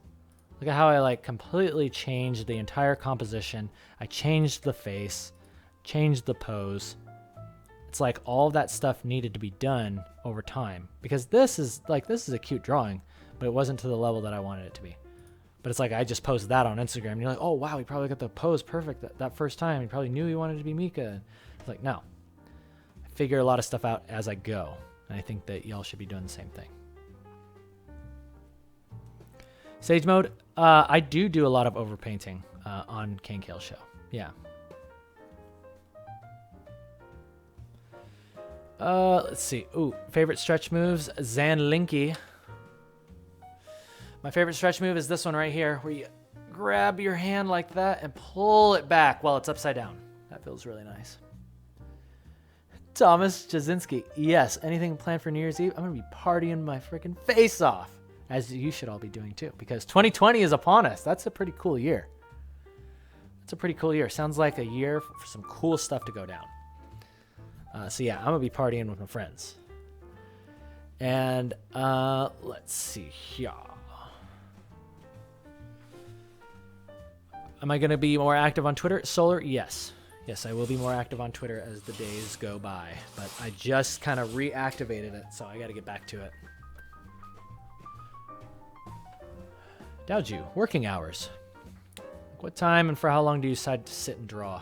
A: Look at how I like completely changed the entire composition. I changed the face, changed the pose. It's like all of that stuff needed to be done over time, because this is a cute drawing, but it wasn't to the level that I wanted it to be. But it's like I just posted that on Instagram and you're like, oh wow, he probably got the pose perfect that first time. He probably knew he wanted to be Mika. It's like, no. Figure a lot of stuff out as I go, and I think that y'all should be doing the same thing. Sage mode, I do a lot of overpainting on Cane Kale Show. Yeah. Let's see. Ooh, favorite stretch moves, Zanlinky. My favorite stretch move is this one right here, where you grab your hand like that and pull it back while it's upside down. That feels really nice. Thomas Jasinski, yes. Anything planned for New Year's Eve? I'm going to be partying my freaking face off, as you should all be doing too, because 2020 is upon us. That's a pretty cool year. That's a pretty cool year. Sounds like a year for some cool stuff to go down. So yeah, I'm going to be partying with my friends. And let's see here. Am I going to be more active on Twitter? Solar, yes. Yes, I will be more active on Twitter as the days go by, but I just kind of reactivated it, so I got to get back to it. Dowju, working hours. What time and for how long do you decide to sit and draw?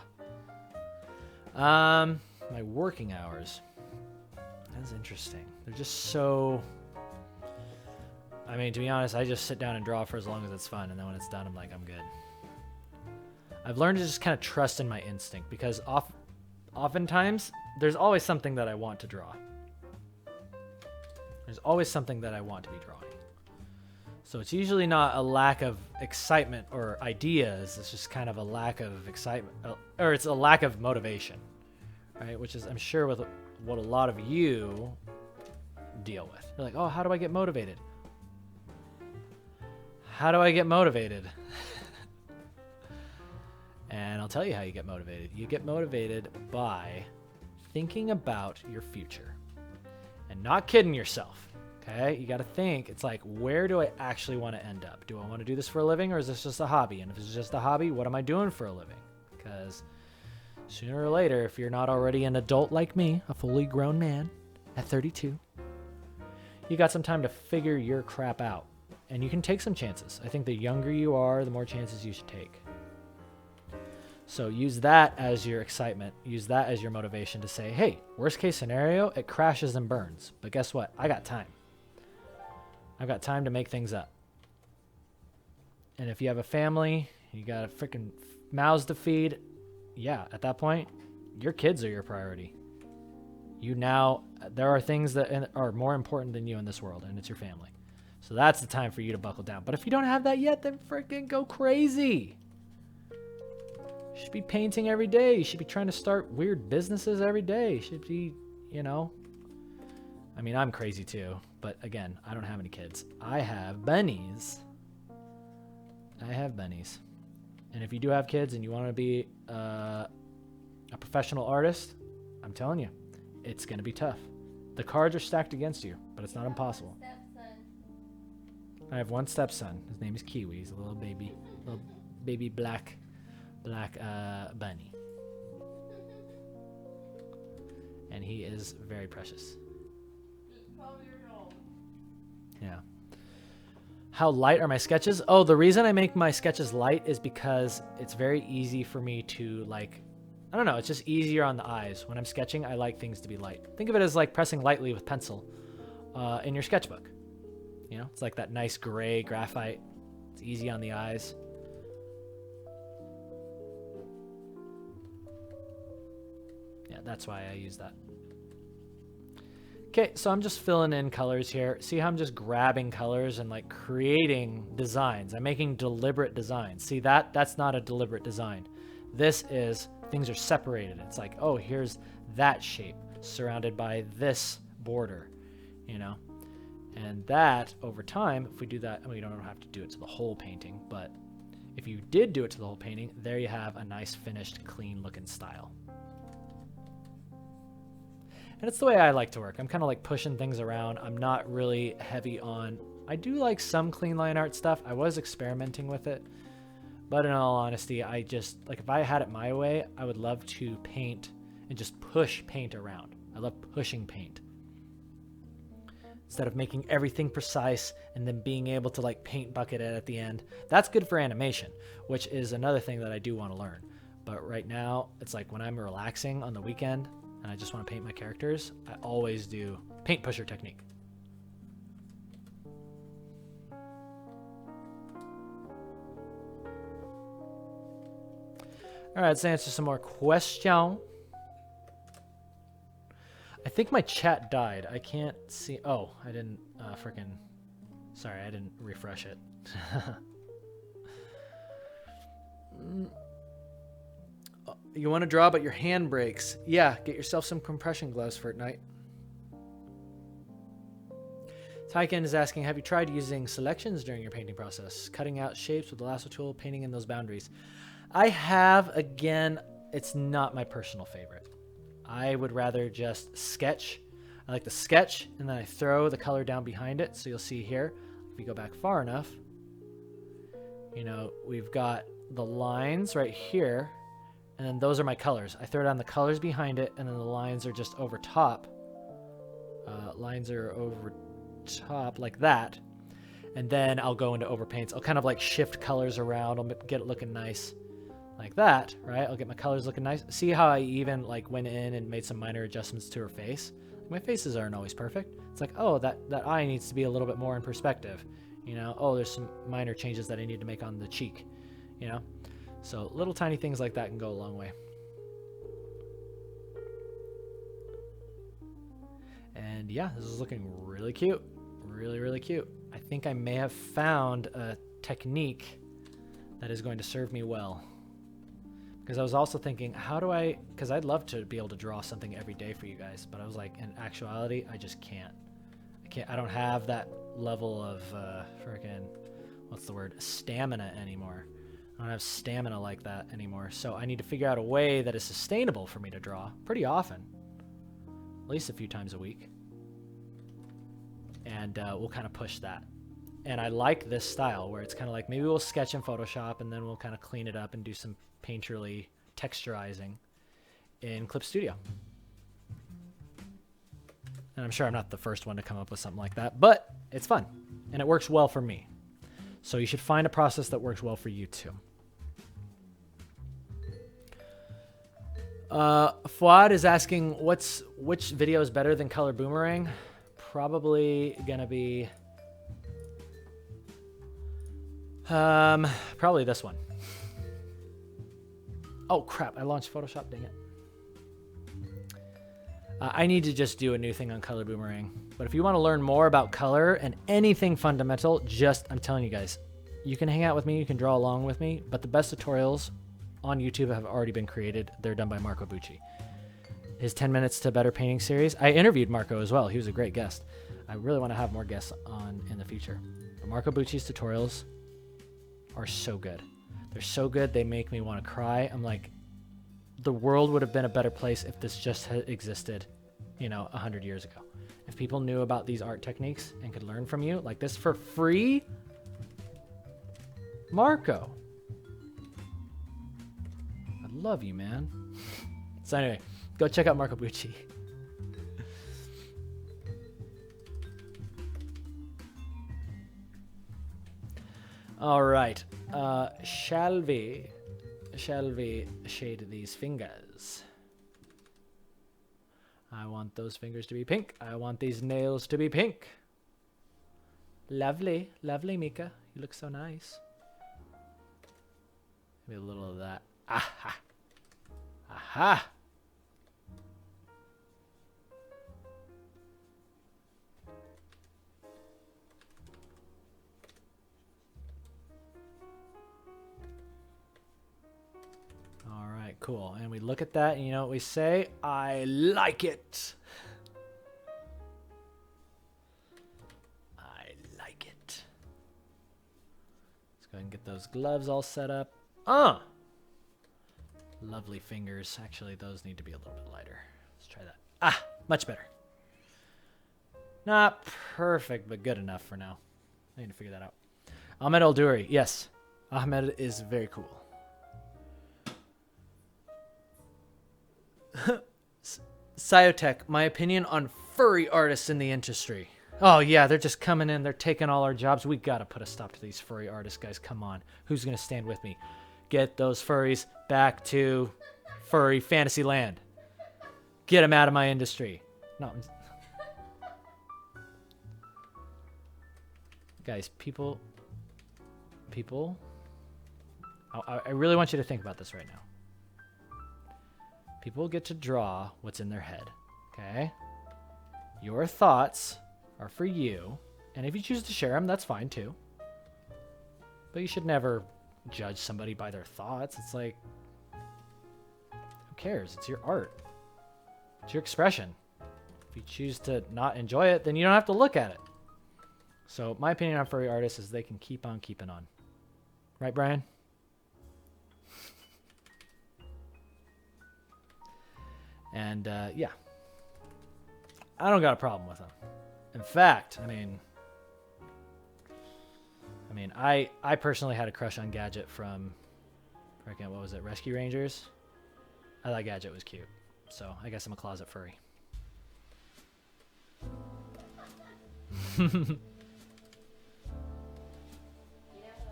A: My working hours. That's interesting. They're just so... I mean, to be honest, I just sit down and draw for as long as it's fun, and then when it's done, I'm like, I'm good. I've learned to just kind of trust in my instinct, because oftentimes there's always something that I want to draw. There's always something that I want to be drawing. So it's usually not a lack of excitement or ideas. It's just kind of a lack of excitement, or it's a lack of motivation, right? Which is, I'm sure, with what a lot of you deal with. You're like, oh, how do I get motivated? How do I get motivated? And I'll tell you how you get motivated. You get motivated by thinking about your future and not kidding yourself. Okay? You got to think. It's like, where do I actually want to end up? Do I want to do this for a living, or is this just a hobby? And if it's just a hobby, what am I doing for a living? Because Sooner or later, if you're not already an adult like me, a fully grown man at 32, you got some time to figure your crap out. And you can take some chances. I think the younger you are, the more chances you should take. So use that as your excitement. Use that as your motivation to say, hey, worst case scenario, it crashes and burns. But guess what? I got time. I've got time to make things up. And if you have a family, you got a freaking mouths to feed, yeah, at that point, your kids are your priority. There are things that are more important than you in this world, and it's your family. So that's the time for you to buckle down. But if you don't have that yet, then freaking go crazy. You should be painting every day. You should be trying to start weird businesses every day. You should be, I mean, I'm crazy too. But again, I don't have any kids. I have bunnies. And if you do have kids and you want to be a professional artist, I'm telling you, it's going to be tough. The cards are stacked against you, but it's not impossible. I have one stepson. His name is Kiwi. He's a little baby black bunny. And he is very precious.
C: He's 12 years old.
A: Yeah. How light are my sketches? Oh, the reason I make my sketches light is because it's very easy for me to I don't know, it's just easier on the eyes. When I'm sketching, I like things to be light. Think of it as like pressing lightly with pencil in your sketchbook. It's like that nice gray graphite. It's easy on the eyes. Yeah, that's why I use that. Okay, so I'm just filling in colors here. See how I'm just grabbing colors and creating designs. I'm making deliberate designs. See, that's not a deliberate design. This is, things are separated. It's like, oh, here's that shape surrounded by this border, And that, over time, if we do that, and we don't have to do it to the whole painting, but if you did do it to the whole painting, there you have a nice, finished, clean-looking style. And it's the way I like to work. I'm kind of pushing things around. I'm not really heavy on... I do like some clean line art stuff. I was experimenting with it. But in all honesty, I just... if I had it my way, I would love to paint and just push paint around. I love pushing paint. Instead of making everything precise and then being able to paint bucket it at the end. That's good for animation, which is another thing that I do want to learn. But right now, it's when I'm relaxing on the weekend and I just want to paint my characters, I always do paint pusher technique. All right, let's answer some more questions. I think my chat died. I can't see. Oh, I didn't sorry, I didn't refresh it. You want to draw, but your hand breaks. Yeah, get yourself some compression gloves for at night. Tyken is asking, have you tried using selections during your painting process? Cutting out shapes with the lasso tool, painting in those boundaries. I have. Again, it's not my personal favorite. I would rather just sketch. I like to sketch, and then I throw the color down behind it. So you'll see here, if you go back far enough, we've got the lines right here, and then those are my colors. I throw down the colors behind it, and then the lines are just over top. Lines are over top like that. And then I'll go into overpaints. I'll kind of shift colors around. I'll get it looking nice. Like that, right? I'll get my colors looking nice. See how I even went in and made some minor adjustments to her face? My faces aren't always perfect. It's oh, that eye needs to be a little bit more in perspective. Oh, there's some minor changes that I need to make on the cheek. So little tiny things like that can go a long way. And yeah, this is looking really cute. Really, really cute. I think I may have found a technique that is going to serve me well. Because I was also thinking, because I'd love to be able to draw something every day for you guys, but I was in actuality, I just can't. I don't have that level of, stamina anymore. I don't have stamina like that anymore. So I need to figure out a way that is sustainable for me to draw pretty often. At least a few times a week. And we'll kind of push that. And I like this style where it's kind of maybe we'll sketch in Photoshop and then we'll kind of clean it up and do some painterly texturizing. in Clip Studio. And I'm sure I'm not the first one to come up with something like that, but it's fun and it works well for me. So you should find a process that works well for you too. Fuad is asking which video is better than Color Boomerang? Probably gonna be probably this one. Oh crap, I launched Photoshop, dang it. I need to just do a new thing on Color Boomerang. But if you want to learn more about color and anything fundamental, I'm telling you guys, you can hang out with me, you can draw along with me, but the best tutorials on YouTube have already been created. They're done by Marco Bucci. His 10 Minutes to Better Painting series. I interviewed Marco as well. He was a great guest. I really want to have more guests on in the future. But Marco Bucci's tutorials are so good. They're so good, they make me want to cry. I'm like, the world would have been a better place if this just had existed, 100 years ago. If people knew about these art techniques and could learn from you like this for free, Marco, I love you, man. So anyway, go check out Marco Bucci. All right, shall we shade these fingers? I want those fingers to be pink. I want these nails to be pink. Lovely, lovely, Mika. You look so nice. Maybe a little of that. Aha. Aha. All right, cool. And we look at that, and you know what we say? I like it. I like it. Let's go ahead and get those gloves all set up. Lovely fingers. Actually, those need to be a little bit lighter. Let's try that. Much better. Not perfect, but good enough for now. I need to figure that out. Ahmed Alduri. Yes, Ahmed is very cool. Sciotech, my opinion on furry artists in the industry. Oh yeah, they're just coming in, they're taking all our jobs. We gotta put a stop to these furry artists, guys. Come on. Who's gonna stand with me? Get those furries back to furry fantasy land. Get them out of my industry. No. Guys, people. I really want you to think about this right now. People get to draw what's in their head, okay? Your thoughts are for you, and if you choose to share them, that's fine too. But you should never judge somebody by their thoughts. It's like, who cares? It's your art. It's your expression. If you choose to not enjoy it, then you don't have to look at it. So my opinion on furry artists is they can keep on keeping on. Right, Brian? And yeah, I don't got a problem with them. In fact, I mean, I personally had a crush on Gadget from, what was it, Rescue Rangers? I thought Gadget was cute, so I guess I'm a closet furry.
C: You know who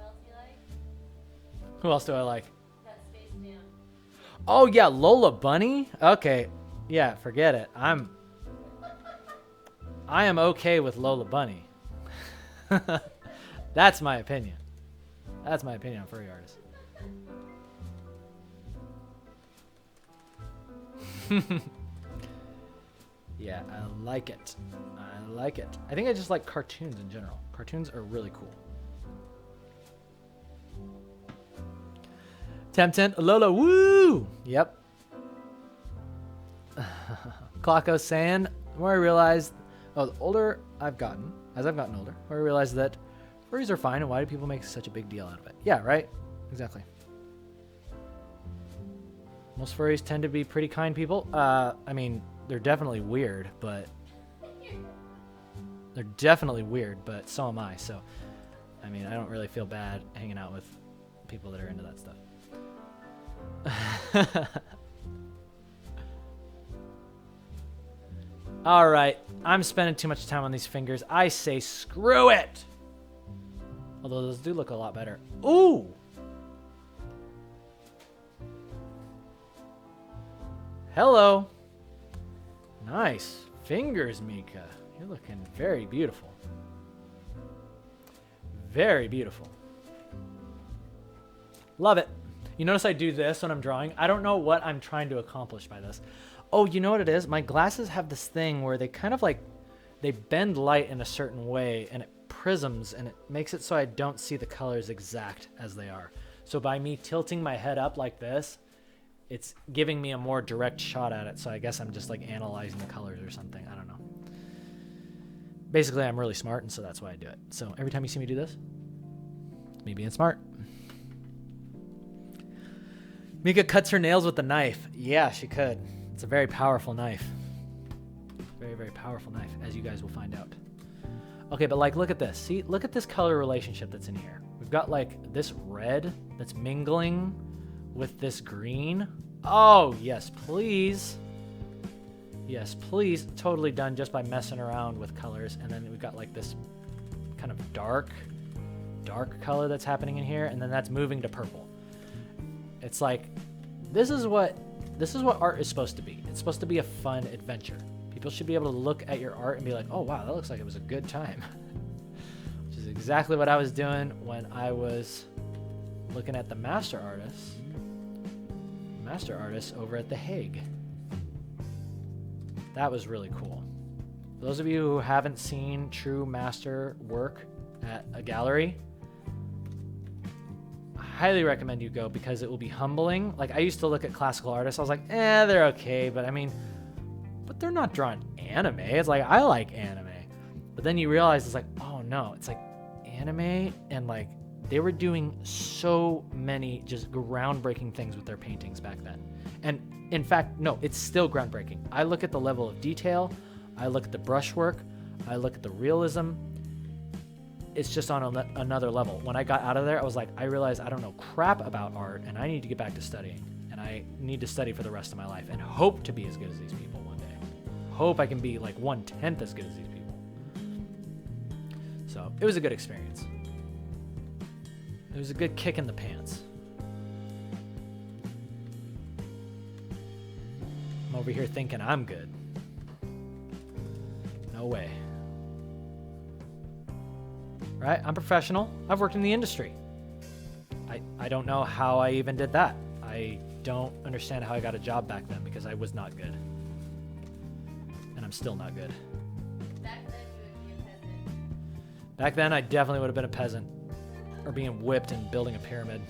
C: else you like?
A: Who else do I like?
C: That Space Jam.
A: Oh yeah, Lola Bunny? Okay. Yeah, forget it. I am okay with Lola Bunny. That's my opinion. That's my opinion on furry artists. Yeah, I like it. I like it. I think I just like cartoons in general. Cartoons are really cool. Temtent, Lola, woo! Yep. Clocko saying, the more I realized, the older I've gotten, as I've gotten older, the more I realized that furries are fine, and why do people make such a big deal out of it? Yeah, right? Exactly. Most furries tend to be pretty kind people. I mean, they're definitely weird, but... They're definitely weird, but so am I, so... I mean, I don't really feel bad hanging out with people that are into that stuff. All right, I'm spending too much time on these fingers. I say screw it. Although those do look a lot better. Ooh. Hello. Nice fingers, Mika. You're looking very beautiful. Very beautiful. Love it. You notice I do this when I'm drawing. I don't know what I'm trying to accomplish by this. Oh, you know what it is? My glasses have this thing where they kind of like, they bend light in a certain way and it prisms and it makes it so I don't see the colors exact as they are. So by me tilting my head up like this, it's giving me a more direct shot at it. So I guess I'm just like analyzing the colors or something. I don't know. Basically, I'm really smart, and so that's why I do it. So every time you see me do this, it's me being smart. Mika cuts her nails with a knife. Yeah, she could. It's a very powerful knife. Very, very powerful knife, as you guys will find out. Okay, but like, look at this. See, look at this color relationship that's in here. We've got like this red that's mingling with this green. Oh, yes, please. Yes, please. Totally done just by messing around with colors. And then we've got like this kind of dark color that's happening in here. And then that's moving to purple. It's like, this is what art is supposed to be. It's supposed to be a fun adventure. People should be able to look at your art and be like, oh, wow, that looks like it was a good time. Which is exactly what I was doing when I was looking at the master artists over at The Hague. That was really cool. For those of you who haven't seen true master work at a gallery, I highly recommend you go because it will be humbling. Like, I used to look at classical artists. I was like, they're okay. But they're not drawing anime. It's like, I like anime. But then you realize it's like, oh no, it's like anime. And like, they were doing so many just groundbreaking things with their paintings back then. And in fact, no, it's still groundbreaking. I look at the level of detail. I look at the brushwork. I look at the realism. It's just on another level. When I got out of there, I was like, I realized I don't know crap about art and I need to get back to studying. And I need to study for the rest of my life and hope to be as good as these people one day. Hope I can be like 1/10 as good as these people. So it was a good experience. It was a good kick in the pants. I'm over here thinking I'm good. No way. Right? I'm professional. I've worked in the industry. I don't know how I even did that. I don't understand how I got a job back then because I was not good. And I'm still not good.
C: Back then, you would be a peasant.
A: Back then, I definitely would have been a peasant. Or being whipped and building a pyramid.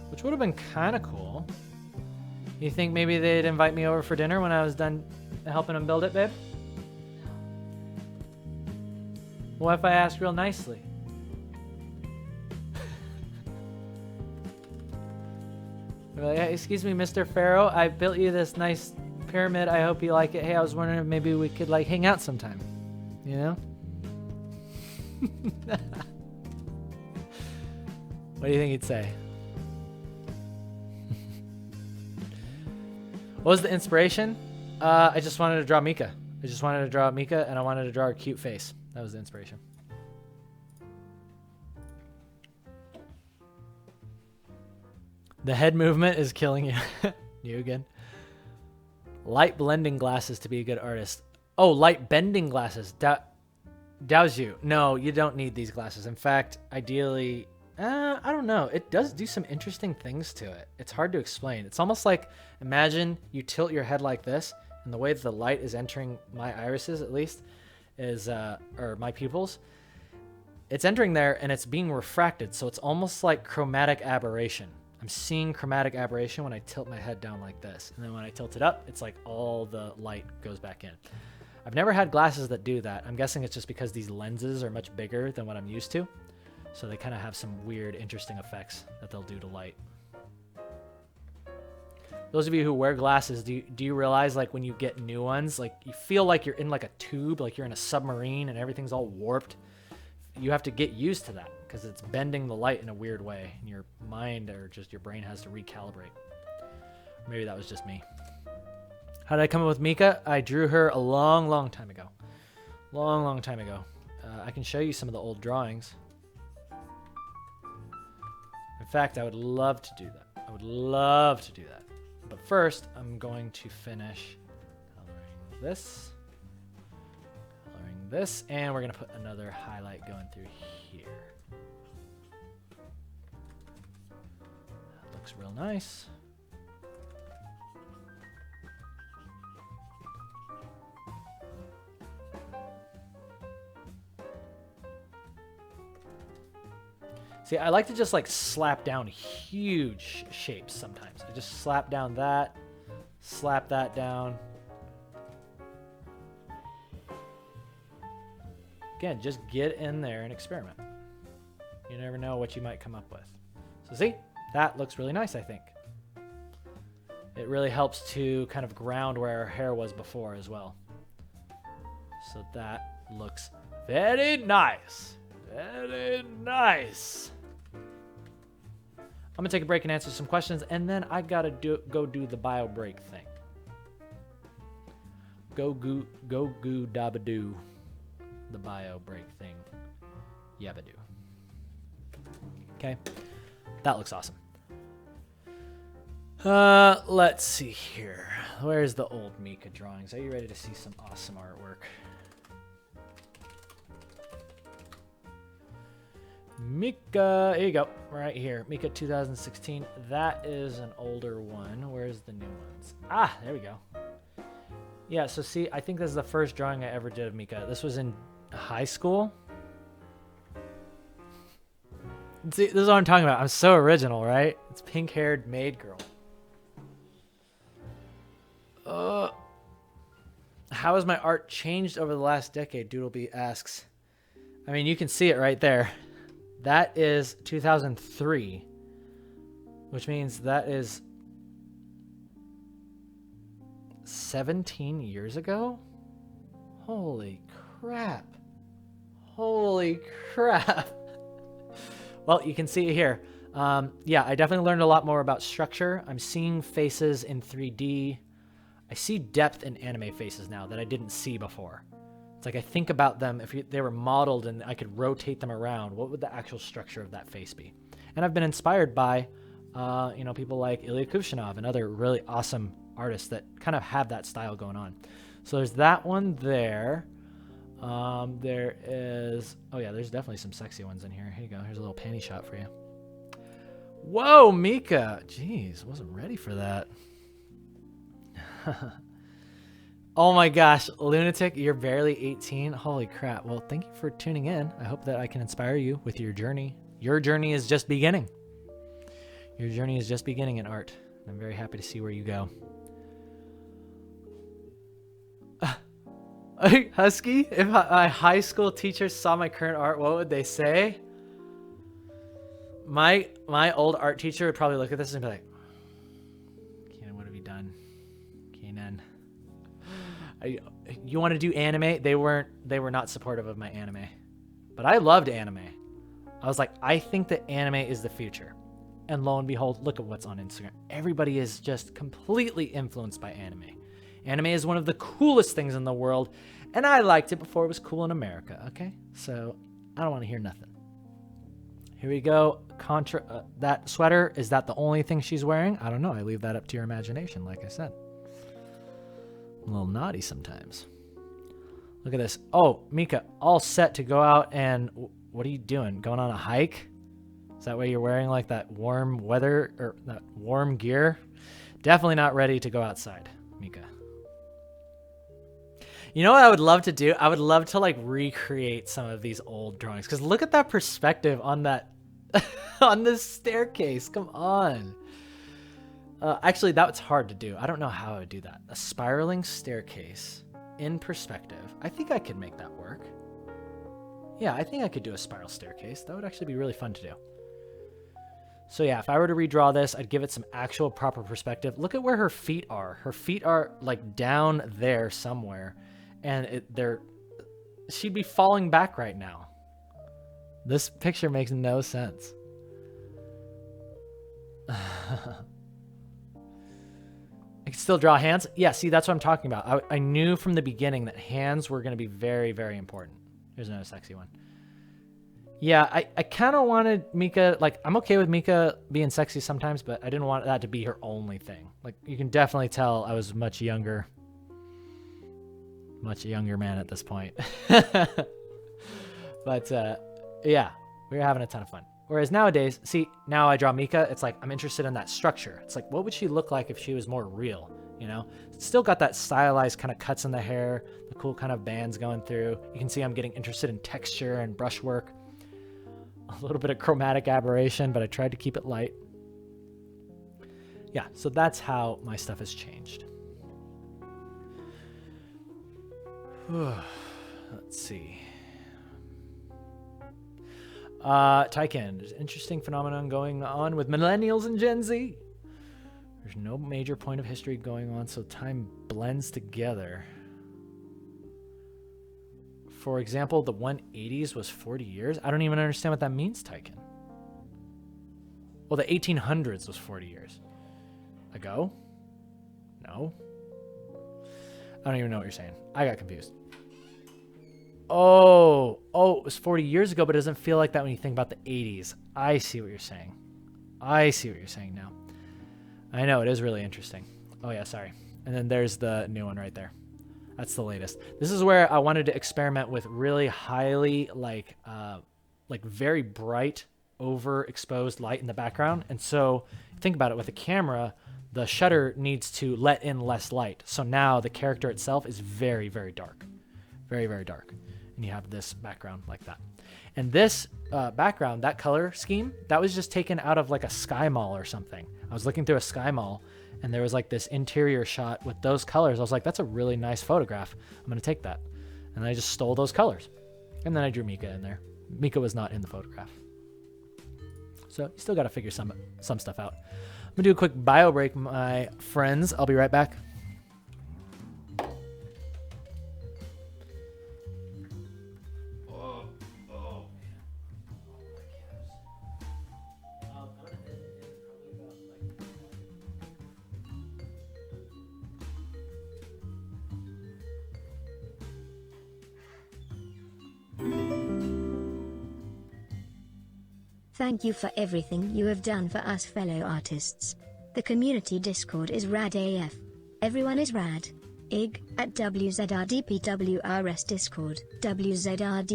A: Which would have been kind of cool. You think maybe they'd invite me over for dinner when I was done helping them build it, babe? What if I ask real nicely? Like, hey, excuse me, Mr. Pharaoh. I built you this nice pyramid. I hope you like it. Hey, I was wondering if maybe we could like hang out sometime. You know? What do you think he'd say? What was the inspiration? I just wanted to draw Mika. And I wanted to draw her cute face. That was the inspiration. The head movement is killing you. You again. Light blending glasses to be a good artist. Oh, light bending glasses. Douse you. No, you don't need these glasses. In fact, ideally, I don't know. It does do some interesting things to it. It's hard to explain. It's almost like, imagine you tilt your head like this, and the way that the light is entering my irises, at least, is, or my pupils, it's entering there and it's being refracted. So it's almost like chromatic aberration. I'm seeing chromatic aberration when I tilt my head down like this. And then when I tilt it up, it's like all the light goes back in. I've never had glasses that do that. I'm guessing it's just because these lenses are much bigger than what I'm used to. So they kind of have some weird, interesting effects that they'll do to light. Those of you who wear glasses, do you realize like when you get new ones, like you feel like you're in like a tube, like you're in a submarine and everything's all warped? You have to get used to that because it's bending the light in a weird way and your mind or just your brain has to recalibrate. Maybe that was just me. How did I come up with Mika? I drew her a long time ago. Long time ago. I can show you some of the old drawings. In fact, I would love to do that. I would love to do that. But first, I'm going to finish coloring this, and we're going to put another highlight going through here. That looks real nice. See, I like to just like slap down huge shapes sometimes. I just slap down that, slap that down. Again, just get in there and experiment. You never know what you might come up with. So see, that looks really nice, I think. It really helps to kind of ground where our hair was before as well. So that looks very nice. Very nice. I'm gonna take a break and answer some questions, and then I gotta go do the bio break thing. Go goo dabadoo. The bio break thing. Yabadoo. Okay. That looks awesome. Let's see here. Where's the old Mika drawings? Are you ready to see some awesome artwork? Mika, here you go, right here. Mika 2016. That is an older one. Where's the new ones? Ah, there we go. Yeah, so see, I think this is the first drawing I ever did of Mika. This was in high school. See, this is what I'm talking about. I'm so original, right? It's pink-haired maid girl. How has my art changed over the last decade? Doodlebee asks. I mean, you can see it right there. That is 2003, which means that is 17 years ago? Holy crap. Holy crap. Well, you can see it here. Yeah, I definitely learned a lot more about structure. I'm seeing faces in 3D. I see depth in anime faces now that I didn't see before. It's like I think about them, if they were modeled and I could rotate them around, what would the actual structure of that face be? And I've been inspired by, you know, people like Ilya Kushyanov and other really awesome artists that kind of have that style going on. So there's that one there. There is, oh yeah, there's definitely some sexy ones in here. Here you go. Here's a little panty shot for you. Whoa, Mika. Jeez, wasn't ready for that. Oh my gosh, Lunatic, you're barely 18. Holy crap. Well, thank you for tuning in. I hope that I can inspire you with your journey. Your journey is just beginning. Your journey is just beginning in art. I'm very happy to see where you go. Husky, if my high school teachers saw my current art, what would they say? My old art teacher would probably look at this and be like, Kenan, what have you done? Kenan. You want to do anime? They were not supportive of my anime. But I loved anime. I was like, I think that anime is the future. And lo and behold, look at what's on Instagram. Everybody is just completely influenced by anime. Anime is one of the coolest things in the world, and I liked it before it was cool in America, okay? So I don't want to hear nothing. Here we go. That sweater, is that the only thing she's wearing? I don't know. I leave that up to your imagination, like I said. I'm a little naughty sometimes. Look at this. Oh, Mika, all set to go out and... What are you doing? Going on a hike? Is that why you're wearing like that warm weather or that warm gear? Definitely not ready to go outside, Mika. You know what I would love to do? I would love to like recreate some of these old drawings, because look at that perspective on that on this staircase. Come on. Actually, that's hard to do. I don't know how I would do that. A spiraling staircase in perspective. I think I could make that work. Yeah, I think I could do a spiral staircase. That would actually be really fun to do. So yeah, if I were to redraw this, I'd give it some actual proper perspective. Look at where her feet are. Her feet are like down there somewhere, and she'd be falling back right now. This picture makes no sense. I can still draw hands. Yeah, see, that's what I'm talking about. I knew from the beginning that hands were going to be very, very important. Here's another sexy one. Yeah, I kind of wanted Mika, like, I'm okay with Mika being sexy sometimes, but I didn't want that to be her only thing. Like, you can definitely tell I was much younger man at this point. But, yeah, we were having a ton of fun. Whereas nowadays, see, now I draw Mika, it's like, I'm interested in that structure. It's like, what would she look like if she was more real, you know? It's still got that stylized kind of cuts in the hair, the cool kind of bands going through. You can see I'm getting interested in texture and brushwork. A little bit of chromatic aberration, but I tried to keep it light. Yeah, so that's how my stuff has changed. Let's see. Tyken, there's an interesting phenomenon going on with millennials and Gen Z. There's no major point of history going on, so time blends together. For example, the 180s was 40 years. I don't even understand what that means, Tyken. Well, the 1800s was 40 years ago? No. I don't even know what you're saying. I got confused. Oh, it was 40 years ago, but it doesn't feel like that when you think about the 80s. I see what you're saying. I see what you're saying now. I know, it is really interesting. Oh, yeah, sorry. And then there's the new one right there. That's the latest. This is where I wanted to experiment with really highly, like very bright, overexposed light in the background. And so think about it, with a camera, the shutter needs to let in less light. So now the character itself is very, very dark. Very, very dark. And you have this background like that. And this background, that color scheme, that was just taken out of like a Sky Mall or something. I was looking through a Sky Mall, and there was like this interior shot with those colors. I was like, that's a really nice photograph. I'm going to take that. And I just stole those colors. And then I drew Mika in there. Mika was not in the photograph. So you still got to figure some stuff out. I'm going to do a quick bio break, my friends. I'll be right back.
D: Thank you for everything you have done for us fellow artists. The community Discord is rad AF. Everyone is rad. IG, at WZRDPWRS Discord, WZRDPWRS.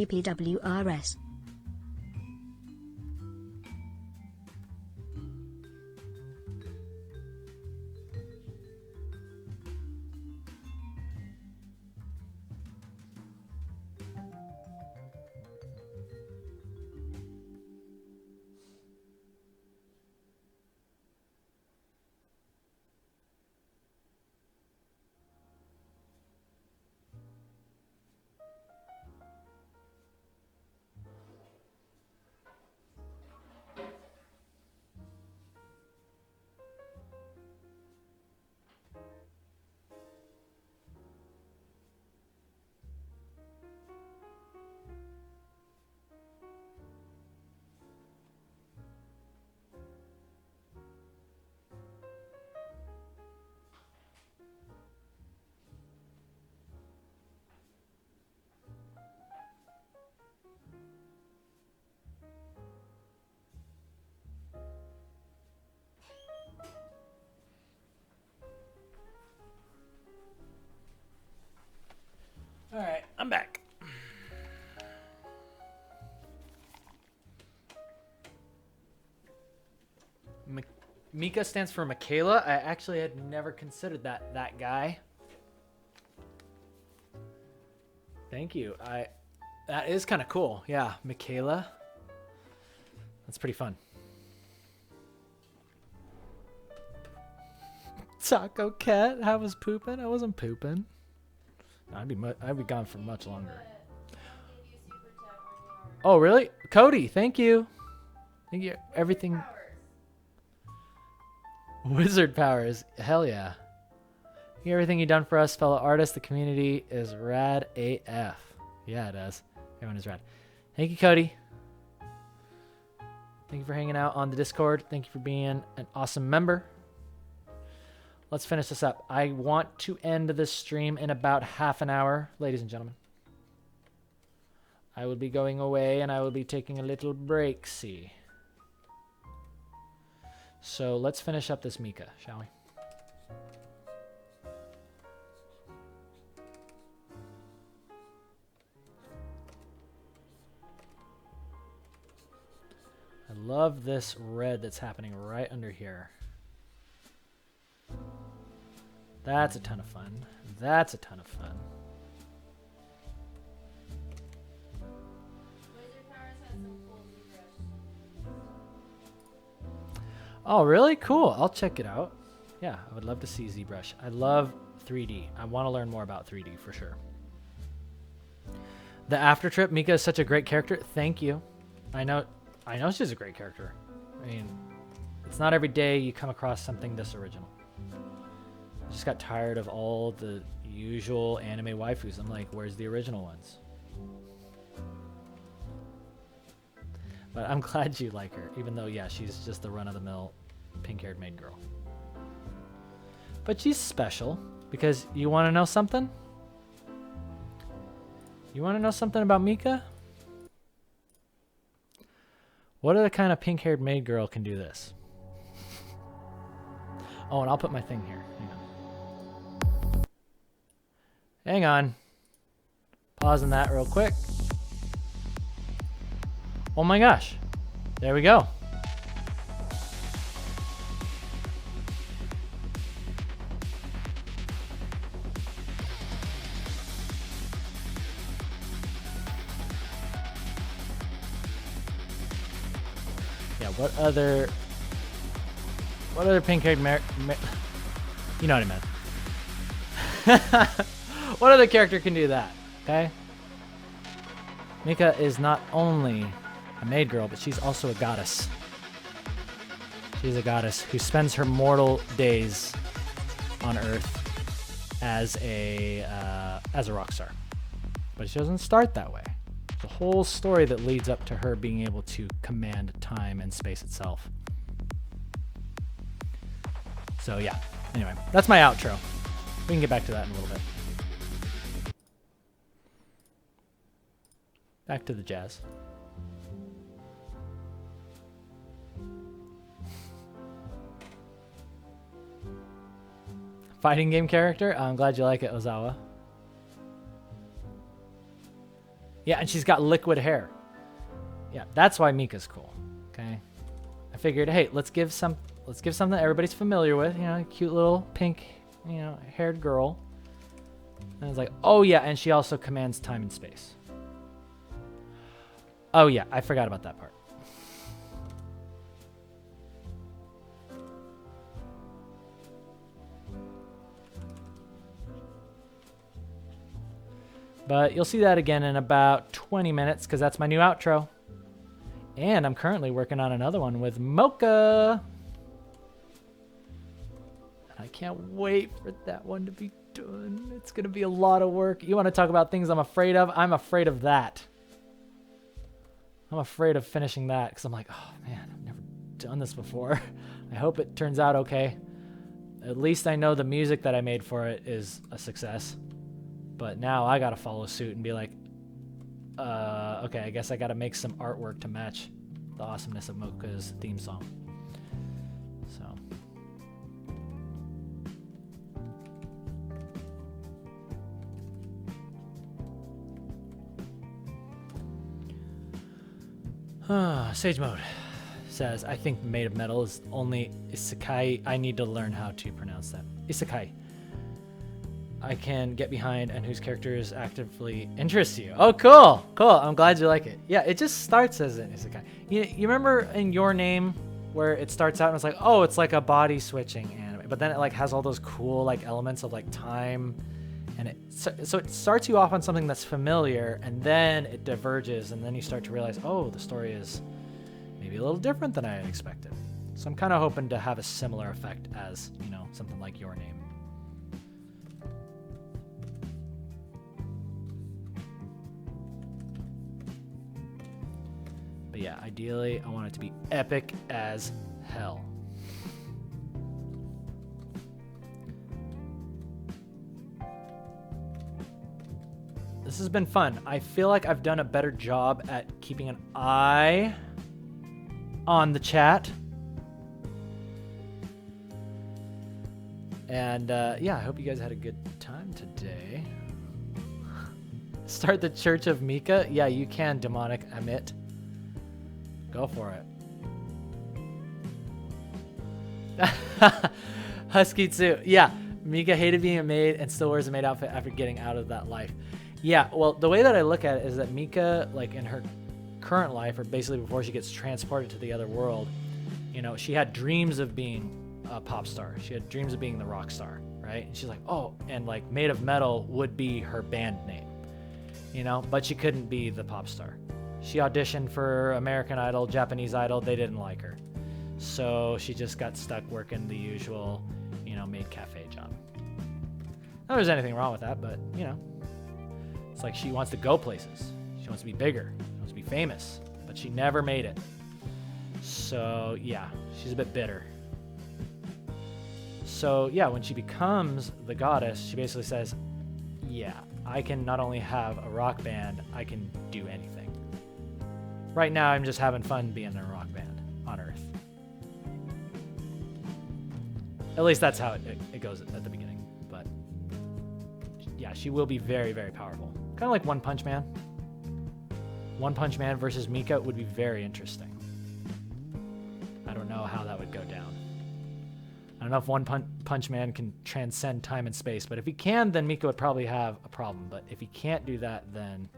A: All right, I'm back. Mika stands for Michaela. I actually had never considered that guy. Thank you. That is kind of cool. Yeah, Michaela. That's pretty fun. Taco Cat, I was pooping. I wasn't pooping. I'd be gone for much longer. Oh, really? Cody, thank you. Thank you. Everything. Wizard powers. Hell yeah. Thank you, everything you've done for us, fellow artists. The community is rad AF. Yeah, it is. Everyone is rad. Thank you, Cody. Thank you for hanging out on the Discord. Thank you for being an awesome member. let's finish this up. I want to end this stream in about half an hour, ladies and gentlemen. I will be going away and I will be taking a little break, see. So let's finish up this Mika, shall we? I love this red that's happening right under here. That's a ton of fun. That's a ton of fun.
C: Wizard Powers has some cool ZBrush.
A: Oh, really? Cool. I'll check it out. Yeah, I would love to see ZBrush. I love 3D. I want to learn more about 3D for sure. The After Trip, Mika is such a great character. Thank you. I know she's a great character. I mean, it's not every day you come across something this original. I just got tired of all the usual anime waifus. I'm like, where's the original ones? But I'm glad you like her, even though, yeah, she's just the run-of-the-mill pink-haired maid girl. But she's special, because you want to know something? You want to know something about Mika? What other kind of pink-haired maid girl can do this? Oh, and I'll put my thing here. Hang on. Hang on. Pausing that real quick. Oh my gosh. There we go. Yeah, what other pink-haired you know what I meant. What other character can do that? Okay? Mika is not only a maid girl, but she's also a goddess. She's a goddess who spends her mortal days on Earth as a rock star. But she doesn't start that way. The whole story that leads up to her being able to command time and space itself. So yeah, anyway, that's my outro. We can get back to that in a little bit. Back to the jazz. Fighting game character? I'm glad you like it, Ozawa. Yeah, and she's got liquid hair. Yeah, that's why Mika's cool. Okay. I figured, hey, let's give something everybody's familiar with, you know, a cute little pink, you know, haired girl. And I was like, oh yeah, and she also commands time and space. Oh yeah, I forgot about that part. But you'll see that again in about 20 minutes because that's my new outro. And I'm currently working on another one with Mocha. I can't wait for that one to be done. It's going to be a lot of work. You want to talk about things I'm afraid of? I'm afraid of that. I'm afraid of finishing that because I'm like, oh man, I've never done this before. I hope it turns out okay. At least I know the music that I made for it is a success. But now I gotta follow suit and be like, okay, I guess I gotta make some artwork to match the awesomeness of Mocha's theme song. So. Sage Mode says, I think Made of Metal is only isekai. I need to learn how to pronounce that. Isekai. I can get behind and whose characters actively interest you. Oh, cool. Cool. I'm glad you like it. Yeah, it just starts as an isekai. You remember in Your Name where it starts out and it's like, oh, it's like a body switching anime. But then it like has all those cool like elements of like time. And so it starts you off on something that's familiar and then it diverges and then you start to realize, oh, the story is maybe a little different than I had expected. So I'm kind of hoping to have a similar effect as, you know, something like Your Name. But yeah, ideally, I want it to be epic as hell. This has been fun. I feel like I've done a better job at keeping an eye on the chat. And yeah, I hope you guys had a good time today. Start the Church of Mika? Yeah, you can, Demonic Amit. Go for it. Husky too. Yeah, Mika hated being a maid and still wears a maid outfit after getting out of that life. Yeah, well, the way that I look at it is that Mika, like in her current life, or basically before she gets transported to the other world, you know, she had dreams of being a pop star. She had dreams of being the rock star, right? And she's like, oh, and like Made of Metal would be her band name, you know, but she couldn't be the pop star. She auditioned for American Idol, Japanese Idol. They didn't like her. So she just got stuck working the usual, you know, maid cafe job. Not there's anything wrong with that, but, you know, it's like she wants to go places. She wants to be bigger. She wants to be famous, but she never made it. So, yeah, she's a bit bitter. So, yeah, when she becomes the goddess, she basically says, yeah, I can not only have a rock band, I can do anything. Right now, I'm just having fun being in a rock band on Earth. At least that's how it goes at the beginning. But, yeah, she will be very, very powerful. Kind of like One Punch Man. One Punch Man versus Mika would be very interesting. I don't know how that would go down. I don't know if One Punch Man can transcend time and space, but if he can, then Mika would probably have a problem. But if he can't do that, then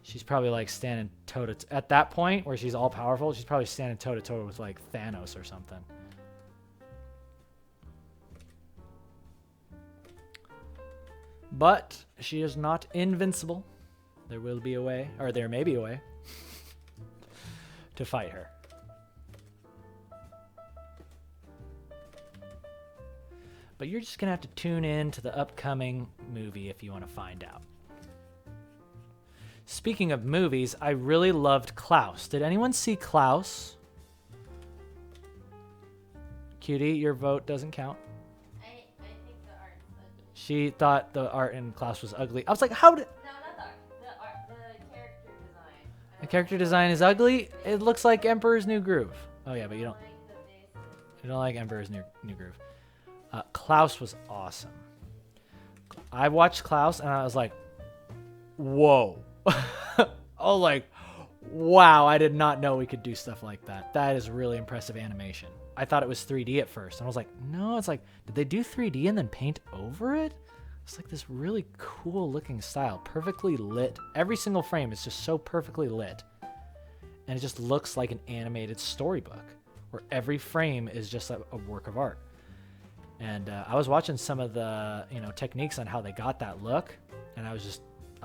A: she's probably like standing toe-to-toe. At that point where she's all powerful, she's probably standing toe-to-toe with like Thanos or something. But she is not invincible. There will be a way, or there may be a way, to fight her. But you're just going to have to tune in to the upcoming movie if you want to find out. Speaking of movies, I really loved Klaus. Did anyone see Klaus? Cutie, your vote doesn't count.
C: I think the art's ugly.
A: She thought the art in Klaus was ugly. I was like, how did...
C: No, not the art. The character design.
A: The character design is ugly? It looks like Emperor's New Groove. Oh yeah, but you don't... You don't like Emperor's New Groove. Klaus was awesome. I watched Klaus and I was like, whoa. Oh, like, wow, I did not know we could do stuff like that. That is really impressive animation. I thought it was 3D at first. And I was like, no, it's like, did they do 3D and then paint over it? It's like this really cool looking style, perfectly lit. Every single frame is just so perfectly lit. And it just looks like an animated storybook where every frame is just a work of art. And I was watching some of the, you know, techniques on how they got that look, and I was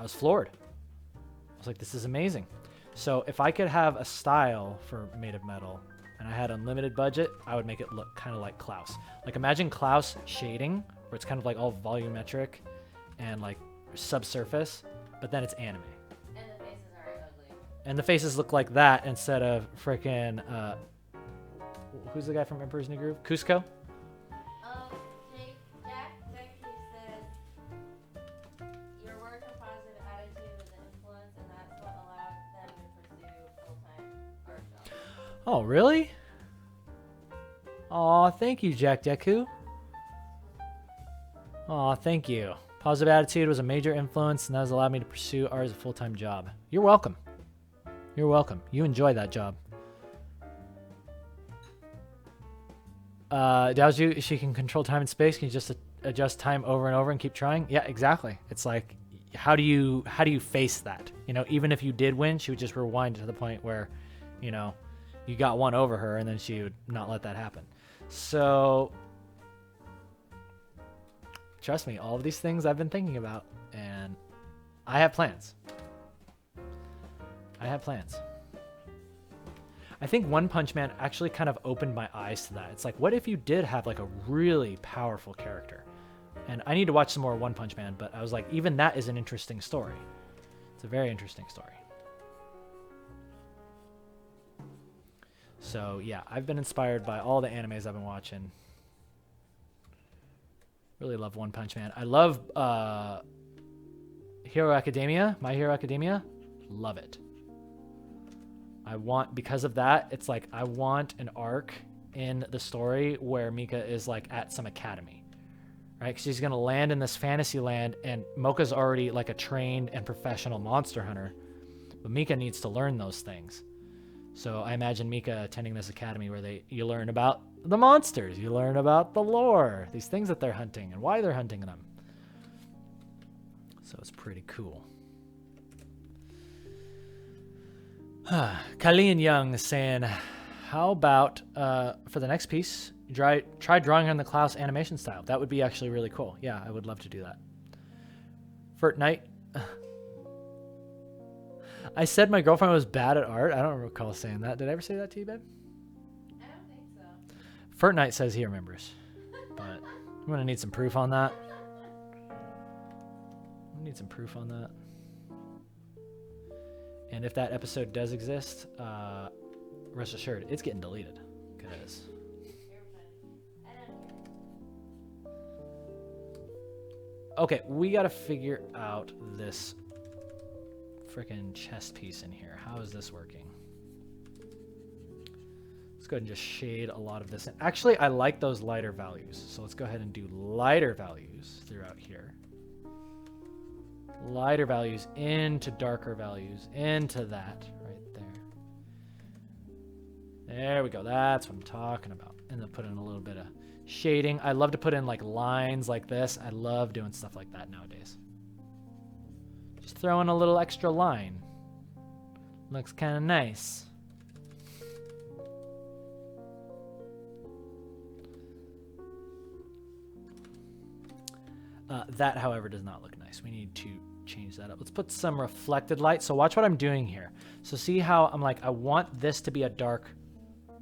A: floored. I was like, this is amazing. So if I could have a style for Made of Metal and I had unlimited budget, I would make it look kind of like Klaus. Like imagine Klaus shading, where it's kind of like all volumetric and like subsurface, but then it's anime.
C: And the faces are ugly.
A: And the faces look like that instead of frickin' who's the guy from Emperor's New Groove? Cusco?
C: Jack says your work and positive attitude was an influence, and that's what allowed them to pursue full-time art jobs.
A: Oh, really? Aw, thank you, Jack Deku. Aw, thank you. Positive attitude was a major influence, and that has allowed me to pursue art as a full-time job. You're welcome. You're welcome. You enjoy that job. Daoju, she can control time and space. Can you just adjust time over and over and keep trying? Yeah, exactly. It's like, how do you face that? You know, even if you did win, she would just rewind to the point where, you know, you got one over her, and then she would not let that happen. So, trust me, all of these things I've been thinking about, and I have plans. I have plans. I think One Punch Man actually kind of opened my eyes to that. It's like, what if you did have like a really powerful character? And I need to watch some more One Punch Man, but I was like, even that is an interesting story. It's a very interesting story. So yeah, I've been inspired by all the animes I've been watching. Really love One Punch Man. I love Hero Academia, My Hero Academia, love it. Because of that, it's like I want an arc in the story where Mika is like at some academy, right? Because she's going to land in this fantasy land, and Mocha's already like a trained and professional monster hunter, but Mika needs to learn those things. So I imagine Mika attending this academy where you learn about the monsters, you learn about the lore, these things that they're hunting and why they're hunting them. So it's pretty cool. Kalin Young is saying, how about for the next piece, try drawing on the Klaus animation style. That would be actually really cool. Yeah, I would love to do that. Fert Knight. I said my girlfriend was bad at art. I don't recall saying that. Did I ever say that to you, babe?
C: I don't think so.
A: Fert Knight says he remembers. But I'm going to need some proof on that. I need some proof on that. And if that episode does exist, rest assured, it's getting deleted. Because okay, we got to figure out this freaking chest piece in here. How is this working? Let's go ahead and just shade a lot of this. And actually, I like those lighter values. So let's go ahead and do lighter values throughout here. Lighter values into darker values, into that right there. There we go. That's what I'm talking about. And then put in a little bit of shading. I love to put in like lines like this. I love doing stuff like that nowadays. Just throw in a little extra line. Looks kind of nice. That, however, does not look nice. We need to change that up. Let's put some reflected light. So watch what I'm doing here. So see how I'm like, I want this to be a dark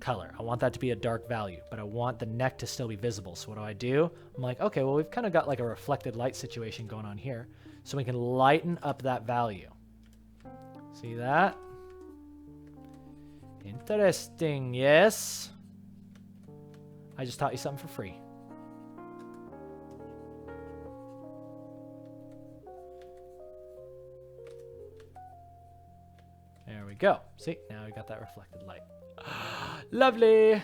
A: color. I want that to be a dark value, but I want the neck to still be visible. So what do? I'm like, okay, well, we've kind of got like a reflected light situation going on here. So we can lighten up that value. See that? Interesting, yes? I just taught you something for free. There we go. See, now we got that reflected light. Lovely.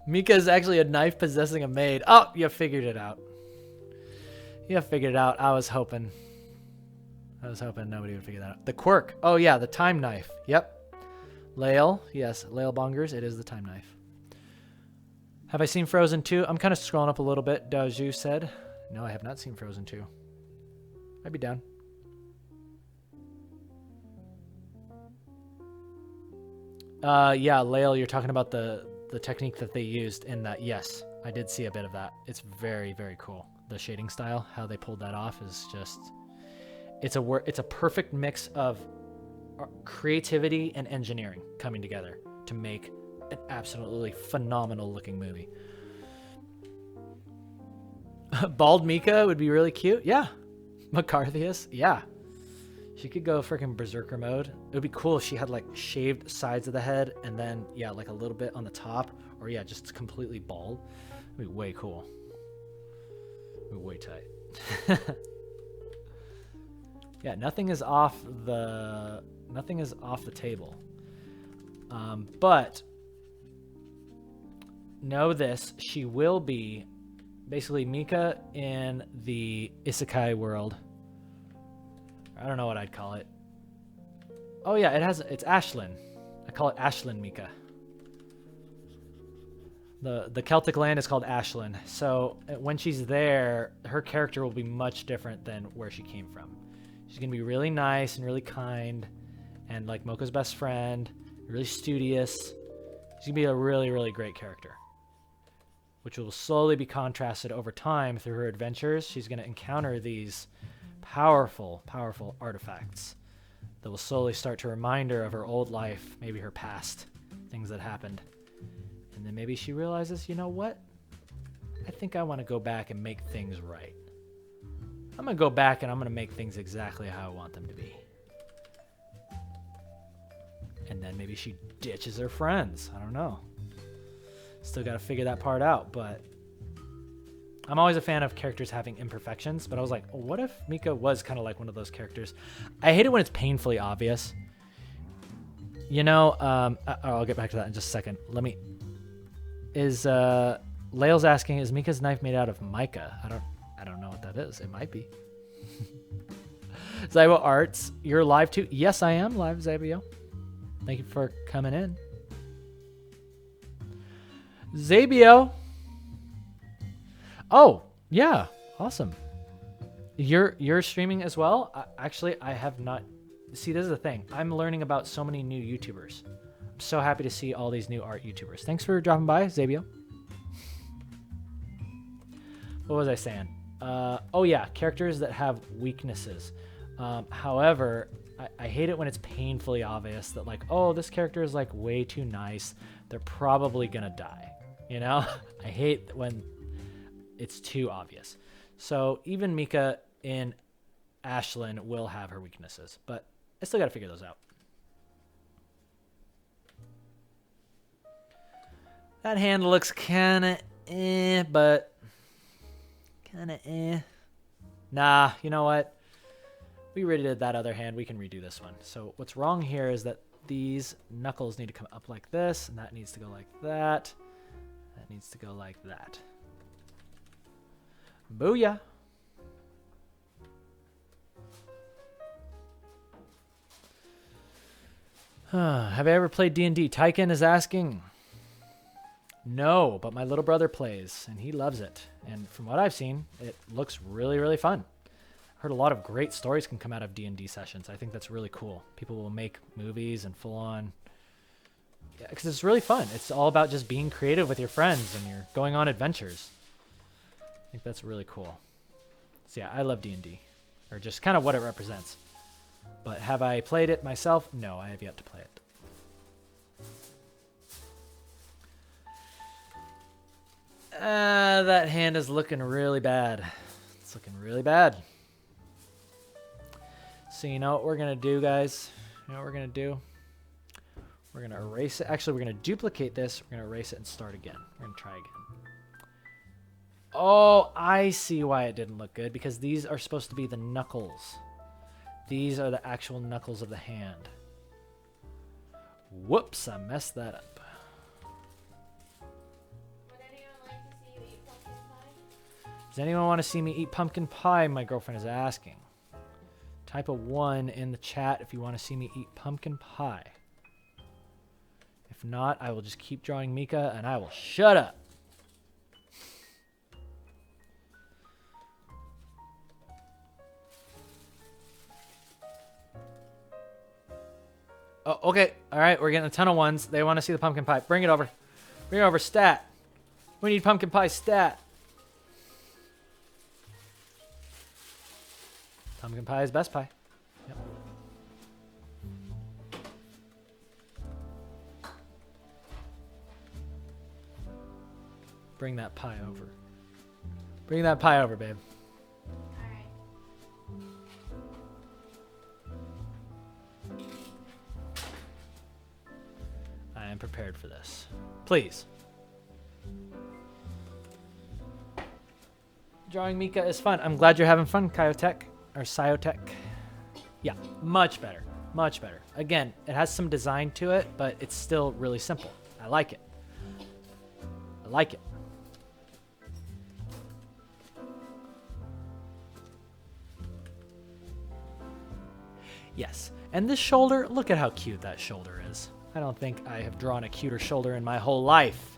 A: Mika is actually a knife possessing a maid. Oh, you figured it out. You figured it out. I was hoping nobody would figure that out. The quirk. Oh, yeah, the time knife. Yep. Lael. Yes, Lael Bongers. It is the time knife. Have I seen Frozen 2? I'm kind of scrolling up a little bit. Daju said. No, I have not seen Frozen 2. I'd be down. Yeah, Lael, you're talking about the technique that they used in that. Yes, I did see a bit of that. It's very, very cool. The shading style, how they pulled that off is just, it's a perfect mix of creativity and engineering coming together to make an absolutely phenomenal looking movie. Bald Mika would be really cute. Yeah. McCarthyus. Yeah. She could go freaking berserker mode. It would be cool if she had like shaved sides of the head and then, yeah, like a little bit on the top, or yeah, just completely bald. It'd be way cool. It'd be way tight. Yeah, nothing is off the table. But know this, she will be basically Mika in the isekai world. I don't know what I'd call it. Oh yeah, it's Ashlyn. I call it Ashlyn Mika. The Celtic land is called Ashlyn. So when she's there, her character will be much different than where she came from. She's gonna be really nice and really kind, and like Mocha's best friend, really studious. She's gonna be a really, really great character, which will slowly be contrasted over time through her adventures. She's gonna encounter these powerful, powerful artifacts that will slowly start to remind her of her old life, maybe her past, things that happened. And then maybe she realizes, you know what? I think I want to go back and make things right. I'm going to go back and I'm going to make things exactly how I want them to be. And then maybe she ditches her friends. I don't know. Still got to figure that part out, but I'm always a fan of characters having imperfections, but I was like, oh, what if Mika was kind of like one of those characters? I hate it when it's painfully obvious. You know, I'll get back to that in just a second. Lael's asking, is Mika's knife made out of mica? I don't know what that is. It might be. Zybo Arts, you're live too? Yes, I am live, Zabio. Thank you for coming in. Zabio. Oh, yeah. Awesome. You're streaming as well? Actually, I have not. See, this is the thing. I'm learning about so many new YouTubers. I'm so happy to see all these new art YouTubers. Thanks for dropping by, Zabio. What was I saying? Oh, yeah. Characters that have weaknesses. However, I hate it when it's painfully obvious that, like, oh, this character is, like, way too nice. They're probably going to die. You know? I hate when it's too obvious. So even Mika in Ashlyn will have her weaknesses. But I still got to figure those out. That hand looks kind of but kind of Nah, you know what? We already did that other hand. We can redo this one. So what's wrong here is that these knuckles need to come up like this, and that needs to go like that. That needs to go like that. Booyah. Have I ever played D&D? Tyken is asking. No, but my little brother plays, and he loves it. And from what I've seen, it looks really, really fun. Heard a lot of great stories can come out of D&D sessions. I think that's really cool. People will make movies and full-on... Yeah, because it's really fun. It's all about just being creative with your friends, and you're going on adventures. I think that's really cool. So yeah, I love D&D, or just kind of what it represents. But have I played it myself? No, I have yet to play it. That hand is looking really bad. It's looking really bad. So you know what we're going to do, guys? You know what we're going to do? We're going to erase it. Actually, we're going to duplicate this. We're going to erase it and start again. We're going to try again. Oh, I see why it didn't look good. Because these are supposed to be the knuckles. These are the actual knuckles of the hand. Whoops, I messed that up. Does anyone want to see me eat pumpkin pie? My girlfriend is asking. Type a 1 in the chat if you want to see me eat pumpkin pie. If not, I will just keep drawing Mika and I will shut up. Oh, okay. All right, we're getting a ton of ones. They want to see the pumpkin pie. Bring it over. Bring it over. Stat. We need pumpkin pie stat. Pumpkin pie is best pie. Yep. Bring that pie over. Bring that pie over, babe. I am prepared for this. Please. Drawing Mika is fun. I'm glad you're having fun, Kyotech. Or Cyotech. Yeah, much better. Much better. Again, it has some design to it, but it's still really simple. I like it. I like it. Yes. And this shoulder, look at how cute that shoulder is. I don't think I have drawn a cuter shoulder in my whole life.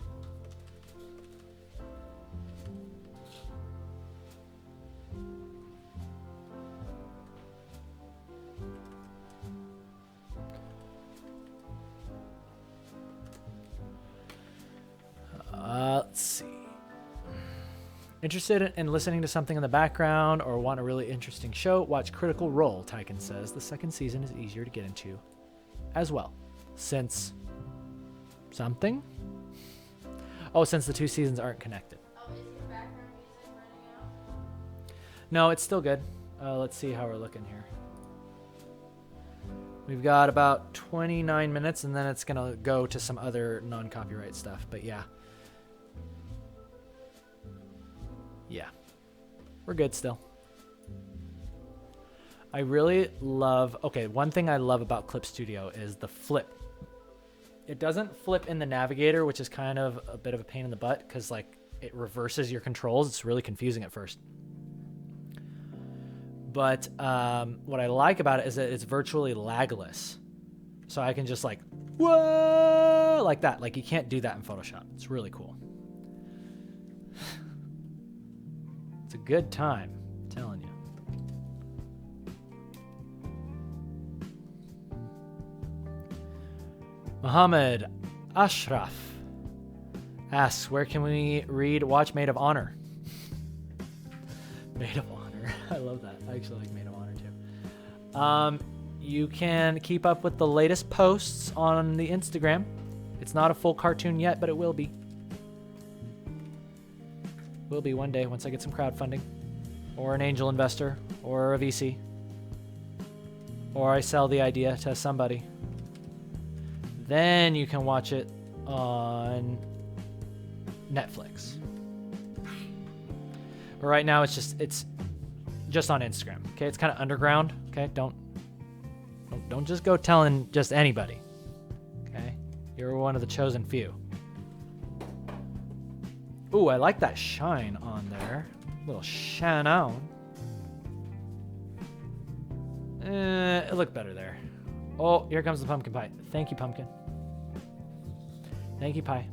A: Let's see. Interested in listening to something in the background or want a really interesting show? Watch Critical Role, Tyken says. The second season is easier to get into as well. Since something? Oh, since the two seasons aren't connected.
C: Oh, is your background music running out?
A: No, it's still good. Let's see how we're looking here. We've got about 29 minutes, and then it's going to go to some other non-copyright stuff. But yeah. Yeah. We're good still. I really love... Okay, one thing I love about Clip Studio is the flip. It doesn't flip in the navigator, which is kind of a bit of a pain in the butt because, like, it reverses your controls. It's really confusing at first. But what I like about it is that it's virtually lagless. So I can just, like, whoa, like that. Like, you can't do that in Photoshop. It's really cool. It's a good time, I'm telling you. Muhammad Ashraf asks, where can we read Watch Maid of Honor? Maid of Honor. I love that. I actually like Maid of Honor too. You can keep up with the latest posts on the Instagram. It's not a full cartoon yet, but it will be. Will be one day once I get some crowdfunding, or an angel investor, or a VC, or I sell the idea to somebody. Then you can watch it on Netflix. But right now it's just on Instagram. Okay, it's kind of underground. Okay, don't just go telling just anybody. Okay, you're one of the chosen few. Ooh, I like that shine on there. Little shine on. It looked better there. Oh, here comes the pumpkin pie. Thank you, pumpkin. Thank you, pie.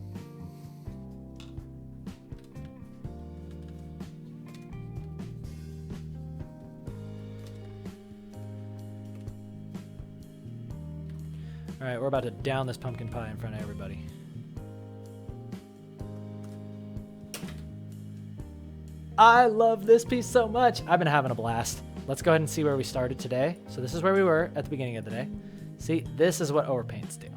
A: All right, we're about to down this pumpkin pie in front of everybody. I love this piece so much. I've been having a blast. Let's go ahead and see where we started today. So this is where we were at the beginning of the day. See, this is what overpaints do.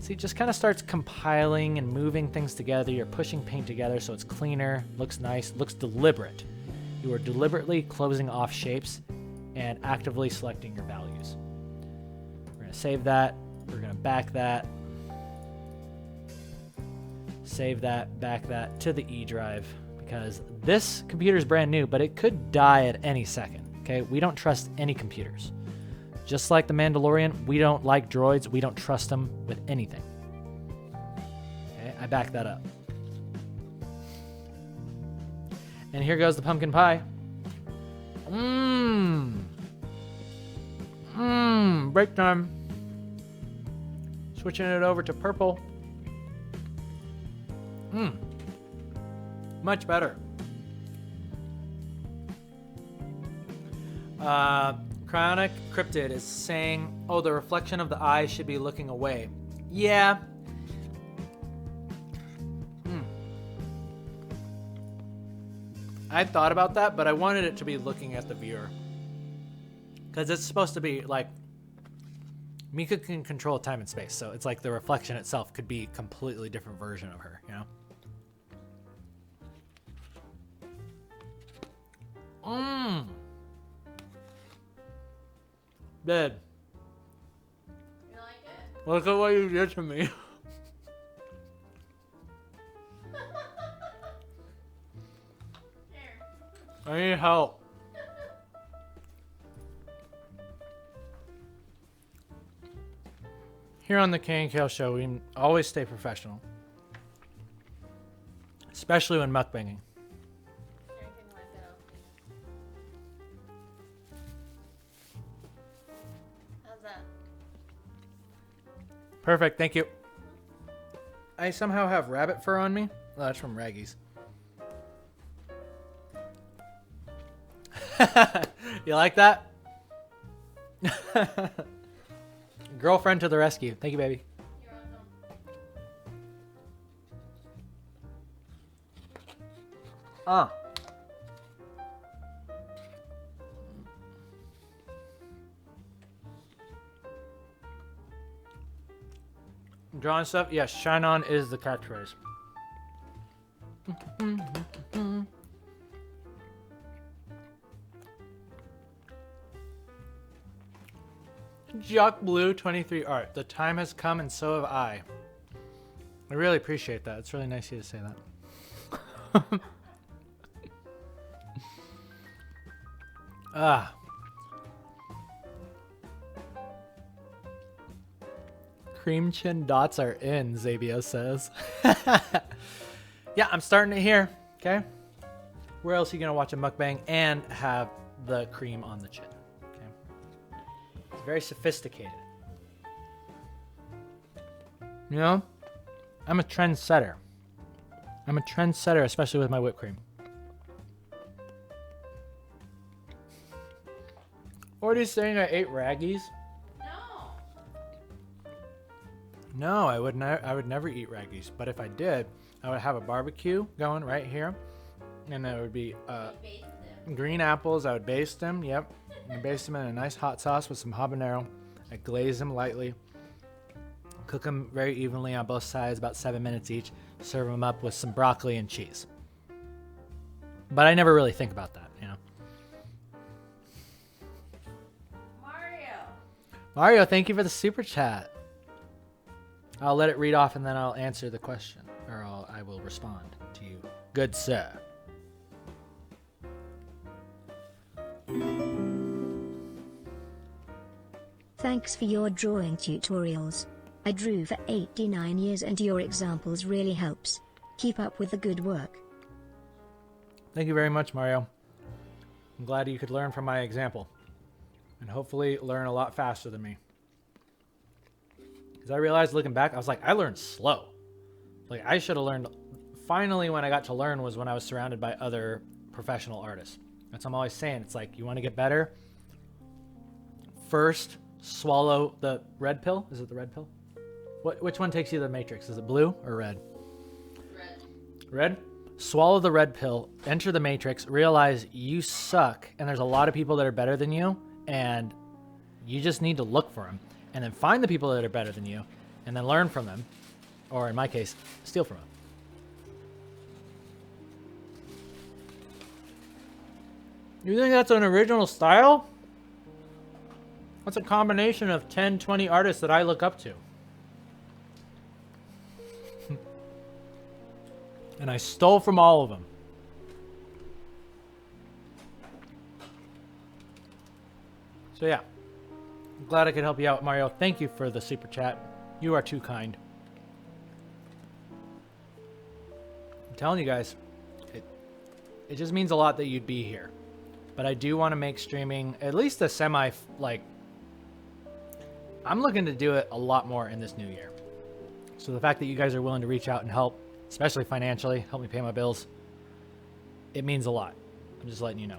A: See, it just kind of starts compiling and moving things together. You're pushing paint together so it's cleaner, looks nice, looks deliberate. You are deliberately closing off shapes and actively selecting your values. We're going to save that. We're going to back that. Save that, back that to the E drive because this computer is brand new, but it could die at any second. Okay, we don't trust any computers. Just like the Mandalorian, we don't like droids. We don't trust them with anything. Okay, I back that up. And here goes the pumpkin pie. Break time. Switching it over to purple. Much better. Cryonic Cryptid is saying, oh, the reflection of the eye should be looking away. Yeah. I thought about that, but I wanted it to be looking at the viewer. Because it's supposed to be like, Mika can control time and space, so it's like the reflection itself could be a completely different version of her, you know? Babe.
C: You like it?
A: Look at what you did to me.
C: Here.
A: I need help. Here on the K & Kale Show, we always stay professional. Especially when mukbanging.
C: Drinking my fill. How's that?
A: Perfect, thank you. I somehow have rabbit fur on me. Oh, that's from Raggy's. You like that? Girlfriend to the rescue. Thank you, baby.
C: You're welcome.
A: Drawing stuff? Yes, shine on is the catchphrase. Jock Blue 23 Art. The time has come and so have I. I really appreciate that. It's really nice of you to say that. Ah. Cream chin dots are in, Zabio says. Yeah, I'm starting it here. Okay. Where else are you going to watch a mukbang and have the cream on the chin? Okay. It's very sophisticated. You know, I'm a trendsetter. I'm a trendsetter, especially with my whipped cream. Or are you saying I ate Raggies?
C: No.
A: No, I would never eat Raggies. But if I did, I would have a barbecue going right here, and there would be
C: Baste them.
A: green apples. I would baste them. Yep, and baste them in a nice hot sauce with some habanero. I glaze them lightly. Cook them very evenly on both sides, about 7 minutes each. Serve them up with some broccoli and cheese. But I never really think about that, you know. Mario, thank you for the super chat. I'll let it read off and then I'll answer the question, or I will respond to you. Good sir.
D: Thanks for your drawing tutorials. I drew for 89 years and your examples really helps. Keep up with the good work.
A: Thank you very much, Mario. I'm glad you could learn from my example. And hopefully learn a lot faster than me. Because I realized looking back, I was like, I learned slow. Like, I should have learned... Finally, when I got to learn was when I was surrounded by other professional artists. That's what I'm always saying. It's like, you want to get better? First, swallow the red pill. Is it the red pill? Which one takes you to the Matrix? Is it blue or red?
C: Red.
A: Red? Swallow the red pill, enter the Matrix, realize you suck, and there's a lot of people that are better than you, and you just need to look for them. And then find the people that are better than you, and then learn from them. Or in my case, steal from them. You think that's an original style? That's a combination of 10, 20 artists that I look up to. And I stole from all of them. So yeah, I'm glad I could help you out, Mario. Thank you for the super chat. You are too kind. I'm telling you guys, it just means a lot that you'd be here. But I do want to make streaming at least a semi, like, I'm looking to do it a lot more in this new year. So the fact that you guys are willing to reach out and help, especially financially, help me pay my bills, it means a lot. I'm just letting you know.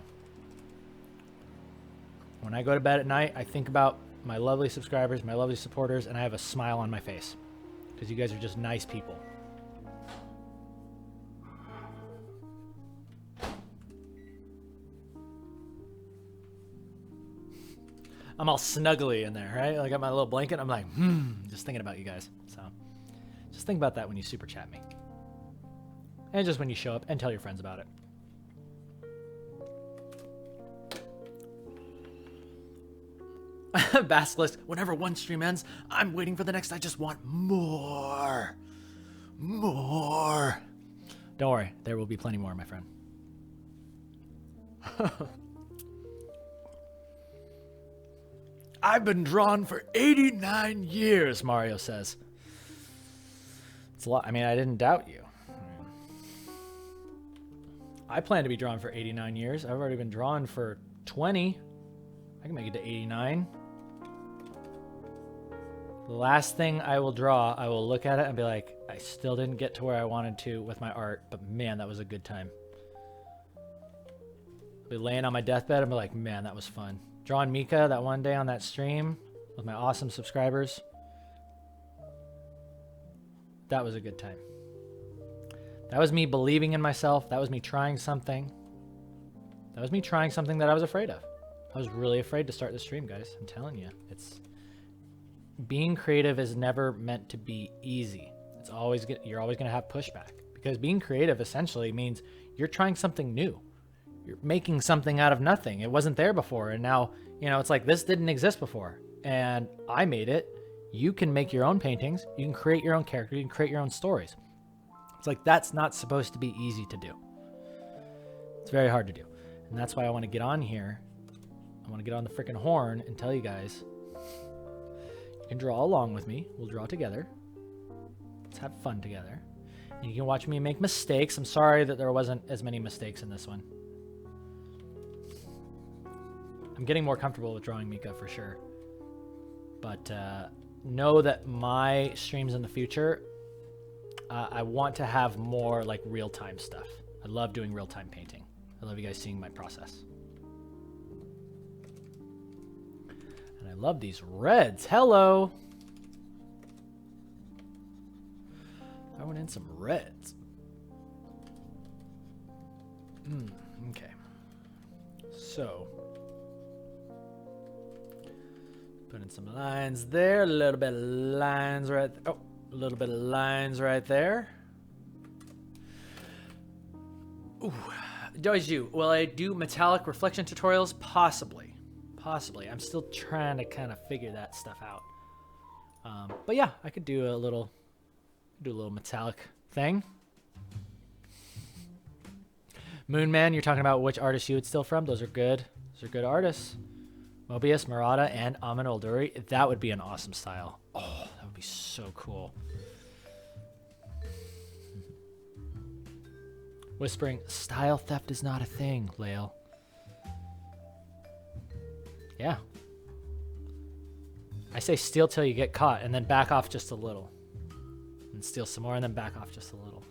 A: When I go to bed at night, I think about my lovely subscribers, my lovely supporters, and I have a smile on my face. Because you guys are just nice people. I'm all snuggly in there, right? I got my little blanket. I'm like, just thinking about you guys. So just think about that when you super chat me. And just when you show up and tell your friends about it. Basilisk, whenever one stream ends, I'm waiting for the next. I just want more. More. Don't worry, there will be plenty more, my friend. I've been drawn for 89 years, Mario says. It's a lot. I mean, I didn't doubt you. I plan to be drawn for 89 years. I've already been drawn for 20. I can make it to 89. The last thing I will draw, I will look at it and be like, I still didn't get to where I wanted to with my art, but man, that was a good time. I'll be laying on my deathbed and be like, man, that was fun. Drawing Mika that one day on that stream with my awesome subscribers. That was a good time. That was me believing in myself. That was me trying something. That was me trying something that I was afraid of. I was really afraid to start the stream, guys. I'm telling you. Being creative is never meant to be easy. You're always going to have pushback. Because being creative essentially means you're trying something new. You're making something out of nothing. It wasn't there before. And now, it's like this didn't exist before. And I made it. You can make your own paintings. You can create your own character. You can create your own stories. It's like that's not supposed to be easy to do. It's very hard to do. And that's why I want to get on here I want to get on the freaking horn and tell you guys. You can draw along with me. We'll draw together. Let's have fun together. And you can watch me make mistakes. I'm sorry that there wasn't as many mistakes in this one. I'm getting more comfortable with drawing Mika for sure. But know that my streams in the future, I want to have more like real-time stuff. I love doing real-time painting. I love you guys seeing my process. And I love these reds. Hello! Throwing in some reds. Okay. So, put in some lines there. A little bit of lines right. Oh, a little bit of lines right there. Ooh, does you? Will I do metallic reflection tutorials? Possibly. Possibly. I'm still trying to kind of figure that stuff out. But yeah, I could do a little metallic thing. Moonman, you're talking about which artists you would steal from. Those are good. Those are good artists. Mobius, Murata, and Amin Olduri. That would be an awesome style. Oh, that would be so cool. Whispering, style theft is not a thing, Lael. Yeah. I say steal till you get caught, and then back off just a little. And steal some more, and then back off just a little.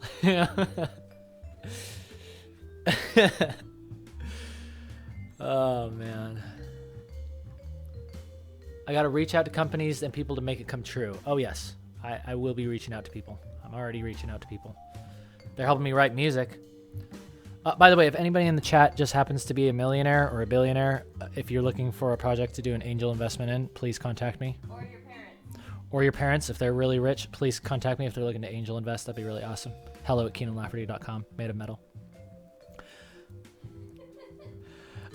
A: Oh, man. I got to reach out to companies and people to make it come true. Oh, yes. I will be reaching out to people. I'm already reaching out to people. They're helping me write music. By the way, if anybody in the chat just happens to be a millionaire or a billionaire, if you're looking for a project to do an angel investment in, please contact me.
C: Or your parents.
A: Or your parents, if they're really rich, please contact me if they're looking to angel invest. That'd be really awesome. hello@KeenanLafferty.com. Made of metal.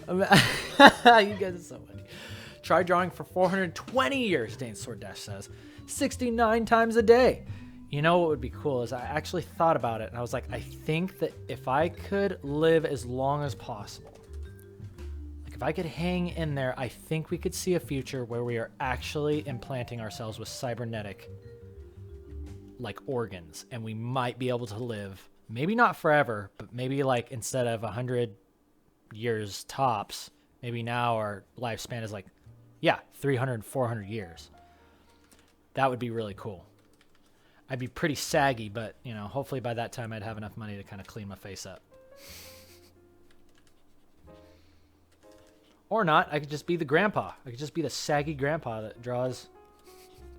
A: You guys are so funny. Try drawing for 420 years, Dane Sword Dash says. 69 times a day. You know what would be cool is I actually thought about it, and I was like, I think that if I could live as long as possible, like if I could hang in there, I think we could see a future where we are actually implanting ourselves with cybernetic like organs, and we might be able to live, maybe not forever, but maybe like instead of 100 years tops, maybe now our lifespan is like, 300, 400 years. That would be really cool. I'd be pretty saggy, but, you know, hopefully by that time I'd have enough money to kind of clean my face up. Or not. I could just be the grandpa. I could just be the saggy grandpa that draws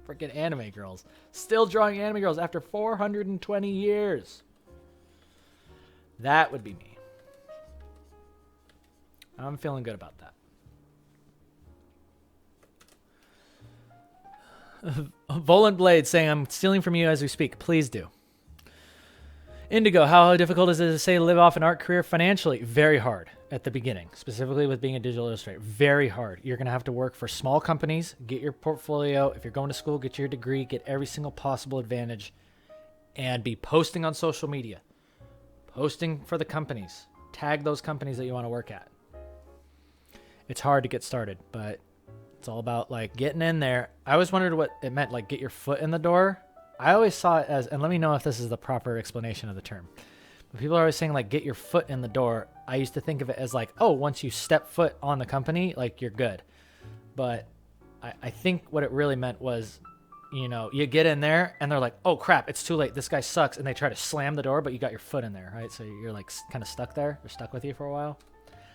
A: freaking anime girls. Still drawing anime girls after 420 years. That would be me. I'm feeling good about that. Volant Blade saying, I'm stealing from you as we speak. Please do. Indigo, how difficult is it to say live off an art career financially? Very hard at the beginning, specifically with being a digital illustrator. Very hard. You're going to have to work for small companies, get your portfolio. If you're going to school, get your degree, get every single possible advantage, and be posting on social media. Posting for the companies. Tag those companies that you want to work at. It's hard to get started, but it's all about like getting in there. I always wondered what it meant, like get your foot in the door. I always saw it as, and let me know if this is the proper explanation of the term, but people are always saying like get your foot in the door. I used to think of it as like, oh, once you step foot on the company, like you're good. But I think what it really meant was, you know, you get in there and they're like, oh crap, it's too late, this guy sucks, and they try to slam the door, but you got your foot in there, right? So you're like kind of stuck there. They're stuck with you for a while.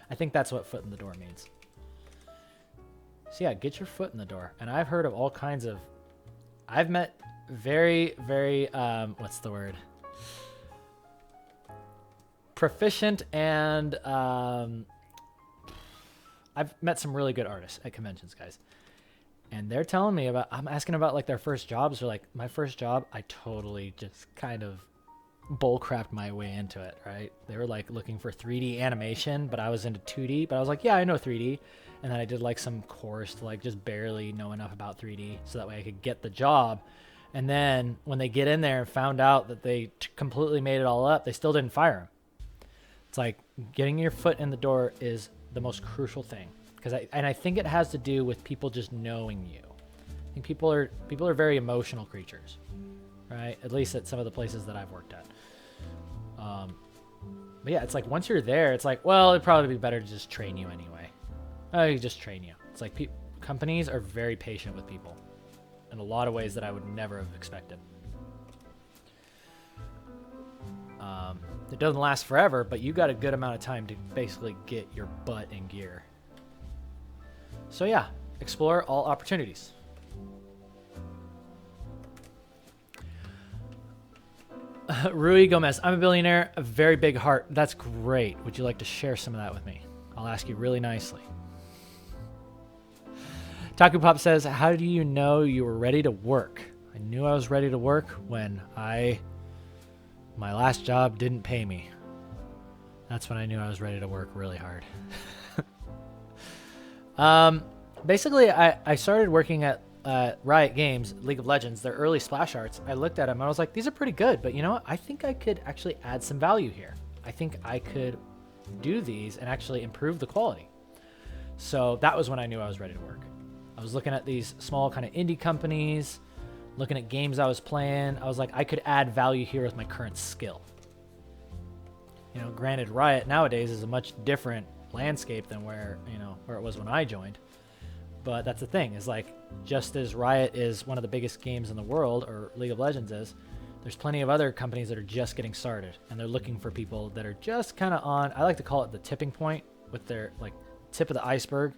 A: I think that's what foot in the door means. So yeah, get your foot in the door. And I've heard of all kinds of, I've met very, very, what's the word? Proficient and, I've met some really good artists at conventions, guys. And they're telling me about, I'm asking about like their first jobs. They're like, my first job, I totally just kind of bullcrapped my way into it, right? They were like looking for 3D animation, but I was into 2D, but I was like, yeah, I know 3D. And then I did like some course to like just barely know enough about 3D so that way I could get the job. And then when they get in there and found out that they completely made it all up, they still didn't fire them. It's like getting your foot in the door is the most crucial thing. I think it has to do with people just knowing you. I think people are very emotional creatures, right? At least at some of the places that I've worked at. But yeah, it's like once you're there, it's like, well, it'd probably be better to just train you anyway. You just train you. It's like companies are very patient with people in a lot of ways that I would never have expected. It doesn't last forever, but you got a good amount of time to basically get your butt in gear. So yeah, explore all opportunities. Rui Gomez, I'm a billionaire, a very big heart. That's great. Would you like to share some of that with me? I'll ask you really nicely. Taku Pop says, how do you know you were ready to work? I knew I was ready to work when my last job didn't pay me. That's when I knew I was ready to work really hard. Basically, I started working at Riot Games, League of Legends, their early splash arts. I looked at them and I was like, these are pretty good, but you know what? I think I could actually add some value here. I think I could do these and actually improve the quality. So that was when I knew I was ready to work. I was looking at these small kind of indie companies, looking at games I was playing. I was like, I could add value here with my current skill. You know, granted, Riot nowadays is a much different landscape than where it was when I joined. But that's the thing, is like, just as Riot is one of the biggest games in the world, or League of Legends is, there's plenty of other companies that are just getting started, and they're looking for people that are just kind of on, I like to call it the tipping point, with their, like, tip of the iceberg.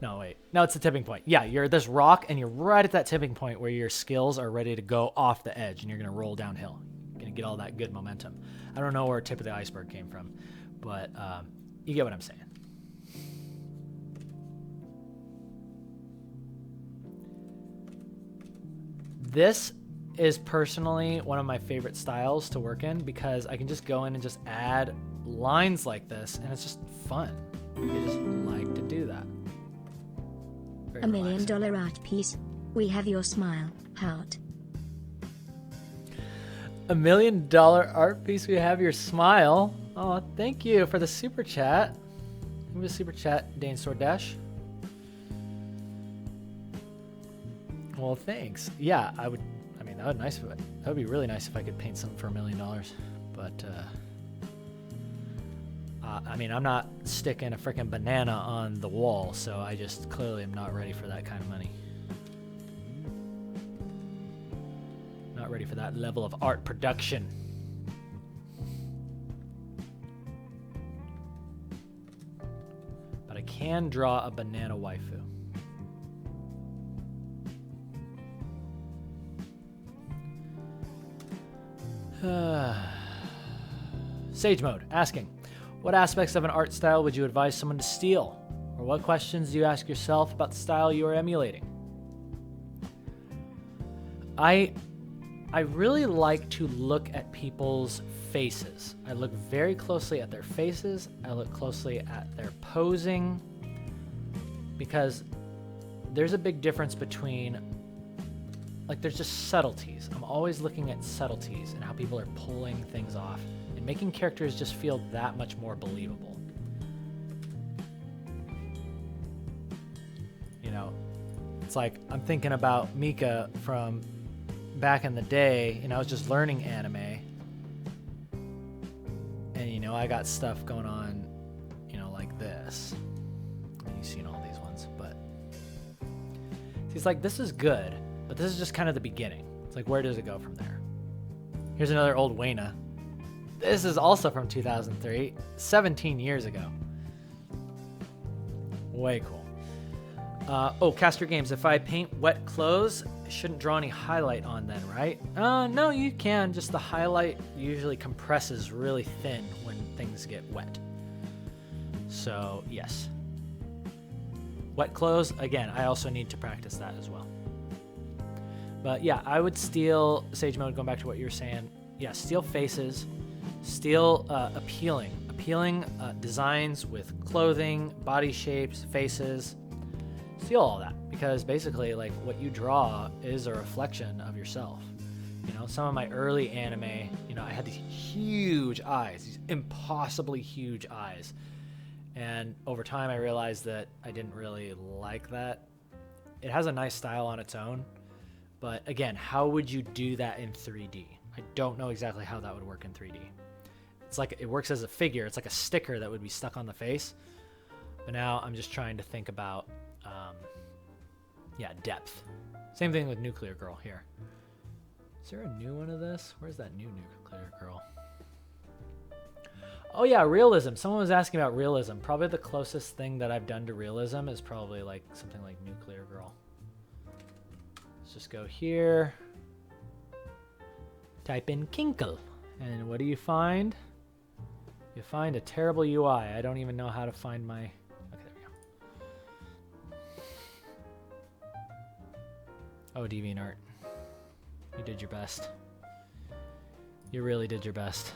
A: No, it's the tipping point. Yeah, you're this rock, and you're right at that tipping point where your skills are ready to go off the edge, and you're going to roll downhill. You're going to get all that good momentum. I don't know where tip of the iceberg came from, but you get what I'm saying. This is personally one of my favorite styles to work in because I can just go in and just add lines like this, and it's just fun. I just like to do that. Very
D: $1 million
A: relaxing.
D: art piece. We have your smile, heart.
A: $1 million art piece. We have your smile. Oh, thank you for the super chat. Give me a super chat, Dane Sordash. Well, thanks. Yeah, that would be really nice if I could paint something for $1 million. But I'm not sticking a freaking banana on the wall, so I just clearly am not ready for that kind of money. Not ready for that level of art production. But I can draw a banana waifu. Sage Mode asking, what aspects of an art style would you advise someone to steal? Or what questions do you ask yourself about the style you are emulating? I really like to look at people's faces. I look very closely at their faces. I look closely at their posing, because there's a big difference between, like, there's just subtleties. I'm always looking at subtleties and how people are pulling things off and making characters just feel that much more believable. You know, it's like I'm thinking about Mika from back in the day, and I was just learning anime. And, I got stuff going on, like this. You've seen all these ones, but it's like, this is good. But this is just kind of the beginning. It's like, where does it go from there? Here's another old Wayna. This is also from 2003, 17 years ago. Way cool. Caster Games. If I paint wet clothes, I shouldn't draw any highlight on then, right? No, you can. Just the highlight usually compresses really thin when things get wet. So, yes. Wet clothes, again, I also need to practice that as well. But yeah, I would steal, Sage Mode, going back to what you were saying, yeah, steal faces, steal appealing designs with clothing, body shapes, faces, steal all that, because basically, like, what you draw is a reflection of yourself. Some of my early anime, I had these huge eyes, these impossibly huge eyes, And over time, I realized that I didn't really like that. It has a nice style on its own. But again, how would you do that in 3D? I don't know exactly how that would work in 3D. It's like it works as a figure. It's like a sticker that would be stuck on the face. But now I'm just trying to think about, yeah, depth. Same thing with Nuclear Girl here. Is there a new one of this? Where's that new Nuclear Girl? Oh yeah, realism. Someone was asking about realism. Probably the closest thing that I've done to realism is probably like something like Nuclear Girl. Let's just go here. Type in Kinkle. And what do you find? You find a terrible UI. I don't even know how to find my... Okay, there we go. Oh, DeviantArt. You did your best. You really did your best.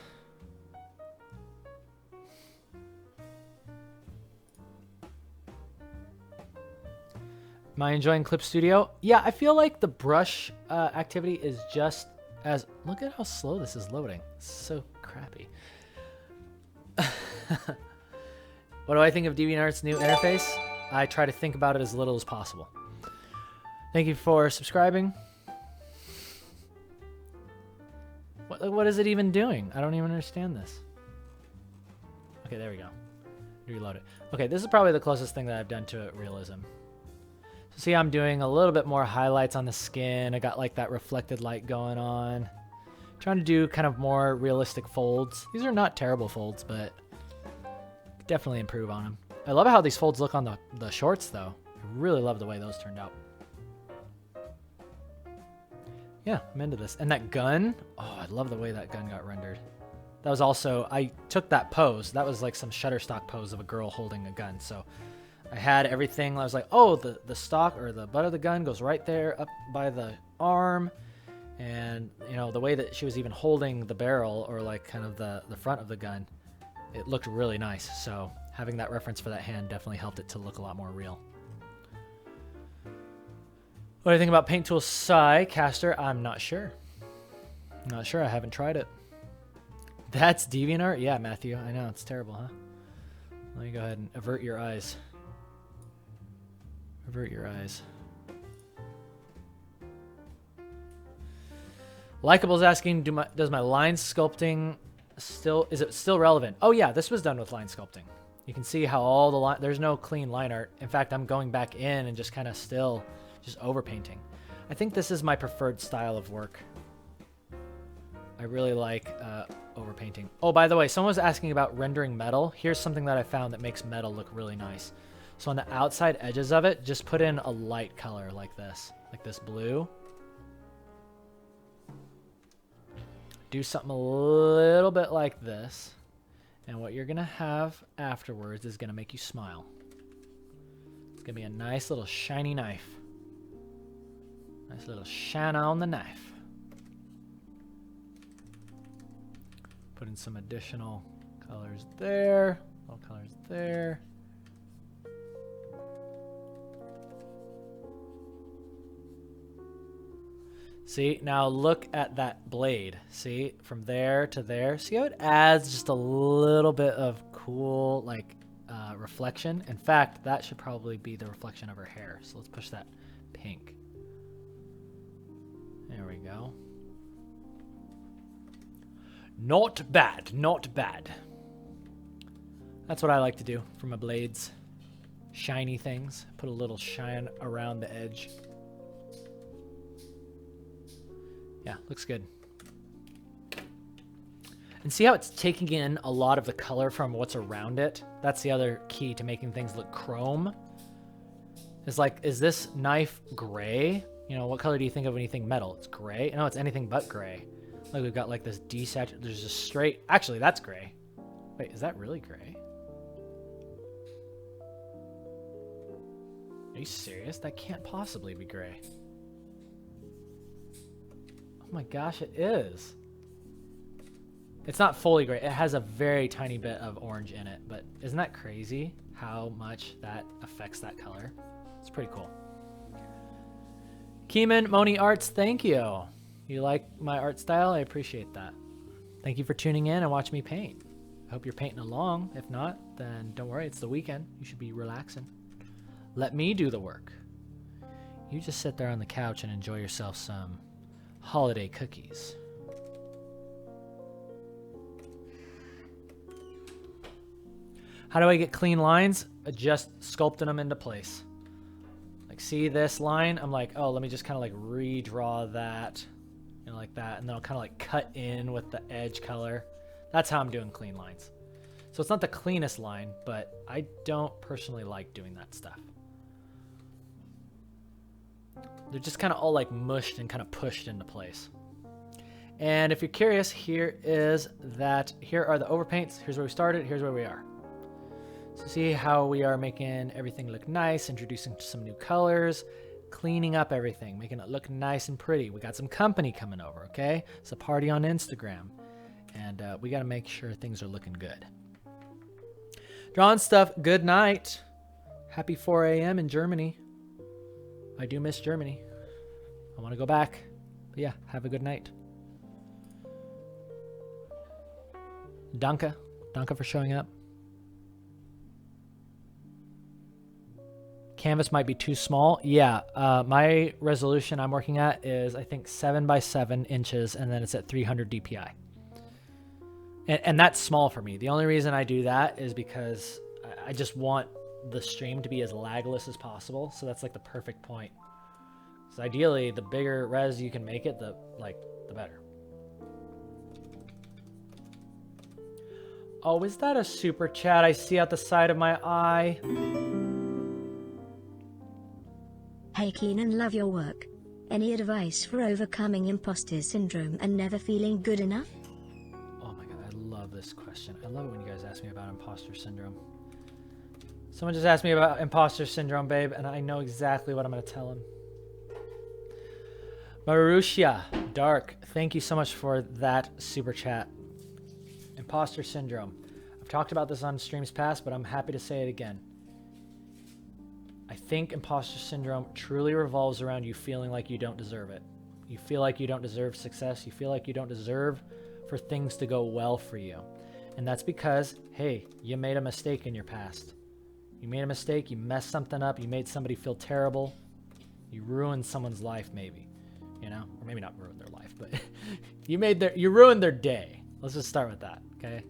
A: Am I enjoying Clip Studio? Yeah, I feel like the brush activity is just as... Look at how slow this is loading. It's so crappy. What do I think of DeviantArt's new interface? I try to think about it as little as possible. Thank you for subscribing. What is it even doing? I don't even understand this. Okay, there we go. Reload it. Okay, this is probably the closest thing that I've done to realism. So see, I'm doing a little bit more highlights on the skin. I got like that reflected light going on. Trying to do kind of more realistic folds. These are not terrible folds, but definitely improve on them. I love how these folds look on the shorts, though. I really love the way those turned out. Yeah, I'm into this. And that gun, oh, I love the way that gun got rendered. That was also, I took that pose. That was like some Shutterstock pose of a girl holding a gun. So I had everything. I was like, oh, the stock or the butt of the gun goes right there up by the arm. And, you know, the way that she was even holding the barrel or like kind of the front of the gun, it looked really nice. So having that reference for that hand definitely helped it to look a lot more real. What do you think about Paint Tool Psy Caster? I'm not sure. I'm not sure. I haven't tried it. That's DeviantArt? Yeah, Matthew. I know. It's terrible, huh? Let me go ahead and avert your eyes. Avert your eyes. Likeable's asking, does my line sculpting is it still relevant? Oh yeah, this was done with line sculpting. You can see how all the line, there's no clean line art. In fact, I'm going back in and just kind of still just overpainting. I think this is my preferred style of work. I really like overpainting. Oh, by the way, someone was asking about rendering metal. Here's something that I found that makes metal look really nice. So on the outside edges of it, just put in a light color like this blue. Do something a little bit like this. And what you're going to have afterwards is going to make you smile. It's going to be a nice little shiny knife. Nice little shine on the knife. Put in some additional colors there. Little colors there. See, now look at that blade. See, from there to there. See how it adds just a little bit of cool, like, reflection? In fact, that should probably be the reflection of her hair. So let's push that pink. There we go. Not bad, not bad. That's what I like to do for my blades. Shiny things. Put a little shine around the edge. Yeah, looks good. And see how it's taking in a lot of the color from what's around it? That's the other key to making things look chrome. It's like, is this knife gray? You know, what color do you think of when you think metal? It's gray? No, it's anything but gray. Like we've got like this desaturated, there's just straight, actually that's gray. Wait, is that really gray? Are you serious? That can't possibly be gray. Oh my gosh, it is. It's not fully gray. It has a very tiny bit of orange in it, but isn't that crazy how much that affects that color? It's pretty cool. Keeman Moni Arts, thank you. You like my art style? I appreciate that. Thank you for tuning in and watching me paint. I hope you're painting along. If not, then don't worry. It's the weekend. You should be relaxing. Let me do the work. You just sit there on the couch and enjoy yourself some holiday cookies. How do I get clean lines? Just sculpting them into place. Like, see this line? I'm like, oh, let me just kind of like redraw that, you know, like that. And then I'll kind of like cut in with the edge color. That's how I'm doing clean lines. So it's not the cleanest line, but I don't personally like doing that stuff. They're just kind of all like mushed and kind of pushed into place. And if you're curious, here are the overpaints. Here's where we started. Here's where we are. So see how we are making everything look nice, introducing some new colors, cleaning up everything, making it look nice and pretty. We got some company coming over, okay? It's a party on Instagram. And we got to make sure things are looking good. Drawing stuff, good night. Happy 4 a.m. in Germany. I do miss Germany. I want to go back. But yeah, have a good night. Danke. Danke for showing up. Canvas might be too small. Yeah, my resolution I'm working at is, I think, 7 by 7 inches, and then it's at 300 DPI. And that's small for me. The only reason I do that is because I just want the stream to be as lagless as possible. So that's like the perfect point. So ideally, the bigger res you can make it, the better. Oh, is that a super chat I see out the side of my eye?
D: Hey Keenan, love your work. Any advice for overcoming imposter syndrome and never feeling good enough?
A: Oh my god, I love this question. I love it when you guys ask me about imposter syndrome. Someone just asked me about imposter syndrome, babe, and I know exactly what I'm going to tell him. Marusha Dark, thank you so much for that super chat. Imposter syndrome. I've talked about this on streams past, but I'm happy to say it again. I think imposter syndrome truly revolves around you feeling like you don't deserve it. You feel like you don't deserve success. You feel like you don't deserve for things to go well for you. And that's because, hey, you made a mistake in your past. You made a mistake, you messed something up, you made somebody feel terrible. You ruined someone's life, maybe. You know? Or maybe not ruined their life, but you ruined their day. Let's just start with that, okay?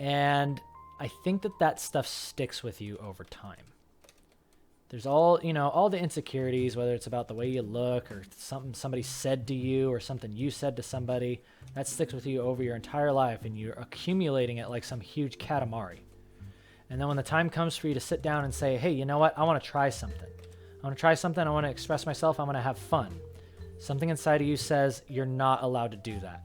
A: And I think that stuff sticks with you over time. There's all the insecurities, whether it's about the way you look or something somebody said to you or something you said to somebody, that sticks with you over your entire life, and you're accumulating it like some huge katamari. And then when the time comes for you to sit down and say, hey, you know what? I want to try something. I want to express myself. I want to have fun. Something inside of you says you're not allowed to do that.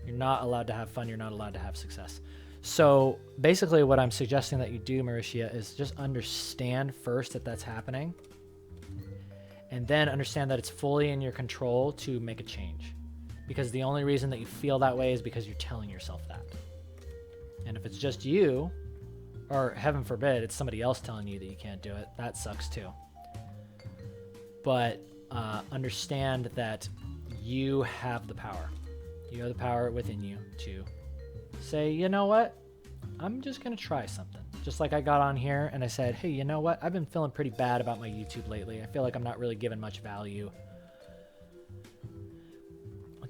A: You're not allowed to have fun. You're not allowed to have success. So basically what I'm suggesting that you do, Mauricia, is just understand first that that's happening. And then understand that it's fully in your control to make a change. Because the only reason that you feel that way is because you're telling yourself that. And if it's just you, or heaven forbid, it's somebody else telling you that you can't do it, that sucks too. But understand that you have the power. You have the power within you to say, you know what? I'm just going to try something. Just like I got on here and I said, hey, you know what? I've been feeling pretty bad about my YouTube lately. I feel like I'm not really giving much value.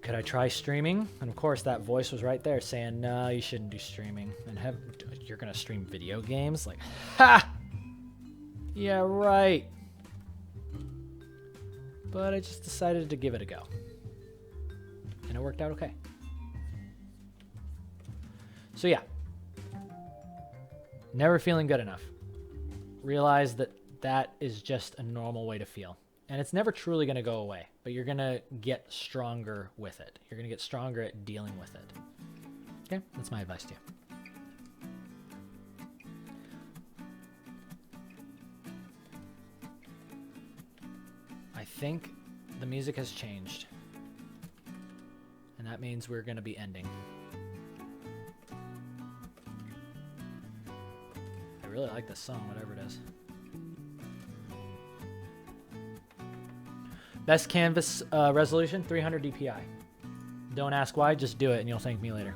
A: Could I try streaming? And of course that voice was right there saying, no, you shouldn't do streaming. And you're going to stream video games? Like, ha! Yeah, right. But I just decided to give it a go. And it worked out okay. So yeah. Never feeling good enough. Realize that that is just a normal way to feel. And it's never truly going to go away. But you're going to get stronger with it. You're going to get stronger at dealing with it. Okay? That's my advice to you. I think the music has changed. And that means we're going to be ending. I really like this song, whatever it is. Best canvas resolution, 300 DPI. Don't ask why, just do it and you'll thank me later.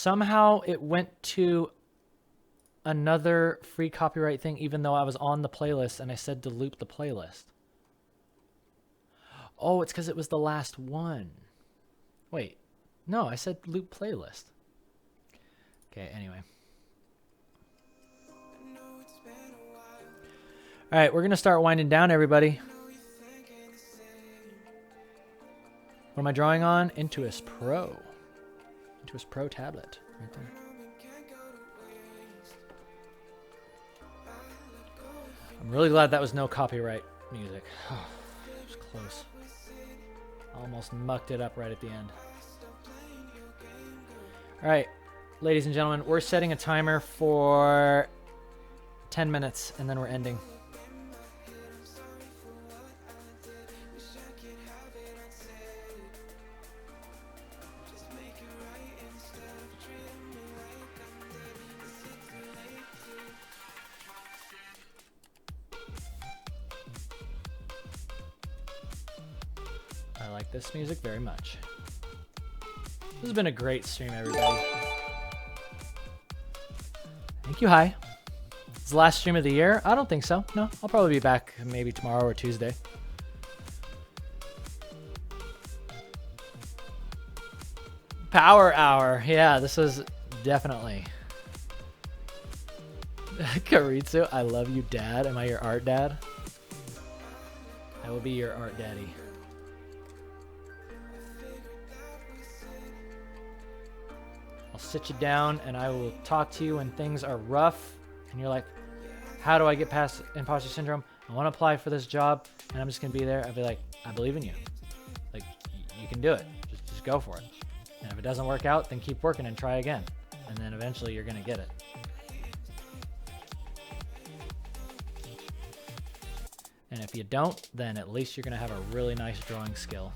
A: Somehow it went to another free copyright thing, even though I was on the playlist and I said to loop the playlist. Oh, it's because it was the last one. Wait, no, I said loop playlist. Okay, anyway. All right, we're going to start winding down, everybody. What am I drawing on? Intuos Pro. Intuos Pro tablet, right there. I'm really glad that was no copyright music. Oh, it was close. Almost mucked it up right at the end. All right, ladies and gentlemen, we're setting a timer for 10 minutes, and then we're ending. I like this music very much. This has been a great stream, everybody. Thank you, hi. It's the last stream of the year? I don't think so. No, I'll probably be back maybe tomorrow or Tuesday. Power Hour. Yeah, this is definitely. Karitsu, I love you, Dad. Am I your art dad? I will be your art daddy. I'll sit you down and I will talk to you when things are rough and you're like, how do I get past imposter syndrome? I want to apply for this job and I'm just going to be there. I'll be like, I believe in you. Like, you can do it. Just go for it. And if it doesn't work out, then keep working and try again. And then eventually you're going to get it. And if you don't, then at least you're going to have a really nice drawing skill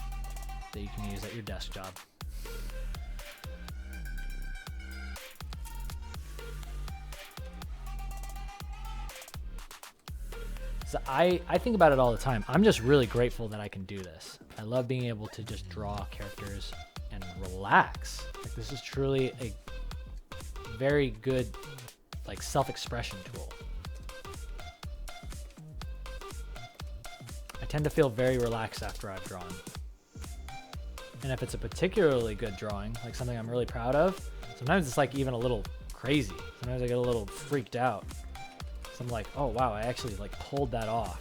A: that you can use at your desk job. So I think about it all the time. I'm just really grateful that I can do this. I love being able to just draw characters and relax. Like, this is truly a very good, like, self-expression tool. I tend to feel very relaxed after I've drawn. And if it's a particularly good drawing, like something I'm really proud of, sometimes it's like even a little crazy. Sometimes I get a little freaked out. So I'm like, oh wow, I actually like pulled that off.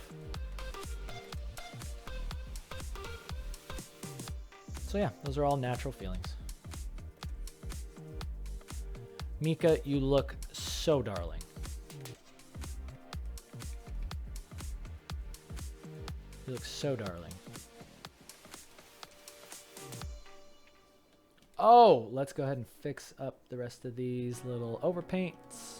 A: So yeah, those are all natural feelings. Mika, you look so darling. You look so darling. Oh, let's go ahead and fix up the rest of these little overpaints.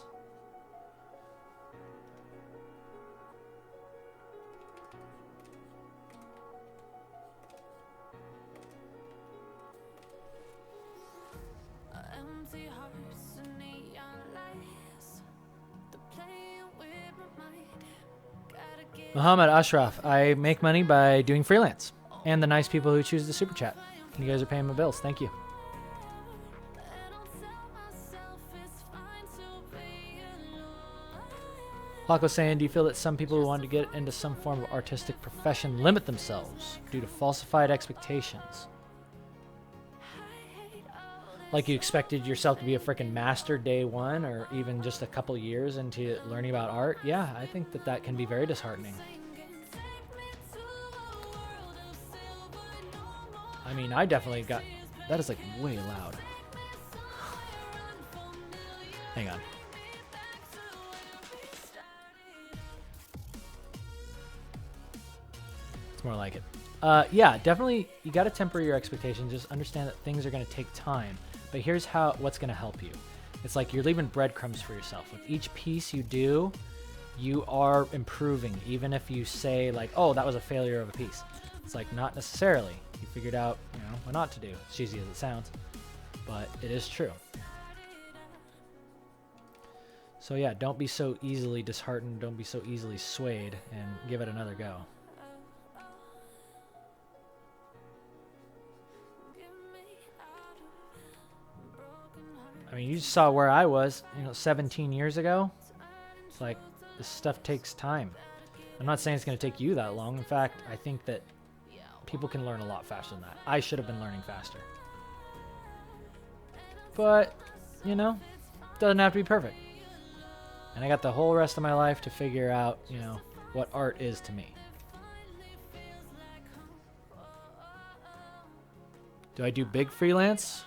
A: Muhammad Ashraf, I make money by doing freelance and the nice people who choose to super chat. You guys are paying my bills. Thank you. Paco's saying, do you feel that some people who want to get into some form of artistic profession limit themselves due to falsified expectations? Like you expected yourself to be a freaking master day one or even just a couple years into learning about art? Yeah, I think that that can be very disheartening. I mean, I definitely got... That is like way loud. Hang on. It's more like it. Yeah, definitely you got to temper your expectations. Just understand that things are going to take time. But here's what's going to help you. It's like you're leaving breadcrumbs for yourself. With each piece you do, you are improving. Even if you say like, oh, that was a failure of a piece. It's like not necessarily. You figured out, what not to do. As cheesy as it sounds, but it is true. So yeah, don't be so easily disheartened. Don't be so easily swayed, and give it another go. I mean, you saw where I was, 17 years ago. It's like, this stuff takes time. I'm not saying it's going to take you that long. In fact, I think that people can learn a lot faster than that. I should have been learning faster. But, doesn't have to be perfect. And I got the whole rest of my life to figure out, what art is to me. Do I do big freelance?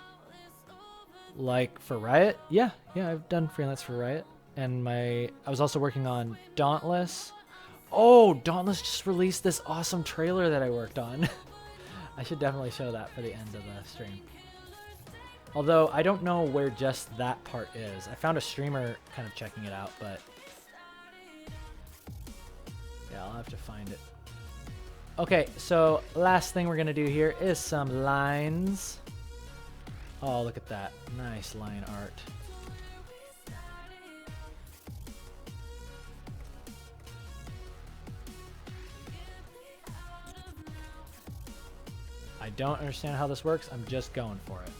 A: Like for Riot? Yeah, I've done freelance for Riot. And I was also working on Dauntless. Oh, Dauntless just released this awesome trailer that I worked on. I should definitely show that for the end of the stream. Although, I don't know where just that part is. I found a streamer kind of checking it out, but... yeah, I'll have to find it. Okay, so last thing we're going to do here is some lines. Oh, look at that. Nice line art. I don't understand how this works. I'm just going for it.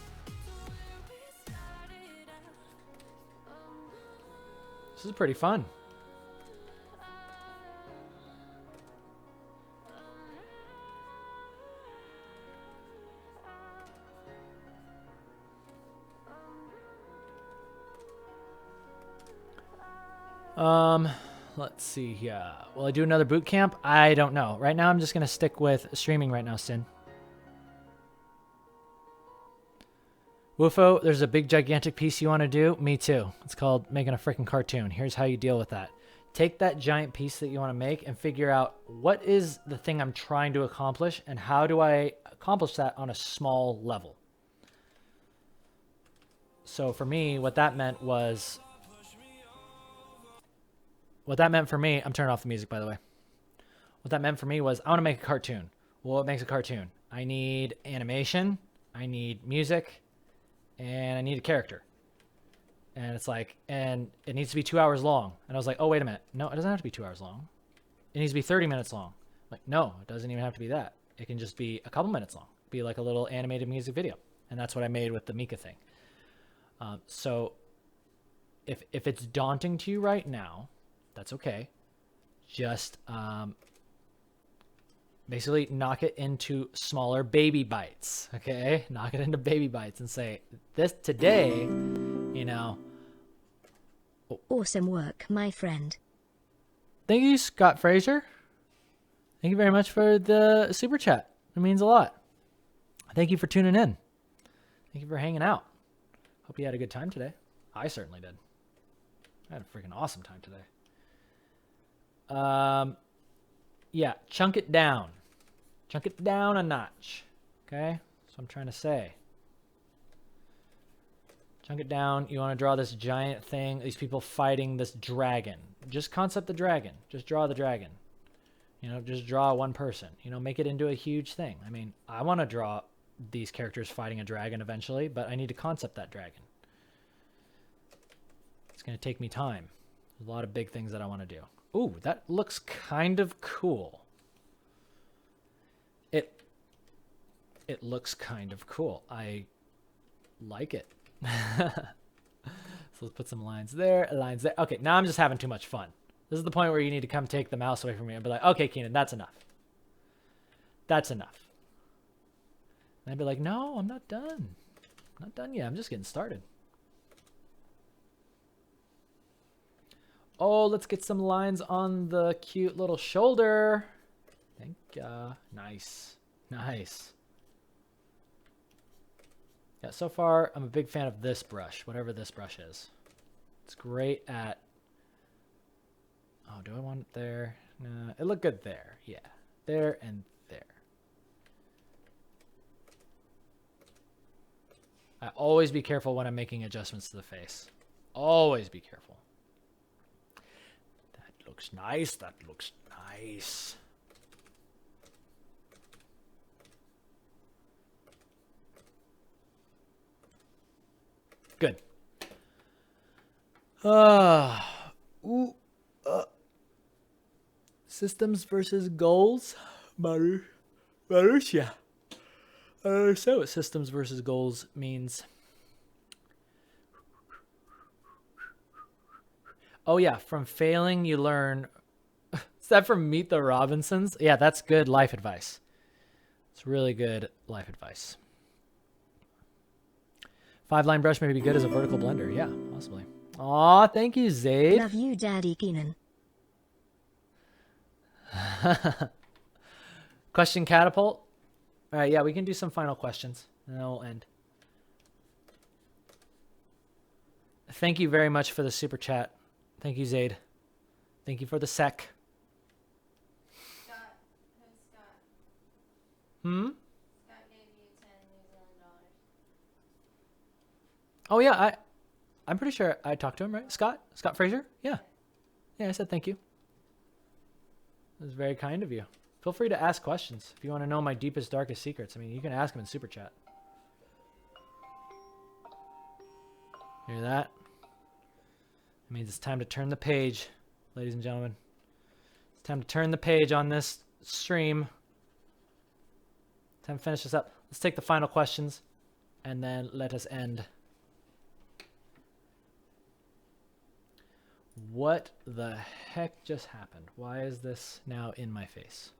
A: This is pretty fun. Let's see here. Will I do another boot camp? I don't know. Right now, I'm just going to stick with streaming right now, Sin. Woofo, there's a big gigantic piece you want to do? Me too. It's called making a freaking cartoon. Here's how you deal with that. Take that giant piece that you want to make and figure out what is the thing I'm trying to accomplish and how do I accomplish that on a small level. So for me, what that meant was... what that meant for me... I'm turning off the music, by the way. What that meant for me was I want to make a cartoon. Well, what makes a cartoon? I need animation. I need music. And I need a character. And it's like, and it needs to be 2 hours long. And I was like, oh, wait a minute. No, it doesn't have to be 2 hours long. It needs to be 30 minutes long. Like, no, it doesn't even have to be that. It can just be a couple minutes long. Be like a little animated music video. And that's what I made with the Mika thing. So if it's daunting to you right now, that's okay. Just basically knock it into smaller baby bites, okay? Knock it into baby bites and say, this today,
D: Awesome work, my friend.
A: Thank you, Scott Fraser. Thank you very much for the super chat. It means a lot. Thank you for tuning in. Thank you for hanging out. Hope you had a good time today. I certainly did. I had a freaking awesome time today. Yeah, chunk it down. Chunk it down a notch. Okay? That's what I'm trying to say. Chunk it down. You want to draw this giant thing. These people fighting this dragon. Just concept the dragon. Just draw the dragon. Just draw one person. Make it into a huge thing. I mean, I want to draw these characters fighting a dragon eventually, but I need to concept that dragon. It's going to take me time. There's a lot of big things that I want to do. Ooh, that looks kind of cool. It looks kind of cool. I like it. So let's put some lines there, lines there. Okay, now I'm just having too much fun. This is the point where you need to come take the mouse away from me and be like, okay, Keenan, that's enough. That's enough. And I'd be like, no, I'm not done. I'm not done yet. I'm just getting started. Oh, let's get some lines on the cute little shoulder. Thank you. Nice. Nice. Yeah, so far, I'm a big fan of this brush, whatever this brush is. It's great at... oh, do I want it there? No, it looked good there. Yeah, there and there. I always be careful when I'm making adjustments to the face. Always be careful. That looks nice. That looks nice. Good. Systems versus goals. Marussia. So systems versus goals means Oh yeah, from failing you learn. Is that from Meet the Robinsons? Yeah, that's good life advice. It's really good life advice. 5-line brush may be good as a vertical blender. Yeah, possibly. Aw, thank you, Zaid.
D: Love you, Daddy Keenan.
A: Question catapult. All right, yeah, we can do some final questions, and then we'll end. Thank you very much for the super chat. Thank you, Zaid. Thank you for the sec.
C: Scott, who's Scott? Scott gave you 10 New Zealand dollars.
A: Oh yeah, I'm pretty sure I talked to him, right? Scott Fraser. Yeah, I said thank you. It was very kind of you. Feel free to ask questions if you want to know my deepest, darkest secrets. I mean, you can ask them in super chat. Hear that? It means it's time to turn the page, ladies and gentlemen. It's time to turn the page on this stream. Time to finish this up. Let's take the final questions, and then let us end. What the heck just happened? Why is this now in my face?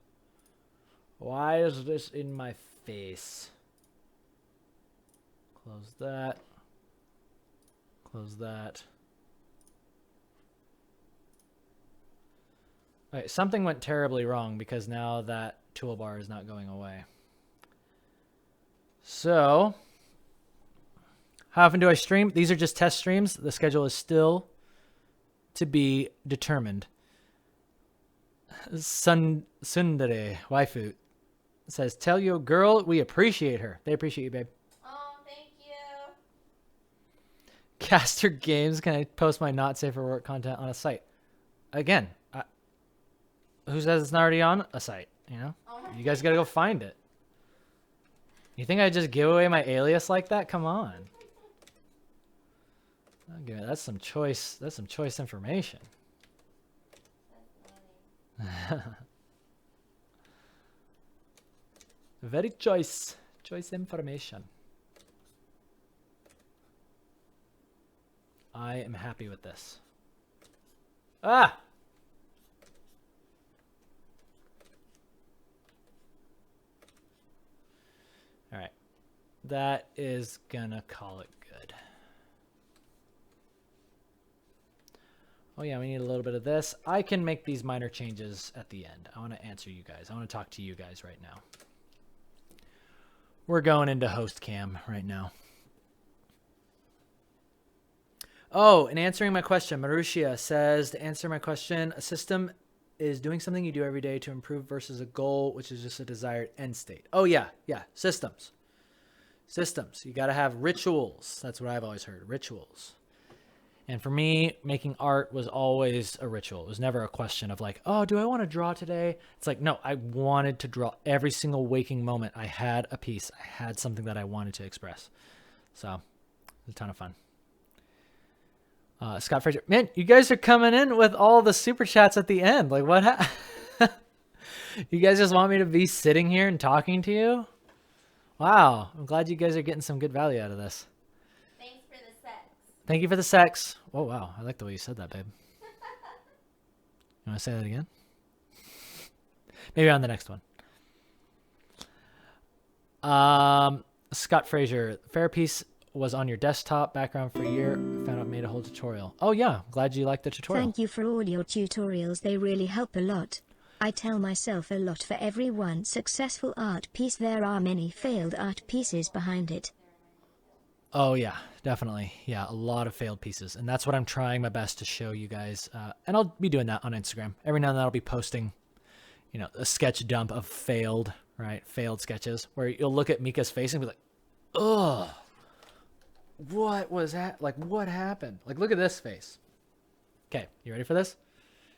A: Why is this in my face? Close that. Close that. Alright, something went terribly wrong because now that toolbar is not going away. So, how often do I stream? These are just test streams. The schedule is still to be determined. Sundare waifu says, "Tell your girl we appreciate her." They appreciate you, babe.
C: Oh, thank you.
A: Caster Games, can I post my not safe for work content on a site? Again, who says it's not already on a site? You know, you guys gotta go find it. You think I just give away my alias like that? Come on. Okay, that's some choice. That's some choice information. Very choice information. I am happy with this. Ah! All right. That is gonna call it good. Oh yeah, we need a little bit of this. I can make these minor changes at the end. I want to answer you guys. I want to talk to you guys right now. We're going into host cam right now. Oh, and answering my question, Marushia says, to answer my question, a system is doing something you do every day to improve versus a goal, which is just a desired end state. Oh yeah, systems. Systems. You got to have rituals. That's what I've always heard, rituals. And for me, making art was always a ritual. It was never a question of like, oh, do I want to draw today? It's like, no, I wanted to draw every single waking moment. I had a piece. I had something that I wanted to express. So, it was a ton of fun. Scott Fraser, man, you guys are coming in with all the super chats at the end. Like, what? You guys just want me to be sitting here and talking to you? Wow, I'm glad you guys are getting some good value out of this.
C: Thanks for the sex.
A: Thank you for the sex. Oh, wow. I like the way you said that, babe. You want to say that again? Maybe on the next one. Scott Fraser, fair piece was on your desktop background for a year. Found out made a whole tutorial. Oh, yeah. Glad you liked the tutorial.
D: Thank you for all your tutorials. They really help a lot. I tell myself a lot, for every one successful art piece there are many failed art pieces behind it.
A: Oh yeah, definitely. Yeah, a lot of failed pieces. And that's what I'm trying my best to show you guys. And I'll be doing that on Instagram. Every now and then I'll be posting, you know, a sketch dump of failed sketches where you'll look at Mika's face and be like, ugh, what was that? Like, what happened? Like, look at this face. Okay, you ready for this?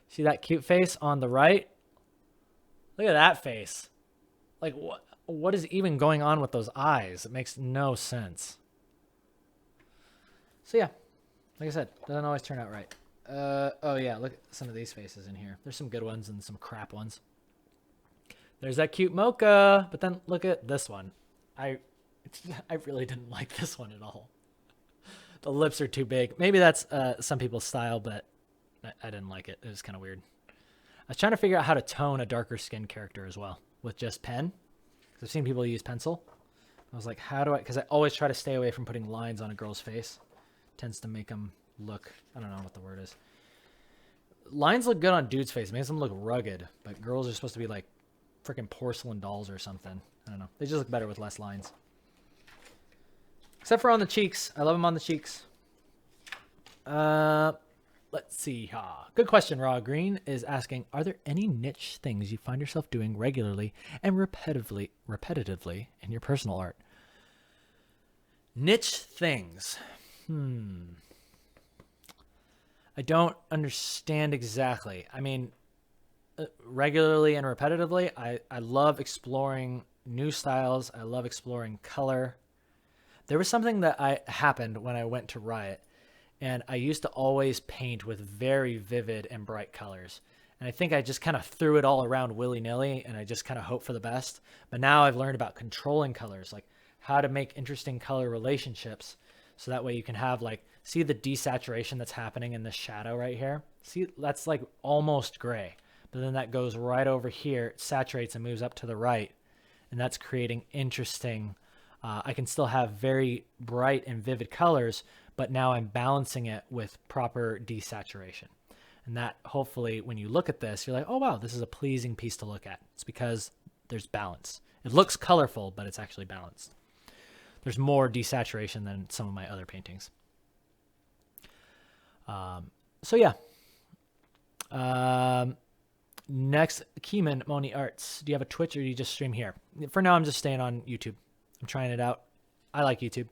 A: See that cute face on the right? Look at that face. Like, what is even going on with those eyes? It makes no sense. So yeah, like I said, doesn't always turn out right. Oh yeah, look at some of these faces in here. There's some good ones and some crap ones. There's that cute mocha, but then look at this one. I really didn't like this one at all. The lips are too big. Maybe that's some people's style, but I didn't like it. It was kind of weird. I was trying to figure out how to tone a darker skinned character as well with just pen. Because I've seen people use pencil. I was like, how do I... Because I always try to stay away from putting lines on a girl's face. It tends to make them look... I don't know what the word is. Lines look good on dudes' face. It makes them look rugged. But girls are supposed to be like freaking porcelain dolls or something. I don't know. They just look better with less lines. Except for on the cheeks. I love them on the cheeks. Let's see. Good question. Raw Green is asking, are there any niche things you find yourself doing regularly and repetitively in your personal art? Niche things. I don't understand exactly. I mean, regularly and repetitively, I love exploring new styles. I love exploring color. There was something that happened when I went to Riot. And I used to always paint with very vivid and bright colors. And I think I just kind of threw it all around willy-nilly, and I just kind of hope for the best. But now I've learned about controlling colors, like how to make interesting color relationships. So that way you can have, like, see the desaturation that's happening in the shadow right here? See, that's like almost gray. But then that goes right over here, it saturates and moves up to the right. And that's creating interesting... I can still have very bright and vivid colors, but now I'm balancing it with proper desaturation. And that, hopefully, when you look at this, you're like, oh, wow, this is a pleasing piece to look at. It's because there's balance. It looks colorful, but it's actually balanced. There's more desaturation than some of my other paintings. So, yeah. Next, Keeman, Moni Arts. Do you have a Twitch or do you just stream here? For now, I'm just staying on YouTube. I'm trying it out. I like YouTube.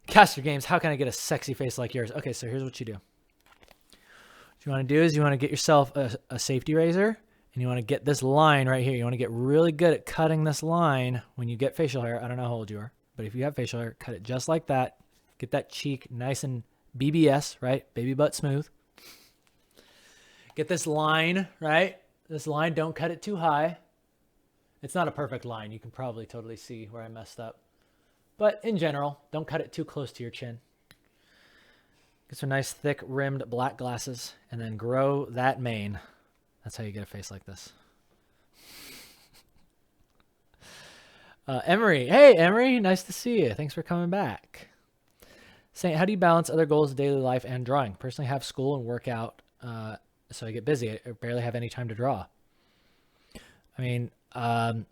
A: Caster Games, how can I get a sexy face like yours? Okay, so here's what you do. What you want to do is you want to get yourself a safety razor, and you want to get this line right here. You want to get really good at cutting this line when you get facial hair. I don't know how old you are, but if you have facial hair, cut it just like that. Get that cheek nice and BBS, right? Baby butt smooth. Get this line, right? This line, don't cut it too high. It's not a perfect line. You can probably totally see where I messed up. But in general, don't cut it too close to your chin. Get some nice thick rimmed black glasses and then grow that mane. That's how you get a face like this. Emery. Hey, Emery. Nice to see you. Thanks for coming back. Saying, how do you balance other goals of daily life and drawing? Personally, have school and work out, so I get busy. I barely have any time to draw. I mean,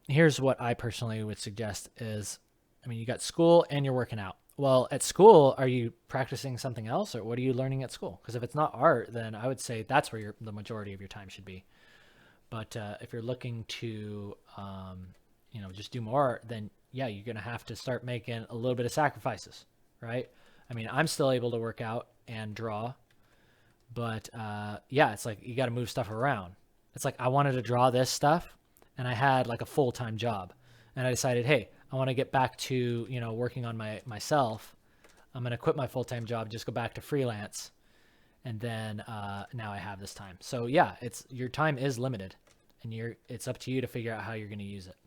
A: here's what I personally would suggest is, I mean, you got school and you're working out. Well, at school, are you practicing something else, or what are you learning at school? Because if it's not art, then I would say that's where the majority of your time should be. But if you're looking to, just do more art, then yeah, you're going to have to start making a little bit of sacrifices, right? I mean, I'm still able to work out and draw, but yeah, it's like you got to move stuff around. It's like I wanted to draw this stuff, and I had like a full-time job, and I decided, hey, I want to get back to, working on myself. I'm going to quit my full-time job, just go back to freelance. And then now I have this time. So yeah, your time is limited, and it's up to you to figure out how you're going to use it.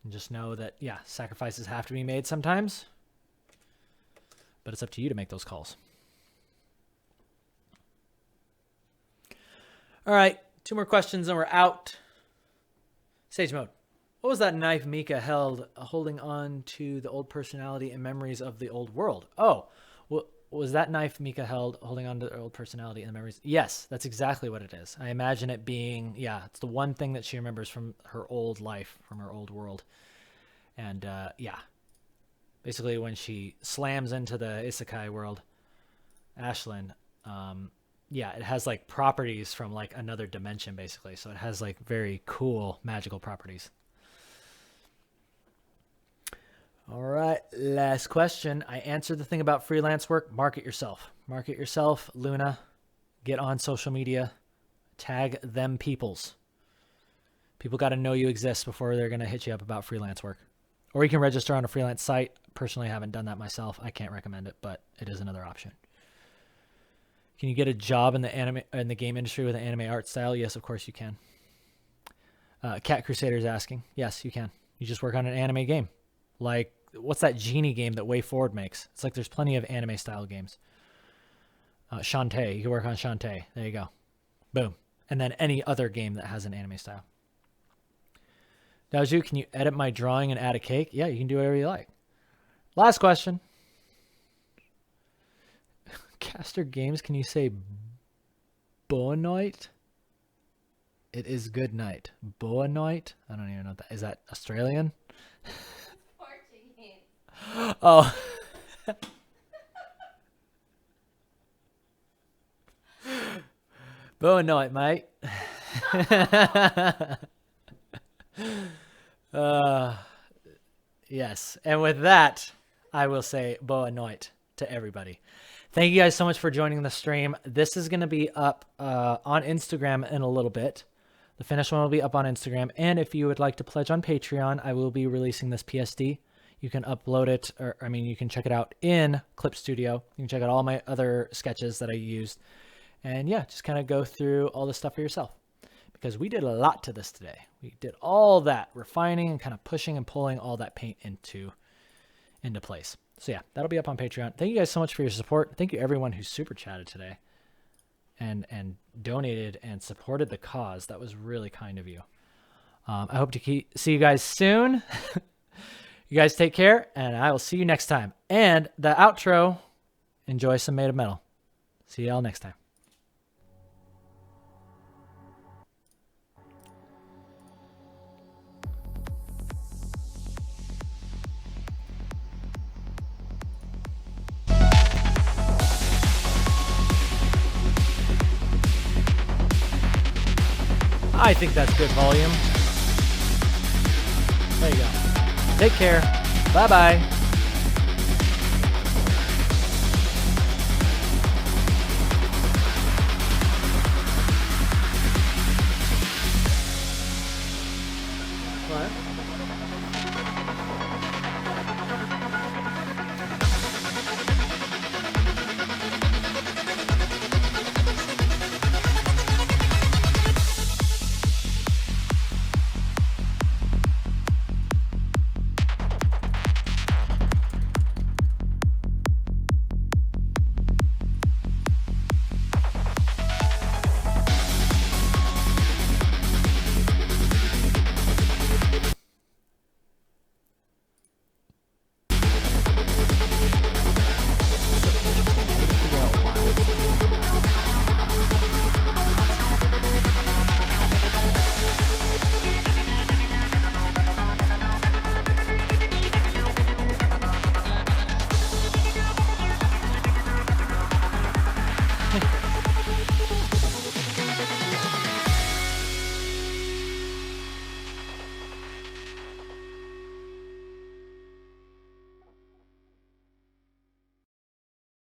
A: And just know that, yeah, sacrifices have to be made sometimes, but it's up to you to make those calls. All right, 2 more questions and we're out. Sage mode. What was that knife Mika held, holding on to the old personality and memories of the old world? Oh, was that knife Mika held holding on to the old personality and the memories? Yes, that's exactly what it is. I imagine it being, yeah, it's the one thing that she remembers from her old life, from her old world. And yeah, basically when she slams into the isekai world, Ashlyn, yeah, it has like properties from like another dimension basically. So it has like very cool magical properties. All right, last question. I answered the thing about freelance work. Market yourself. Market yourself, Luna. Get on social media. Tag them peoples. People got to know you exist before they're going to hit you up about freelance work. Or you can register on a freelance site. Personally, I haven't done that myself. I can't recommend it, but it is another option. Can you get a job in the game industry with an anime art style? Yes, of course you can. Cat Crusader is asking. Yes, you can. You just work on an anime game. Like, what's that Genie game that Way Forward makes? It's like there's plenty of anime style games. Shantae. You can work on Shantae. There you go. Boom. And then any other game that has an anime style. Daoju, can you edit my drawing and add a cake? Yeah, you can do whatever you like. Last question. Caster Games, can you say Boa Night? It is good night. Boa Night? I don't even know what that is. That Australian?
C: Portuguese.
A: Oh. Boa Night, mate. Yes. And with that, I will say Boa Night to everybody. Thank you guys so much for joining the stream. This is going to be up on Instagram in a little bit. The finished one will be up on Instagram. And if you would like to pledge on Patreon, I will be releasing this PSD. You can upload it, or I mean, you can check it out in Clip Studio. You can check out all my other sketches that I used. And yeah, just kind of go through all this stuff for yourself. Because we did a lot to this today. We did all that refining and kind of pushing and pulling all that paint into place. So yeah, that'll be up on Patreon. Thank you guys so much for your support. Thank you everyone who super chatted today and donated and supported the cause. That was really kind of you. I hope to see you guys soon. You guys take care, and I will see you next time. And the outro, enjoy some Made of Metal. See y'all next time. I think that's good volume. There you go. Take care. Bye-bye.